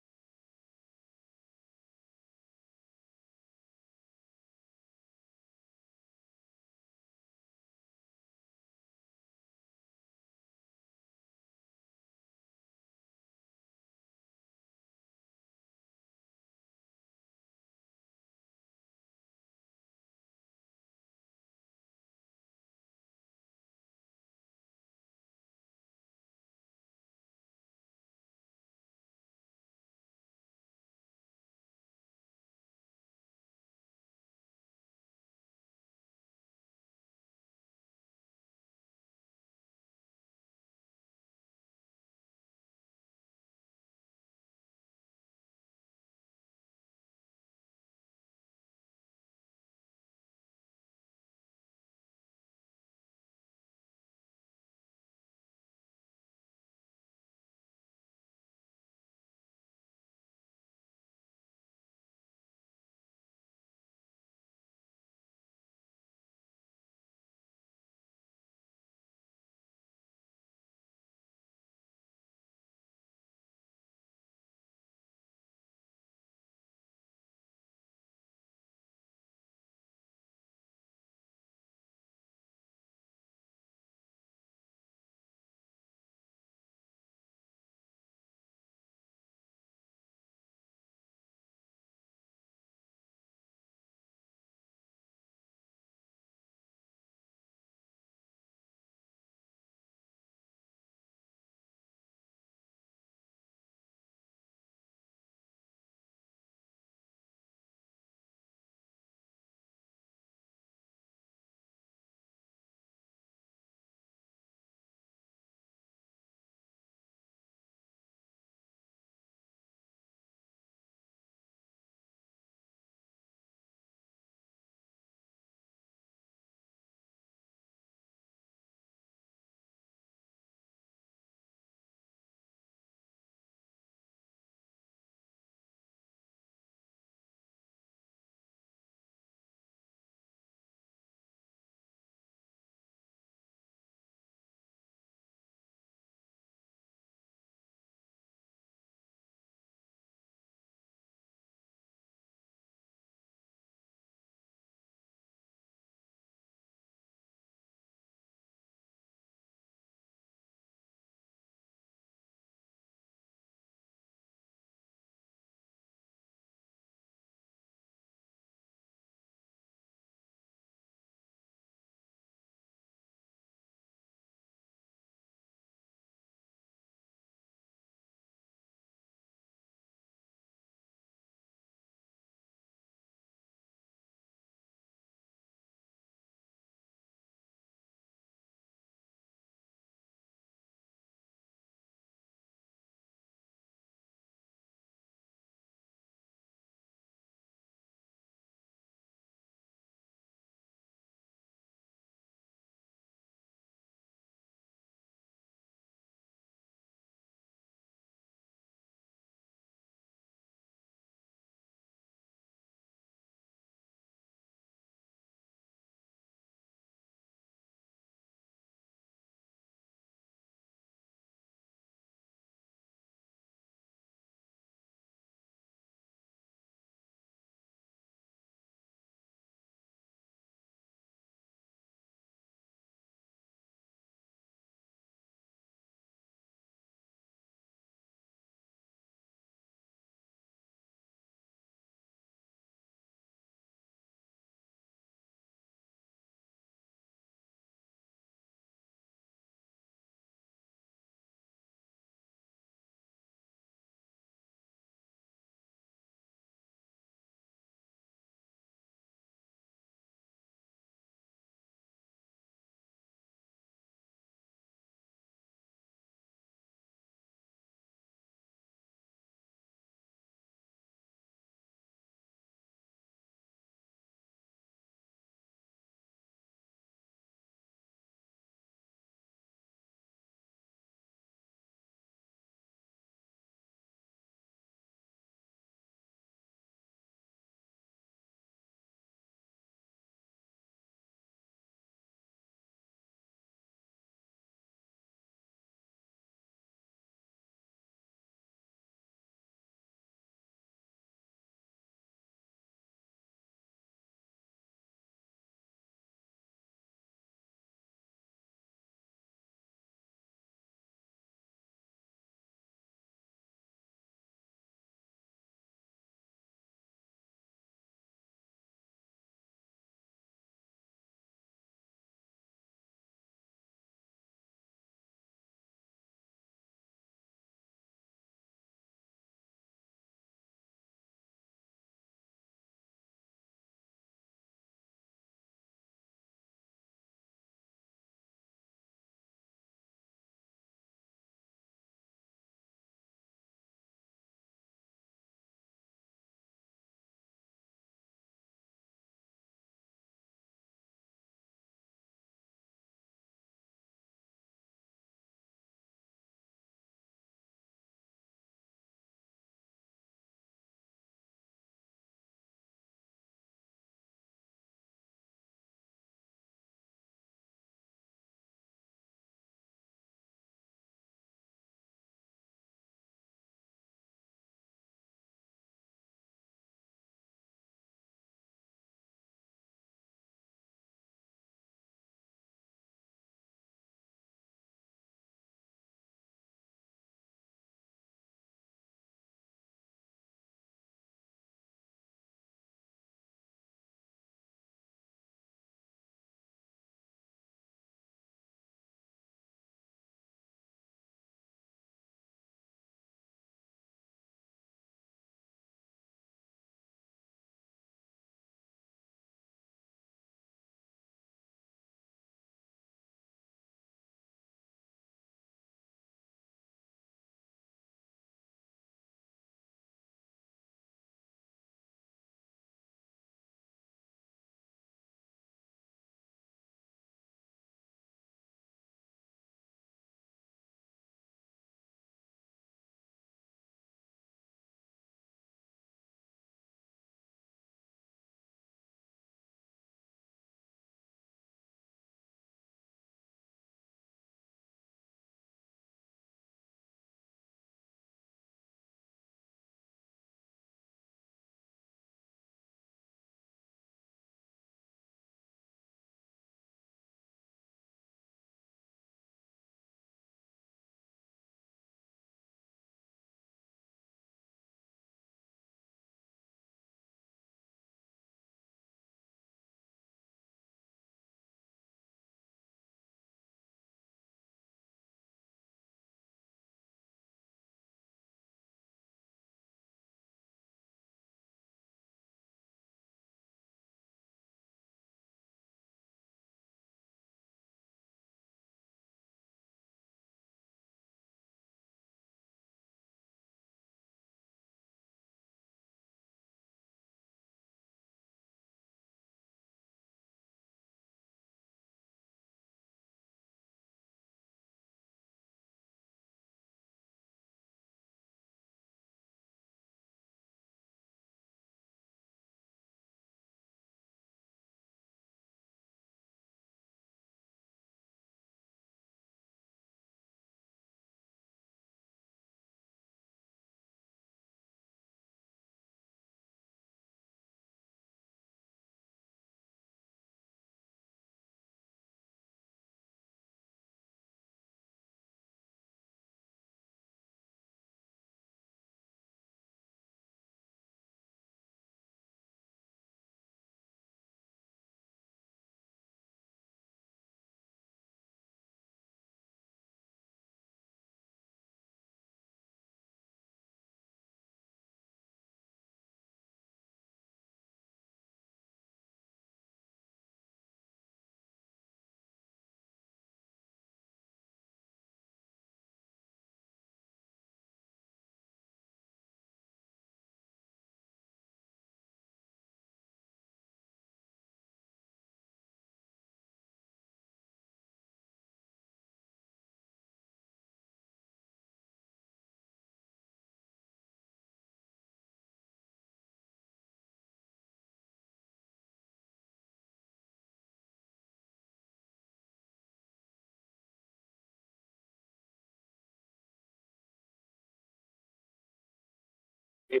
Is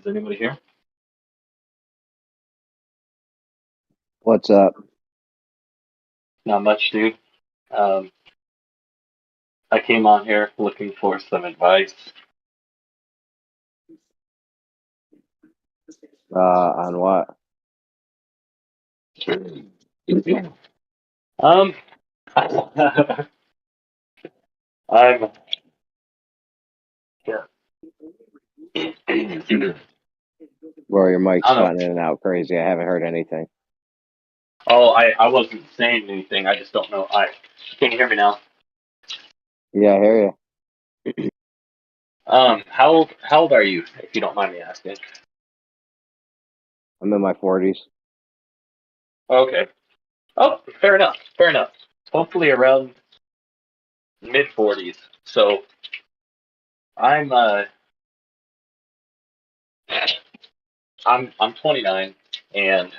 anybody here? What's up? Not much, dude. I came on here looking for some advice. On what? I'm yeah. Bro, your mic's I don't know. cutting in and out crazy. I haven't heard anything. Oh, I wasn't saying anything. I just don't know. Can you hear me now? Yeah, I hear you. How old are you, if you don't mind me asking? I'm in my 40s. Okay. Oh, fair enough. Fair enough. Hopefully around mid-40s. So I'm 29, and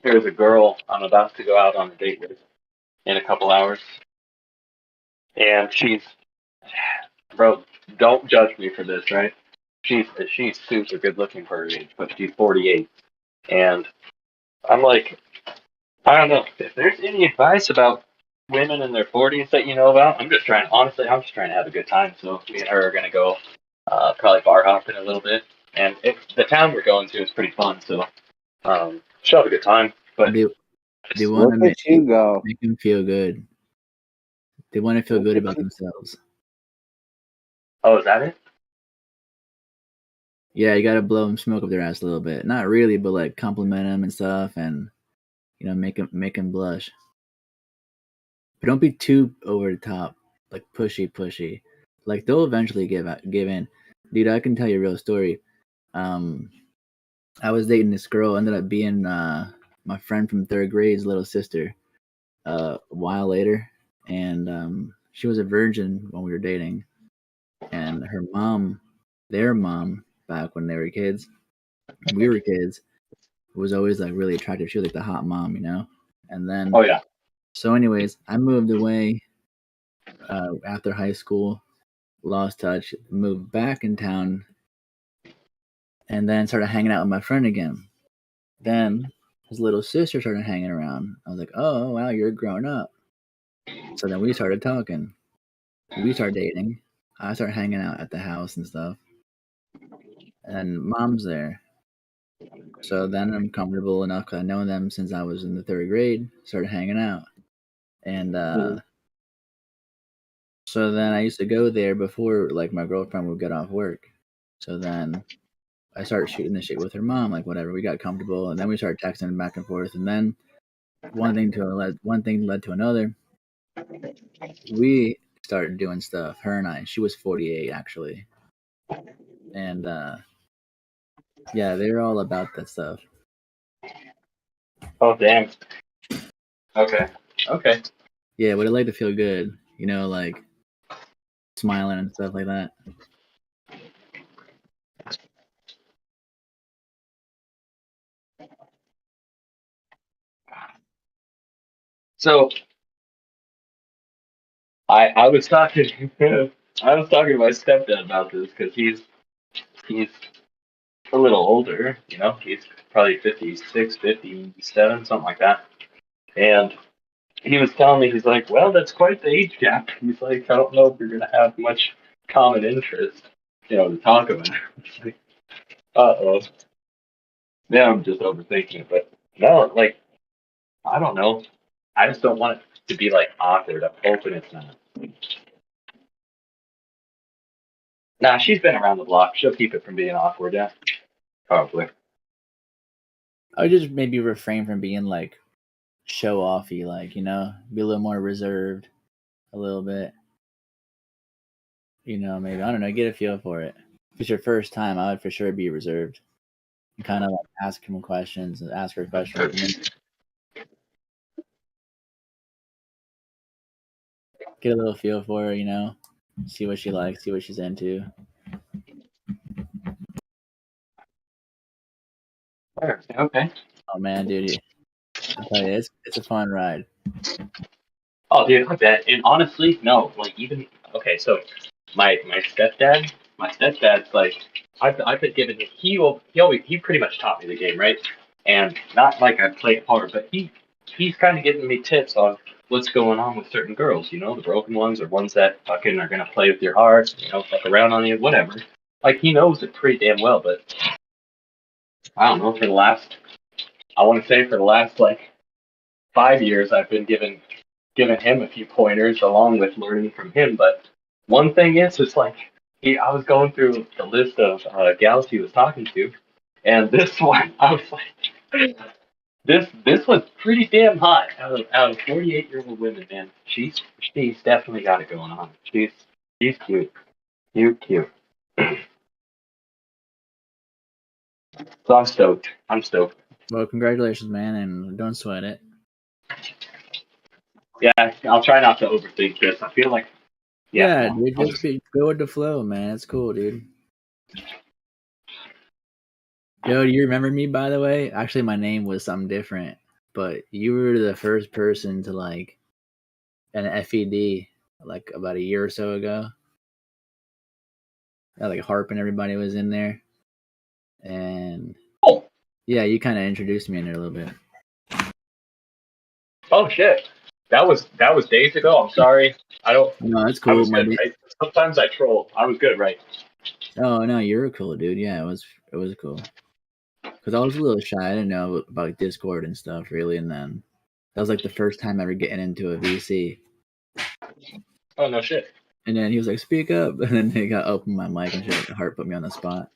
there's a girl I'm about to go out on a date with in a couple hours, and bro, don't judge me for this, right? She's super good looking for her age, but she's 48, and I'm like, I don't know if there's any advice about women in their 40s that you know about. I'm just trying to have a good time. So me and her are gonna go probably bar hopping a little bit, and the town we're going to is pretty fun. So she'll have a good time. But They want Look to at you go. make them feel good. They want to feel Look good at about you. themselves. oh, is that it? Yeah, you gotta blow them smoke up their ass a little bit. Not really, but like compliment them and stuff, and make them blush. But don't be too over the top, like pushy. Like they'll eventually give in. Dude, I can tell you a real story. I was dating this girl, ended up being my friend from third grade's little sister. A while later, and she was a virgin when we were dating, and her mom, their mom, back when they were kids, we were kids, was always like really attractive. She was like the hot mom, And then, Oh yeah. so anyways, I moved away after high school, lost touch, moved back in town, and then started hanging out with my friend again. Then his little sister started hanging around. I was like, oh wow, you're grown up. So then we started talking. We started dating. I started hanging out at the house and stuff. And mom's there. So then I'm comfortable enough because I know them since I was in the third grade. Started hanging out. And so then I used to go there before like my girlfriend would get off work. So then I started shooting the shit with her mom, like whatever. We got comfortable, and then we started texting back and forth. And then one thing led to another. We started doing stuff. Her and I. She was 48 actually, and yeah, they're all about that stuff. Oh damn. Okay. Yeah, but I like to feel good, like smiling and stuff like that. So I was talking I was talking to my stepdad about this because he's a little older, he's probably 56, 57, something like that. And he was telling me, he's like, well, that's quite the age gap. He's like, I don't know if you're going to have much common interest, to talk about. It's like, uh-oh. Yeah, I'm just overthinking it. But no, like, I don't know. I just don't want it to be, like, awkward. I'm hoping it's not. Nah, she's been around the block. She'll keep it from being awkward, yeah. Probably. I would just maybe refrain from being like show offy, like, be a little more reserved a little bit. Maybe, I don't know, get a feel for it. If it's your first time, I would for sure be reserved. And kind of like ask him questions and ask her questions. And then get a little feel for her, see what she likes, see what she's into. Okay. Oh man, dude, I tell you, it's a fun ride. Oh, dude, I bet. And honestly, no, like even okay. So, my stepdad, my stepdad's like, I've been given him. He pretty much taught me the game, right? And not like I played hard, but he's kind of giving me tips on what's going on with certain girls. You know, the broken ones or ones that fucking are gonna play with your heart. You know, fuck around on you, whatever. Like he knows it pretty damn well, but I don't know. I want to say for the last like 5 years, I've been giving him a few pointers along with learning from him. But one thing is, it's like I was going through the list of gals he was talking to, and this one, I was like, this was pretty damn hot. Out of 48-year-old women, man, she's definitely got it going on. She's cute, cute. So I'm stoked. I'm stoked. Well, congratulations, man, and don't sweat it. Yeah, I'll try not to overthink this. I feel like Yeah, dude, just go with the flow, man. It's cool, dude. Yo, do you remember me, by the way? Actually, my name was something different, but you were the first person to like an FED like about a year or so ago. Like Harp and everybody was in there, and yeah, you kind of introduced me in there a little bit. Oh shit. That was days ago. I'm sorry. I don't. No, that's I cool. was good, right? Sometimes I troll. I was good, right? Oh no, you're cool, dude. Yeah, it was cool. Cause I was a little shy. I didn't know about Discord and stuff really, and then that was like the first time ever getting into a VC. Oh no shit. And then he was like, "Speak up," and then he got open my mic and shit. Heart put me on the spot.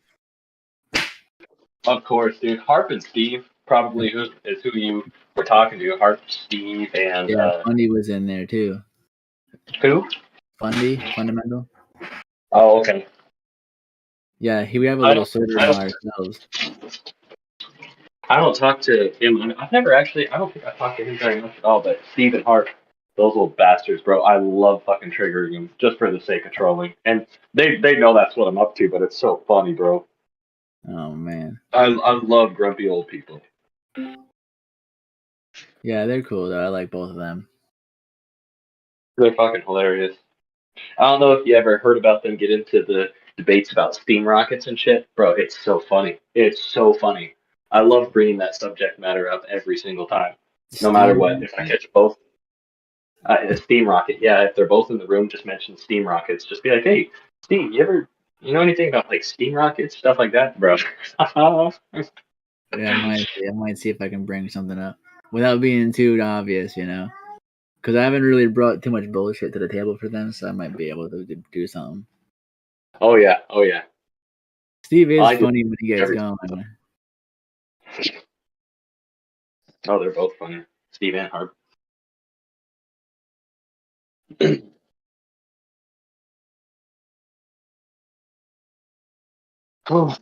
Of course, dude. Harp and Steve probably who you were talking to. Harp, Steve, and Yeah, Fundy was in there too. who? Fundy, Fundamental. Oh, okay. Yeah, we have a I little don't. server I by don't. ourselves. I don't talk to him. I've never actually. I don't think I talked to him very much at all. But Steve and Harp, those little bastards, bro. I love fucking triggering them just for the sake of trolling, and they know that's what I'm up to. But it's so funny, bro. Oh man. I love grumpy old people. Yeah, they're cool though. I like both of them. They're fucking hilarious. I don't know if you ever heard about them get into the debates about steam rockets and shit, bro. It's so funny. It's so funny. I love bringing that subject matter up every single time, no matter Steam what. If I rocket? catch both, a steam rocket, yeah. If they're both in the room, just mention steam rockets. Just be like, hey, Steve, you know anything about like steam rockets, stuff like that, bro? Yeah, I might see if I can bring something up without being too obvious, you know. Because I haven't really brought too much bullshit to the table for them, so I might be able to do something. Oh yeah, oh yeah. Steve is I do funny when he gets everything. going. Oh, they're both funny. Steve and Harp. Oh.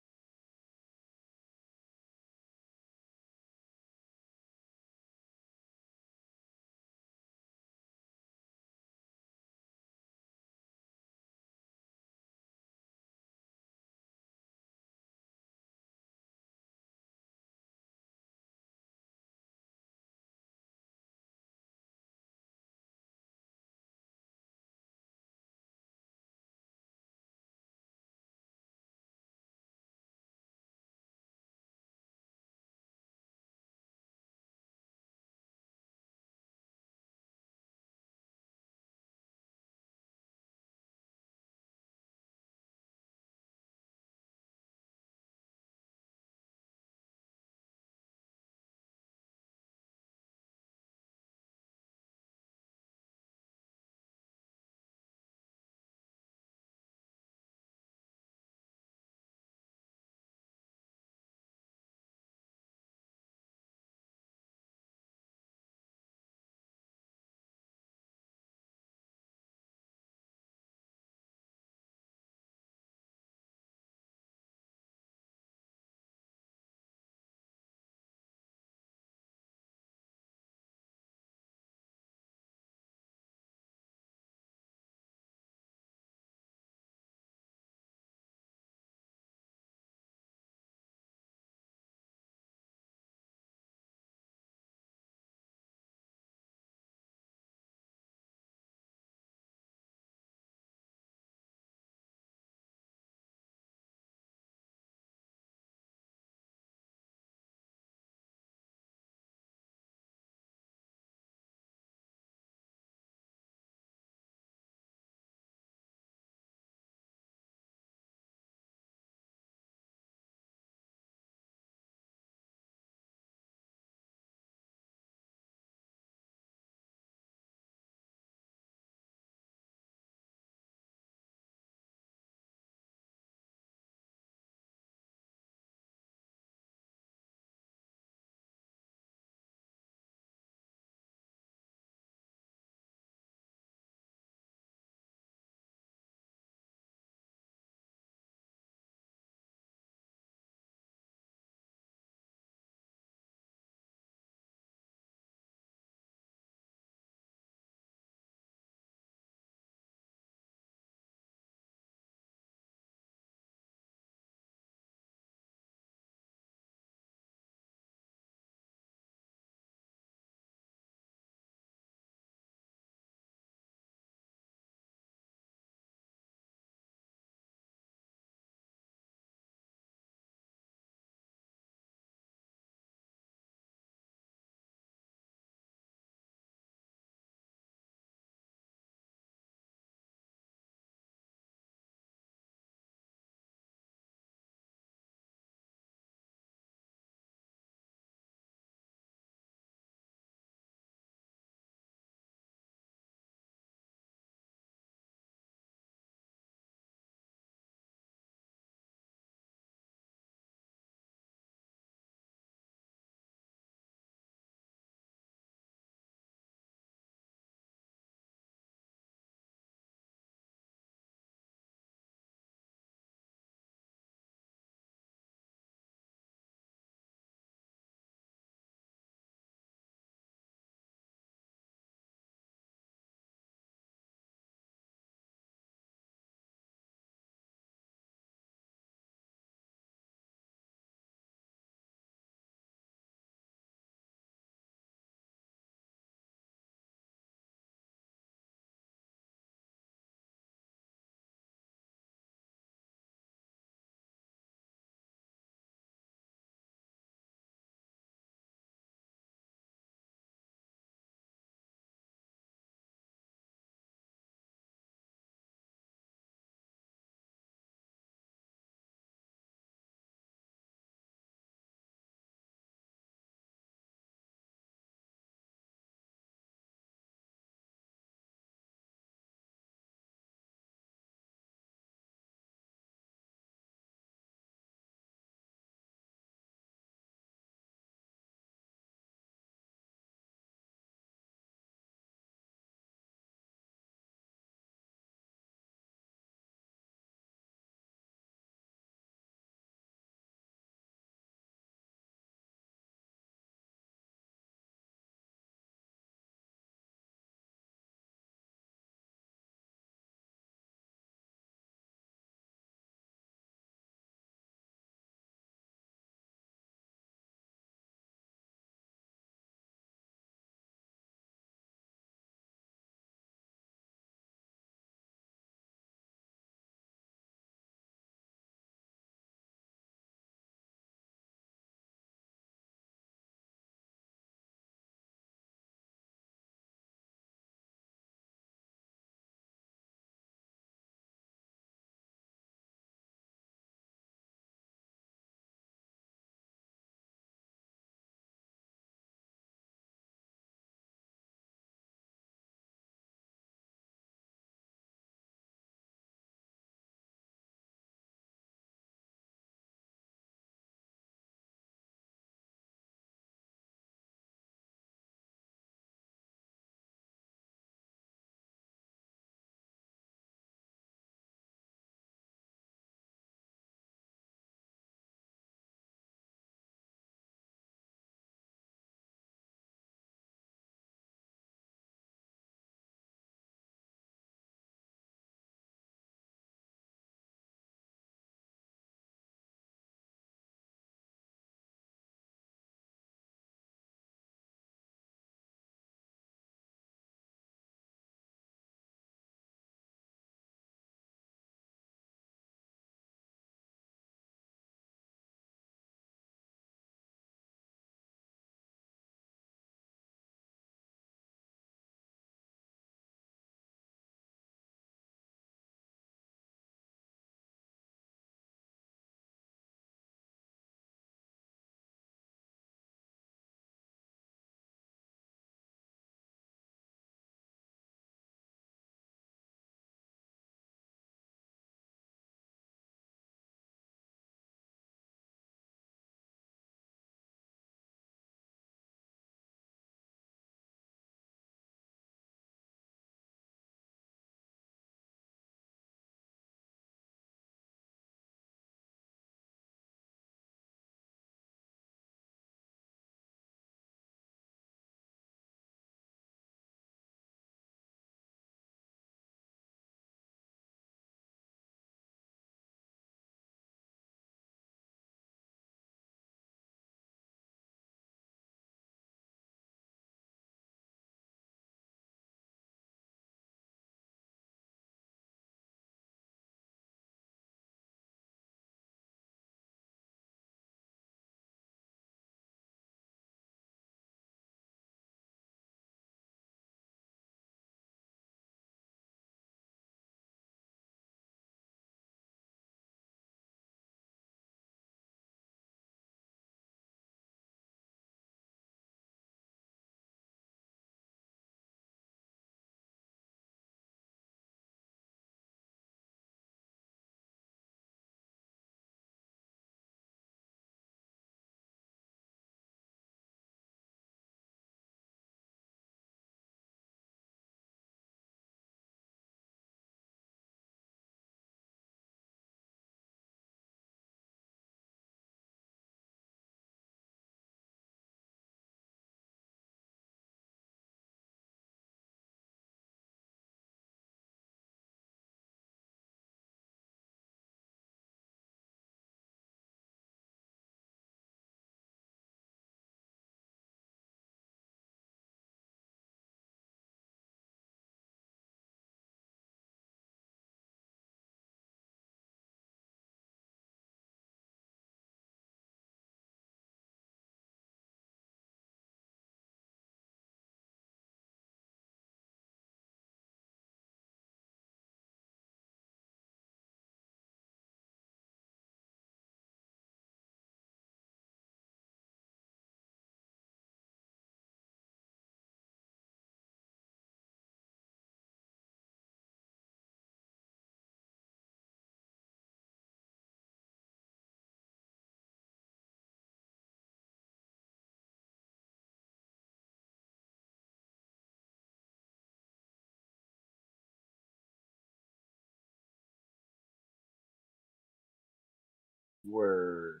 Word.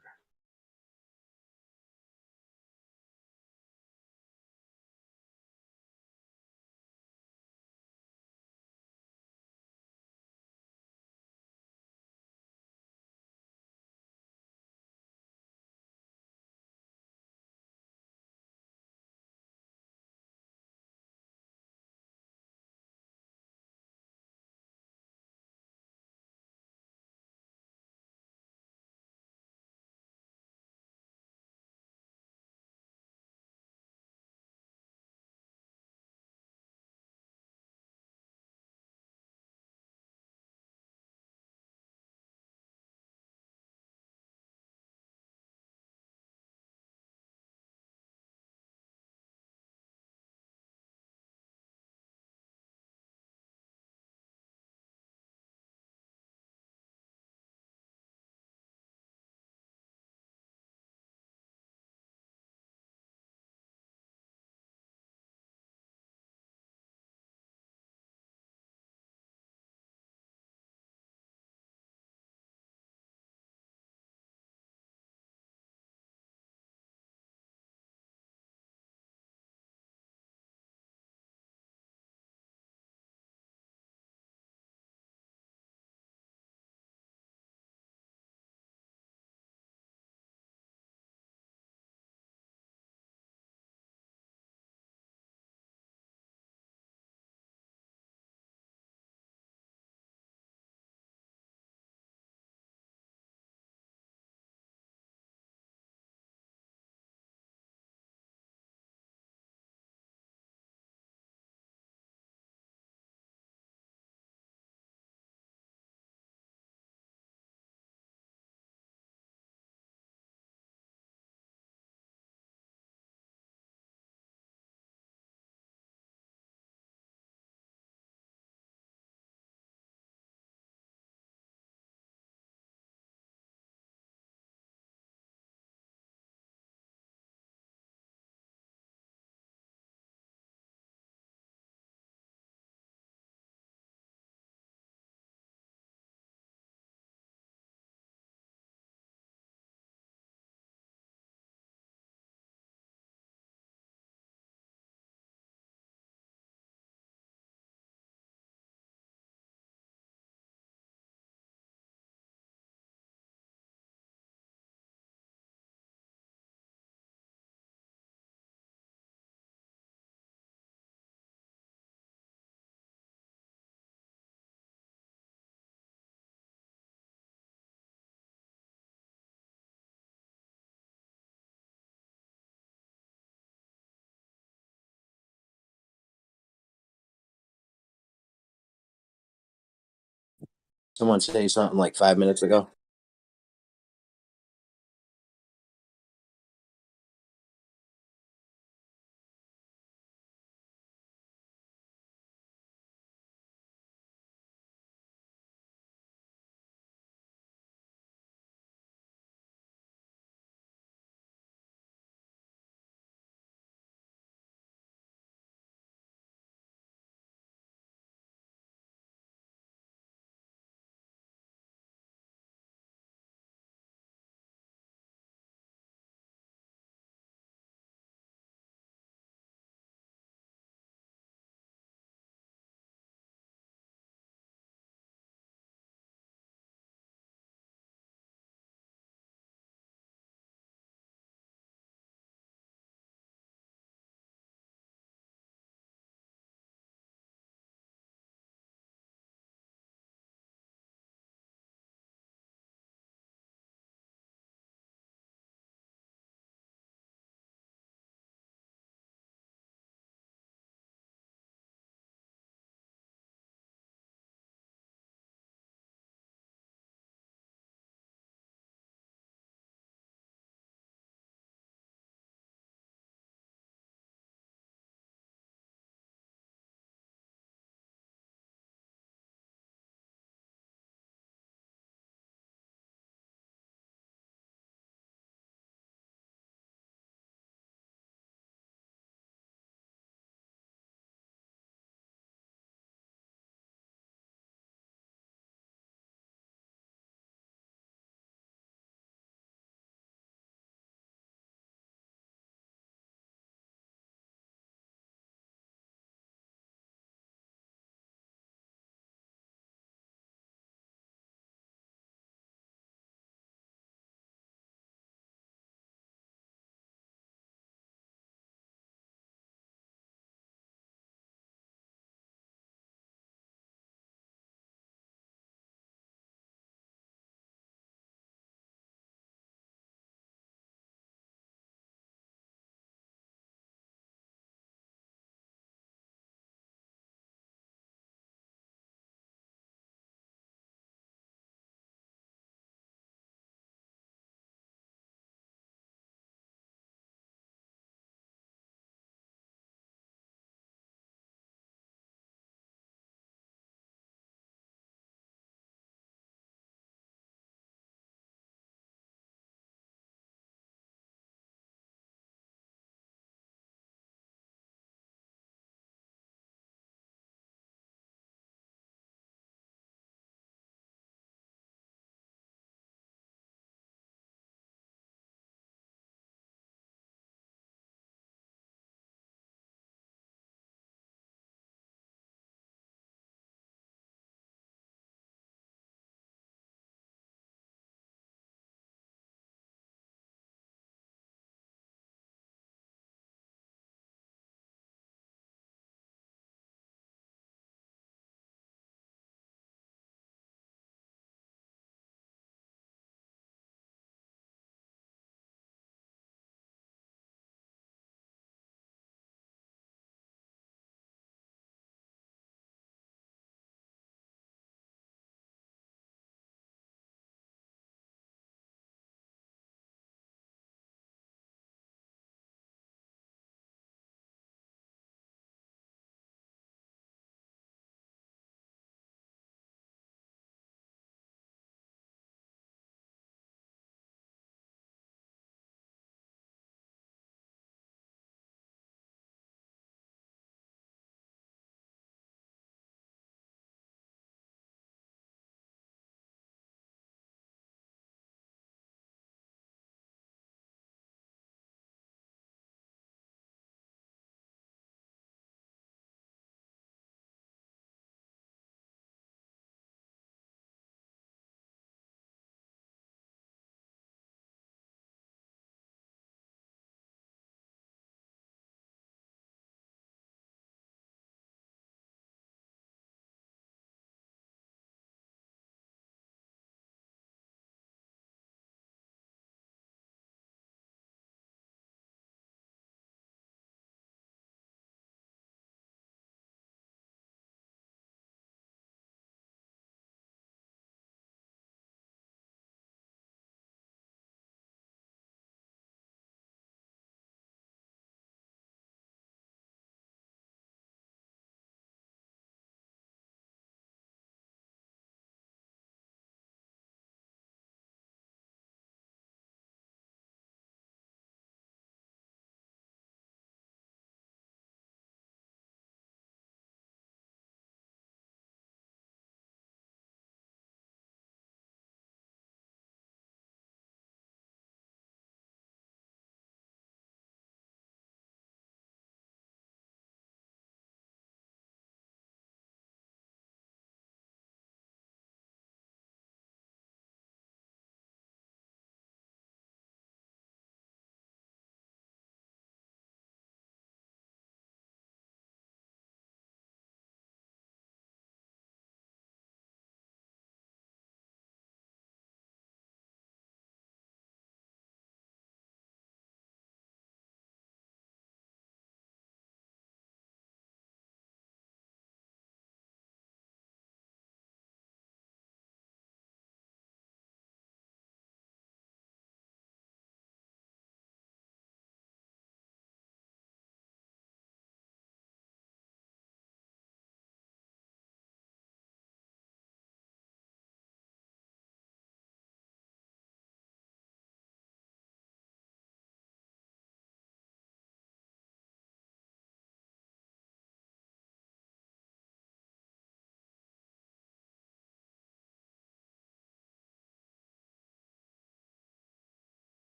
Someone say something like 5 minutes ago.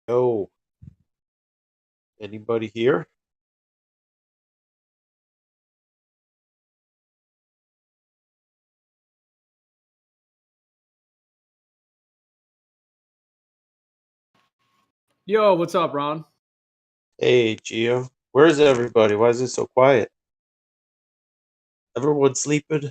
Yo, anybody here? Yo, what's up, Ron? Hey, Gio. Where's everybody? Why is it so quiet? Everyone sleeping?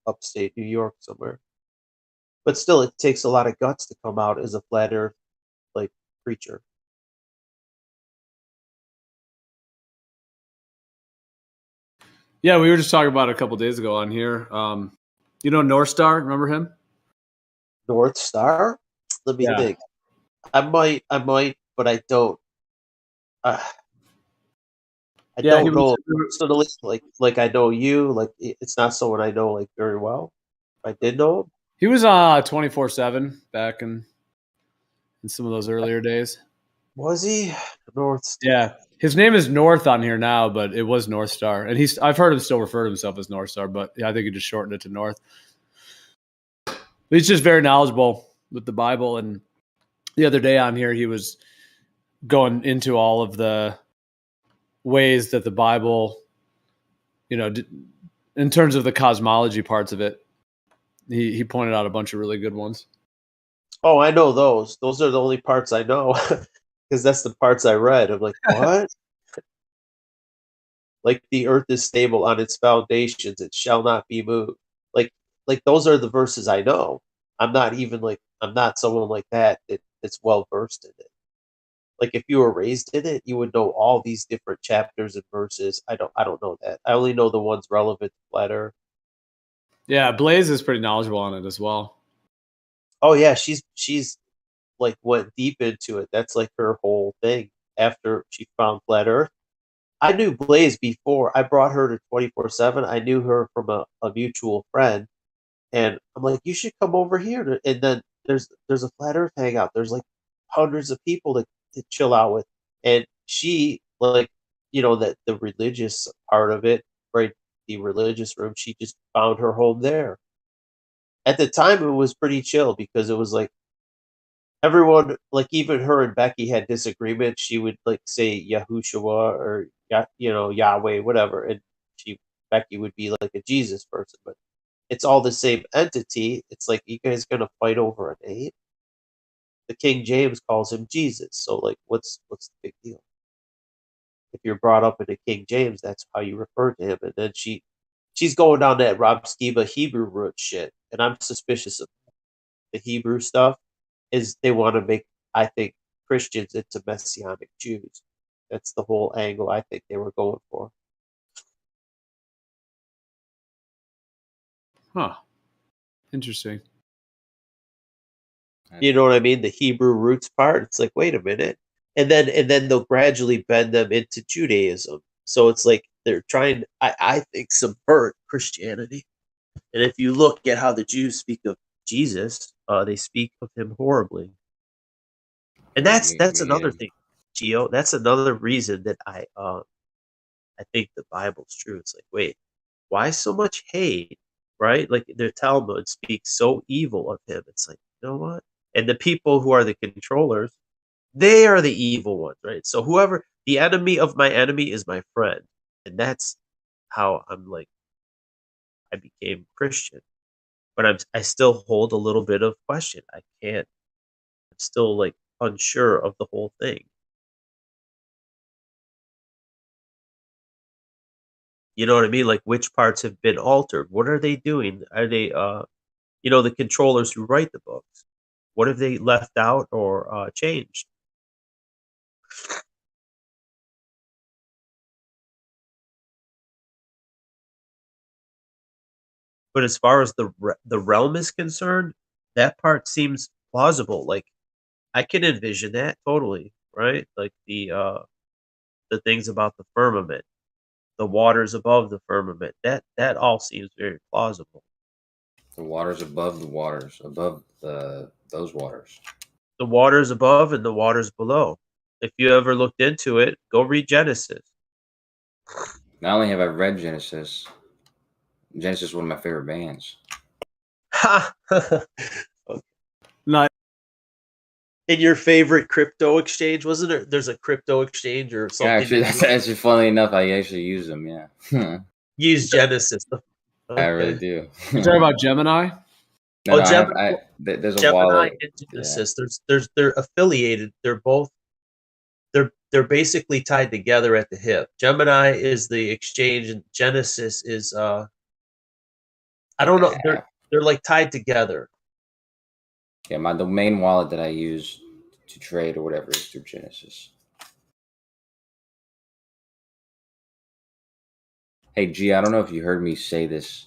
upstate New York somewhere. But still, it takes a lot of guts to come out as a flat Earth like preacher. Yeah, we were just talking about it a couple days ago on here. You know North Star? Remember him? North Star? Let me Yeah. think. I might, but I don't. I Yeah, he don't know was- personally. Like I know you. Like it's not someone I know like very well. I did know him. He was 24/7 back in some of those earlier days. Was he North Star? Yeah, his name is North on here now, but it was North Star, and I've heard him still refer to himself as North Star, but yeah, I think he just shortened it to North. But he's just very knowledgeable with the Bible, and the other day on here, he was going into all of the ways that the Bible, you know, in terms of the cosmology parts of it, he pointed out a bunch of really good ones. Oh, I know those. Those are the only parts I know because that's the parts I read. I'm like, what? Like the earth is stable on its foundations; it shall not be moved. Like, those are the verses I know. I'm not even like I'm not someone like that's well versed in it. Like if you were raised in it, you would know all these different chapters and verses. I don't know that. I only know the ones relevant to flat Earth. Yeah, Blaze is pretty knowledgeable on it as well. Oh yeah, she's like went deep into it. That's like her whole thing after she found flat Earth. I knew Blaze before. I brought her to 24/7. I knew her from a mutual friend, and I'm like, you should come over here. And then there's a flat Earth hangout. There's like hundreds of people to chill out with, and she like that the religious part of it, right? The religious room. She just found her home there. At the time, it was pretty chill because it was like everyone, like even her and Becky had disagreements. She would like say Yahushua or Yahweh, whatever, and Becky would be like a Jesus person, but it's all the same entity. It's like you guys gonna fight over a name. The King James calls him Jesus, so like, what's the big deal? If you're brought up in the King James, that's how you refer to him. And then she's going down that Rob Skiba Hebrew root shit, and I'm suspicious of the Hebrew stuff. Is they want to make, I think, Christians into Messianic Jews. That's the whole angle I think they were going for. Huh. Interesting. You know what I mean? The Hebrew roots part. It's like, wait a minute. And then they'll gradually bend them into Judaism. So it's like they're trying, I think, subvert Christianity. And if you look at how the Jews speak of Jesus, they speak of him horribly. And that's another thing, Gio. That's another reason that I think the Bible's true. It's like, wait, why so much hate? Right? Like their Talmud speaks so evil of him. It's like, you know what? And the people who are the controllers, they are the evil ones, right? So whoever the enemy of my enemy is my friend. And that's how I'm like I became Christian. But I still hold a little bit of question. I'm still like unsure of the whole thing. You know what I mean? Like which parts have been altered? What are they doing? Are they the controllers who write the books? What have they left out or changed? But as far as the realm is concerned, that part seems plausible. Like I can envision that totally, right? Like the things about the firmament, the waters above the firmament. That all seems very plausible. The waters above the waters, above those waters. The waters above and the waters below. If you ever looked into it, go read Genesis. Not only have I read Genesis, Genesis is one of my favorite bands. Ha! Not in your favorite crypto exchange, wasn't there? There's a crypto exchange or something. Yeah, actually, that's actually funny enough. I actually use them. Yeah. Use Genesis. Okay. I really do. You talking about Gemini? No, no, there's a Gemini wallet. and Genesis. Yeah. They're affiliated. They're both. They're basically tied together at the hip. Gemini is the exchange, and Genesis is I don't know. They're like tied together. Yeah, the main wallet that I use to trade or whatever is through Genesis. Hey, G, I don't know if you heard me say this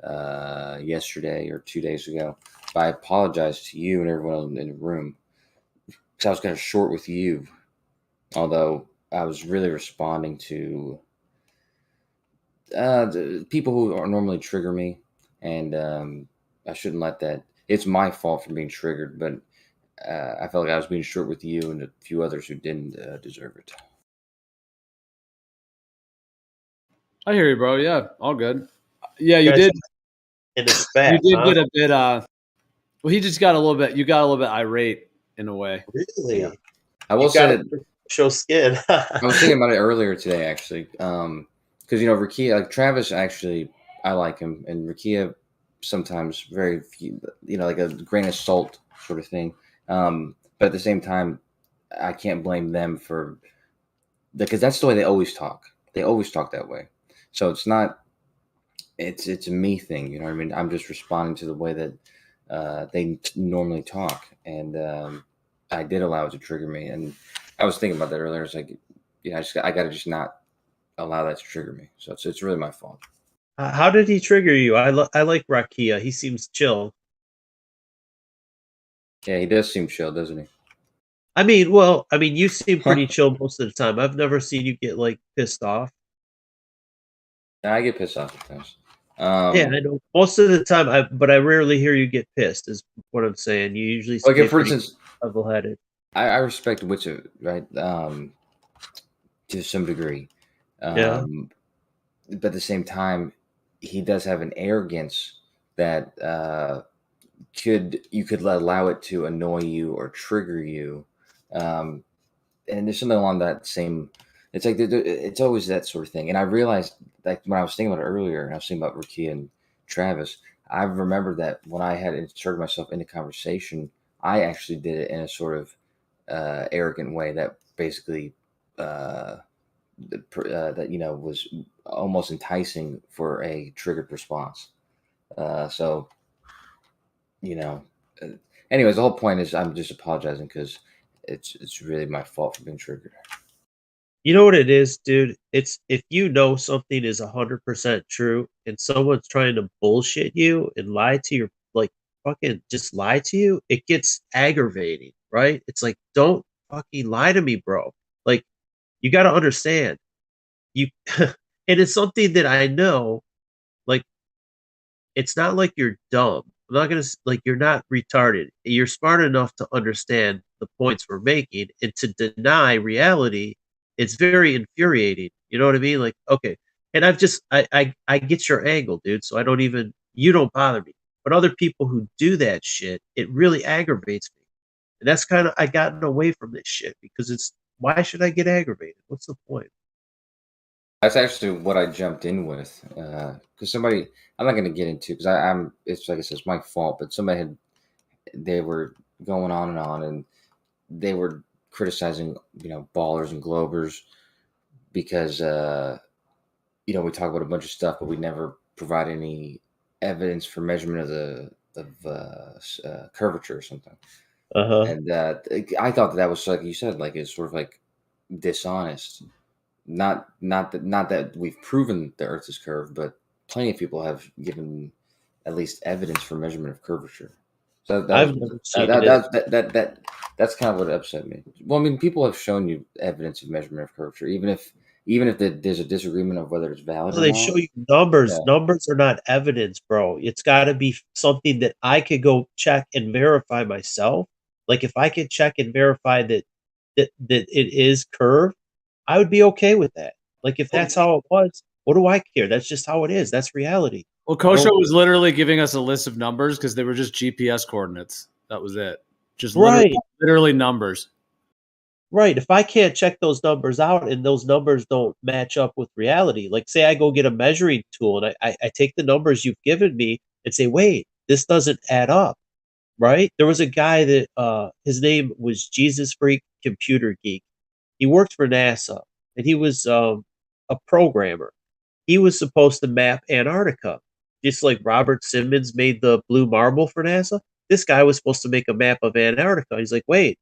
yesterday or 2 days ago, but I apologize to you and everyone in the room because I was kind of short with you, although I was really responding to the people who are normally trigger me, and I shouldn't let that. It's my fault for being triggered, but I felt like I was being short with you and a few others who didn't deserve it. I hear you, bro. Yeah, all good. Yeah, you Guys, did. in the spat, You did huh? get a bit. Well, he just got a little bit. You got a little bit irate in a way. Really? Yeah. I will You say gotta that show skin. I was thinking about it earlier today, actually, because Rakia, like Travis, actually, I like him, and Rakia sometimes very, like a grain of salt sort of thing. But at the same time, I can't blame them for because that's the way they always talk. They always talk that way. So it's not. It's a me thing, you know what I mean? I'm just responding to the way that they normally talk, and I did allow it to trigger me. And I was thinking about that earlier. It's like, I got to just not allow that to trigger me. So it's really my fault. How did he trigger you? I like Rakia. He seems chill. Yeah, he does seem chill, doesn't he? I mean, you seem pretty chill most of the time. I've never seen you get like pissed off. I get pissed off at times. Yeah, I know. Most of the time, but I rarely hear you get pissed. Is what I'm saying. You usually Like, stay for pretty instance, level-headed. I respect Witcher, right? To some degree. Yeah. But at the same time, he does have an arrogance that you could allow it to annoy you or trigger you, and there's something along that same. It's like it's always that sort of thing. And I realized that when I was thinking about it earlier, and I was thinking about Ricky and Travis, I remembered that when I had inserted myself into conversation, I actually did it in a sort of arrogant way that basically that was almost enticing for a triggered response. So you know, uh, anyways, the whole point is I'm just apologizing because it's really my fault for being triggered. You know what it is, dude? It's if you know something is 100% true and someone's trying to bullshit you and lie to your like fucking just lie to you, it gets aggravating, right? It's like don't fucking lie to me, bro. Like you got to understand. You and it's something that I know like it's not like you're dumb. I'm not gonna like you're not retarded. You're smart enough to understand the points we're making, and to deny reality, it's very infuriating. You know what I mean? Like, okay, and I get your angle, dude. So I don't even you don't bother me. But other people who do that shit, it really aggravates me. And that's kind of I gotten away from this shit because it's why should I get aggravated? What's the point? That's actually what I jumped in with because somebody I'm not going to get into because I'm it's like I said it's my fault, but they were going on and they were criticizing ballers and globers because we talk about a bunch of stuff, but we never provide any evidence for measurement of the curvature or something. Uh-huh. And I thought that was like you said, like it's sort of like dishonest. Not that we've proven the Earth is curved, but plenty of people have given at least evidence for measurement of curvature. So I've never seen that's kind of what upset me. Well, I mean, people have shown you evidence of measurement of curvature, even if there's a disagreement of whether it's valid or They not. show you numbers. Yeah. Numbers are not evidence, bro. It's got to be something that I could go check and verify myself. Like if I could check and verify that it is curved, I would be okay with that. Like if that's how it was, what do I care? That's just how it is. That's reality. Well, Kosho was literally giving us a list of numbers because they were just GPS coordinates. That was it. Just Right. literally numbers. Right. If I can't check those numbers out and those numbers don't match up with reality, like say I go get a measuring tool and I take the numbers you've given me and say, wait, this doesn't add up. Right. There was a guy that his name was Jesus Freak Computer Geek. He worked for NASA and he was a programmer. He was supposed to map Antarctica. just like Robert Simmons made the blue marble for NASA, this guy was supposed to make a map of Antarctica. He's like, wait,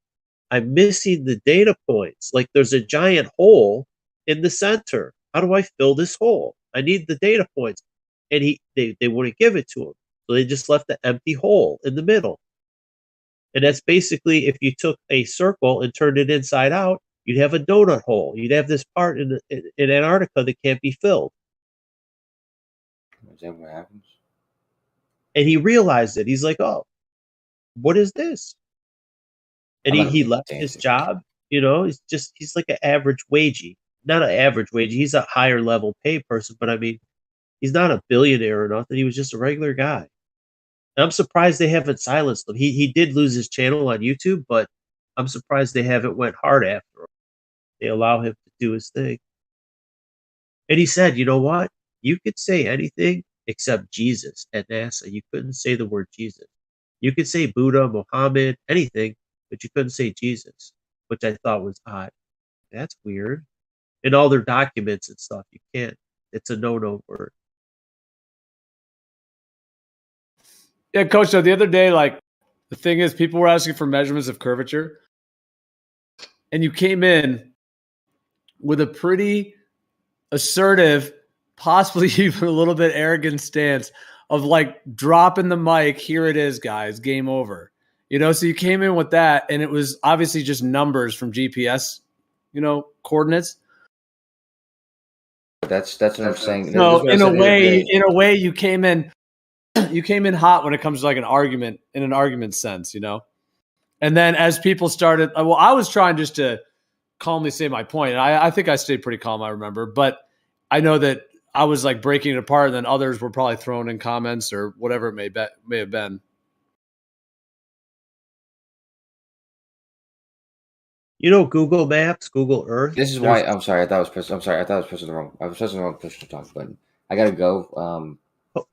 I'm missing the data points. Like there's a giant hole in the center. How do I fill this hole? I need the data points. And they wouldn't give it to him. So they just left an empty hole in the middle. And that's basically if you took a circle and turned it inside out, you'd have a donut hole. You'd have this part in Antarctica that can't be filled. Is that what happens? And he realized it. He's like, oh, what is this? And he left his job. You know, he's like an average wagey. Not an average wagey. He's a higher level pay person, but I mean, he's not a billionaire or nothing. He was just a regular guy. And I'm surprised they haven't silenced him. He did lose his channel on YouTube, but I'm surprised they haven't went hard after him. They allow him to do his thing. And he said, you know what? You could say anything except Jesus at NASA. You couldn't say the word Jesus. You could say Buddha, Muhammad, anything, but you couldn't say Jesus, which I thought was odd. That's weird. In all their documents and stuff, you can't. It's a no-no word. Yeah, Coach, so the other day, like, the thing is, people were asking for measurements of curvature, and you came in with a pretty assertive, possibly even a little bit arrogant stance of, like, dropping the mic, here it is, guys, game over. You know, so you came in with that, and it was obviously just numbers from GPS, you know, coordinates. That's what I'm saying. No, in a way, you came in hot when it comes to like an argument in an argument sense, you know. And then as people started, well, I was trying just to calmly say my point, and I think I stayed pretty calm. I remember, but I know that I was like breaking it apart, and then others were probably throwing in comments or whatever it may have been. You know, Google Maps, Google Earth. This is why I'm sorry. I thought I was pressing the wrong. I was pressing the wrong push to talk button. I gotta go.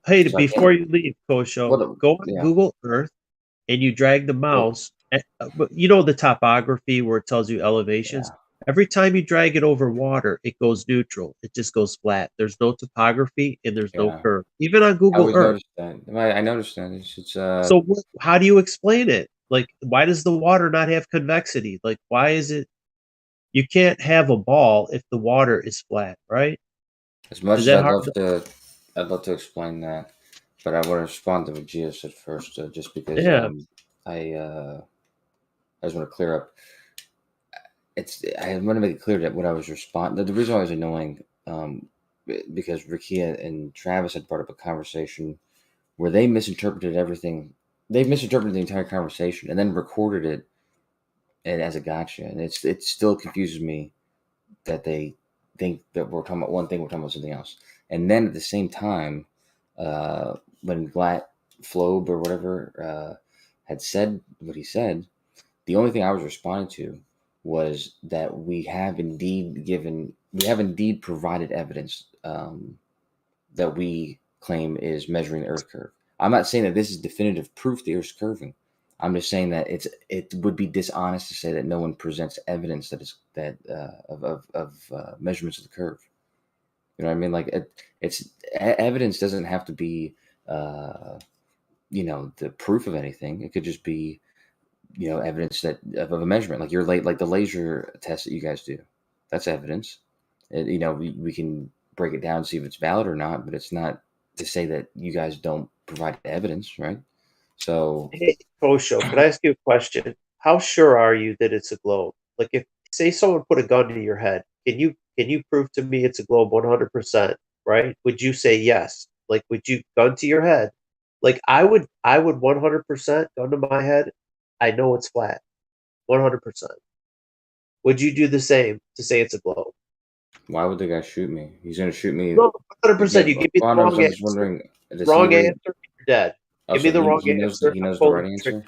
Hey, before you leave, Kosho, go on Google Earth and you drag the mouse. But you know the topography where it tells you elevations. Yeah. Every time you drag it over water, it goes neutral. It just goes flat. There's no topography and there's no curve. Even on Google Earth. I noticed that. It's so how do you explain it? Like, why does the water not have convexity? Like, why is it? You can't have a ball if the water is flat, right? As much as I'd love to explain that, but I want to respond to what Gia said first, just because I just want to clear up. I want to make it clear that what I was responding. The reason why I was annoying, because Rakia and Travis had brought up a conversation where they misinterpreted everything. They misinterpreted the entire conversation and then recorded it as a gotcha. And it still confuses me that they think that we're talking about one thing, we're talking about something else. And then at the same time, when Glatt Flobe or whatever had said what he said, the only thing I was responding to was that we have indeed provided evidence that we claim is measuring the Earth curve. I'm not saying that this is definitive proof the Earth's curving. I'm just saying that it would be dishonest to say that no one presents evidence of measurements of the curve. You know what I mean? Like it's evidence doesn't have to be the proof of anything. It could just be evidence of a measurement, like the laser test that you guys do. That's evidence. We can break it down and see if it's valid or not, but it's not to say that you guys don't provide evidence, right? So, hey, Kosho, could I ask you a question? How sure are you that it's a globe? Like, if say someone put a gun to your head, can you prove to me it's a globe 100%? Right? Would you say yes? Like, would you gun to your head? Like, I would 100% gun to my head. I know it's flat, 100%. Would you do the same to say it's a globe? Why would the guy shoot me? He's going to shoot me. No, 100%. You give me the wrong answer. Wrong answer, you're dead. Give me the wrong answer. He knows the right answer?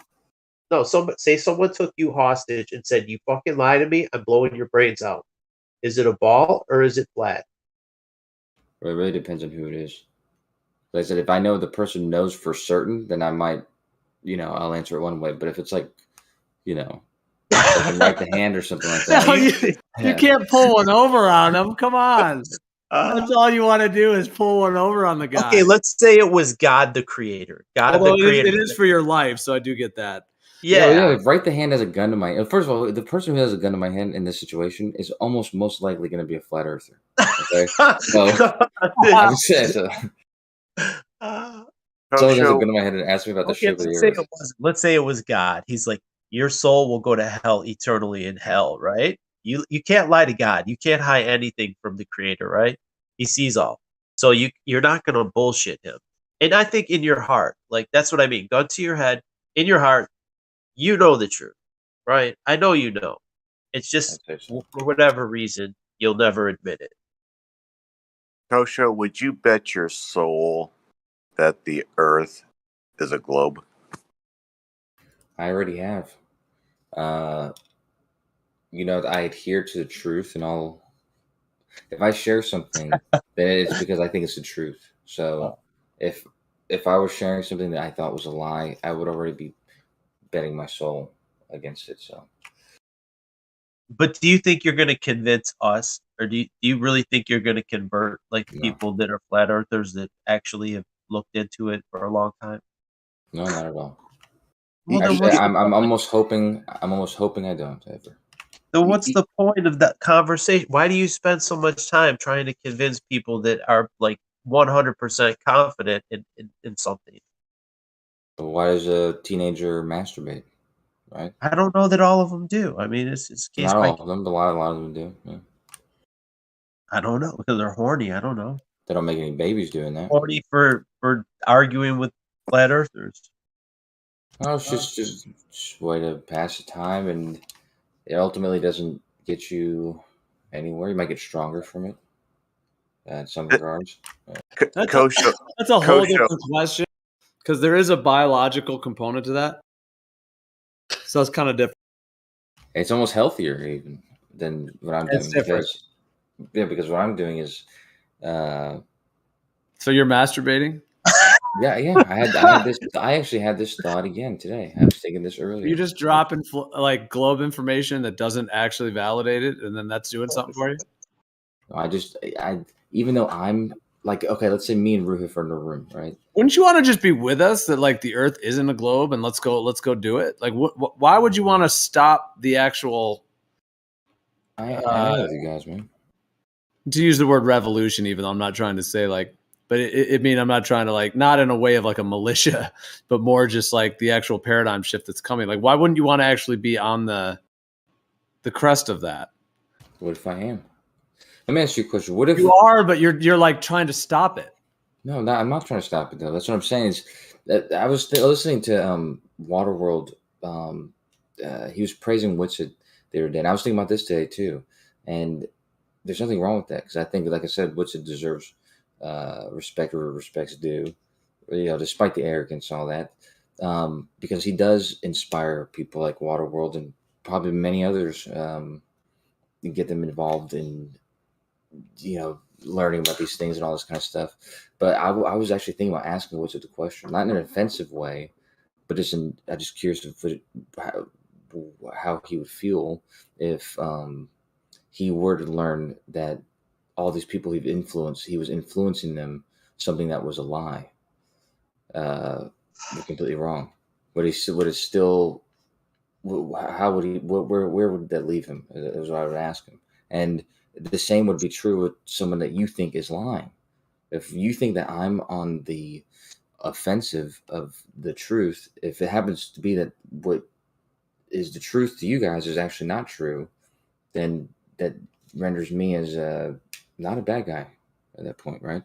No, say someone took you hostage and said, you fucking lie to me, I'm blowing your brains out. Is it a ball or is it flat? Well, it really depends on who it is. Like I said, if I know the person knows for certain, then I might, I'll answer it one way. But if it's like, like right the hand or something like that. You can't pull one over on them. Come on. That's all you want to do is pull one over on the guy. Okay, let's say it was God the creator. God Although the creator. it is for your life, so I do get that. Yeah. If right the hand has a gun to my first of all, the person who has a gun to my hand in this situation is almost most likely going to be a flat earther. Okay, so I'm just saying. So, someone has a gun to my head and asked me about the Okay, shape of the earth. let's say it was God. He's like, your soul will go to hell eternally in hell, right? You can't lie to God. You can't hide anything from the creator, right? He sees all. So you're not gonna bullshit him. And I think in your heart, like that's what I mean. Gun to your head, in your heart, you know the truth, right? I know you know. It's just for whatever reason, you'll never admit it. Kosho, would you bet your soul that the Earth is a globe? I already have. You know, I adhere to the truth, and if I share something, then it's because I think it's the truth. So if I was sharing something that I thought was a lie, I would already be betting my soul against it. So But do you think you're going to convince us, or do you really think you're going to convert like people that are flat earthers that actually have looked into it for a long time? no, not at all. Well, then Actually, what's the I'm point? almost hoping I don't ever. Then what's the point of that conversation? Why do you spend so much time trying to convince people that are like 100% confident in something? Why does a teenager masturbate? Right? I don't know that all of them do. I mean, it's case Not by all case. of them, but a lot of them do. Yeah. I don't know because they're horny. I don't know. They don't make any babies doing that. Horny for arguing with flat earthers. No, it's just a way to pass the time, and it ultimately doesn't get you anywhere. You might get stronger from it in some regards. That's a whole different question because there is a biological component to that. So it's kind of different. It's almost healthier even than what I'm doing. It's different. Because what I'm doing is So you're masturbating? Yeah. I actually had this thought again today. I was thinking this earlier. You just dropping like globe information that doesn't actually validate it, and then that's doing something for you. I even though I'm like, okay, let's say me and Ruhif are in a room, right? Wouldn't you want to just be with us? That like the Earth isn't a globe, and let's go do it. Like, why would you want to stop the actual? I know with you guys, man. To use the word revolution, even though I'm not trying to say like, but it mean I'm not trying to like, not in a way of like a militia, but more just like the actual paradigm shift that's coming. Like, why wouldn't you want to actually be on the crest of that? What if I am? Let me ask you a question. What if you are, but you're like trying to stop it? No, I'm not trying to stop it though. That's what I'm saying. Is that I was listening to Waterworld. He was praising Witsit the other day, and I was thinking about this today too. And there's nothing wrong with that because I think, like I said, Witsit deserves respect where respect's due. You know, despite the arrogance and all that, because he does inspire people like Waterworld and probably many others. Get them involved in, learning about these things and all this kind of stuff. But I was actually thinking about asking Witsit the question, not in an offensive way, but I'm just curious how he would feel if he were to learn that all these people he was influencing them something that was a lie. They're completely wrong. Would it still? How would he? Where would that leave him? Is what I would ask him. And the same would be true with someone that you think is lying. If you think that I'm on the offensive of the truth, if it happens to be that what is the truth to you guys is actually not true, then that renders me as not a bad guy at that point, right?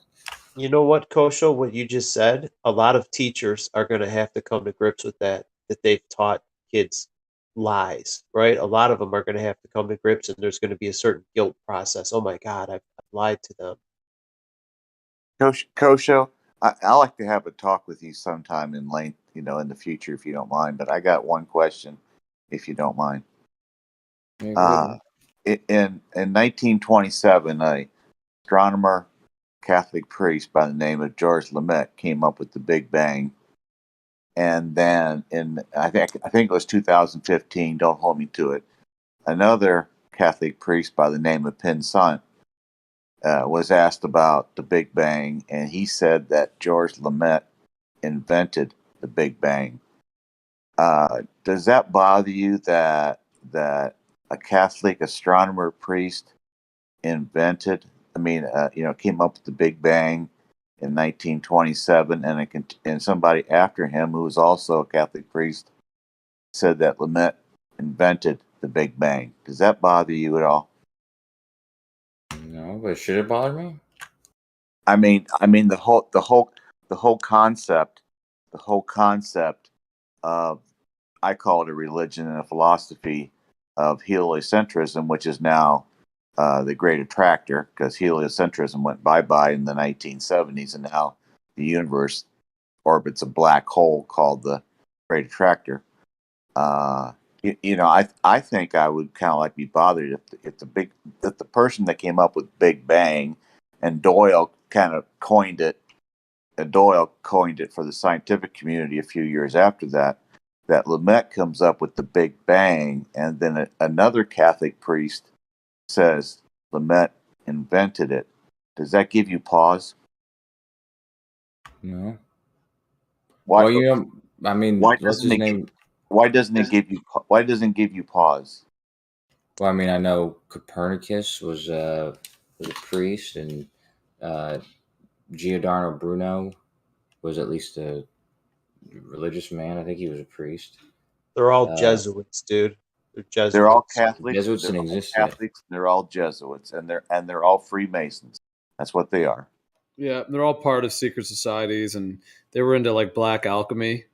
You know what, Kosho? What you just said, a lot of teachers are going to have to come to grips with that they've taught kids lies, right? A lot of them are going to have to come to grips, and there's going to be a certain guilt process. Oh my God, I've lied to them. Kosho, I like to have a talk with you sometime in length, in the future, if you don't mind. But I got one question, if you don't mind. In 1927, a astronomer, Catholic priest by the name of George Lemaitre came up with the Big Bang. And then I think it was 2015, don't hold me to it, another Catholic priest by the name of Pensant was asked about the Big Bang, and he said that George Lumet invented the Big Bang. Does that bother you that a Catholic astronomer priest came up with the Big Bang in 1927, and somebody after him, who was also a Catholic priest, said that Lumet invented the Big Bang? Does that bother you at all? No, but should it bother me? I mean the whole concept of, I call it a religion and a philosophy of heliocentrism, which is now the great attractor, because heliocentrism went bye-bye in the 1970s, and now the universe orbits a black hole called the great attractor. I think I would kind of like be bothered if the person that came up with Big Bang, and Doyle coined it for the scientific community a few years after that Lumet comes up with the Big Bang, and then another Catholic priest says Lumet invented it. Does that give you pause? No. Why? Well, I mean, why what's doesn't his it? name? Why doesn't it give you? Why doesn't it give you pause? Well, I mean, I know Copernicus was a priest, and Giordano Bruno was at least a religious man. I think he was a priest. They're all Jesuits, dude. They're Jesuits. They're all Catholics. Jesuits they're didn't all exist yet. Catholics. They're all Jesuits, and they're all Freemasons. That's what they are. Yeah, they're all part of secret societies, and they were into like black alchemy.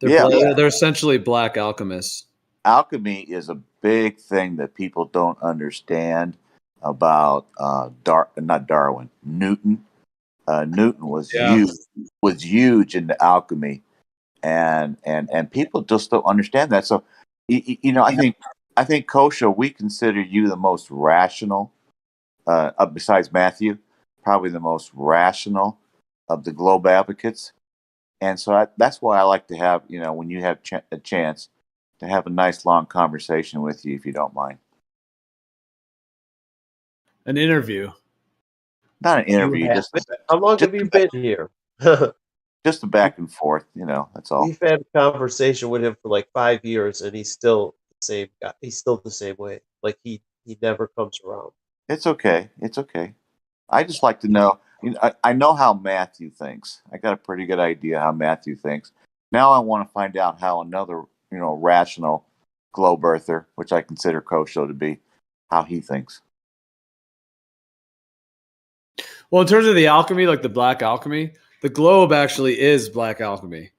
They're essentially black alchemists. Alchemy is a big thing that people don't understand about not Darwin. Newton. Newton was huge into alchemy, and people just don't understand that. So, I think Kosha, we consider you the most rational, besides Matthew, probably the most rational of the globe advocates. And so that's why I like to have, when you have a chance to have a nice long conversation with you, if you don't mind. An interview. Not an interview. How long have you been here? Just a back and forth, that's all. We've had a conversation with him for like 5 years, and he's still the same guy. He's still the same way. Like he never comes around. It's okay. It's okay. I just like to know. I know how Matthew thinks. I got a pretty good idea how Matthew thinks. Now I want to find out how another, rational globe earther, which I consider Kosho to be, how he thinks. Well, in terms of the alchemy, like the black alchemy, the globe actually is black alchemy,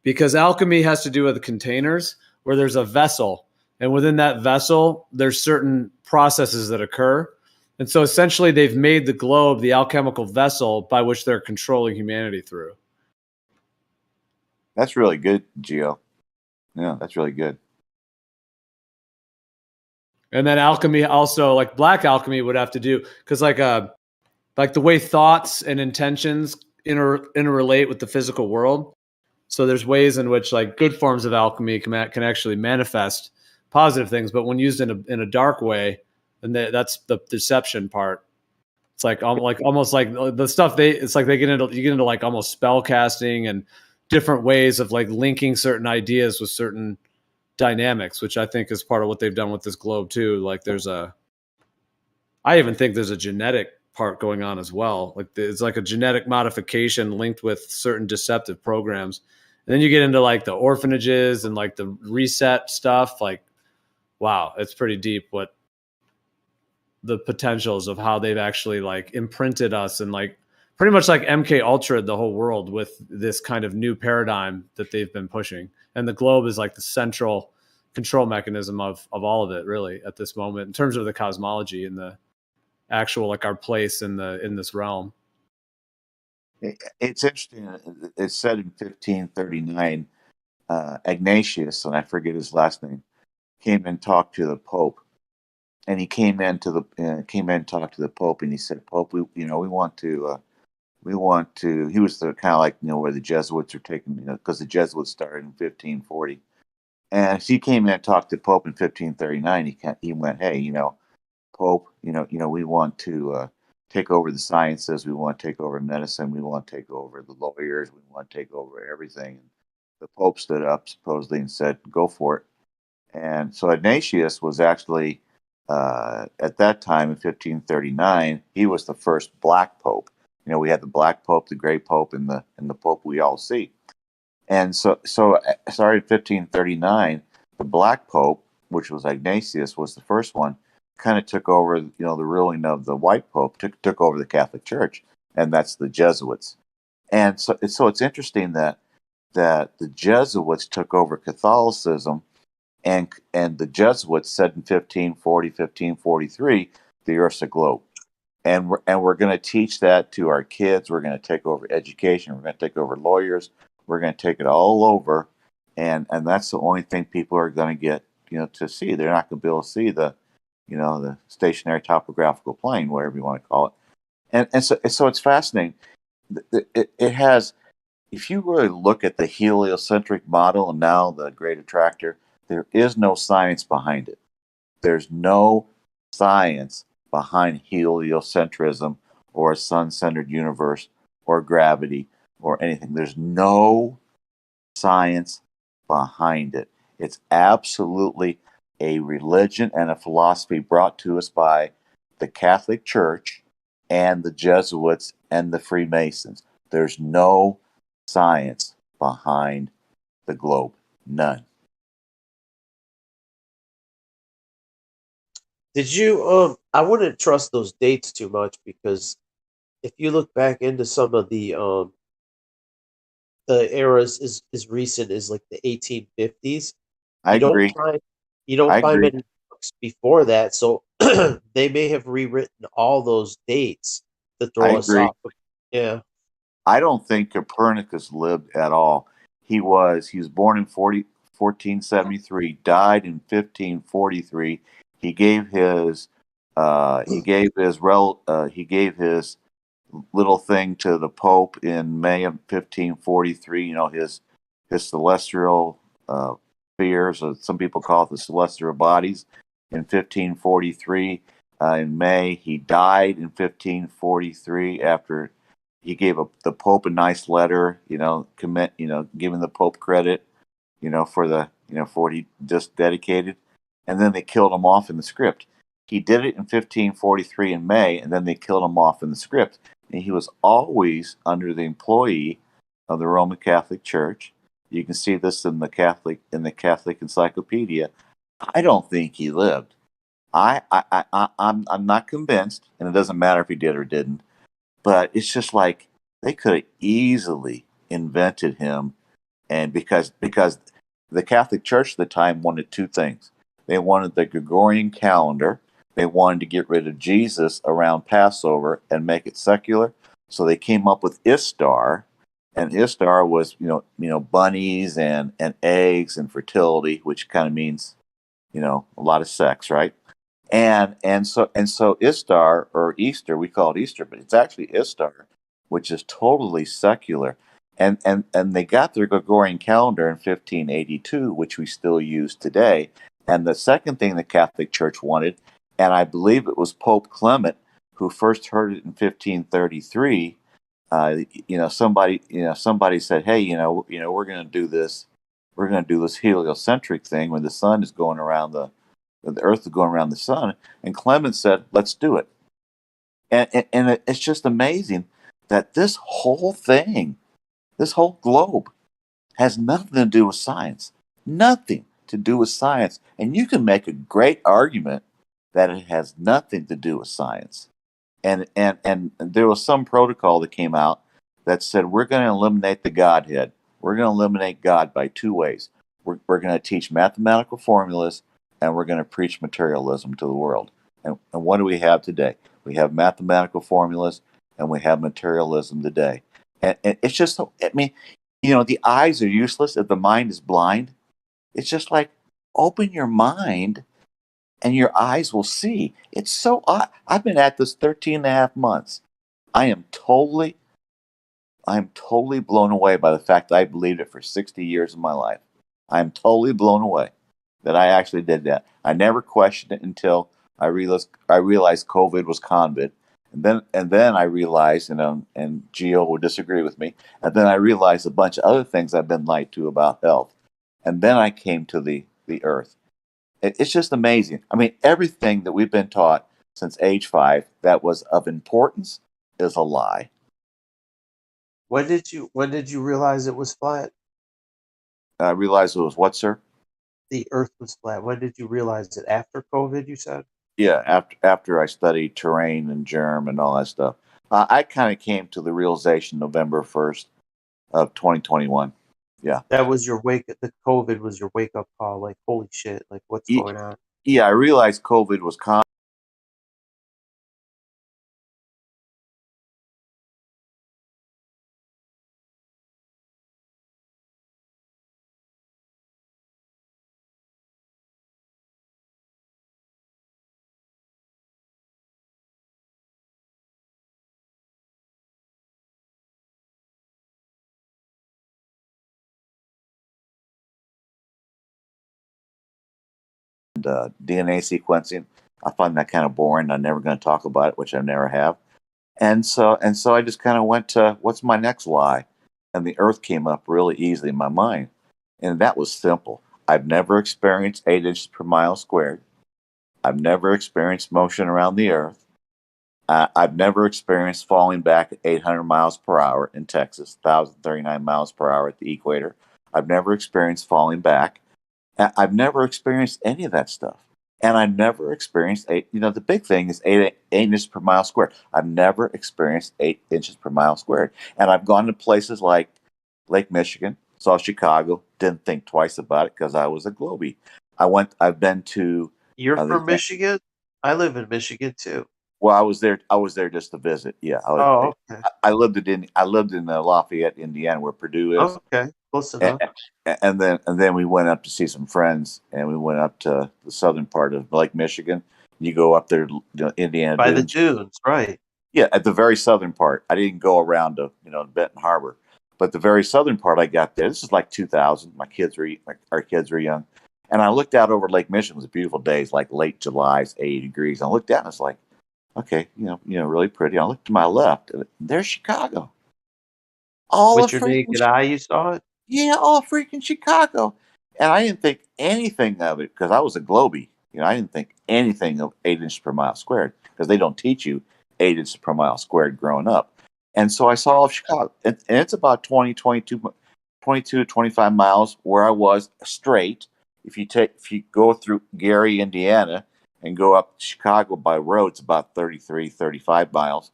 because alchemy has to do with the containers where there's a vessel, and within that vessel, there's certain processes that occur. And so essentially they've made the globe the alchemical vessel by which they're controlling humanity through. That's really good, Gio. Yeah, that's really good. And then alchemy also, like black alchemy would have to do, because like the way thoughts and intentions interrelate with the physical world. So there's ways in which like good forms of alchemy can actually manifest positive things, but when used in a dark way, and that's the deception part. It's like almost like the stuff it's like you get into like almost spell casting and different ways of like linking certain ideas with certain dynamics, which I think is part of what they've done with this globe too. Like I even think there's a genetic part going on as well. Like it's like a genetic modification linked with certain deceptive programs. And then you get into like the orphanages and like the reset stuff. Like, wow, it's pretty deep what the potentials of how they've actually like imprinted us and like pretty much like MK Ultra the whole world with this kind of new paradigm that they've been pushing. And the globe is like the central control mechanism of all of it really at this moment in terms of the cosmology and the actual like our place in this realm. It's interesting. It's said in 1539, Ignatius, and I forget his last name, came and talked to the Pope. And he came in and talked to the Pope, and he said, "Pope, we want to." He was the kind of like where the Jesuits are taking, because the Jesuits started in 1540, and he came in and talked to Pope in 1539. He went, "Hey, Pope, we want to take over the sciences, we want to take over medicine, we want to take over the lawyers, we want to take over everything. The Pope stood up supposedly and said, "Go for it." And so Ignatius was actually, at that time in 1539, he was the first black pope. We had the black pope, the gray pope, and the pope we all see. And so starting in 1539, the black pope, which was Ignatius, was the first one, kind of took over, the ruling of the white pope, took over the Catholic Church, and that's the Jesuits. And so it's interesting that the Jesuits took over Catholicism, and the Jesuits said in 1543, the Earth's a globe. And we're going to teach that to our kids. We're going to take over education. We're going to take over lawyers. We're going to take it all over, and that's the only thing people are going to get to see. They're not going to be able to see the the stationary topographical plane, whatever you want to call it. And so it's fascinating. It has, if you really look at the heliocentric model and now the great attractor, there is no science behind it. There's no science behind heliocentrism or a sun-centered universe or gravity or anything. There's no science behind it. It's absolutely a religion and a philosophy brought to us by the Catholic Church and the Jesuits and the Freemasons. There's no science behind the globe. None. Did you? I wouldn't trust those dates too much, because if you look back into some of the eras as recent as like the 1850s, I agree. You don't I find agree. many books before that, so they may have rewritten all those dates to I throw us agree. off. Yeah. I don't think Copernicus lived at all. He was born in 1473, died in 1543. He gave his little thing to the Pope in May of 1543. His celestial spheres, or some people call it the celestial bodies, in 1543. In May, he died in 1543 after he gave the Pope a nice letter, giving the Pope credit, for for what he just dedicated, and then they killed him off in the script. He did it in 1543 in May, and then they killed him off in the script. And he was always under the employee of the Roman Catholic Church. You can see this in the Catholic Encyclopedia. I don't think he lived. I'm not convinced, and it doesn't matter if he did or didn't. But it's just like they could have easily invented him, and because the Catholic Church at the time wanted two things. They wanted the Gregorian calendar. They wanted to get rid of Jesus around Passover and make it secular. So they came up with Istar, and Istar was bunnies and eggs and fertility, which kind of means a lot of sex, right? And so Istar, or Easter, we call it Easter, but it's actually Istar, which is totally secular. And they got their Gregorian calendar in 1582, which we still use today. And the second thing the Catholic Church wanted, and I believe it was Pope Clement who first heard it in 1533. Somebody said, "Hey, we're going to do this. We're going to do this heliocentric thing when the sun is going around the Earth is going around the sun." And Clement said, "Let's do it." And it's just amazing that this whole thing, this whole globe, has nothing to do with science. Nothing to do with science. And you can make a great argument that it has nothing to do with science. And there was some protocol that came out that said we're going to eliminate the Godhead. We're going to eliminate God by two ways. We're going to teach mathematical formulas, and we're going to preach materialism to the world. And what do we have today? We have mathematical formulas, and we have materialism today. And it's just, the eyes are useless if the mind is blind. It's just like, open your mind and your eyes will see. It's so odd. I've been at this 13 and a half months. I am totally blown away by the fact that I believed it for 60 years of my life. I am totally blown away that I actually did that. I never questioned it until I realized COVID was COVID. And then I realized, and Gio would disagree with me. And then I realized a bunch of other things I've been lied to about health. And then I came to the earth. It's just amazing. I mean, everything that we've been taught since age 5 that was of importance is a lie. When did you realize it was flat? I realized it was what, sir? The Earth was flat. When did you realize it? After COVID, you said? Yeah, after I studied terrain and germ and all that stuff, I kind of came to the realization November 1st of 2021. Yeah. That was your the COVID was your wake up call. Like, holy shit! Like, what's going on? Yeah, I realized COVID was DNA sequencing. I find that kind of boring. I'm never going to talk about it, which I never have. And so I just kind of went to what's my next lie, and the Earth came up really easily in my mind, and that was simple. I've never experienced 8 inches per mile squared. I've never experienced motion around the Earth. I've never experienced falling back at 800 miles per hour in Texas, 1,039 miles per hour at the equator. I've never experienced falling back. I've never experienced any of that stuff. And I've never experienced the big thing is eight inches per mile squared. I've never experienced 8 inches per mile squared. And I've gone to places like Lake Michigan, saw Chicago, didn't think twice about it because I was a Globie. I've been to. You're from Michigan? I live in Michigan too. Well, I was there just to visit. Yeah. Okay. I lived in Lafayette, Indiana, where Purdue is. Okay, close enough. And then we went up to see some friends, and we went up to the southern part of Lake Michigan. You go up there, Indiana By dunes. the dunes, right? Yeah, at the very southern part. I didn't go around to Benton Harbor, but the very southern part I got there. This is like 2000. Our kids were young, and I looked out over Lake Michigan. It was a beautiful day. It's like late July, it's 80 degrees. I looked out, and it's like, okay, really pretty. I looked to my left, and there's Chicago. With your naked eye, you saw it? Yeah, all freaking Chicago. And I didn't think anything of it because I was a Globie. I didn't think anything of 8 inches per mile squared because they don't teach you 8 inches per mile squared growing up. And so I saw all of Chicago. And it's about 22, 25 miles where I was straight. If you go through Gary, Indiana, and go up Chicago by road, it's about 33, 35 miles.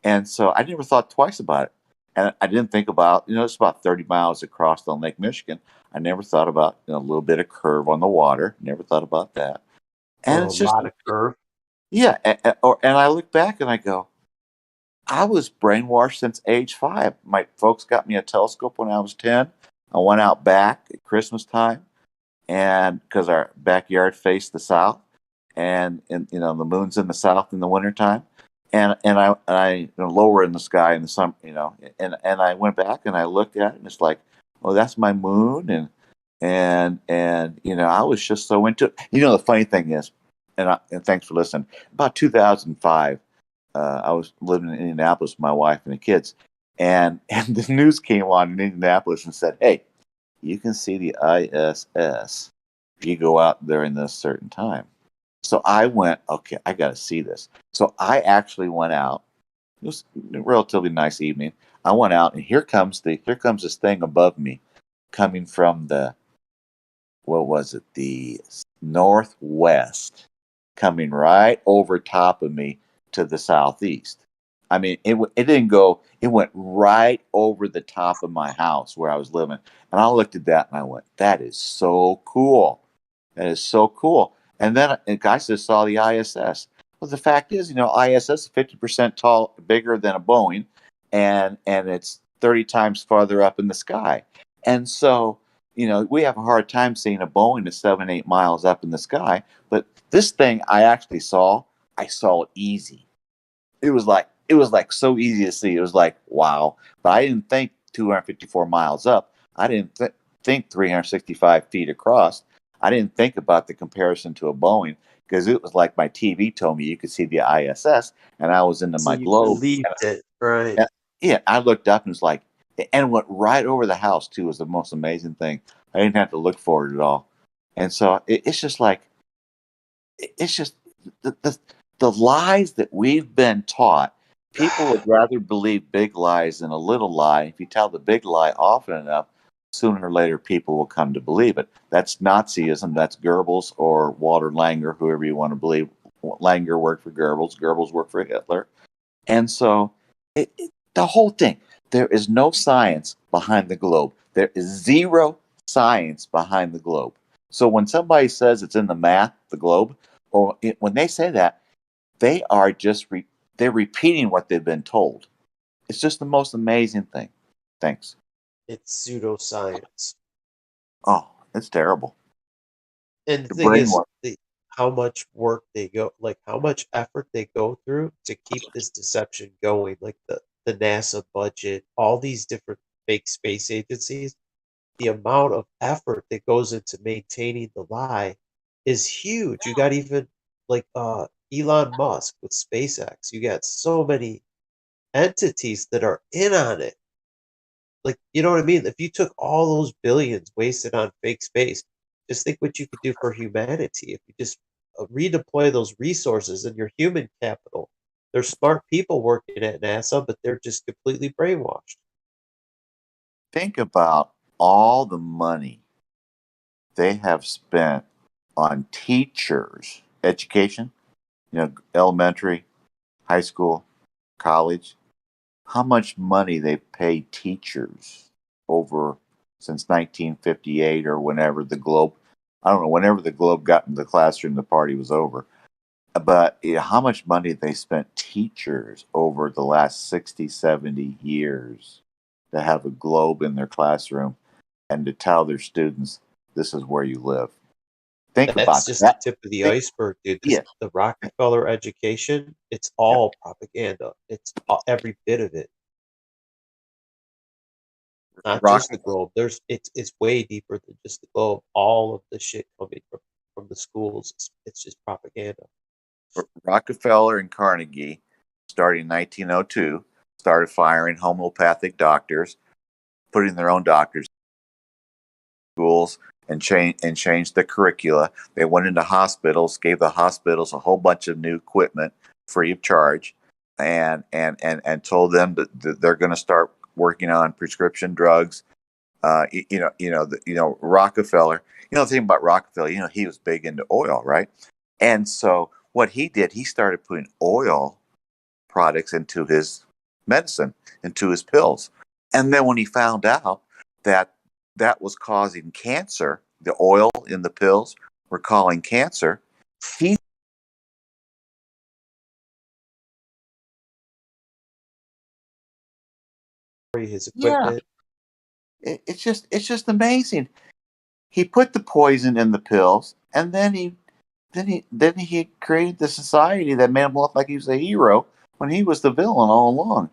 And so I never thought twice about it. And I didn't think about, it's about 30 miles across on Lake Michigan. I never thought about a little bit of curve on the water. Never thought about that. And it's just a lot of curve. Yeah. And I look back and I go, I was brainwashed since age 5. My folks got me a telescope when I was 10. I went out back at Christmas time, and because our backyard faced the south, and the moon's in the south in the wintertime. And I lower in the sky in the summer, and I went back and I looked at it, and it's like, oh, that's my moon, and I was just so into it. The funny thing is, and thanks for listening. About 2005, I was living in Indianapolis with my wife and the kids, and the news came on in Indianapolis and said, hey, you can see the ISS if you go out during this certain time. So I went, okay, I got to see this. So I actually went out. It was a relatively nice evening. I went out, and here comes this thing above me, coming from the northwest, coming right over top of me to the southeast. I mean, it didn't go. It went right over the top of my house where I was living, and I looked at that and I went, "That is so cool. That is so cool." And then I just saw the ISS. Well, the fact is, ISS is 50% bigger than a Boeing, and it's 30 times farther up in the sky. And so, we have a hard time seeing a Boeing that's 7-8 miles up in the sky. But this thing I saw it easy. It was like so easy to see. It was like, wow. But I didn't think 254 miles up. I didn't think 365 feet across. I didn't think about the comparison to a Boeing because it was like my TV told me you could see the ISS, and I was into So my you globe. believed it, right? Yeah, I looked up and it was like, and went right over the house too. Was the most amazing thing. I didn't have to look for it at all, and so it's just like, it's just the lies that we've been taught. People would rather believe big lies than a little lie. If you tell the big lie often enough, sooner or later people will come to believe it. That's Nazism. That's Goebbels or Walter Langer, whoever you want to believe. Langer worked for Goebbels. Goebbels worked for Hitler. And so the whole thing, there is no science behind the globe. There is zero science behind the globe. So when somebody says it's in the math, the globe, or when they say that, they are just they're repeating what they've been told. It's just the most amazing thing. Thanks. It's pseudoscience. Oh, it's terrible. And the The thing is, brainwash. how much work they go, like how much effort they go through to keep this deception going, like the NASA budget, all these different fake space agencies, the amount of effort that goes into maintaining the lie is huge. You got even like Elon Musk with SpaceX. You got so many entities that are in on it. Like, you know what I mean? If you took all those billions wasted on fake space, just think what you could do for humanity if you just redeploy those resources and your human capital. There's smart people working at NASA, but they're just completely brainwashed. Think about all the money they have spent on teachers, education, elementary, high school, college. How much money they've paid teachers over since 1958 or whenever the globe, I don't know, whenever the globe got in the classroom, the party was over. But how much money they spent teachers over the last 60, 70 years to have a globe in their classroom and to tell their students, this is where you live. Think That's about just the that. tip of the Think, iceberg, dude. yeah, The Rockefeller education, it's all propaganda. It's every bit of it. Not just the globe. It's way deeper than just the globe. All of the shit coming from the schools, it's just propaganda. Rockefeller and Carnegie, starting in 1902, started firing homeopathic doctors, putting their own doctors in schools, and changed the curricula. They went into hospitals, gave the hospitals a whole bunch of new equipment free of charge, and told them that they're going to start working on prescription drugs. Rockefeller. The thing about Rockefeller, he was big into oil, right? And so what he did, he started putting oil products into his medicine, into his pills. And then when he found out that that was causing cancer, the oil in the pills were causing cancer, he his equipment. It's just amazing. He put the poison in the pills, and then he created the society that made him look like he was a hero when he was the villain all along.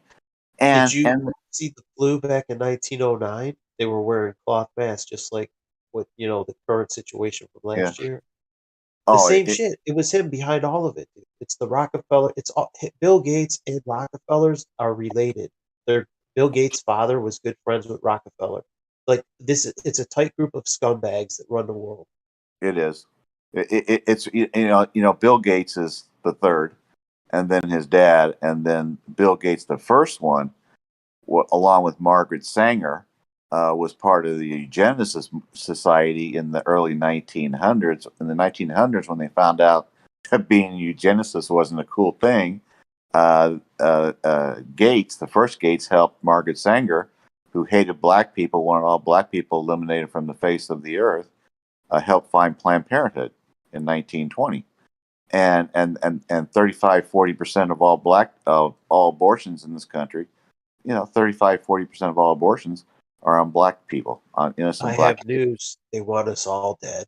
Did And you see the flu back in 1909? They were wearing cloth masks, just like with the current situation from yeah, last year. The same shit. It was him behind all of it. Dude. It's the Rockefeller. It's all, Bill Gates and Rockefellers are related. Bill Gates' father was good friends with Rockefeller. Like this, it's a tight group of scumbags that run the world. it is. It's Bill Gates is the third, and then his dad, and then Bill Gates, the first one, along with Margaret Sanger, was part of the Eugenicist Society in the early 1900s. In the 1900s, when they found out that being a eugenicist wasn't a cool thing, Gates, the first Gates, helped Margaret Sanger, who hated black people, wanted all black people eliminated from the face of the earth, helped find Planned Parenthood in 1920. And 35-40% of all abortions in this country, 35-40% of all abortions are on black people, on innocent I black have people. news. They want us all dead.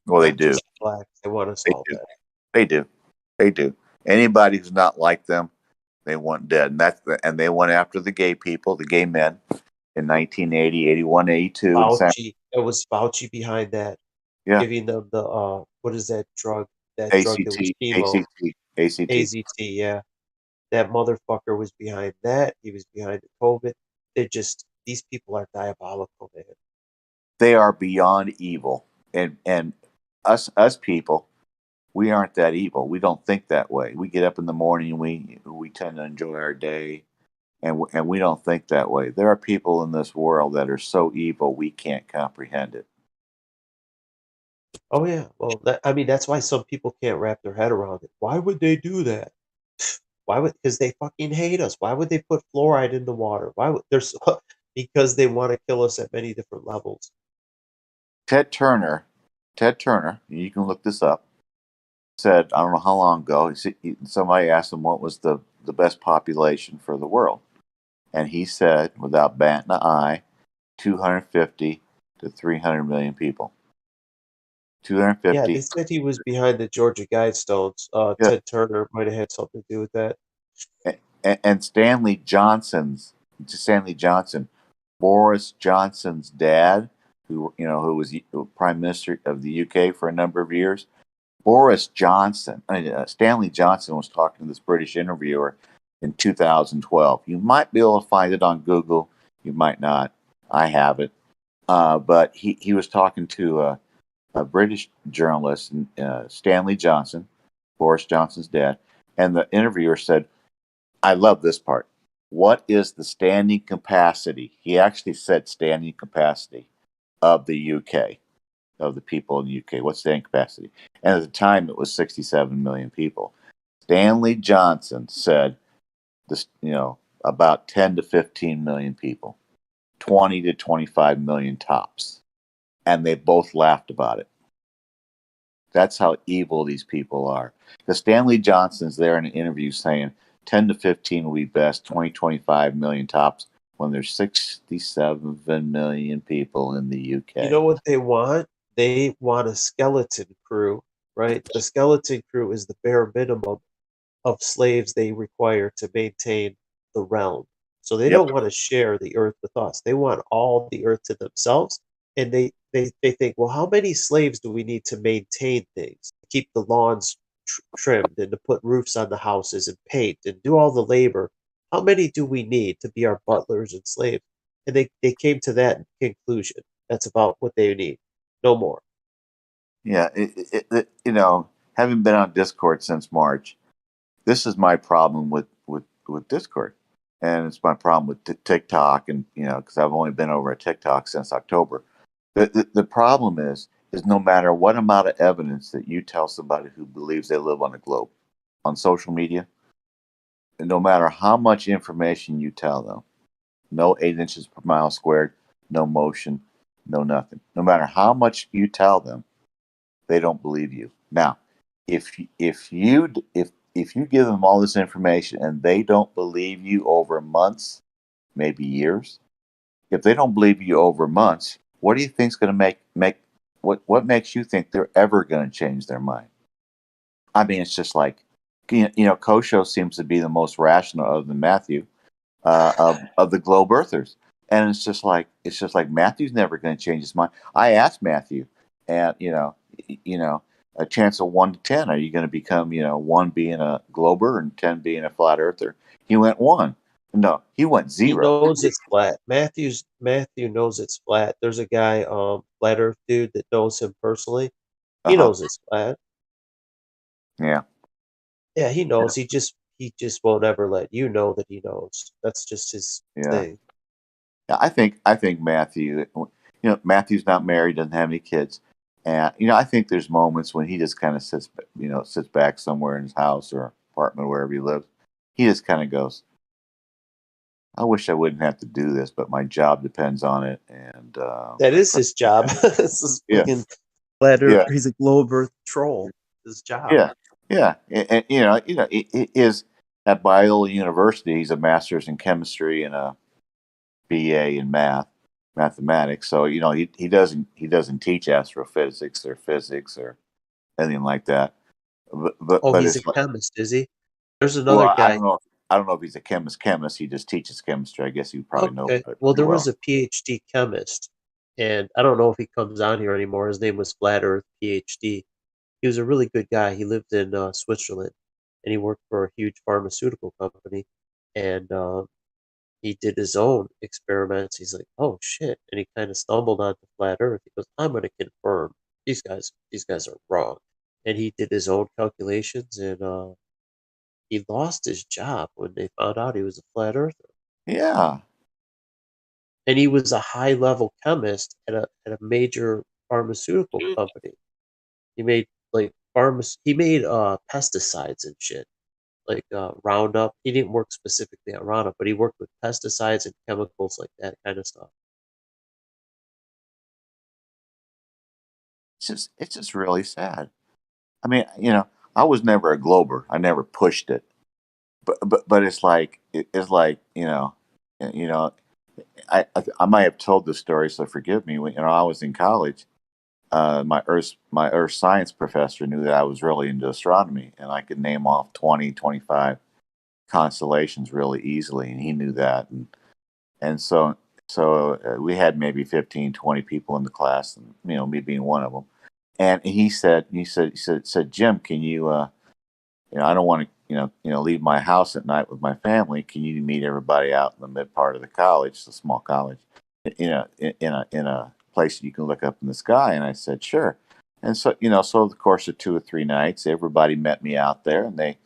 Well, they Not do. just blacks. They want us They all do. dead. They do. They do. Anybody who's not like them, they want dead. And they went after the gay people, the gay men, in 1980, 81, 82. Fauci. It was Fauci behind that. Yeah. Giving them the what is that drug? that drug that was ACT, chemo. ACT. AZT, yeah. That motherfucker was behind that. He was behind the COVID. These people are diabolical, man. They are beyond evil, and us people, we aren't that evil. We don't think that way. We get up in the morning and we tend to enjoy our day, and we don't think that way. There are people in this world that are so evil we can't comprehend it. Oh yeah. Well, that's why some people can't wrap their head around it. Why would they do that? Why would? Because they fucking hate us. Why would they put fluoride in the water? Why would there's because they want to kill us at many different levels. Ted Turner, you can look this up, said, I don't know how long ago, somebody asked him what was the best population for the world. And he said, without batting an eye, 250 to 300 million people. 250. Yeah, they said he was behind the Georgia Guidestones. Yeah. Ted Turner might have had something to do with that. And Stanley Johnson, Boris Johnson's dad, who was Prime Minister of the UK for a number of years. Stanley Johnson was talking to this British interviewer in 2012. You might be able to find it on Google. You might not. I have it. But he was talking to a British journalist, Stanley Johnson, Boris Johnson's dad, and the interviewer said, I love this part. What is the standing capacity? He actually said standing capacity of the UK, of the people in the UK. What's standing capacity? And at the time, it was 67 million people. Stanley Johnson said, about 10 to 15 million people, 20 to 25 million tops. And they both laughed about it. That's how evil these people are. Because Stanley Johnson's there in an interview saying 10 to 15 will be best, 20, 25 million tops, when there's 67 million people in the UK. You know what they want? They want a skeleton crew, right? The skeleton crew is the bare minimum of slaves they require to maintain the realm. So they don't want to share the earth with us. They want all the earth to themselves. And they think, well, how many slaves do we need to maintain things, to keep the lawns trimmed and to put roofs on the houses and paint and do all the labor? How many do we need to be our butlers and slaves? And they came to that conclusion. That's about what they need. No more. Yeah, having been on Discord since March, this is my problem with Discord, and it's my problem with TikTok, and because I've only been over at TikTok since October. The problem is no matter what amount of evidence that you tell somebody who believes they live on a globe on social media, and no matter how much information you tell them, no 8 inches per mile squared, no motion, no nothing. No matter how much you tell them, they don't believe you. Now, if you give them all this information and they don't believe you over months, maybe years, if they don't believe you over months, what do you think is going to make what makes you think they're ever going to change their mind? I mean, it's just like, Kosho seems to be the most rational of the Matthew of the globe earthers, and it's just like Matthew's never going to change his mind. I asked Matthew, and a chance of 1 to 10, are you going to become 1 being a glober and 10 being a flat earther? He went 1. No, he went 0. He knows it's flat. Matthew knows it's flat. There's a guy, flat earth dude, that knows him personally. He knows it's flat. Yeah. Yeah, he knows. He just won't ever let you know that he knows. That's just his thing. Yeah, I think Matthew, Matthew's not married, doesn't have any kids. And I think there's moments when he just kind of sits back somewhere in his house or apartment, wherever he lives. He just kind of goes, I wish I wouldn't have to do this, but my job depends on it. And that is his job. This is fucking flat earth. He's a globe earth troll. His job. Yeah. And it is at Biola University. He's a master's in chemistry and a BA in mathematics. So he doesn't teach astrophysics or physics or anything like that. But he's a chemist, is he? There's another guy. I don't know if he's a chemist. He just teaches chemistry. I guess you probably know. Well, there was a PhD chemist, and I don't know if he comes on here anymore. His name was Flat Earth PhD, he was a really good guy. He lived in Switzerland, and he worked for a huge pharmaceutical company. And he did his own experiments. He's like, "Oh shit!" And he kind of stumbled onto flat Earth. He goes, "I'm going to confirm these guys are wrong." And he did his own calculations, and he lost his job when they found out he was a flat earther. Yeah. And he was a high level chemist at a major pharmaceutical company. He made he made pesticides and shit. Like Roundup. He didn't work specifically on Roundup, but he worked with pesticides and chemicals like that kind of stuff. It's just really sad. I mean, I was never a glober. I never pushed it. But it's like it's like you know I might have told this story, so forgive me. When I was in college, my earth science professor knew that I was really into astronomy, and I could name off 20, 25 constellations really easily, and he knew that, and so we had maybe 15, 20 people in the class, and me being one of them. And he said, Jim, can you I don't want to leave my house at night with my family. Can you meet everybody out in the mid part of the college? It's a small college, in a place you can look up in the sky. And I said, sure. And so so over the course of 2 or 3 nights, everybody met me out there, and they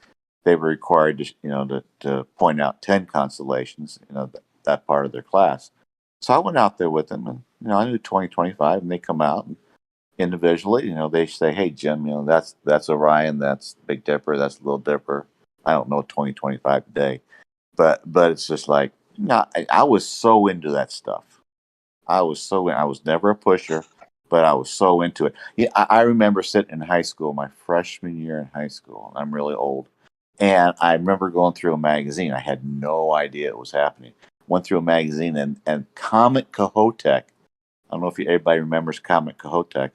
were required to to point out 10 constellations, that part of their class. So I went out there with them, and I knew 20, 25, and they come out, and individually, they say, "Hey, Jim, that's Orion, that's Big Dipper, that's Little Dipper." I don't know 2025 today, but it's just like, I was so into that stuff. I was never a pusher, but I was so into it. Yeah, I remember sitting in high school, my freshman year in high school. I'm really old, and I remember going through a magazine. I had no idea it was happening. Went through a magazine, and Comet Kohoutek. I don't know if everybody remembers Comet Kohoutek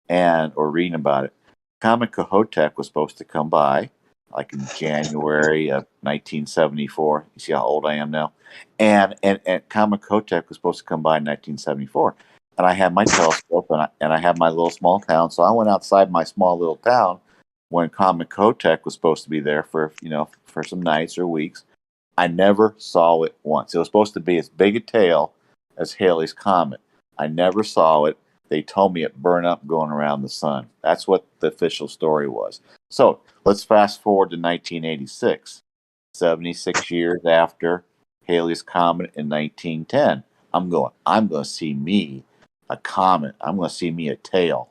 or reading about it. Comet Kohoutek was supposed to come by like in January of 1974. You see how old I am now? And Comet Kohoutek was supposed to come by in 1974. And I had my telescope, and I had my little small town. So I went outside my small little town when Comet Kohoutek was supposed to be there for for some nights or weeks. I never saw it once. It was supposed to be as big a tail as Halley's Comet. I never saw it. They told me it burned up going around the sun. That's what the official story was. So let's fast forward to 1986, 76 years after Halley's Comet in 1910. I'm going to see me a comet. I'm going to see me a tail.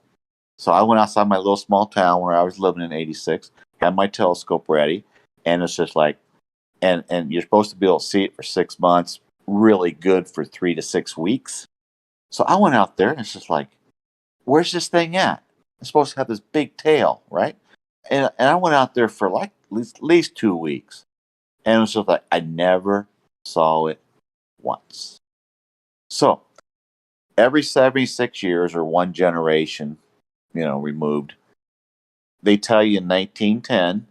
So I went outside my little small town where I was living in 86, had my telescope ready, and it's just like, and you're supposed to be able to see it for 6 months, really good for 3 to 6 weeks. So I went out there, and it's just like, where's this thing at? It's supposed to have this big tail, right? And I went out there for like at least 2 weeks, and it was just like I never saw it once. So every 76 years or one generation, removed, they tell you in 1910,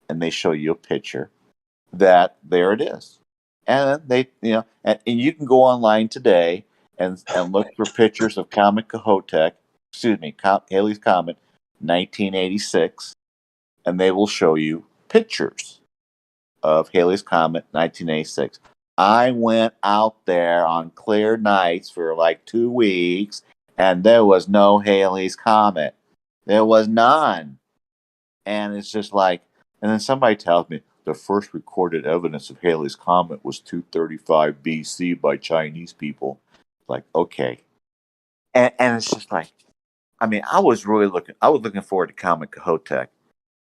and they show you a picture that there it is. And they, and you can go online today and look for pictures of Comet Kohoutek, Halley's Comet, 1986, and they will show you pictures of Halley's Comet, 1986. I went out there on clear nights for like 2 weeks, and there was no Halley's Comet. There was none. And it's just like, and then somebody tells me the first recorded evidence of Halley's Comet was 235 BC by Chinese people. Like, okay. And it's just like, I mean, I was looking forward to Comet Kohoutek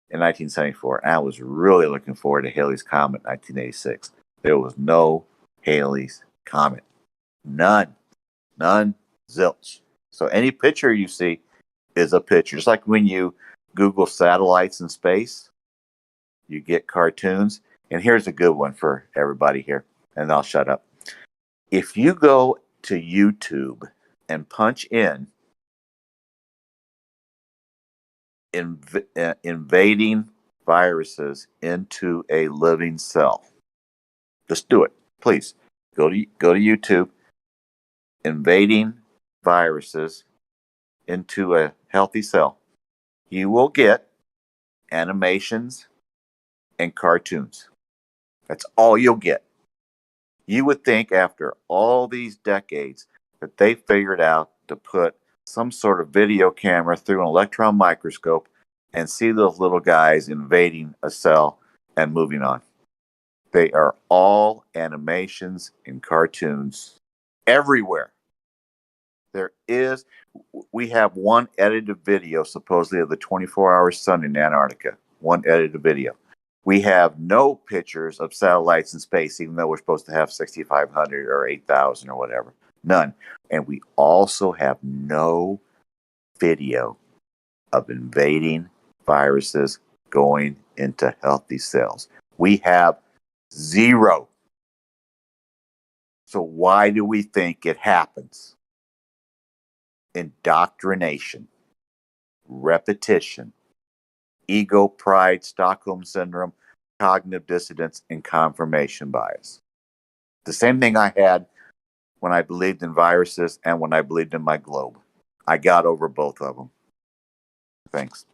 in 1974, and I was really looking forward to Halley's Comet in 1986. There was no Halley's Comet. None. None. Zilch. So any picture you see is a picture. Just like when you Google satellites in space, you get cartoons. And here's a good one for everybody here, and I'll shut up. If you go to YouTube and punch in invading viruses into a living cell, just do it, please. Go to YouTube, invading viruses into a healthy cell. You will get animations and cartoons. That's all you'll get. You would think after all these decades that they figured out to put some sort of video camera through an electron microscope and see those little guys invading a cell and moving on. They are all animations and cartoons everywhere. We have one edited video supposedly of the 24-hour sun in Antarctica. One edited video. We have no pictures of satellites in space, even though we're supposed to have 6,500 or 8,000 or whatever. None. And we also have no video of invading viruses going into healthy cells. We have zero. So why do we think it happens? Indoctrination, repetition, ego, pride, Stockholm syndrome, cognitive dissonance, and confirmation bias. The same thing I had when I believed in viruses and when I believed in my globe. I got over both of them. Thanks.